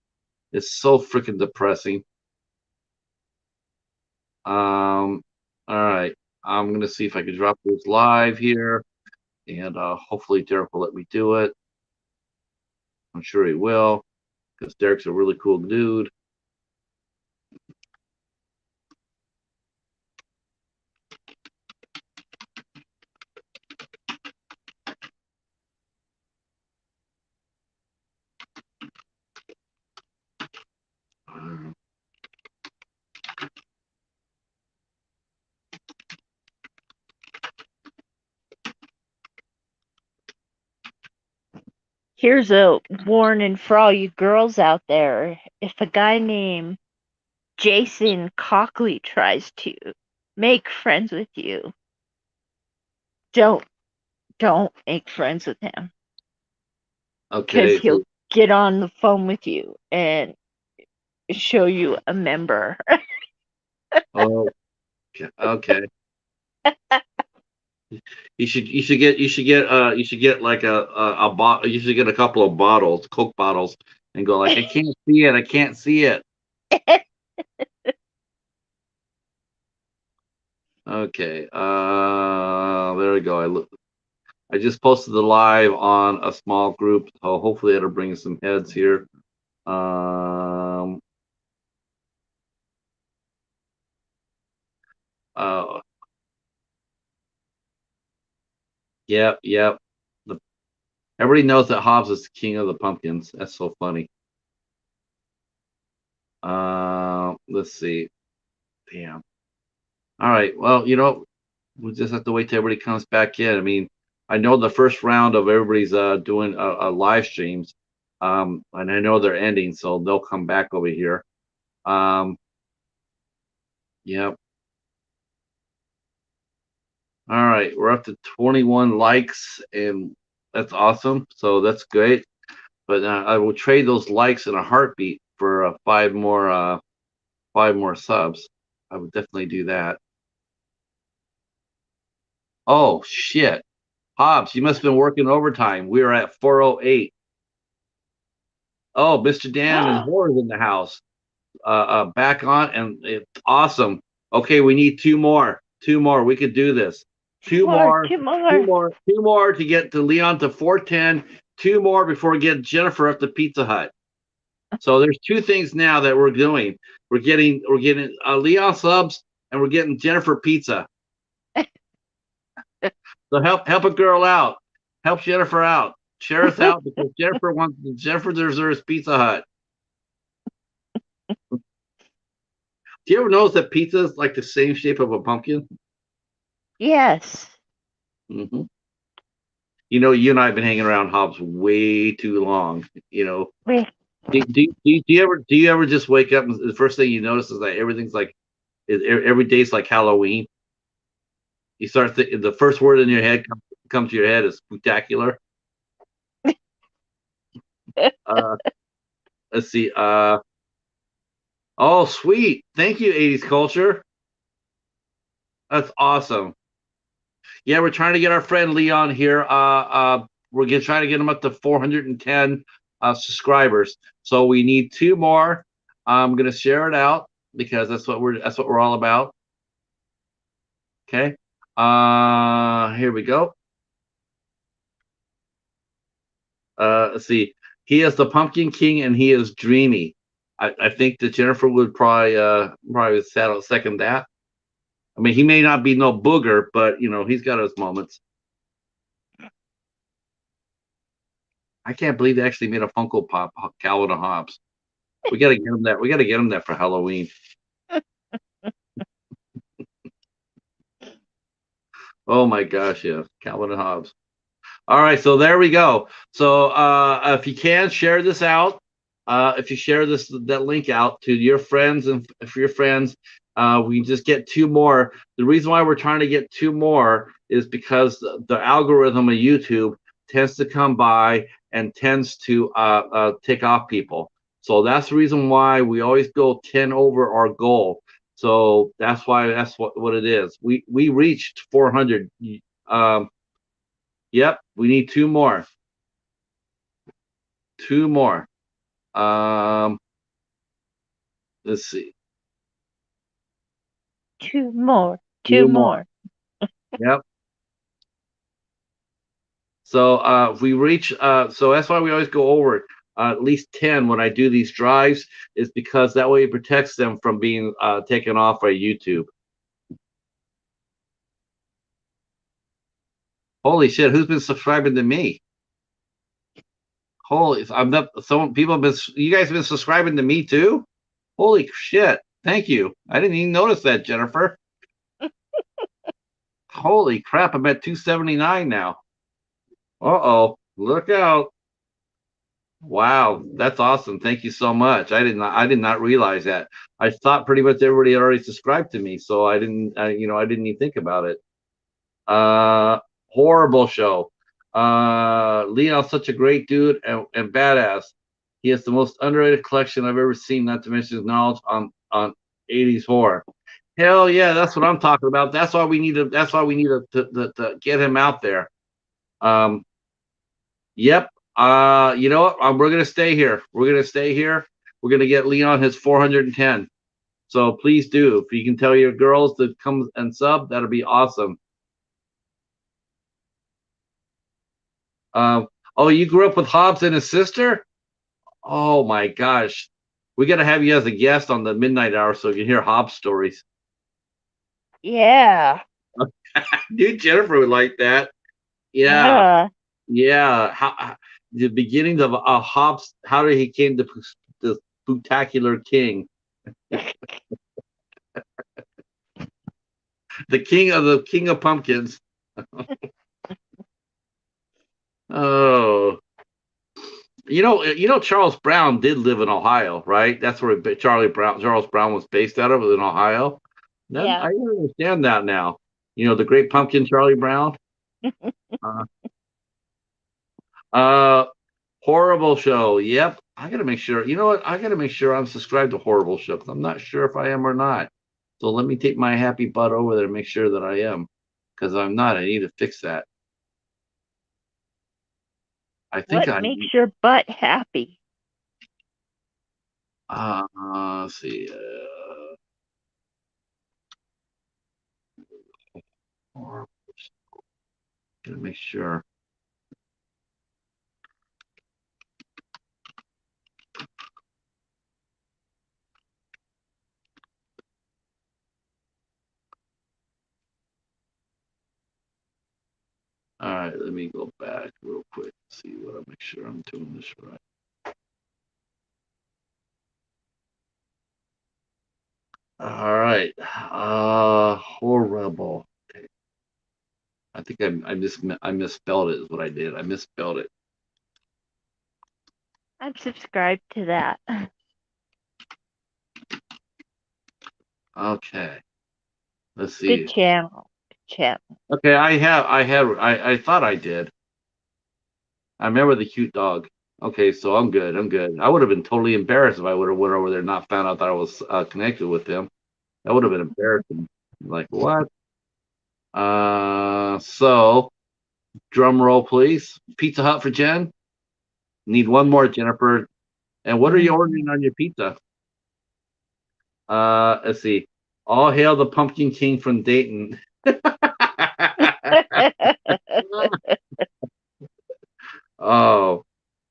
It's so freaking depressing. All right. I'm gonna see if I can drop this live here, and hopefully Derek will let me do it. I'm sure he will, because Derek's a really cool dude. Uh, Here's a warning for all you girls out there. If a guy named Jason Cockley tries to make friends with you, don't don't make friends with him because okay. he'll get on the phone with you and show you a member. Oh, okay. You should get like a bot. You should get a couple of bottles, Coke bottles, and go like, I can't see it. I can't see it. Okay. There we go. I just posted the live on a small group, so hopefully it'll bring some heads here. Um. Uh. Yep. Yep. The, everybody knows that Hobbs is the king of the pumpkins. That's so funny. Let's see. Damn. All right. Well, we'll just have to wait till everybody comes back in. I mean, I know the first round of everybody's doing live streams, and I know they're ending, so they'll come back over here. Yep. All right, we're up to 21 likes, and that's awesome. So that's great. But I will trade those likes in a heartbeat for 5 more subs. I would definitely do that. Oh shit, Hobbs, you must have been working overtime. We are at 4:08. Oh, Mr. Dan and Horror's in the house. Back on, and it's awesome. Okay, we need 2 more. 2 more. We could do this. Two more. Two Two more. more. 2 more to get to Leon to 410. 2 more before we get Jennifer up to Pizza Hut. So there's 2 things now that we're doing. We're getting Leon subs, and we're getting Jennifer pizza. So help a girl out. Help Jennifer out. Share us out because Jennifer deserves Pizza Hut. Do you ever notice that pizza is like the same shape of a pumpkin? Yes. Mm-hmm. You and I have been hanging around Hobbs way too long. Wait. Do you ever just wake up and the first thing you notice is that everything's like every day's like Halloween? You start the first word in your head comes to your head is spectacular. Uh, let's see. Oh, sweet. Thank you, 80s culture. That's awesome. Yeah, we're trying to get our friend Leon here. We're gonna try to get him up to 410 subscribers. So we need 2 more. I'm gonna share it out because that's what we're all about. Okay. Here we go. Let's see. He is the Pumpkin King, and he is dreamy. I think that Jennifer would probably second that. I mean, he may not be no booger, but he's got his moments. I can't believe they actually made a Funko Pop Calvin and Hobbes. We got to get him that. We got to get him that for Halloween. Oh my gosh, yeah, Calvin and Hobbes. All right, so there we go. So if you can share this out, if you share that link out to your friends and for your friends, we just get 2 more. The reason why we're trying to get 2 more is because the algorithm of YouTube tends to come by and tends to take off people. So that's the reason why we always go 10 over our goal. So that's what it is. We reached 400. Yep, we need 2 more. 2 more. Let's see. 2 more. 2 2 more. Yep. So if we reach, so that's why we always go over at least 10 when I do these drives, is because that way it protects them from being taken off by YouTube. Holy shit, who's been subscribing to me? Holy, I'm not. People have been. You guys have been subscribing to me too. Holy shit! Thank you. I didn't even notice that, Jennifer. Holy crap! I'm at 279 now. Uh-oh, look out. Wow, that's awesome. Thank you so much. I did not realize that. I thought pretty much everybody had already subscribed to me, so I didn't I didn't even think about it. Uh Horrible show. Leon's such a great dude and badass. He has the most underrated collection I've ever seen, not to mention his knowledge on 80s horror. Hell yeah, that's what I'm talking about. That's why we need to get him out there. Um Yep. You know what? We're gonna stay here. We're gonna stay here. We're gonna get Leon his 410. So please do. If you can tell your girls to come and sub, that'll be awesome. Oh, you grew up with Hobbs and his sister? Oh my gosh. We gotta have you as a guest on the midnight hour so you can hear Hobbs stories. Yeah. Dude, Jennifer would like that. Yeah. Yeah. Yeah. The beginnings of Hobbs, how did he came to the spectacular king? The king of pumpkins. Oh, Charles Brown did live in Ohio, right? That's where Charles Brown was based out of, in Ohio. Then Yeah. I understand that now. The Great Pumpkin, Charlie Brown. Uh, uh, Horrible Show. Yep, I gotta make sure. You know what? I gotta make sure I'm subscribed to Horrible Show because I'm not sure if I am or not. So let me take my happy butt over there and make sure that I am, because I'm not. I need to fix that. I think What I. makes your butt happy? Let's see. Horrible. Gotta make sure. All right, let me go back real quick. See what I make sure I'm doing this right. All right. Horrible. Okay. I think I misspelled it. Is what I did. I misspelled it. I'm subscribed to that. Okay. Let's Good see. channel. Good channel. Okay, I thought I did. I remember the cute dog. Okay, so I'm good. I'm good. I would have been totally embarrassed if I would have went over there and not found out that I was connected with him. That would have been embarrassing. Like what? So drum roll, please. Pizza Hut for Jen. Need one more, Jennifer. And what are you ordering on your pizza? Let's see. All hail the Pumpkin King from Dayton. Oh,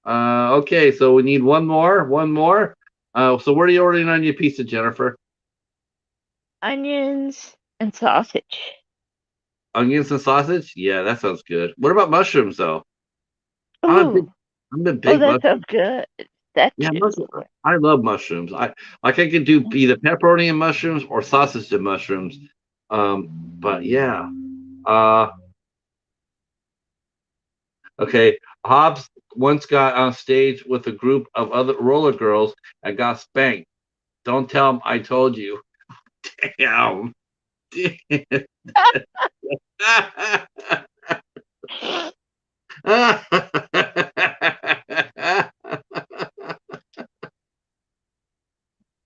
okay. So we need one more. One more. So what are you ordering on your pizza, Jennifer? Onions and sausage. Onions and sausage? Yeah, that sounds good. What about mushrooms, though? I'm a big, Ooh. I'm a Oh, big that mushroom. sounds good. That Yeah, too. I love mushrooms. I could do either pepperoni and mushrooms or sausage and mushrooms. But yeah. Uh, okay. Hobbs once got on stage with a group of other roller girls and got spanked. Don't tell him I told you. Damn.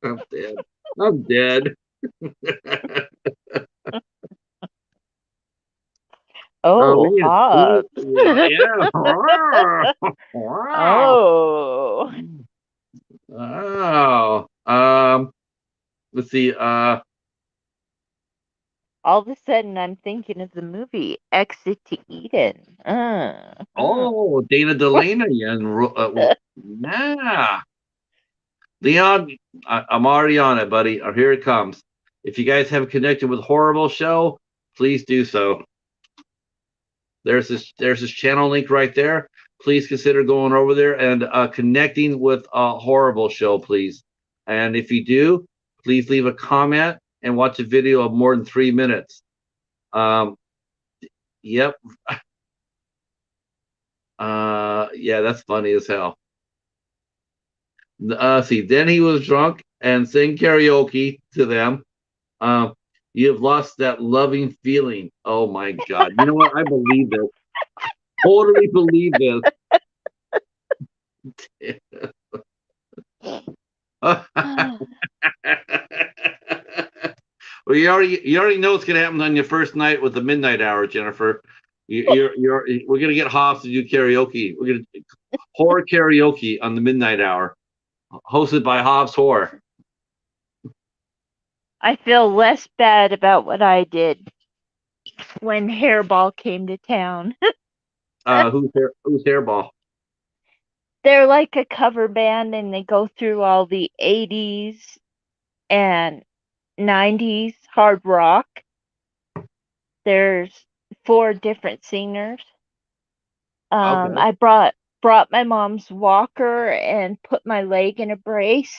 I'm dead. I'm dead. Oh, Oh, Hobbs. yeah. Wow. Oh. Wow. Let's see. All of a sudden, I'm thinking of the movie Exit to Eden. Oh, Dana Delaney and yeah, Leon. I'm already on it, buddy. Here it comes. If you guys haven't connected with Horrible Show, please do so. There's this channel link right there. Please consider going over there and connecting with Horrible Show, please. And if you do, please leave a comment and watch a video of more than 3 minutes. Um, yep. Yeah, that's funny as hell. See, then he was drunk and sang karaoke to them. Um, you have lost that loving feeling. Oh my God! You know what? I believe this. Totally believe this. Well, you already know what's gonna happen on your first night with the midnight hour, Jennifer. We're gonna get Hobbs to do karaoke. We're gonna horror karaoke on the midnight hour, hosted by Hobbs Horror. I feel less bad about what I did when Hairball came to town. Who's Hairball? They're like a cover band and they go through all the 80s and 90s hard rock. There's four different singers. Okay. I brought my mom's walker and put my leg in a brace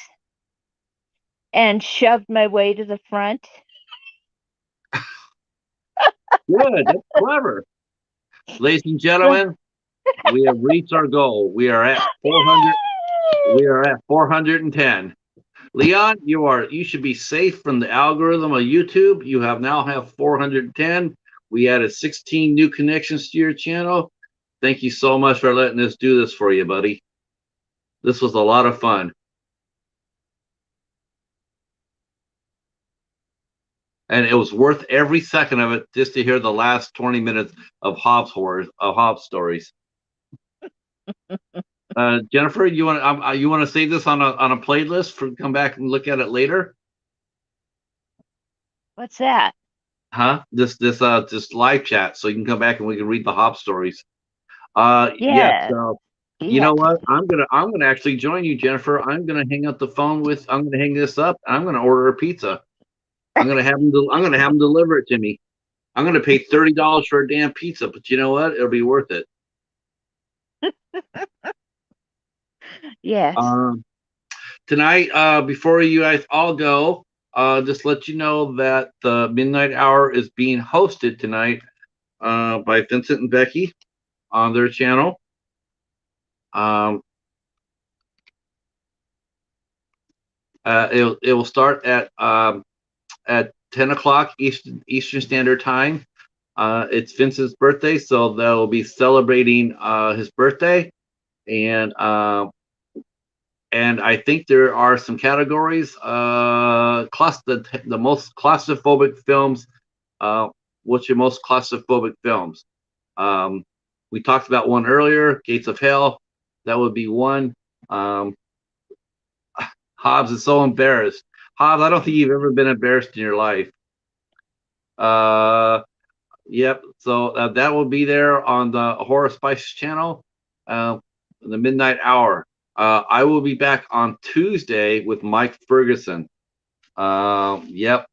and shoved my way to the front. Good. That's clever. Ladies and gentlemen, we have reached our goal. We are at 400. We are at 410. Leon, you should be safe from the algorithm of YouTube. You now have 410. We added 16 new connections to your channel. Thank you so much for letting us do this for you, buddy. This was a lot of fun. And it was worth every second of it just to hear the last 20 minutes of Hobbs stories. Jennifer, you want to save this on a playlist for come back and look at it later? What's that? Huh? This live chat, so you can come back and we can read the Hobbs stories. Yeah. So you know what? I'm gonna actually join you, Jennifer. I'm gonna hang up the phone I'm gonna hang this up. And I'm gonna order a pizza. I'm gonna have them deliver it to me. I'm gonna pay $30 for a damn pizza, but you know what? It'll be worth it. Yes. Tonight, before you guys all go, just let you know that the Midnight Hour is being hosted tonight by Vincent and Becky on their channel. It will start at 10 o'clock Eastern Standard Time. It's Vincent's birthday, so they'll be celebrating his birthday, and I think there are some categories. The most claustrophobic films. What's your most claustrophobic films? We talked about one earlier, Gates of Hell. That would be one. Hobbs is so embarrassed. Hobbs, I don't think you've ever been embarrassed in your life. Yep. So that will be there on the Horror Spice channel, the Midnight Hour. I will be back on Tuesday with Mike Ferguson. Yep.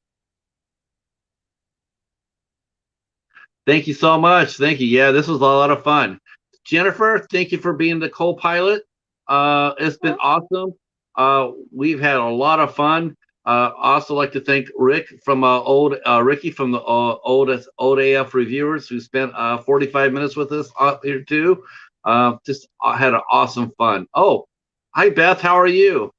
Thank you so much. Thank you. Yeah, this was a lot of fun. Jennifer, thank you for being the co-pilot. It's been awesome. We've had a lot of fun. Also like to thank Ricky from the old AF reviewers who spent 45 minutes with us up here too. Just had an awesome fun. Oh, hi Beth, how are you?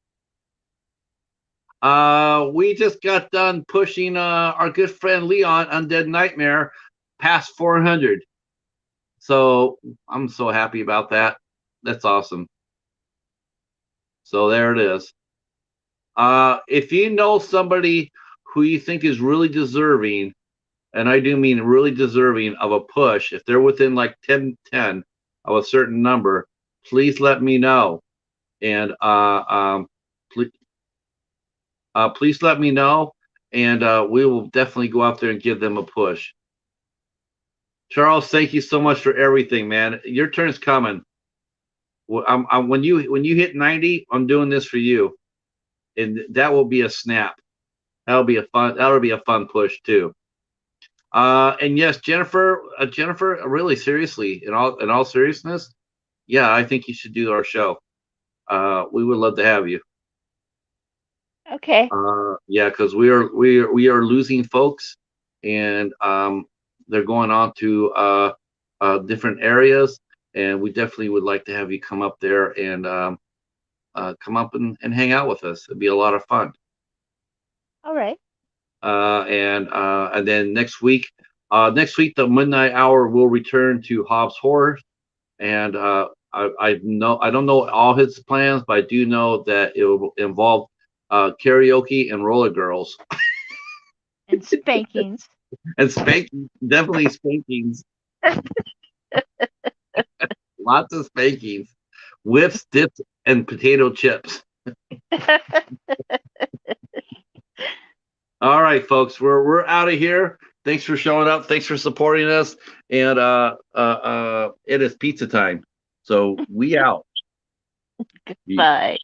We just got done pushing our good friend Leon Undead Nightmare past 400. So I'm so happy about that. That's awesome. So there it is. If you know somebody who you think is really deserving, and I do mean really deserving of a push, if they're within like 10 of a certain number, please let me know. And please let me know, and we will definitely go out there and give them a push. Charles, thank you so much for everything, man. Your turn's coming. When you hit 90, I'm doing this for you, and that will be a snap. That'll be a fun push too. And yes, Jennifer, really seriously, in all seriousness, yeah, I think you should do our show. We would love to have you. Okay. Yeah, because we are losing folks, and they're going on to different areas, and we definitely would like to have you come up there and come up and hang out with us. It'd be a lot of fun. All right. And then next week, the Midnight Hour will return to Hobbs Horror, and I don't know all his plans, but I do know that it will involve karaoke and roller girls And spankings. and spanking, definitely spankings. Lots of spankings, whips, dips, and potato chips. All right, folks, we're out of here. Thanks for showing up. Thanks for supporting us. And it is pizza time. So we out. Bye.